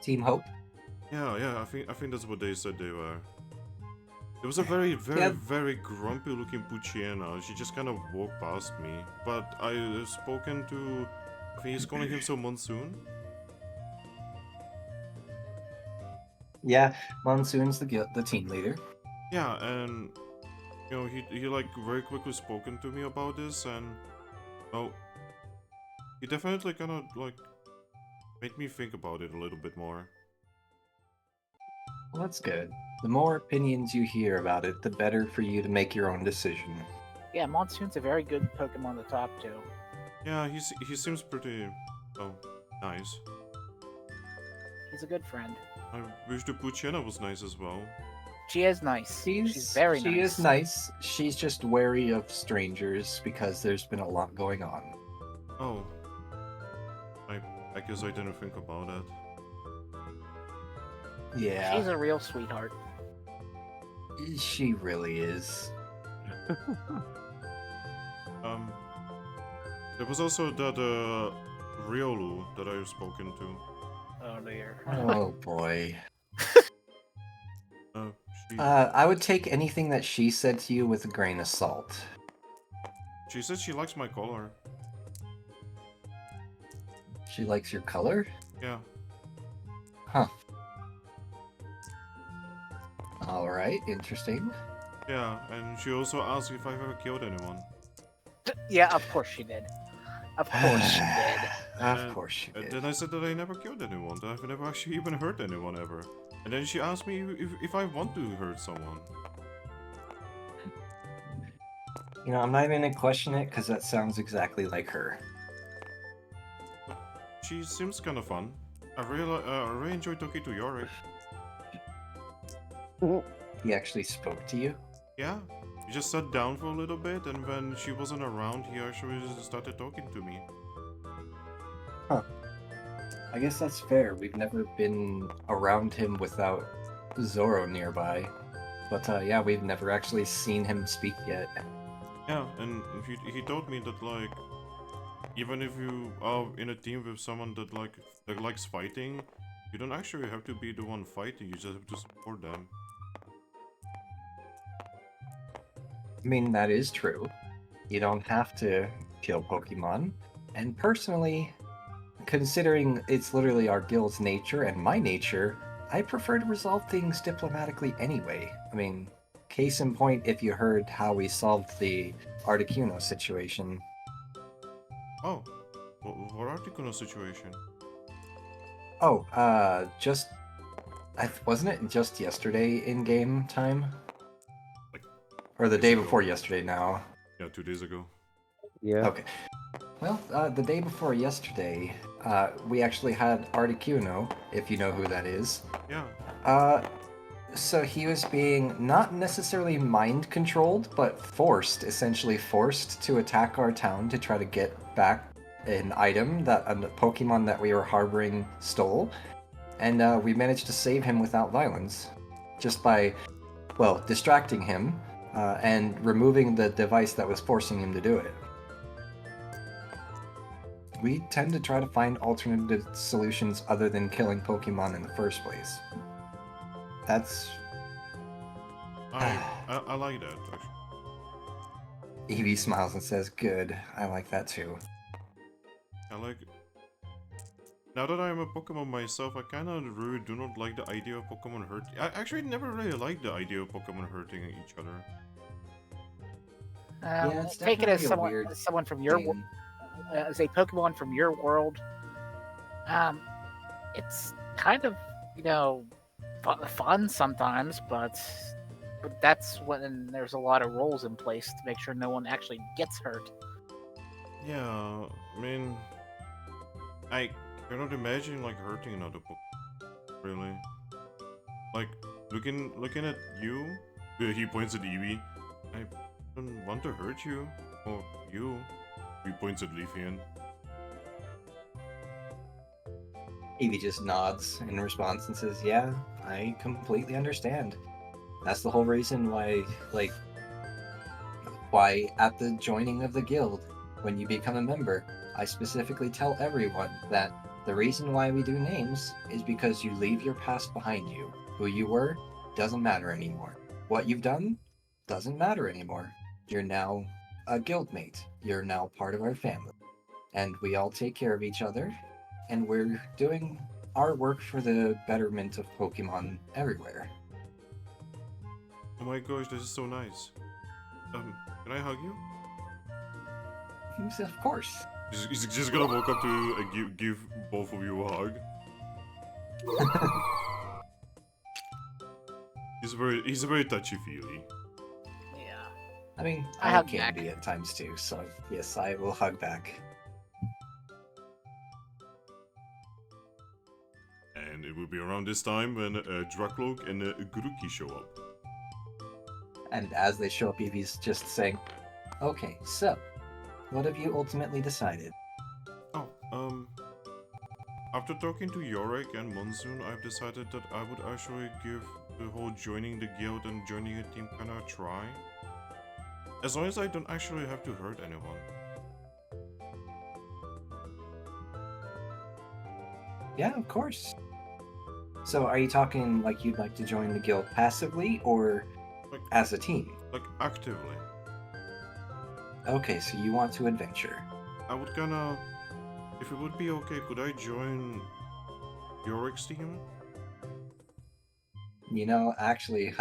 Team Hope. Yeah, I think that's what they said they were. There was a very, Yeah. very grumpy looking Puchiana. She just kind of walked past me. But I've spoken to, I think he's calling himself Monsoon. Yeah, Monsoon's the team leader. Yeah, and you know, he like very quickly spoken to me about this, and oh, he definitely kind of like made me think about it a little bit more. Well, that's good. The more opinions you hear about it, the better for you to make your own decision. Yeah, Monsoon's a very good Pokemon to talk to. Yeah, he seems pretty, oh, nice. He's a good friend. I wish the Puchiana was nice as well. She is nice. She's very nice. She is nice. She's just wary of strangers because there's been a lot going on. Oh, I guess I didn't think about that. Yeah, She's a real sweetheart. she really is. There was also that Riolu that I've spoken to. Oh dear. Oh boy. She I would take anything that she said to you with a grain of salt. she said she likes my color. She likes your color? Yeah. Huh. Alright, interesting. Yeah, and she also asked if I've ever killed anyone. Yeah, of course she did. Of course she did. Of course she And did. then I said that I never killed anyone, that I've never actually even hurt anyone ever. And then she asked me if I want to hurt someone. You know, I'm not even gonna question it because that sounds exactly like her. She seems kind of fun. I really enjoy talking to Yorick. He actually spoke to you? Yeah, We just sat down for a little bit, and when she wasn't around, he actually just started talking to me. I guess that's fair. We've never been around him without Zoro nearby. But yeah, we've never actually seen him speak yet. Yeah, and he told me that like, even if you are in a team with someone that likes fighting, you don't actually have to be the one fighting. You just have to support them. I mean, that is true. You don't have to kill Pokemon. And personally, considering it's literally our guild's nature and my nature, I prefer to resolve things diplomatically anyway. I mean, case in point, if you heard how we solved the Articuno situation. Oh, what Articuno situation? Oh, wasn't it just yesterday in game time? Like, Or the 2 day days ago. before yesterday now? Yeah, 2 days ago. Yeah. Okay. Well, the day before yesterday, we actually had Articuno, if you know who that is. Yeah. So he was being not necessarily mind controlled, but essentially forced to attack our town to try to get back an item that a Pokemon that we were harboring stole. And we managed to save him without violence. Just by, well, distracting him and removing the device that was forcing him to do it. We tend to try to find alternative solutions other than killing Pokemon in the first place. That's... I like that actually. Eevee smiles and says, good, I like that too. I like. Now that I am a Pokemon myself, I kinda really do not like the idea of Pokemon hurting. I actually never really liked the idea of Pokemon hurting each other. Yeah, it's Take it as definitely a weird someone from your thing. as a Pokemon from your world. It's kind of fun sometimes, but that's when there's a lot of rules in place to make sure no one actually gets hurt. Yeah, I mean, I cannot imagine like hurting another Pokemon. Really, like looking at you. He points at Eevee. I don't want to hurt you or you. He points at Leafeon. Eevee just nods in response and says, yeah, I completely understand. That's the whole reason why at the joining of the guild, when you become a member, I specifically tell everyone that the reason why we do names is because you leave your past behind you. Who you were doesn't matter anymore. What you've done doesn't matter anymore. You're now a guildmate. You're now part of our family. And we all take care of each other, and we're doing our work for the betterment of Pokemon everywhere. Oh my gosh, this is so nice. Can I hug you? He said, of course. He's just gonna walk up to you and give both of you a hug. He's very touchy-feely. Yeah. I mean, I I hug can back. be at times too, so yes, I will hug back. And it will be around this time when Drakloak and Grookey show up. And as they show up, Eevee's just saying, okay, so, what have you ultimately decided? Oh, after talking to Yorick and Monsoon, I've decided that I would actually give the whole joining the guild and joining a team kinda a try. As long as I don't actually have to hurt anyone. Yeah, of course. So are you talking like you'd like to join the guild passively or Like, as a team? like actively. Okay, so you want to adventure. I would kinda... If it would be okay, could I join Yorick's team? You know, actually,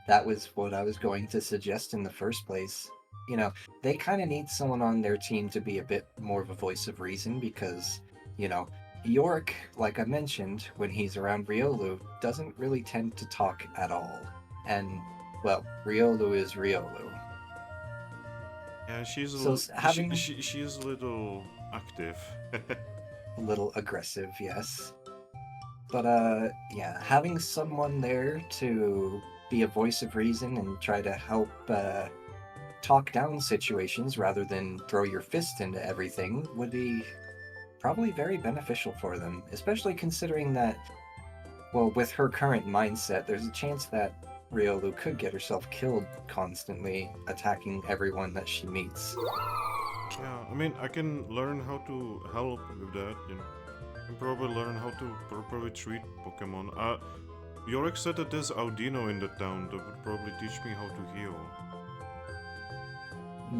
that was what I was going to suggest in the first place. You know, they kind of need someone on their team to be a bit more of a voice of reason because, you know, Yorick, like I mentioned, when he's around Riolu, doesn't really tend to talk at all. And, well, Riolu is Riolu. Yeah, she's a So little... having- She is a little active. A little aggressive, yes. But, yeah, having someone there to be a voice of reason and try to help talk down situations rather than throw your fist into everything would be probably very beneficial for them, especially considering that, well, with her current mindset, there's a chance that Riolu could get herself killed constantly attacking everyone that she meets. Yeah, I mean, I can learn how to help with that, you know. I can probably learn how to properly treat Pokemon. Yorick said that there's Audino in the town that would probably teach me how to heal.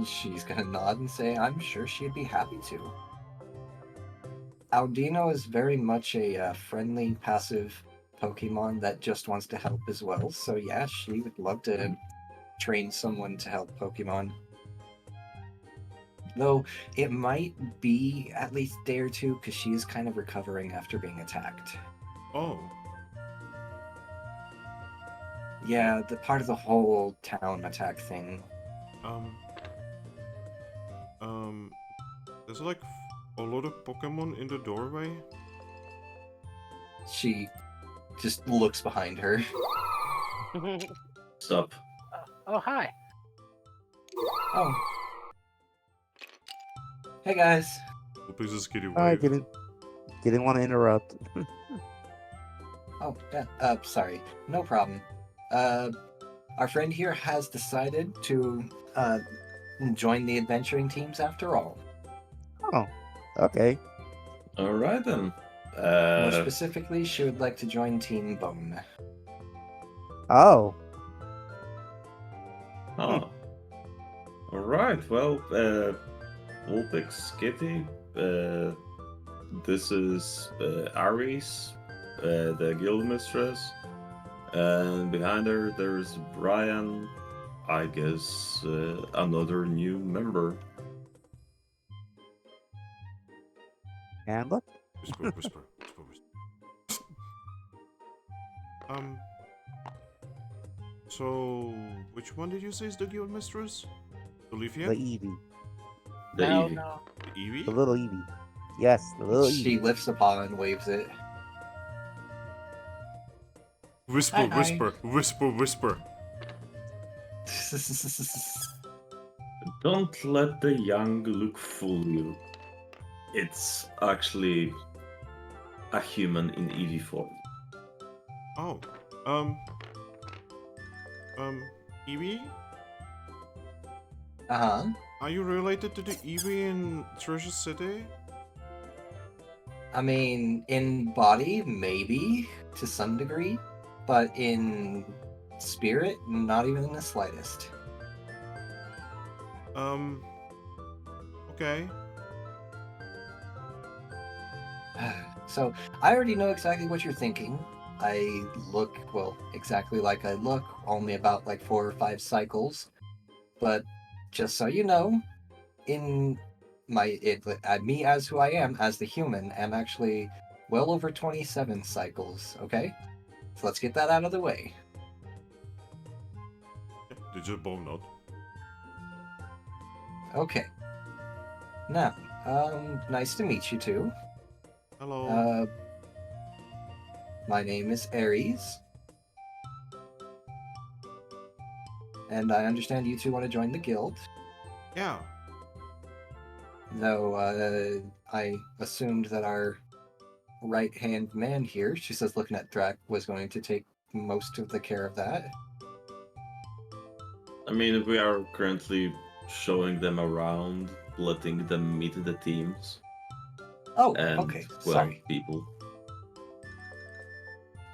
She's gonna nod and say, I'm sure she'd be happy to. Audino is very much a friendly, passive Pokemon that just wants to help as well, so yeah, she would love to train someone to help Pokemon. Though it might be at least a day or two because she is kind of recovering after being attacked. Oh, Yeah, the part of the whole town attack thing. there's like a lot of Pokemon in the doorway. She just looks behind her. Stop. Oh, hi. Oh. Hey guys. Oh, please just kitty I wave. didn't want to interrupt. Oh, yeah. Sorry. No problem. Our friend here has decided to join the adventuring teams after all. Oh, okay. All right then. More specifically, she would like to join Team Bone. Oh, Oh. All right. Well, Vulpix, Kitty. This is Aries, the guild mistress, and behind her there's Brian. I guess another new member. and look. Whisper, whisper, whisper, whisper. So, which one did you say is the guild mistress? Olivia? The Eevee. The No, Eevee. no. The Eevee? The little Eevee. Yes, the little She Eevee. lifts a paw and waves it. Whisper, Hi, hi. whisper, whisper, whisper. Don't let the young look fool you. It's actually a human in Eevee form. Oh, Eevee? Uh-huh. Are you related to the Eevee in Treasure City? I mean, in body, maybe, to some degree, but in spirit, not even in the slightest. Okay. So, I already know exactly what you're thinking. I look, well, exactly like I look, only about like 4 or 5 cycles. But just so you know, in me as who I am, as the human, am actually well over 27 cycles, okay? So let's get that out of the way. Did you both nod? Okay. Now, nice to meet you two. Hello. My name is Aries. And I understand you two want to join the guild. Yeah. Though, I assumed that our right-hand man here, she says looking at Thrack, was going to take most of the care of that. I mean, we are currently showing them around, letting them meet the teams Oh, and okay, well, sorry. people.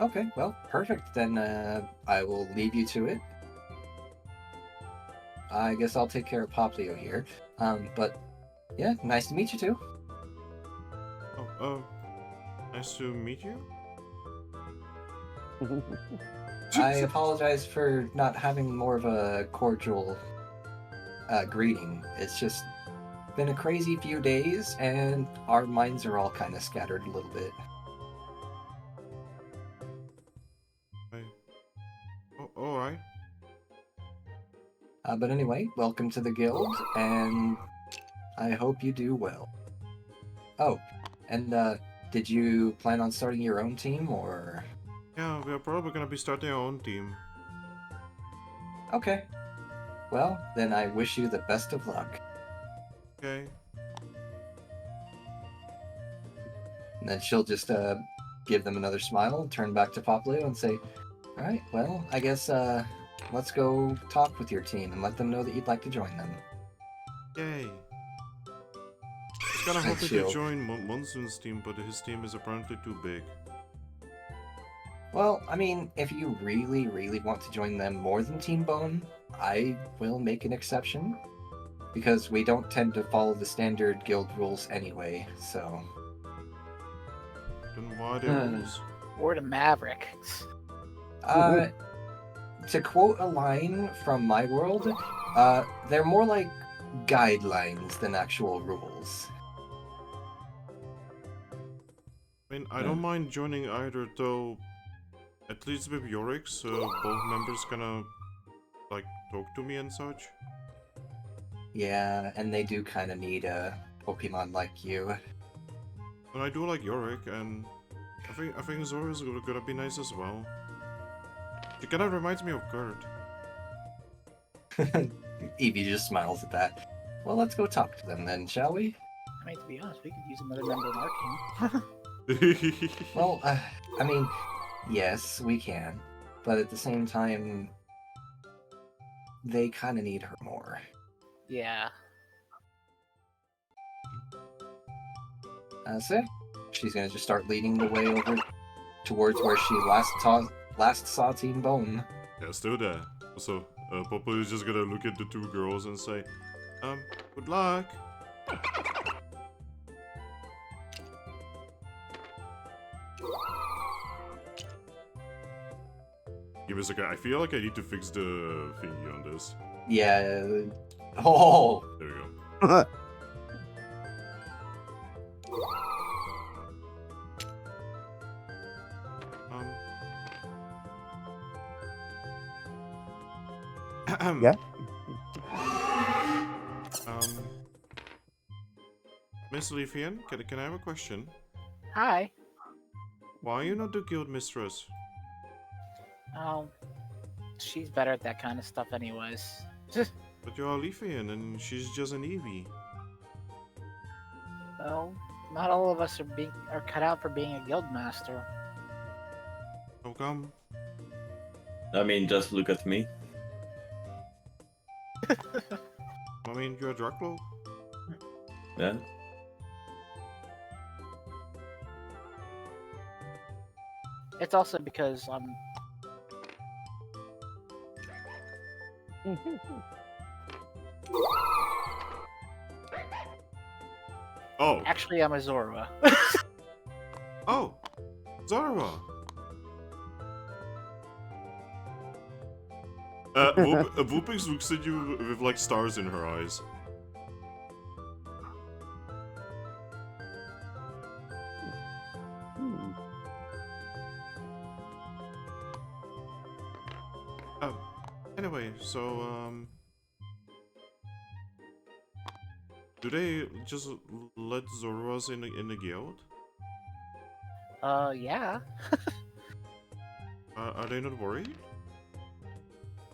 Okay, well, perfect. Then I will leave you to it. I guess I'll take care of Poplio here. But yeah, nice to meet you too. Oh, nice to meet you. I apologize for not having more of a cordial greeting. It's just been a crazy few days, and our minds are all kind of scattered a little bit. Oh, alright. But anyway, welcome to the guild, and I hope you do well. Oh, and did you plan on starting your own team, or? Yeah, we are probably gonna be starting our own team. Okay. Well, then I wish you the best of luck. Okay. And then she'll just give them another smile, turn back to Poplo and say, "Alright, well, I guess let's go talk with your team and let them know that you'd like to join them." Yay. I was kind of And hoping to she'll- join Monsoon's team, but his team is apparently too big. Well, I mean, if you really, really want to join them more than Team Bone, I will make an exception. Because we don't tend to follow the standard guild rules anyway, so... Then why the rules? We're the Maverick. To quote a line from my world, they're more like guidelines than actual rules. I mean, I don't mind joining either, though. At least with Yorick's, both members kinda, like, talk to me and such. Yeah, and they do kind of need a Pokemon like you. And I do like Yorick, and I think Zora's gonna be nice as well. She kinda reminds me of Kurt. Eevee just smiles at that. Well, let's go talk to them then, shall we? I mean, to be honest, we could use another member in our team. Well, I mean, yes, we can. But at the same time, they kind of need her more. Yeah. So, she's gonna just start leading the way over towards where she last saw Team Bone. Yeah, still there. So, Papa is just gonna look at the two girls and say, good luck. Give me a second. I feel like I need to fix the thingy on this. Yeah. Oh! There we go. Yeah? Miss Leafian, can I have a question? Hi. Why are you not the guild mistress? Oh, she's better at that kind of stuff anyways. But you're a Leafian and she's just an Eevee. Well, not all of us are cut out for being a guild master. How come? I mean, just look at me. I mean, you're a Drakloak. Yeah. It's also because Oh. actually I'm a Zorua. Oh. Zorua. Vulpix looks at you with like stars in her eyes. Anyway, so do they just let Zoruas in the guild? Yeah. Are they not worried?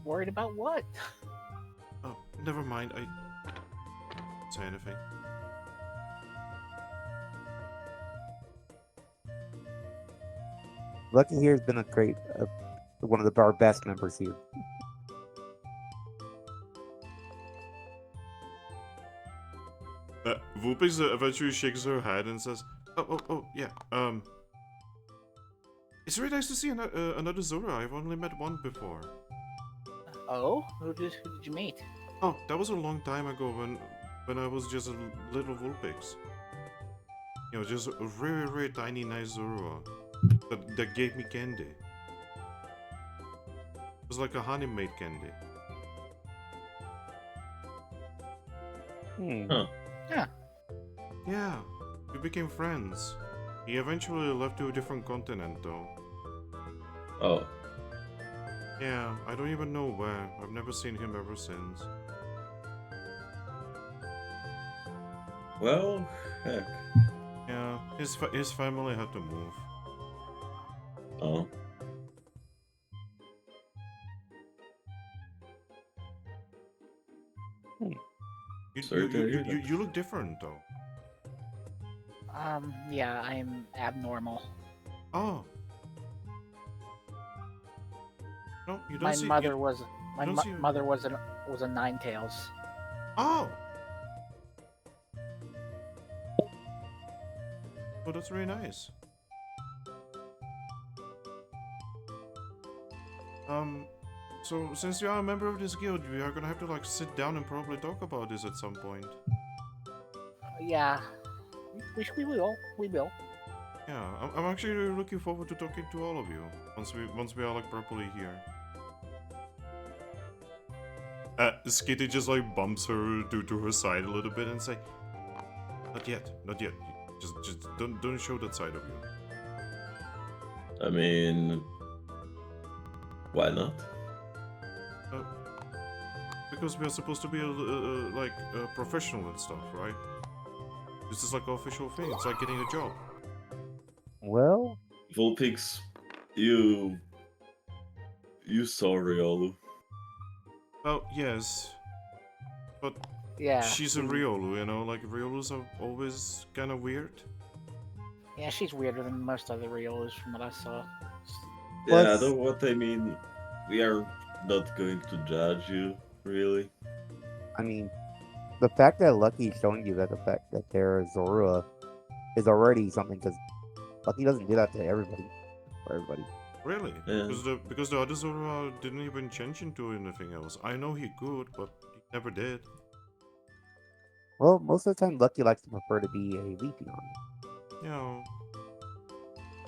Worried about what? Oh, never mind. I didn't say anything. Lucky here has been a great, one of our best members here. Vulpix eventually shakes her head and says, "Oh, yeah. It's really nice to see another Zora. I've only met one before." Oh, who did you meet? Oh, that was a long time ago when I was just a little Vulpix. You know, just a very, very tiny, nice Zorua that gave me candy. It was like a honey-made candy. Huh. Yeah, we became friends. He eventually left to a different continent, though. Oh. Yeah, I don't even know where. I've never seen him ever since. Well, heck. Yeah, his family had to move. Oh. You look different though. Yeah, I'm abnormal. Oh. No, you don't My see. mother you, was you don't see- mother was a Ninetales. Oh. Oh, that's really nice. So since you are a member of this guild, we are gonna have to like sit down and probably talk about this at some point. Yeah, we will. We will. Yeah, I'm actually really looking forward to talking to all of you once we are like properly here. Skitty just like bumps her to her side a little bit and say, not yet. Just don't show that side of you. I mean, why not? Because we are supposed to be like professional and stuff, right? This is like an official thing. It's like getting a job. Well, Vulpix, you saw Riolu. Well, yes, but Yeah. she's a Riolu, you know. Like Riolus are always kind of weird. Yeah, she's weirder than most other Riolas from what I saw. Yeah, Plus- know what I mean. We are not going to judge you, really. I mean, the fact that Lucky's showing you that the fact that they're Zorua is already something, because Lucky doesn't do that to everybody. For everybody. Really? Yeah. Because the other Zorua didn't even change into anything else. I know he could, but he never did. Well, most of the time, Lucky likes to prefer to be a Leafeon. You know,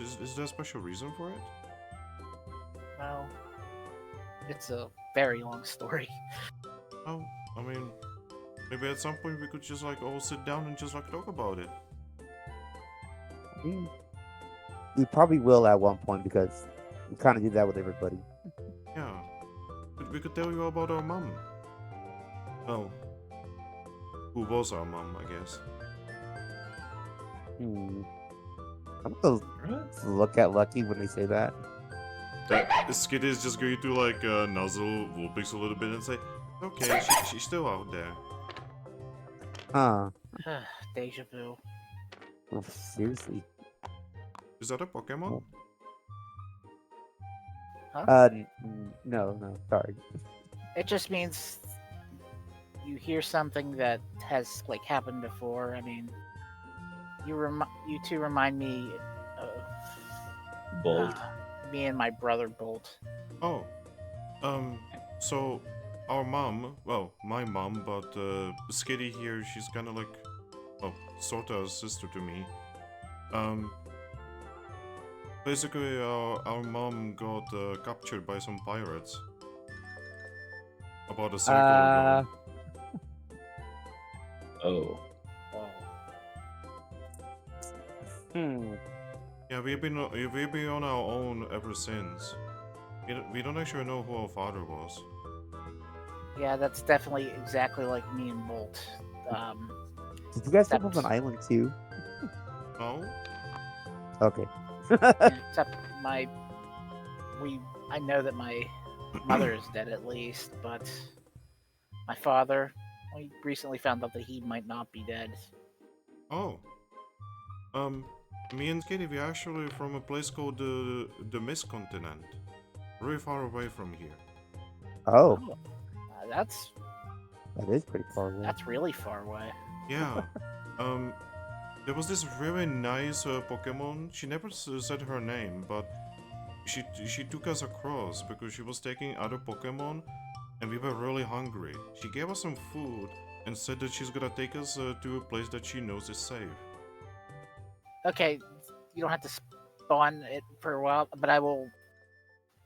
is there a special reason for it? Well, it's a very long story. Oh, I mean, maybe at some point we could just like all sit down and just like talk about it. I mean, we probably will at one point because we kind of do that with everybody. Yeah. We could tell you about our mom. Well, who was our mom, I guess. I'm gonna look at Lucky when they say that. Skid is just going to like nuzzle Vulpix a little bit and say, okay, she's still out there. Huh. Deja vu. Oh, seriously. Is that a Pokemon? No, sorry. It just means you hear something that has like happened before. I mean, you two remind me of Bolt. me and my brother Bolt. Oh. So our mom, well, my mom, but Skitty here, she's kind of like, well, sort of a sister to me. Basically, our mom got captured by some pirates. About a cycle ago. Oh. Yeah, we've been on our own ever since. We don't actually know who our father was. Yeah, that's definitely exactly like me and Bolt. Did you guys live Except- on an island too? No? Okay. Except I know that my mother is dead at least, but my father, we recently found out that he might not be dead. Oh. Me and Skitty, we're actually from a place called the Mist Continent. Very far away from here. Oh, That is pretty far away. that's really far away. Yeah. There was this really nice Pokemon. She never said her name, but she took us across because she was taking other Pokemon, and we were really hungry. She gave us some food and said that she's gonna take us to a place that she knows is safe. Okay, you don't have to spawn it for a while, but I will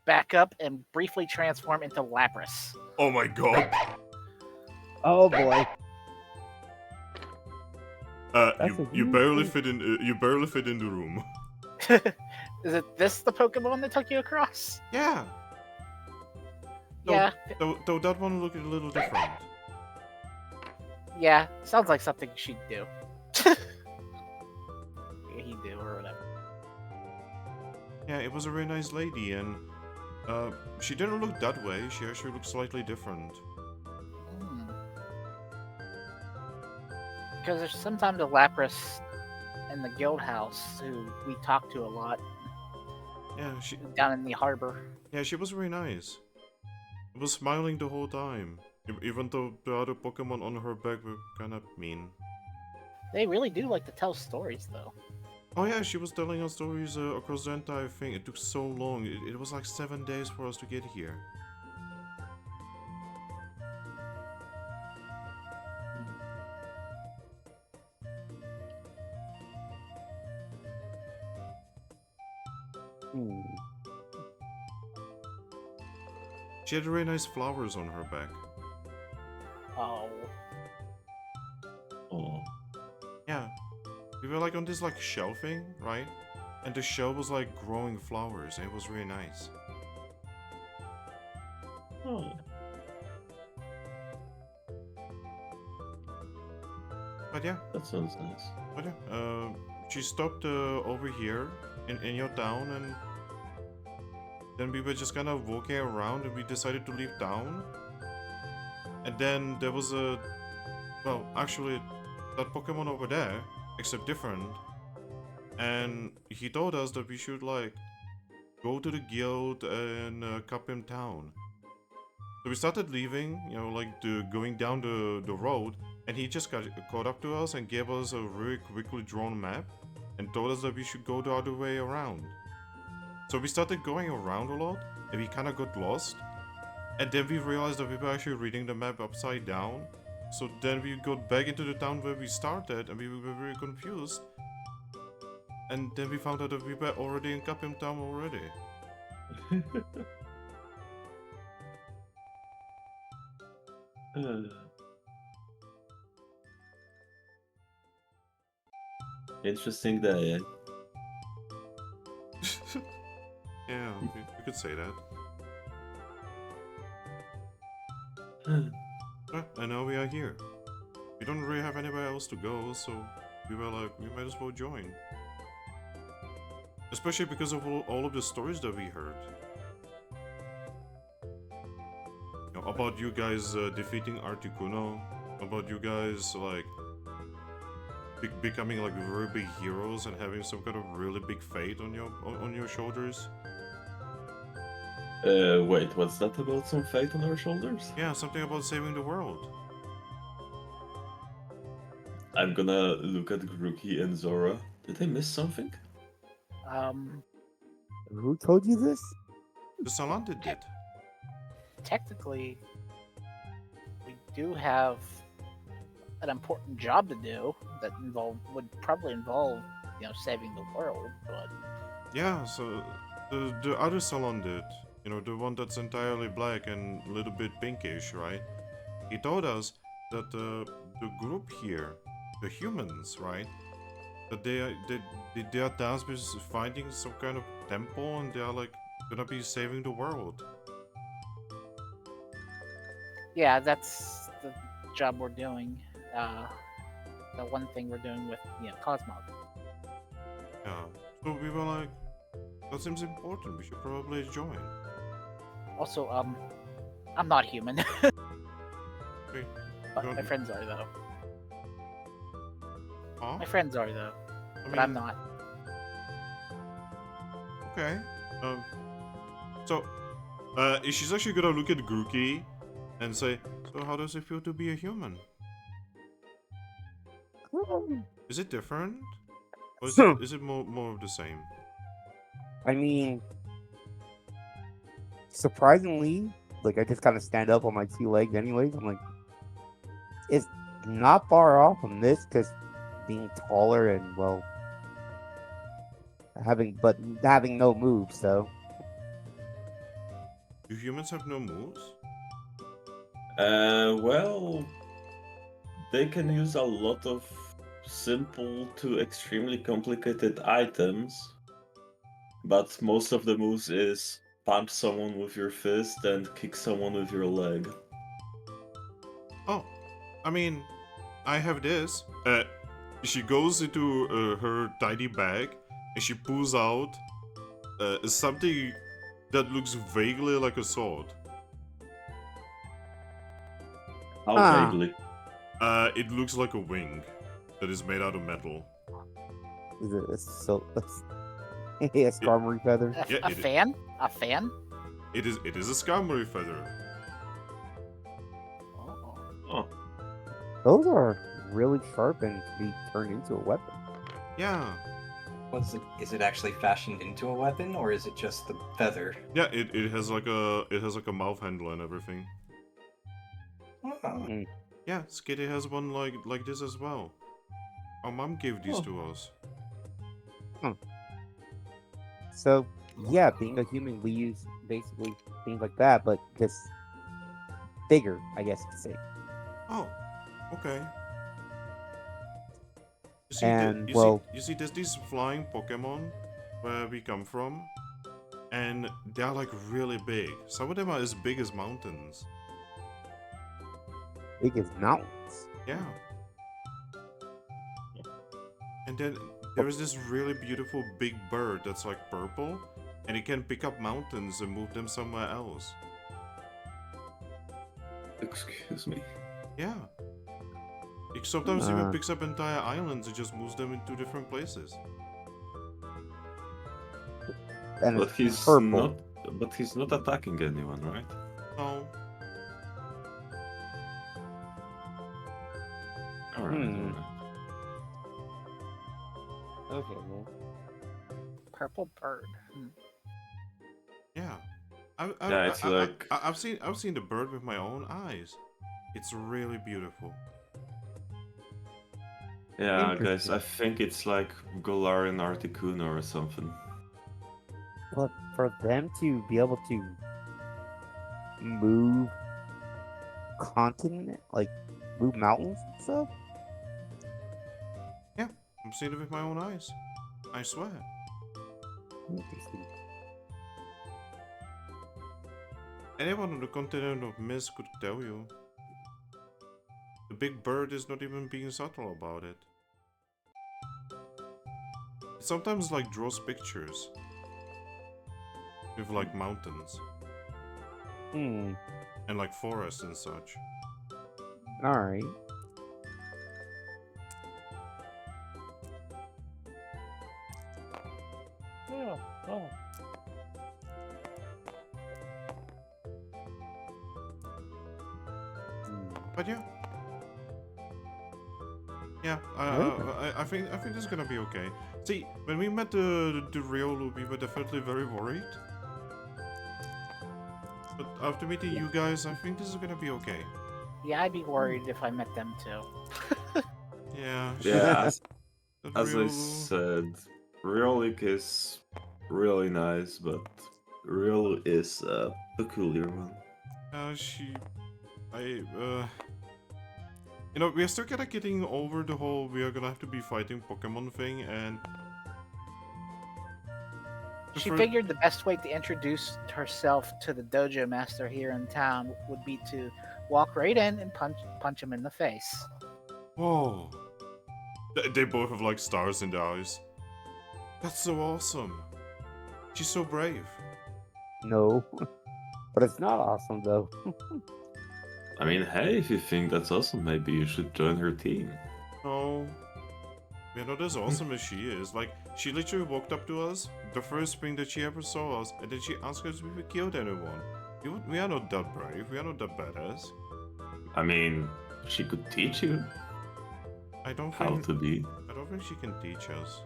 back up and briefly transform into Lapras. Oh my god! Oh boy. That's a You huge barely thing. fit in. You barely fit in the room. Is it this the Pokemon that took you across? Yeah. Yeah, Though that one looked a little different. yeah, sounds like something she'd do. He'd do or whatever. Yeah, it was a very nice lady, and she didn't look that way. She actually looked slightly different. Hmm. Because there's sometimes a Lapras in the guild house who we talk to a lot Yeah, down in the harbor. she was very nice. She was smiling the whole time, even though the other Pokemon on her back were kind of mean. They really do like to tell stories, though. Oh yeah, she was telling us stories across the entire thing. It took so long. It was like 7 days for us to get here. Hmm. She had very nice flowers on her back. Oh, Oh. Yeah, we were like on this like shell thing, right? And the shell was like growing flowers, and it was really nice. Oh. But yeah, That sounds nice. but yeah, she stopped over here in your town, and then we were just kind of walking around, and we decided to leave town. And then there was a, well, actually, that Pokemon over there, except different. And he told us that we should like go to the guild in Capim Town. So we started leaving, you know, like going down the road, and he just got caught up to us and gave us a really quickly drawn map and told us that we should go the other way around. So we started going around a lot, and we kind of got lost. And then we realized that we were actually reading the map upside down. So then we got back into the town where we started, and we were very confused. And then we found out that we were already in Capim Town already. Interesting day. Yeah, we could say that. And now we are here. We don't really have anywhere else to go, so we were like, we might as well join. Especially because of all of the stories that we heard. You know, about you guys defeating Articuno, about you guys like becoming like very big heroes and having some kind of really big fate on your shoulders. Wait, what's that about some fate on our shoulders? Yeah, something about saving the world. I'm gonna look at Grookey and Zorua. Did I miss something? Who told you this? The Salante did. Technically, we do have an important job to do that would probably involve, you know, saving the world. But Yeah, so the other salon did. You know, the one that's entirely black and a little bit pinkish, right? He told us that the group here, the humans, right? That they are tasked with finding some kind of temple, and they are like gonna be saving the world. yeah, that's the job we're doing. The one thing we're doing with, you know, Cosmog. Yeah. So we were like, that seems important. We should probably join. Also, I'm not human. Wait, But you my don't- friends are though. Huh? My friends are though, but I'm not. Okay. So, she's actually gonna look at Grookey and say, "So how does it feel to be a human? Is it different, or is it more of the same?" I mean, surprisingly, like I just kind of stand up on my two legs, anyways. I'm like, it's not far off from this, because being taller and well, having no moves, so. Do humans have no moves? Well, they can use a lot of simple to extremely complicated items, but most of the moves is punch someone with your fist and kick someone with your leg. Oh, I mean, I have this. She goes into her tiny bag and she pulls out something that looks vaguely like a sword. How Ah. vaguely? It looks like a wing. that is made out of metal. Is it a a skarmory feather? Yeah, A fan? A fan? It is a skarmory feather. Oh. Oh, Those are really sharp and can be turned into a weapon. Yeah. Is it actually fashioned into a weapon, or is it just the feather? Yeah, it has like a mouth handle and everything. Oh, Yeah, Skitty has one like this as well. Our mom gave these to us. So, yeah, being a human, we use basically things like that, but just bigger, I guess you could say. Oh, okay. You see, And, you see, there's these flying Pokemon where we come from, and they're like really big. Some of them are as big as mountains. big as mountains. Yeah. And then there is this really beautiful big bird that's like purple, and it can pick up mountains and move them somewhere else. excuse me. Yeah. It sometimes even Ah. picks up entire islands and just moves them into different places. And But it's he's purple. not. But he's not attacking anyone, right? No. Alright. Hmm. Alright. Okay, well. Purple bird. Hmm. Yeah. Yeah, it's like- I've seen the bird with my own eyes. It's really beautiful. Yeah, guys, Interesting. I think it's like Golarian Articuno or something. But for them to be able to move continent, like move mountains and stuff, Yeah, I'm seeing it with my own eyes. I swear. interesting. Anyone on the continent of Mist could tell you. The big bird is not even being subtle about it. It sometimes like draws pictures with like mountains and like forests and such. Alright. But yeah. Yeah, I think this is gonna be okay. See, when we met the Riolu, we were definitely very worried. But after meeting you guys, I think this is gonna be okay. Yeah, I'd be worried if I met them too. Yeah. Yeah, that as I Riolu- said, Riolik is really nice, but Riolu is a peculiar one. You know, we are still kind of getting over the whole we are gonna have to be fighting Pokemon thing, and She for- figured the best way to introduce herself to the dojo master here in town would be to walk right in and punch him in the face. Whoa. They both have like stars in their eyes. That's so awesome. She's so brave. No. But it's not awesome though. I mean, hey, if you think that's awesome, maybe you should join her team. No. We're not as awesome as she is. Like, she literally walked up to us the first thing that she ever saw us, and then she asked us if we killed anyone. We are not that brave. We are not that badass. I mean, she could teach you I don't how think to be. I don't think she can teach us.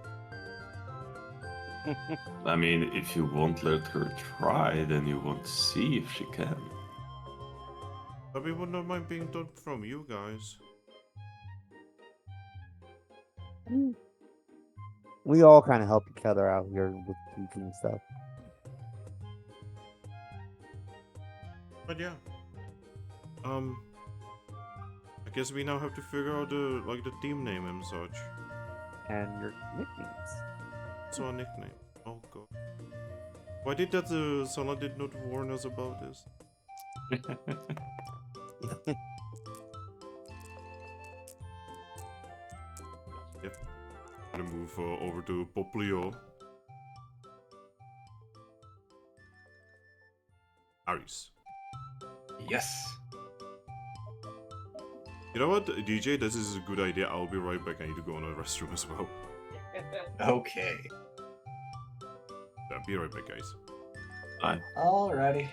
I mean, if you won't let her try, then you won't see if she can. But we would not mind being taught from you guys. We all kind of help each other out here with teaching stuff. But yeah. I guess we now have to figure out the team name and such. And your nicknames. So our nickname. Oh god. Why did that Sana did not warn us about this? Yep. Gonna move over to Poplio. Aris. yes. You know what, DJ? This is a good idea. I'll be right back. I need to go in the restroom as well. Okay. Yeah, be right back, guys. Alrighty.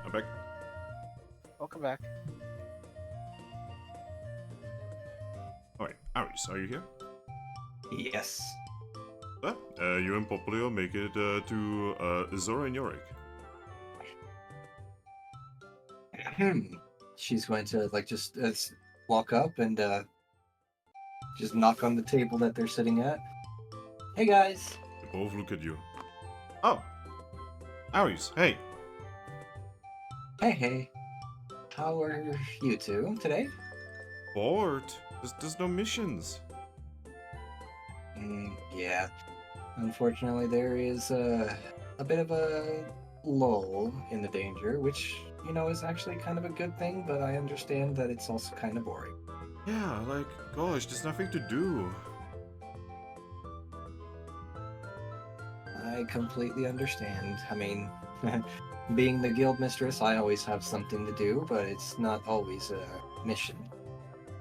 I'm back. Welcome back. Alright, Aris, are you here? Yes. You and Poplio make it to Zora and Yorick. She's going to just walk up and just knock on the table that they're sitting at. Hey guys. They both look at you. Oh! Aris, hey! Hey. How are you two today? Bored? There's no missions. Yeah. Unfortunately, there is a bit of a lull in the danger, which, is actually kind of a good thing, but I understand that it's also kind of boring. Yeah, like, gosh, there's nothing to do. I completely understand. I mean, being the guild mistress, I always have something to do, but it's not always a mission.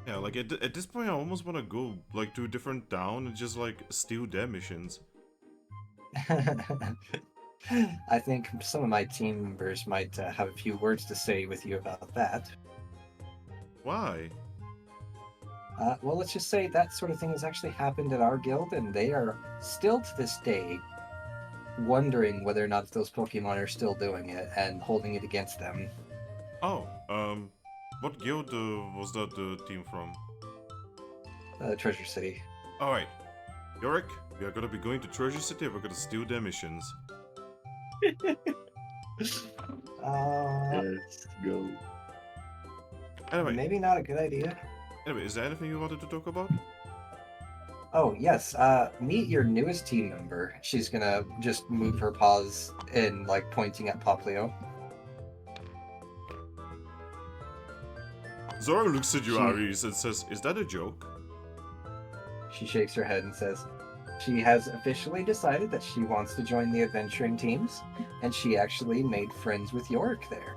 Yeah, like, at this point, I almost want to go, like, to a different town and just, like, steal their missions. I think some of my team members might have a few words to say with you about that. Why? Well, let's just say that sort of thing has actually happened at our guild, and they are still to this day wondering whether or not those Pokemon are still doing it and holding it against them. Oh, what guild was that team from? Treasure City. Alright, Yorick, we are gonna be going to Treasure City and we're gonna steal their missions. Let's go. Anyway, Maybe not a good idea. is there anything you wanted to talk about? Oh, yes. Meet your newest team member. She's gonna just move her paws in, pointing at Poplio. Zora looks at you, She- Aris, and says, "Is that a joke?" She shakes her head and says, she has officially decided that she wants to join the adventuring teams, and she actually made friends with Yorick there.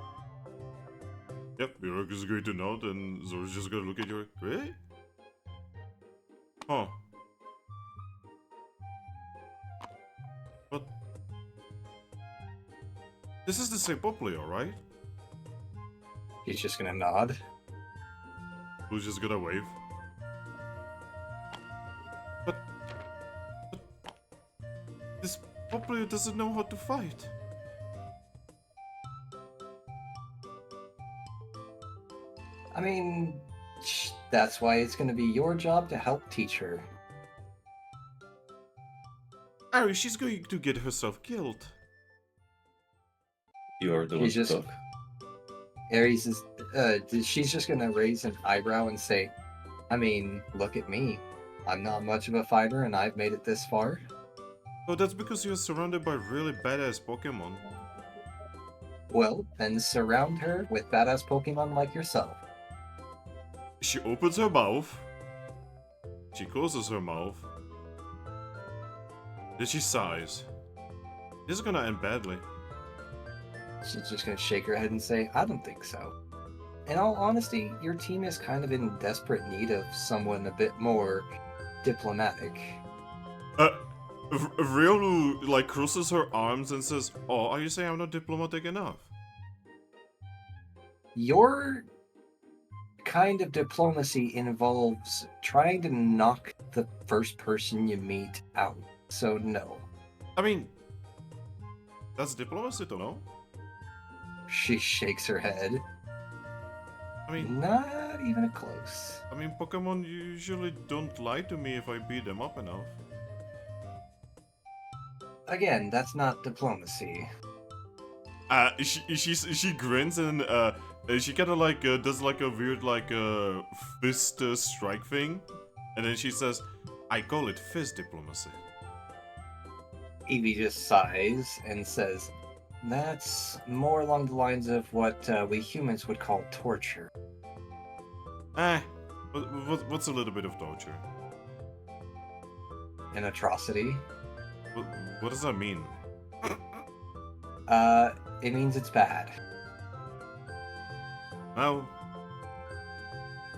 Yep, Yorick is going to nod, and Zora's just gonna look at Yorick. Really? Huh. But... This is the same Poplio, right? He's just gonna nod. Who's just gonna wave? But this Poplio doesn't know how to fight. I mean, that's why it's going to be your job to help teach her. Ari, she's going to get herself killed. You are the one She's to just- talk. Aries is, she's just going to raise an eyebrow and say, I mean, look at me. I'm not much of a fighter and I've made it this far. Oh, that's because you're surrounded by really badass Pokemon. Well, then surround her with badass Pokemon like yourself. She opens her mouth. She closes her mouth. Then she sighs. This is gonna end badly. She's just going to shake her head and say, I don't think so. In all honesty, your team is kind of in desperate need of someone a bit more diplomatic. Riolu like crosses her arms and says, "Oh, are you saying I'm not diplomatic enough?" Your kind of diplomacy involves trying to knock the first person you meet out. So no. I mean, that's diplomacy, to know. She shakes her head. I mean, Not even close. Pokemon usually don't lie to me if I beat them up enough. Again, that's not diplomacy. She grins and she kind of like does like a weird like fist strike thing, and then she says, "I call it fist diplomacy." Eevee just sighs and says, that's more along the lines of what we humans would call torture. What's a little bit of torture? An atrocity. What does that mean? It means it's bad. Now,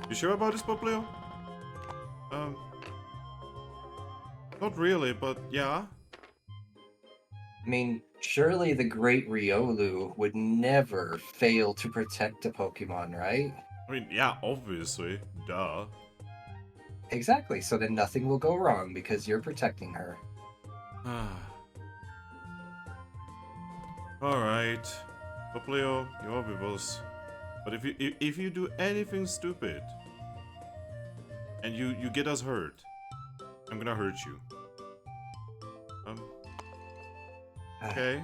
you sure about this, Poplio? Not really, but yeah. I mean, surely the great Riolu would never fail to protect a Pokemon, right? I mean, yeah, obviously, duh. Exactly, so then nothing will go wrong because you're protecting her. Alright. Poplio, you're with us. But if you do anything stupid and you get us hurt, I'm gonna hurt you. Okay.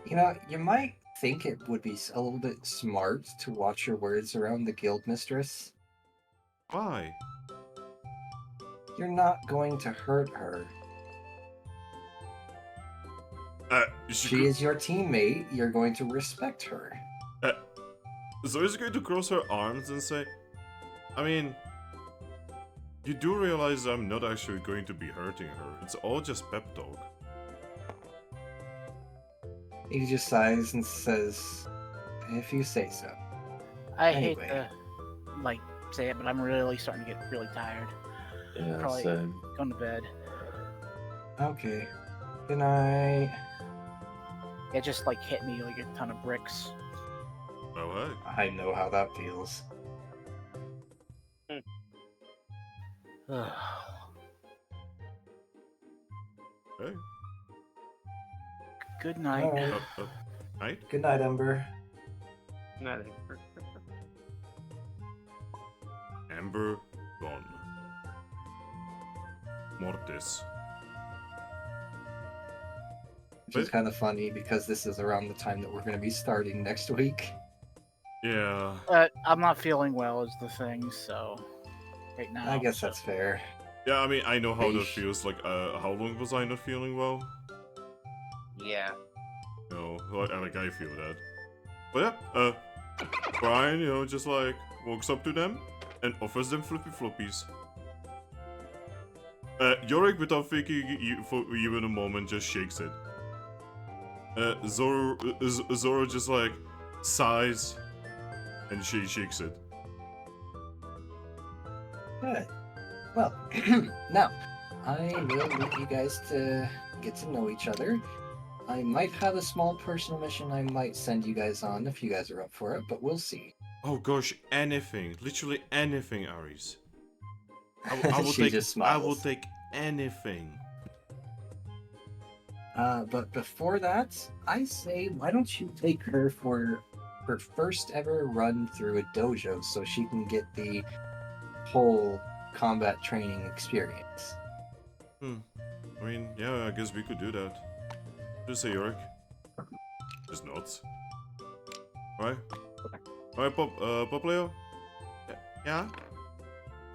You know, you might think it would be a little bit smart to watch your words around the guild mistress. Why? You're not going to hurt her. She is your teammate. You're going to respect her. Zoe's going to cross her arms and say, I mean, you do realize I'm not actually going to be hurting her. It's all just pep talk. He just sighs and says, if you say so. I Anyway. hate to like say it, but I'm really starting to get really tired. Yeah, Probably same. going to bed. Okay. Good night. It just like hit me like a ton of bricks. Oh, I know how that feels. hey. Hey. Good night. Alright. Right? Good night, Ember. Nothing. Ember gone. Mortis. Which is kind of funny because this is around the time that we're going to be starting next week. Yeah. I'm not feeling well is the thing, so right now. I guess that's fair. Yeah, I mean, I know how that Eesh. feels. Like, how long was I not feeling well? Yeah. No, I feel that. But yeah, Brian, just like walks up to them and offers them flippy floppies. Yorick, without thinking for even a moment, just shakes it. Zoro just like sighs and she shakes it. Good. Well, now, I will leave you guys to get to know each other. I might have a small personal mission I might send you guys on if you guys are up for it, but we'll see. Oh gosh, anything, literally anything, Aries. I will She take. just I will smiles. take anything. But before that, I say, why don't you take her for her first ever run through a dojo so she can get the whole combat training experience. I mean, yeah, I guess we could do that. Just say Yorick. Just nods. Alright? Alright, Popleo? Yeah?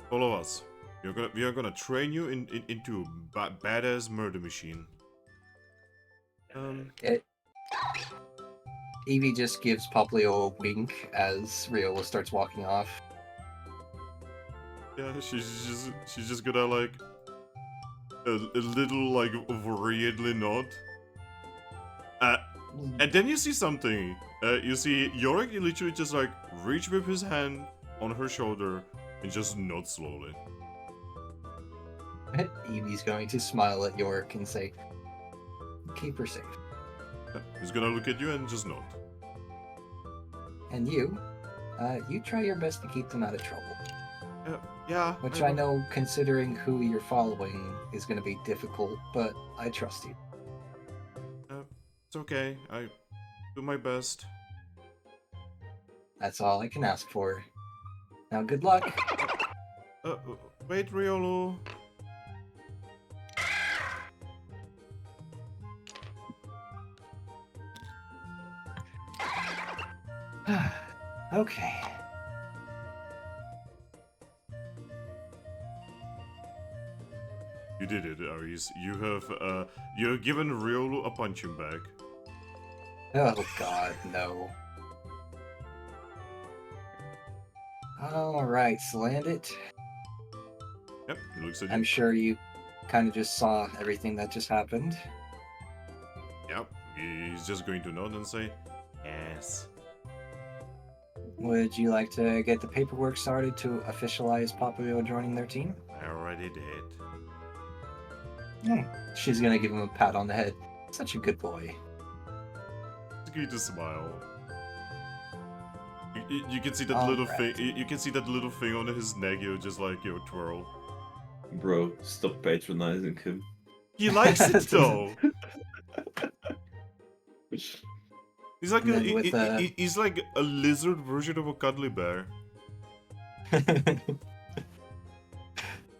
Follow us. We are gonna train you into a badass murder machine. Eevee just gives Poplio a wink as Riola starts walking off. Yeah, she's just gonna like a little like worriedly nod. And then you see something. You see Yorick literally just like reach with his hand on her shoulder and just nod slowly. Eevee's going to smile at Yorick and say, "Keep her safe." He's gonna look at you and just nod. And you try your best to keep them out of trouble. Yeah. Which I know, considering who you're following, is going to be difficult, but I trust you. It's okay. I do my best. That's all I can ask for. Now, good luck. Wait, Riolu. Okay. You did it, Aries. You've given Riolu a punching bag. Oh god, no. Alright, so land it. Yep, he looks at you. I'm sure you kind of just saw everything that just happened. Yep, he's just going to nod and say, yes. Would you like to get the paperwork started to officialize Papio joining their team? I already did. She's gonna give him a pat on the head. Such a good boy. He's going to smile. You can see that All little right. thing. You can see that little thing on his neck. You just like twirl. Bro, stop patronizing him. He likes it though. He's like And then with, he's like a lizard version of a cuddly bear.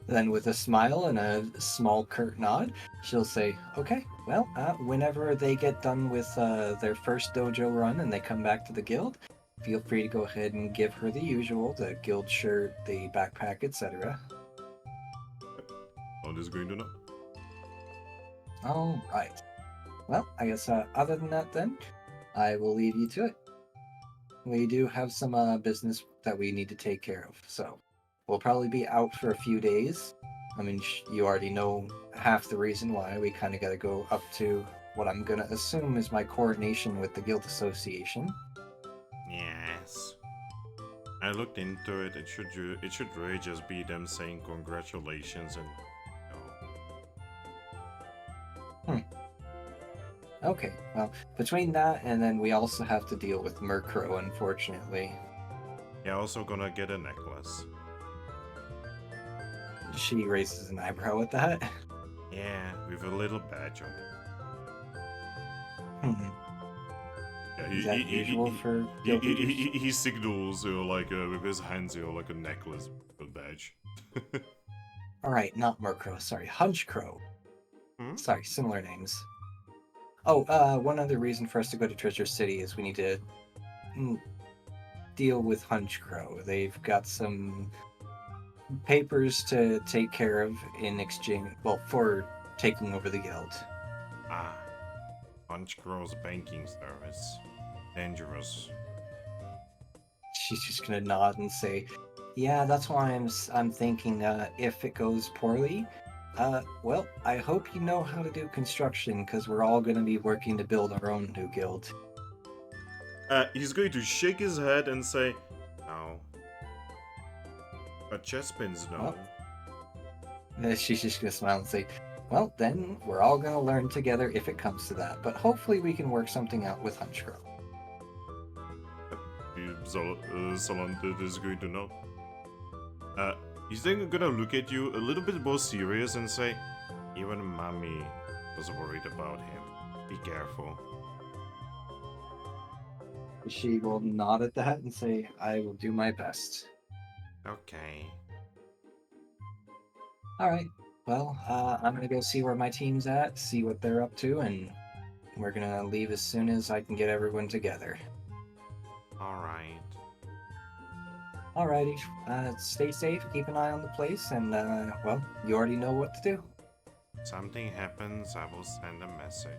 Then with a smile and a small curt nod, she'll say, "Okay, well, whenever they get done with their first dojo run and they come back to the guild, feel free to go ahead and give her the usual, the guild shirt, the backpack, etc." I'm just going to know. All right. Well, I guess other than that then, I will leave you to it. We do have some business that we need to take care of, so we'll probably be out for a few days. I mean, you already know half the reason why. We kind of got to go up to what I'm going to assume is my coordination with the Guild Association. Yes. I looked into it. It should really just be them saying congratulations and. Okay, well, between that and then we also have to deal with Murkrow, unfortunately. Yeah, also gonna get a necklace. She raises an eyebrow at that. Yeah, with a little badge on it. Yeah, Is that usual for guild leaders? he signals like with his hands, like a necklace with a badge. Alright, not Murkrow, sorry, Hunchcrow. Hmm? Sorry, similar names. Oh, one other reason for us to go to Treasure City is we need to deal with Hunchcrow. They've got some papers to take care of in exchange, well, for taking over the guild. Ah, Punchcrow's banking service. Dangerous. She's just gonna nod and say, "Yeah, that's why I'm thinking if it goes poorly, well, I hope you know how to do construction, because we're all gonna be working to build our own new guild." He's going to shake his head and say, "No." But chestpins, no. Well, she's just gonna smile and say, "Well, then we're all gonna learn together if it comes to that, but hopefully we can work something out with Hunchcrow." Solon is going to know. He's then gonna look at you a little bit more serious and say, "Even Mommy was worried about him. Be careful." She will nod at that and say, I will do my best. Okay. Alright. Well, I'm gonna go see where my team's at, see what they're up to, and we're gonna leave as soon as I can get everyone together. Alright. Alrighty. Stay safe, keep an eye on the place, and, well, you already know what to do. Something happens, I will send a message.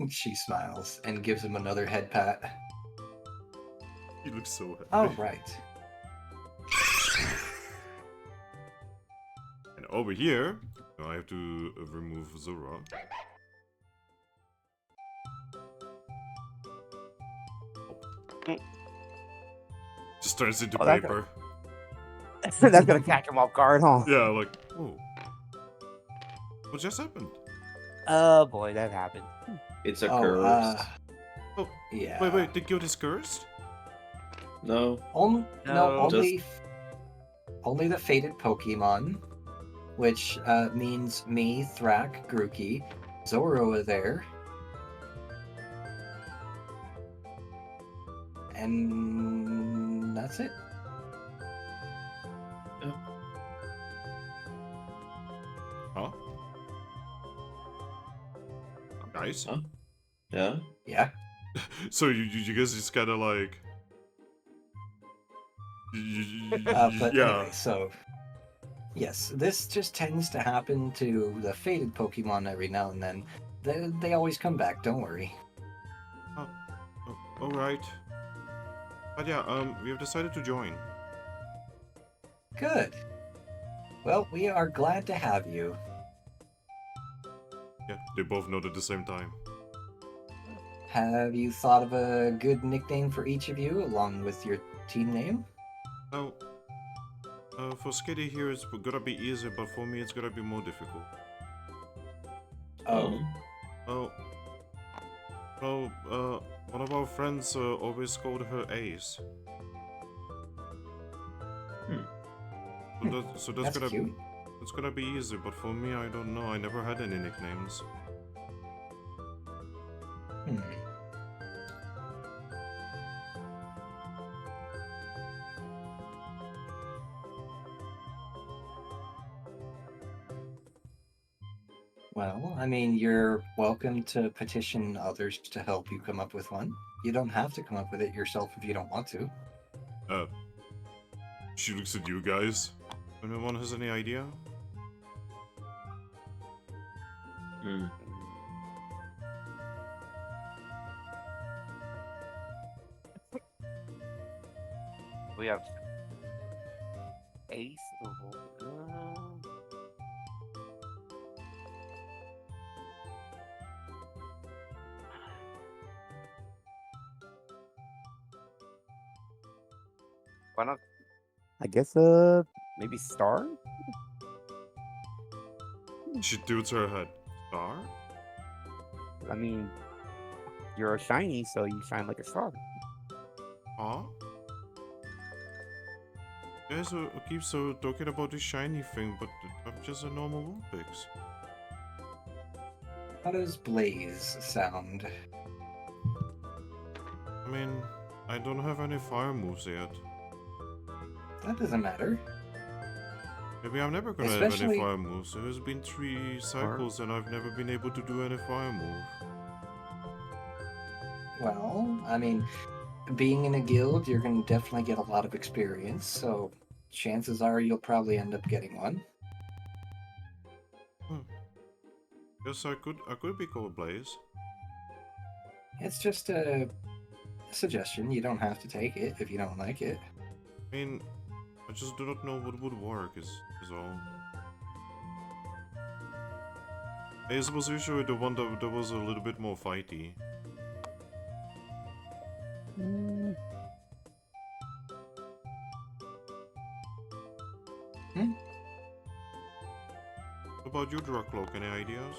She smiles and gives him another head pat. He looks so happy. Alright. And over here, I have to remove Zorua. Just turns into Oh, that paper. That's gonna catch him off guard, huh? Yeah, like, whoa. What just happened? Oh boy, that happened. It's a Oh, curse. Oh, yeah. wait, the guild is cursed? No. No, No. only the fated Pokemon, which means me, Thrack, Grookey, Zorua there, and that's it. Huh? Nice. Huh? Yeah. Yeah. So you guys just kind of like... But yeah. anyway, so yes, this just tends to happen to the fated Pokemon every now and then. They always come back. Don't worry. Oh, alright. But yeah, we have decided to join. Good. Well, we are glad to have you. Yeah, they both nod at the same time. Have you thought of a good nickname for each of you, along with your team name? Now, for Skitty here, it's gonna be easy, but for me, it's gonna be more difficult. Oh, One of our friends always called her Ace. So that's that's cute. gonna be easy, but for me, I don't know. I never had any nicknames. Well, I mean, you're welcome to petition others to help you come up with one. You don't have to come up with it yourself if you don't want to. She looks at you guys. Anyone has any idea? Hmm. We have Ace. Why not? I guess, maybe Star? She tilts her head. Star? I mean, you're a shiny, so you shine like a star. Huh? You guys keep so talking about this shiny thing, but I'm just a normal Vulpix. How does Blaze sound? I mean, I don't have any fire moves yet. That doesn't matter. Maybe I'm never gonna have Especially- any fire moves. There's been 3 cycles and I've never been able to do any fire move. Well, I mean, being in a guild, you're going to definitely get a lot of experience, so chances are you'll probably end up getting one. Yes, I could be called Blaze. It's just a suggestion. You don't have to take it if you don't like it. I mean, I just do not know what would work, is all. Ace was usually the one that was a little bit more fighty. What about you, Drakloak? Any ideas?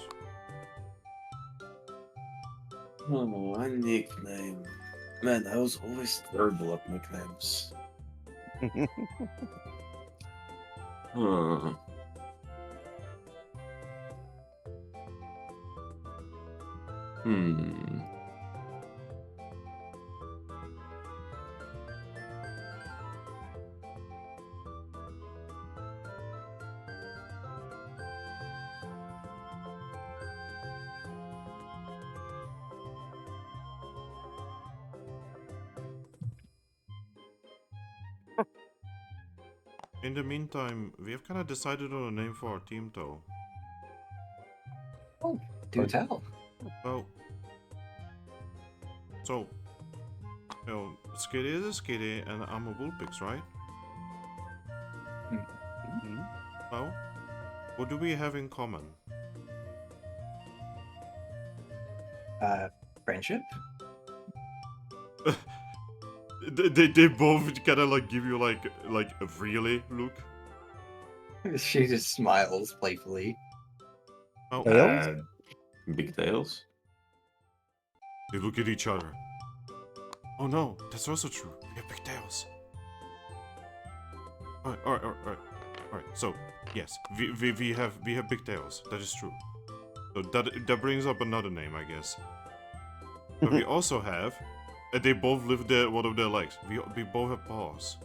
Oh, a nickname. Man, I was always terrible at nicknames. Huh. In the meantime, we have kind of decided on a name for our team, though. Oh, do tell. Well, so, Skitty is a Skitty, and I'm a Vulpix, right? Well, what do we have in common? Friendship? They both kind of like give you like a really look. She just smiles playfully. Oh, Tails? Big tails. they look at each other. Oh no, that's also true. We have big tails. Alright. So yes, we have big tails. That is true. So that brings up another name, I guess. But we also have. They both lift one of their legs. We both have paws.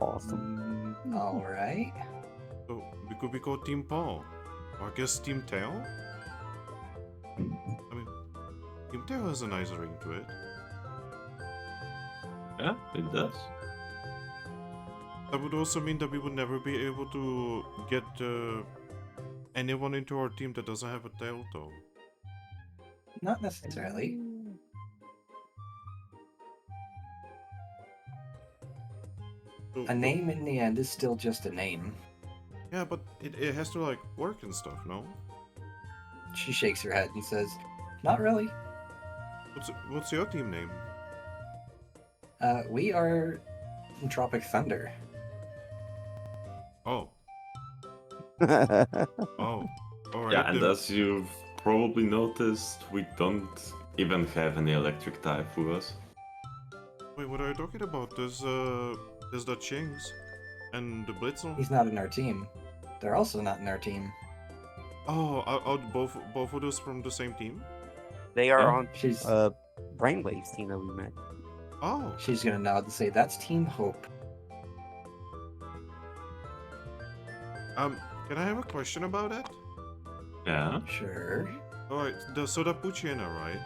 Awesome. Alright. So we could be called Team Paw. Or I guess Team Tail? I mean, Team Tail has a nice ring to it. Yeah, it does. That would also mean that we would never be able to get anyone into our team that doesn't have a tail, though. Not necessarily. So- A name in the end is still just a name. Yeah, but it has to, like, work and stuff, no? She shakes her head and says, "Not really. What's your team name? We are Tropic Thunder." Oh. Oh. Alright. Yeah, and then- as you've probably noticed, we don't even have any electric type for us. Wait, what are you talking about? There's the Chings and the Blitzel. He's not in our team. They're also not in our team. Oh, are both of us from the same team? They are Yeah. on She's Brainwaves team that we met. Oh, she's gonna nod and say, "That's Team Hope." can I have a question about it? Yeah. Sure. Alright, so that Puchina, right?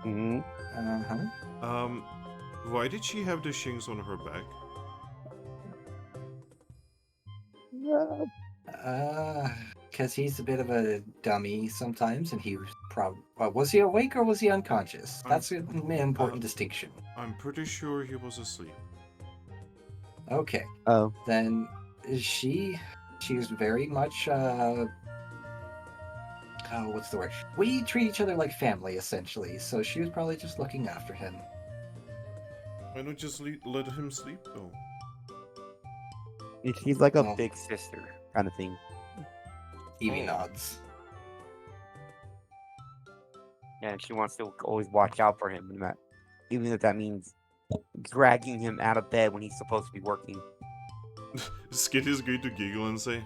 Mm-hmm. Uh-huh. Why did she have the shings on her back? Because he's a bit of a dummy sometimes, and he was was he awake or was he unconscious? That's an important distinction. I'm pretty sure he was asleep. Okay, Oh. then she's very much what's the word? We treat each other like family, essentially. So she was probably just looking after him. Why not just let him sleep, though? She's like a Well, Big sister. kind of thing. Eevee Oh. nods. Yeah, and she wants to always watch out for him, and that, even if that means dragging him out of bed when he's supposed to be working. Skid is going to giggle and say,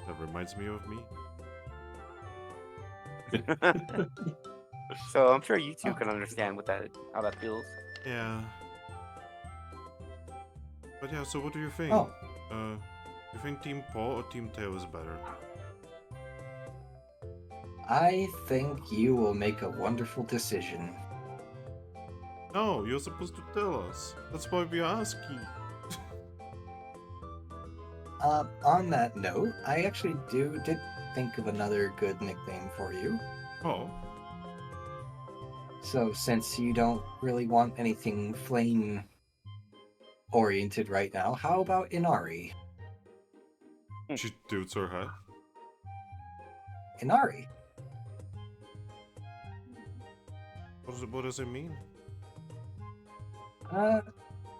"That reminds me of me." So I'm sure you two can understand how that feels. Yeah. But yeah, so what do you think? Oh. You think Team Paw or Team Tail is better? I think you will make a wonderful decision. No, you're supposed to tell us. That's why we ask you. On that note, I actually did think of another good nickname for you. Oh. So since you don't really want anything flame oriented right now, how about Inari? She tilts her head. Inari. What does it mean?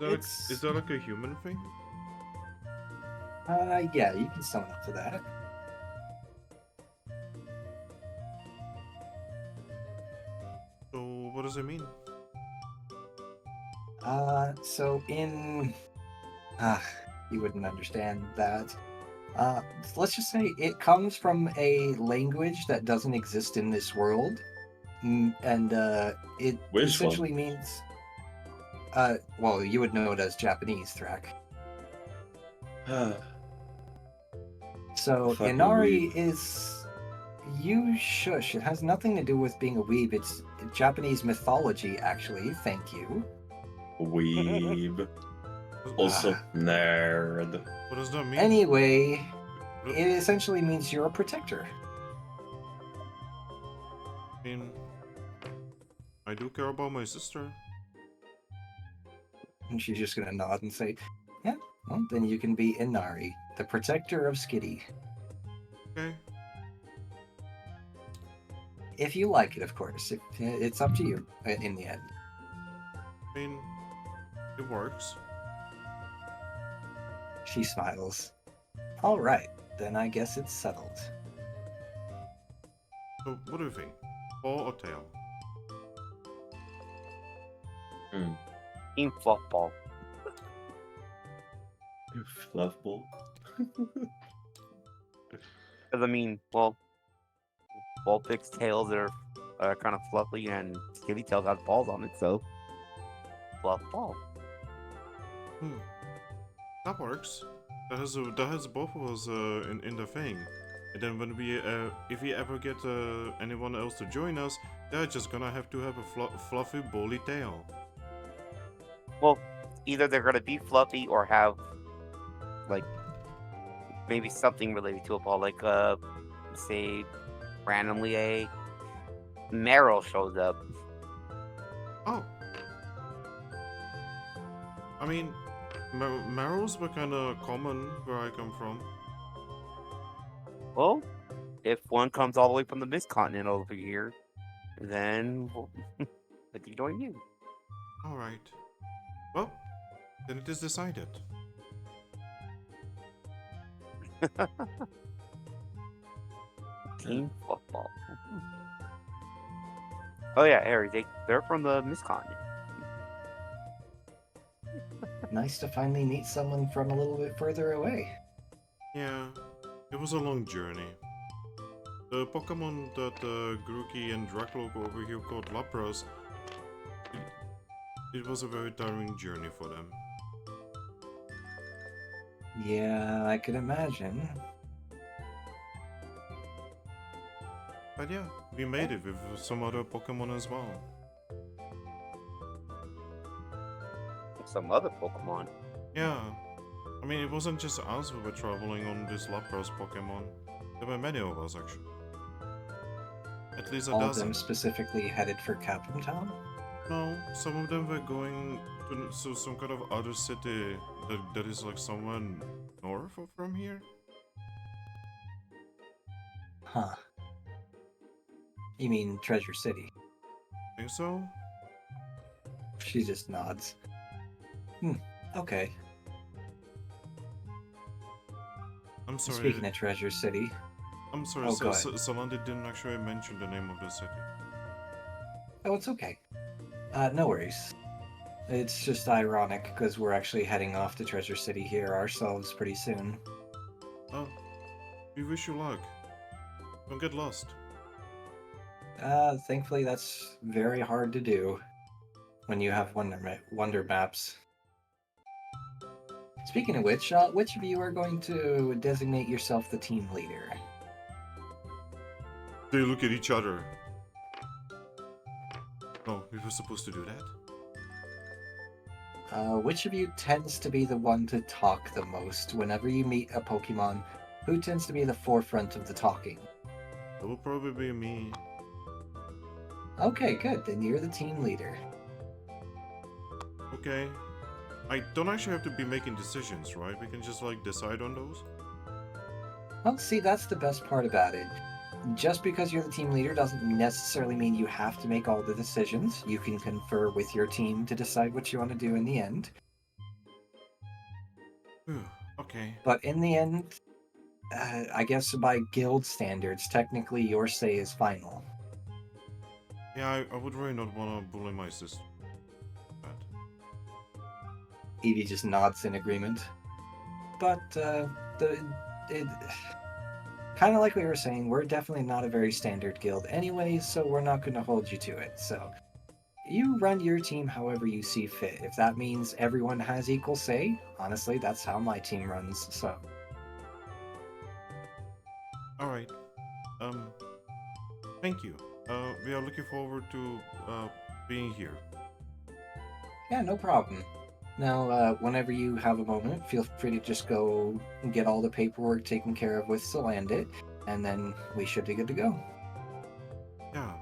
Is that like a human thing? Yeah, you can sum up to that. So what does it mean? So in... you wouldn't understand that. Let's just say it comes from a language that doesn't exist in this world. And it Which essentially means... well, you would know it as Japanese, Thrack. So Fucking Inari weeb. is... You shush. It has nothing to do with being a weeb. It's Japanese mythology, actually. Thank you. Weeb. Also nerd. What does that mean? Anyway, it essentially means you're a protector. I mean, I do care about my sister. And she's just gonna nod and say, yeah, well, then you can be Inari, the protector of Skitty. Okay. If you like it, of course. It's up to you in the end. I mean, it works. She smiles. All right, then I guess it's settled. So, what do you think? Ball or tail? Team football. Fluff ball. Because I mean, well, Vulpix tails are kind of fluffy, and Skitty tails has balls on it, so fluff ball. That works. That has both of us in the thing. And then when we if we ever get anyone else to join us, they're just gonna have to have a fluffy bally tail. Well, either they're gonna be fluffy or have like maybe something related to a ball, like say randomly a Meryl shows up. Oh. I mean, Marrows were kind of common where I come from. Well, if one comes all the way from the Mist Continent over here, then well, let me join you. Alright. Well, then it is decided. Team football. Oh yeah, Harry, they're from the Mist Continent. Nice to finally meet someone from a little bit further away. Yeah, it was a long journey. The Pokemon that Grookey and Drakloak over here called Lapras, it was a very tiring journey for them. Yeah, I could imagine. But yeah, we made it with some other Pokemon as well. Some other Pokemon. Yeah, I mean, it wasn't just us who were traveling on this Lapras Pokemon. There were many of us, actually. At least a All of dozen. them specifically headed for Capim Town? No, some of them were going to some kind of other city that is like somewhere north from here. Huh. You mean Treasure City? Think so? She just nods. Okay. I'm sorry. Speaking of Treasure City, I'm sorry, Oh, go ahead. Salandi didn't actually mention the name of the city. oh, it's okay. No worries. It's just ironic because we're actually heading off to Treasure City here ourselves pretty soon. Oh, we wish you luck. Don't get lost. Thankfully that's very hard to do when you have wonder maps. Speaking of which of you are going to designate yourself the team leader? They look at each other. Oh, we were supposed to do that? Which of you tends to be the one to talk the most whenever you meet a Pokemon? Who tends to be the forefront of the talking? It will probably be me. Okay, good. Then you're the team leader. Okay. I don't actually have to be making decisions, right? We can just like decide on those? Well, see, that's the best part about it. Just because you're the team leader doesn't necessarily mean you have to make all the decisions. You can confer with your team to decide what you want to do in the end. Okay. But in the end, I guess by guild standards, technically your say is final. Yeah, I would really not want to bully my sister. Eevee just nods in agreement. But, kind of like we were saying, we're definitely not a very standard guild anyway, so we're not going to hold you to it. So, you run your team however you see fit. If that means everyone has equal say, honestly, that's how my team runs, so. Alright. Thank you. We are looking forward to being here. Yeah, no problem. Now, whenever you have a moment, feel free to just go and get all the paperwork taken care of with Solandit, and then we should be good to go. Yeah.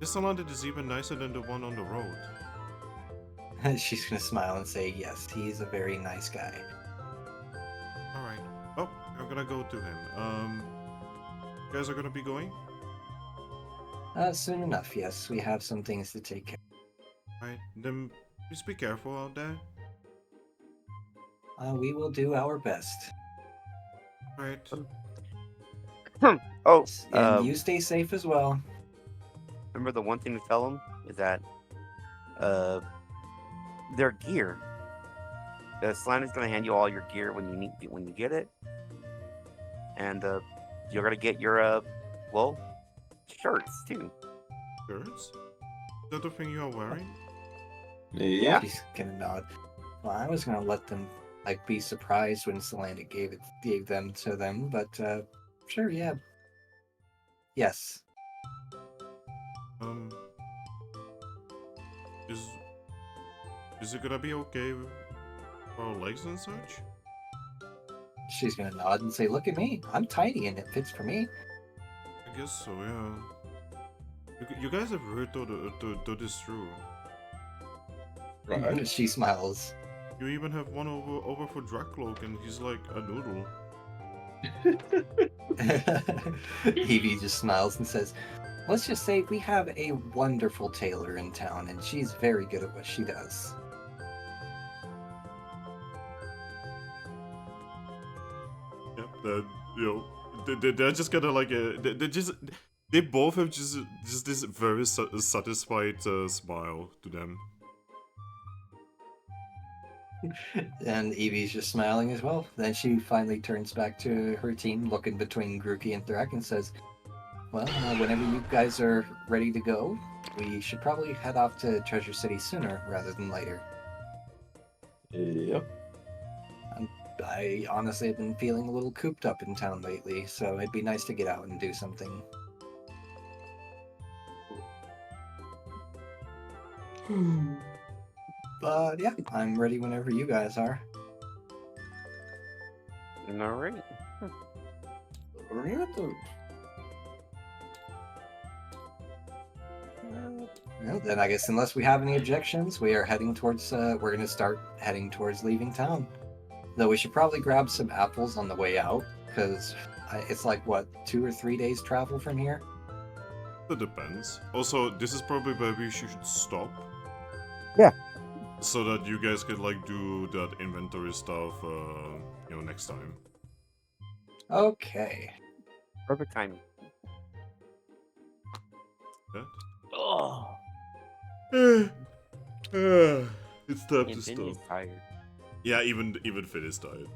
This Salandit is even nicer than the one on the road. She's gonna smile and say, yes, he's a very nice guy. Alright. Oh, I'm gonna go to him. You guys are gonna be going? Soon enough, yes. We have some things to take care Alright, then please be careful out there. of. We will do our best. Alright. Oh, And you stay safe as well. remember the one thing to tell them is that their gear. The Slant is gonna hand you all your gear when you get it, and you're gonna get your shirts too. Shirts? Is that the thing you are wearing? Yeah. She's gonna nod. Well, I was gonna let them be surprised when Solana gave them to them, but sure, yeah. Yes. Is it gonna be okay for our legs and such? She's gonna nod and say, "Look at me. I'm tiny and it fits for me." I guess so, yeah. You guys have heard though this true. Right. She smiles. You even have one over for Drakloak, and he's like a noodle. Eevee just smiles and says, "Let's just say we have a wonderful tailor in town, and she's very good at what she does." Yep, they're just kind of like they both have just this very satisfied smile to them. And Eevee's just smiling as well. Then she finally turns back to her team, looking between Grookey and Thrack, and says, "Well, whenever you guys are ready to go, we should probably head off to Treasure City sooner rather than later." Yep. I honestly have been feeling a little cooped up in town lately, so it'd be nice to get out and do something. But yeah, I'm ready whenever you guys are. All right. Well, then I guess unless we have any objections, we are heading towards. We're gonna start heading towards leaving town. Though we should probably grab some apples on the way out, because it's like what 2 or 3 days travel from here. That depends. Also, this is probably where we should stop. Yeah. So that you guys can like do that inventory stuff, next time. Okay. Perfect timing. That? Oh, It's time to and stop. Vinny's tired. Yeah, even Finn is tired.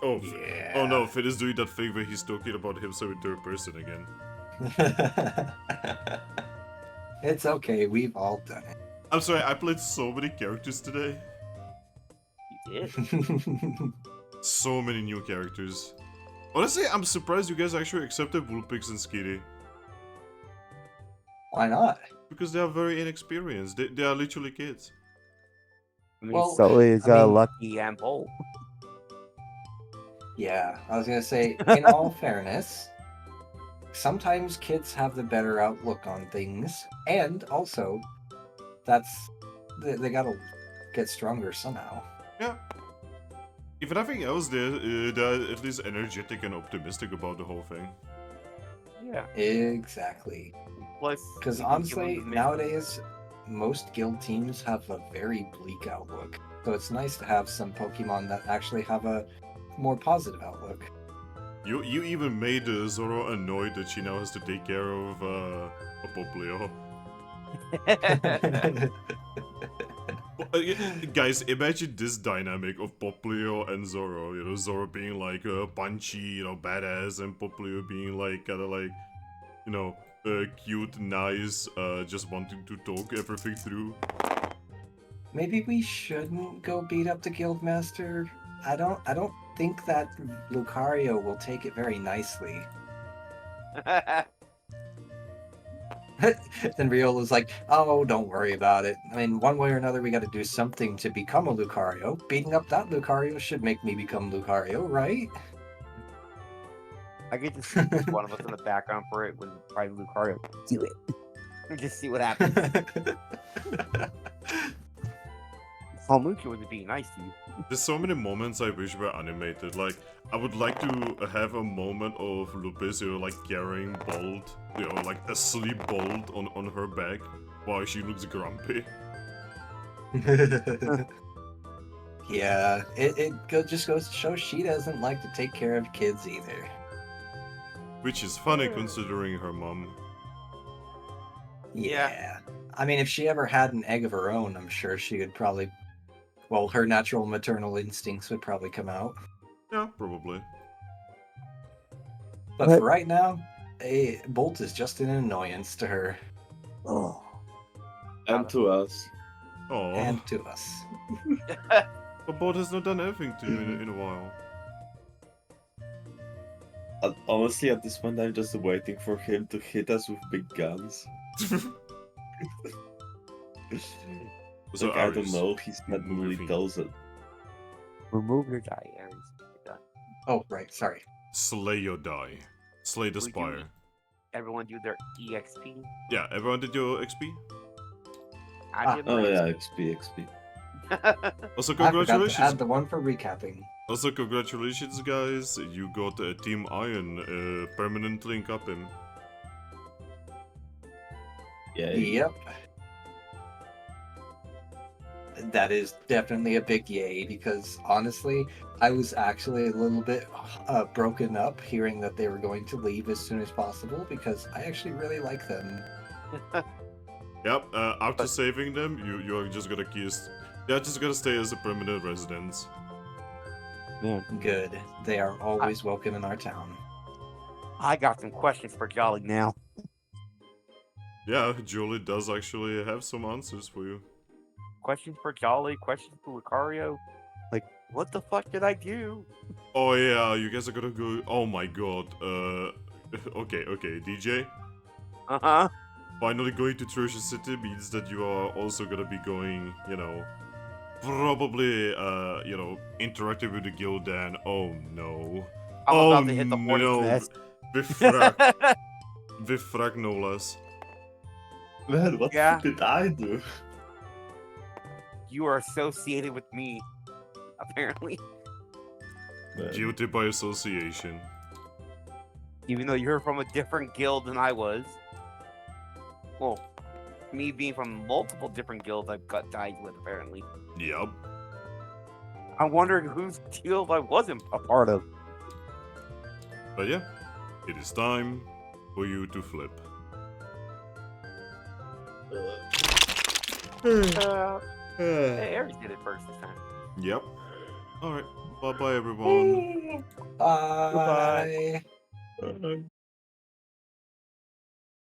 Oh, Yeah. oh no, Finn is doing that thing where he's talking about himself in third person again. It's okay. We've all done I'm sorry, I played so many characters today. You did. it. So many new characters. Honestly, I'm surprised you guys actually accepted Woolpix and Skitty. Why not? Because they are very inexperienced. They are literally kids. I mean, Well, So is I mean- Lucky. and Bolt. Yeah, I was gonna say, in all fairness, sometimes kids have the better outlook on things, and also, they gotta get stronger somehow. Yeah. If nothing else, they're at least energetic and optimistic about the whole thing. Yeah. Exactly. Plus, Because you can give honestly, them the nowadays, most guild teams have a very bleak outlook. So it's nice to have some Pokemon that actually have a more positive outlook. You even made Zoro annoyed that she now has to take care of a Poplio. Guys, imagine this dynamic of Poplio and Zoro. You know, Zoro being like punchy, badass, and Poplio being like kind of like, cute, nice, just wanting to talk everything through. Maybe we shouldn't go beat up the guildmaster. I don't think that Lucario will take it very nicely. Then Riola's like, oh, don't worry about it. I mean, one way or another, we got to do something to become a Lucario. Beating up that Lucario should make me become Lucario, right? I get to see just one of us in the background for it when fighting Lucario. Do it. Just see what happens. Homunculi would be nice to you. There's so many moments I wish were animated. Like, I would like to have a moment of Lupicio like carrying Bolt, you know, like asleep Bolt on her back while she looks grumpy. Yeah, just goes to show she doesn't like to take care of kids either. Which is funny considering her mom. Yeah. I mean, if she ever had an egg of her own, I'm sure she would probably... Well, her natural maternal instincts would probably come out. Yeah, probably. But for right now, Bolt is just an annoyance to her. Oh. And to us. Oh, And to us. but Bolt has not done anything to you in a while. Honestly, at this point, I'm just waiting for him to hit us with big guns. So Like, I don't Aries, know, he's not move your really feet. tells it. Remove your die, Aries. You're done. Oh, right, sorry. Slay your die. Slay the Will you- spire. Everyone do their EXP. Yeah, everyone did your XP? I did Oh mine. yeah, XP. Also, I forgot to congratulations. add the one for recapping. Also, congratulations, guys. You got Team Iron permanently in Capim. Yeah. Yep. That is definitely a big yay, because honestly, I was actually a little bit broken up hearing that they were going to leave as soon as possible, because I actually really like them. Yep, after saving them, you're just gonna they're just gonna stay as a permanent residence. Man, Good. They are always welcome in our town. I got some questions for Jolly now. Yeah, Julie does actually have some answers for you. Questions for Jolly, questions for Lucario. Like, what the fuck did I do? Oh yeah, you guys are gonna go. Oh my god. Okay, DJ. Uh-huh. Finally going to Treasure City means that you are also gonna be going, you know, probably, you know, interacting with the guild then. Oh no. I'm Oh about to hit the hornet's no. nest. With Thrack. With Thrack no less. Man, what Yeah. did I do? You are associated with me, apparently. Man. Guilty by association. Even though you're from a different guild than I was. Well, me being from multiple different guilds I've got ties with, apparently. Yep. I'm wondering whose guild I wasn't a part of. But yeah, it is time for you to flip. Hey, Aries did it first this time. Yep. Alright. Bye bye everyone. Bye. Goodbye.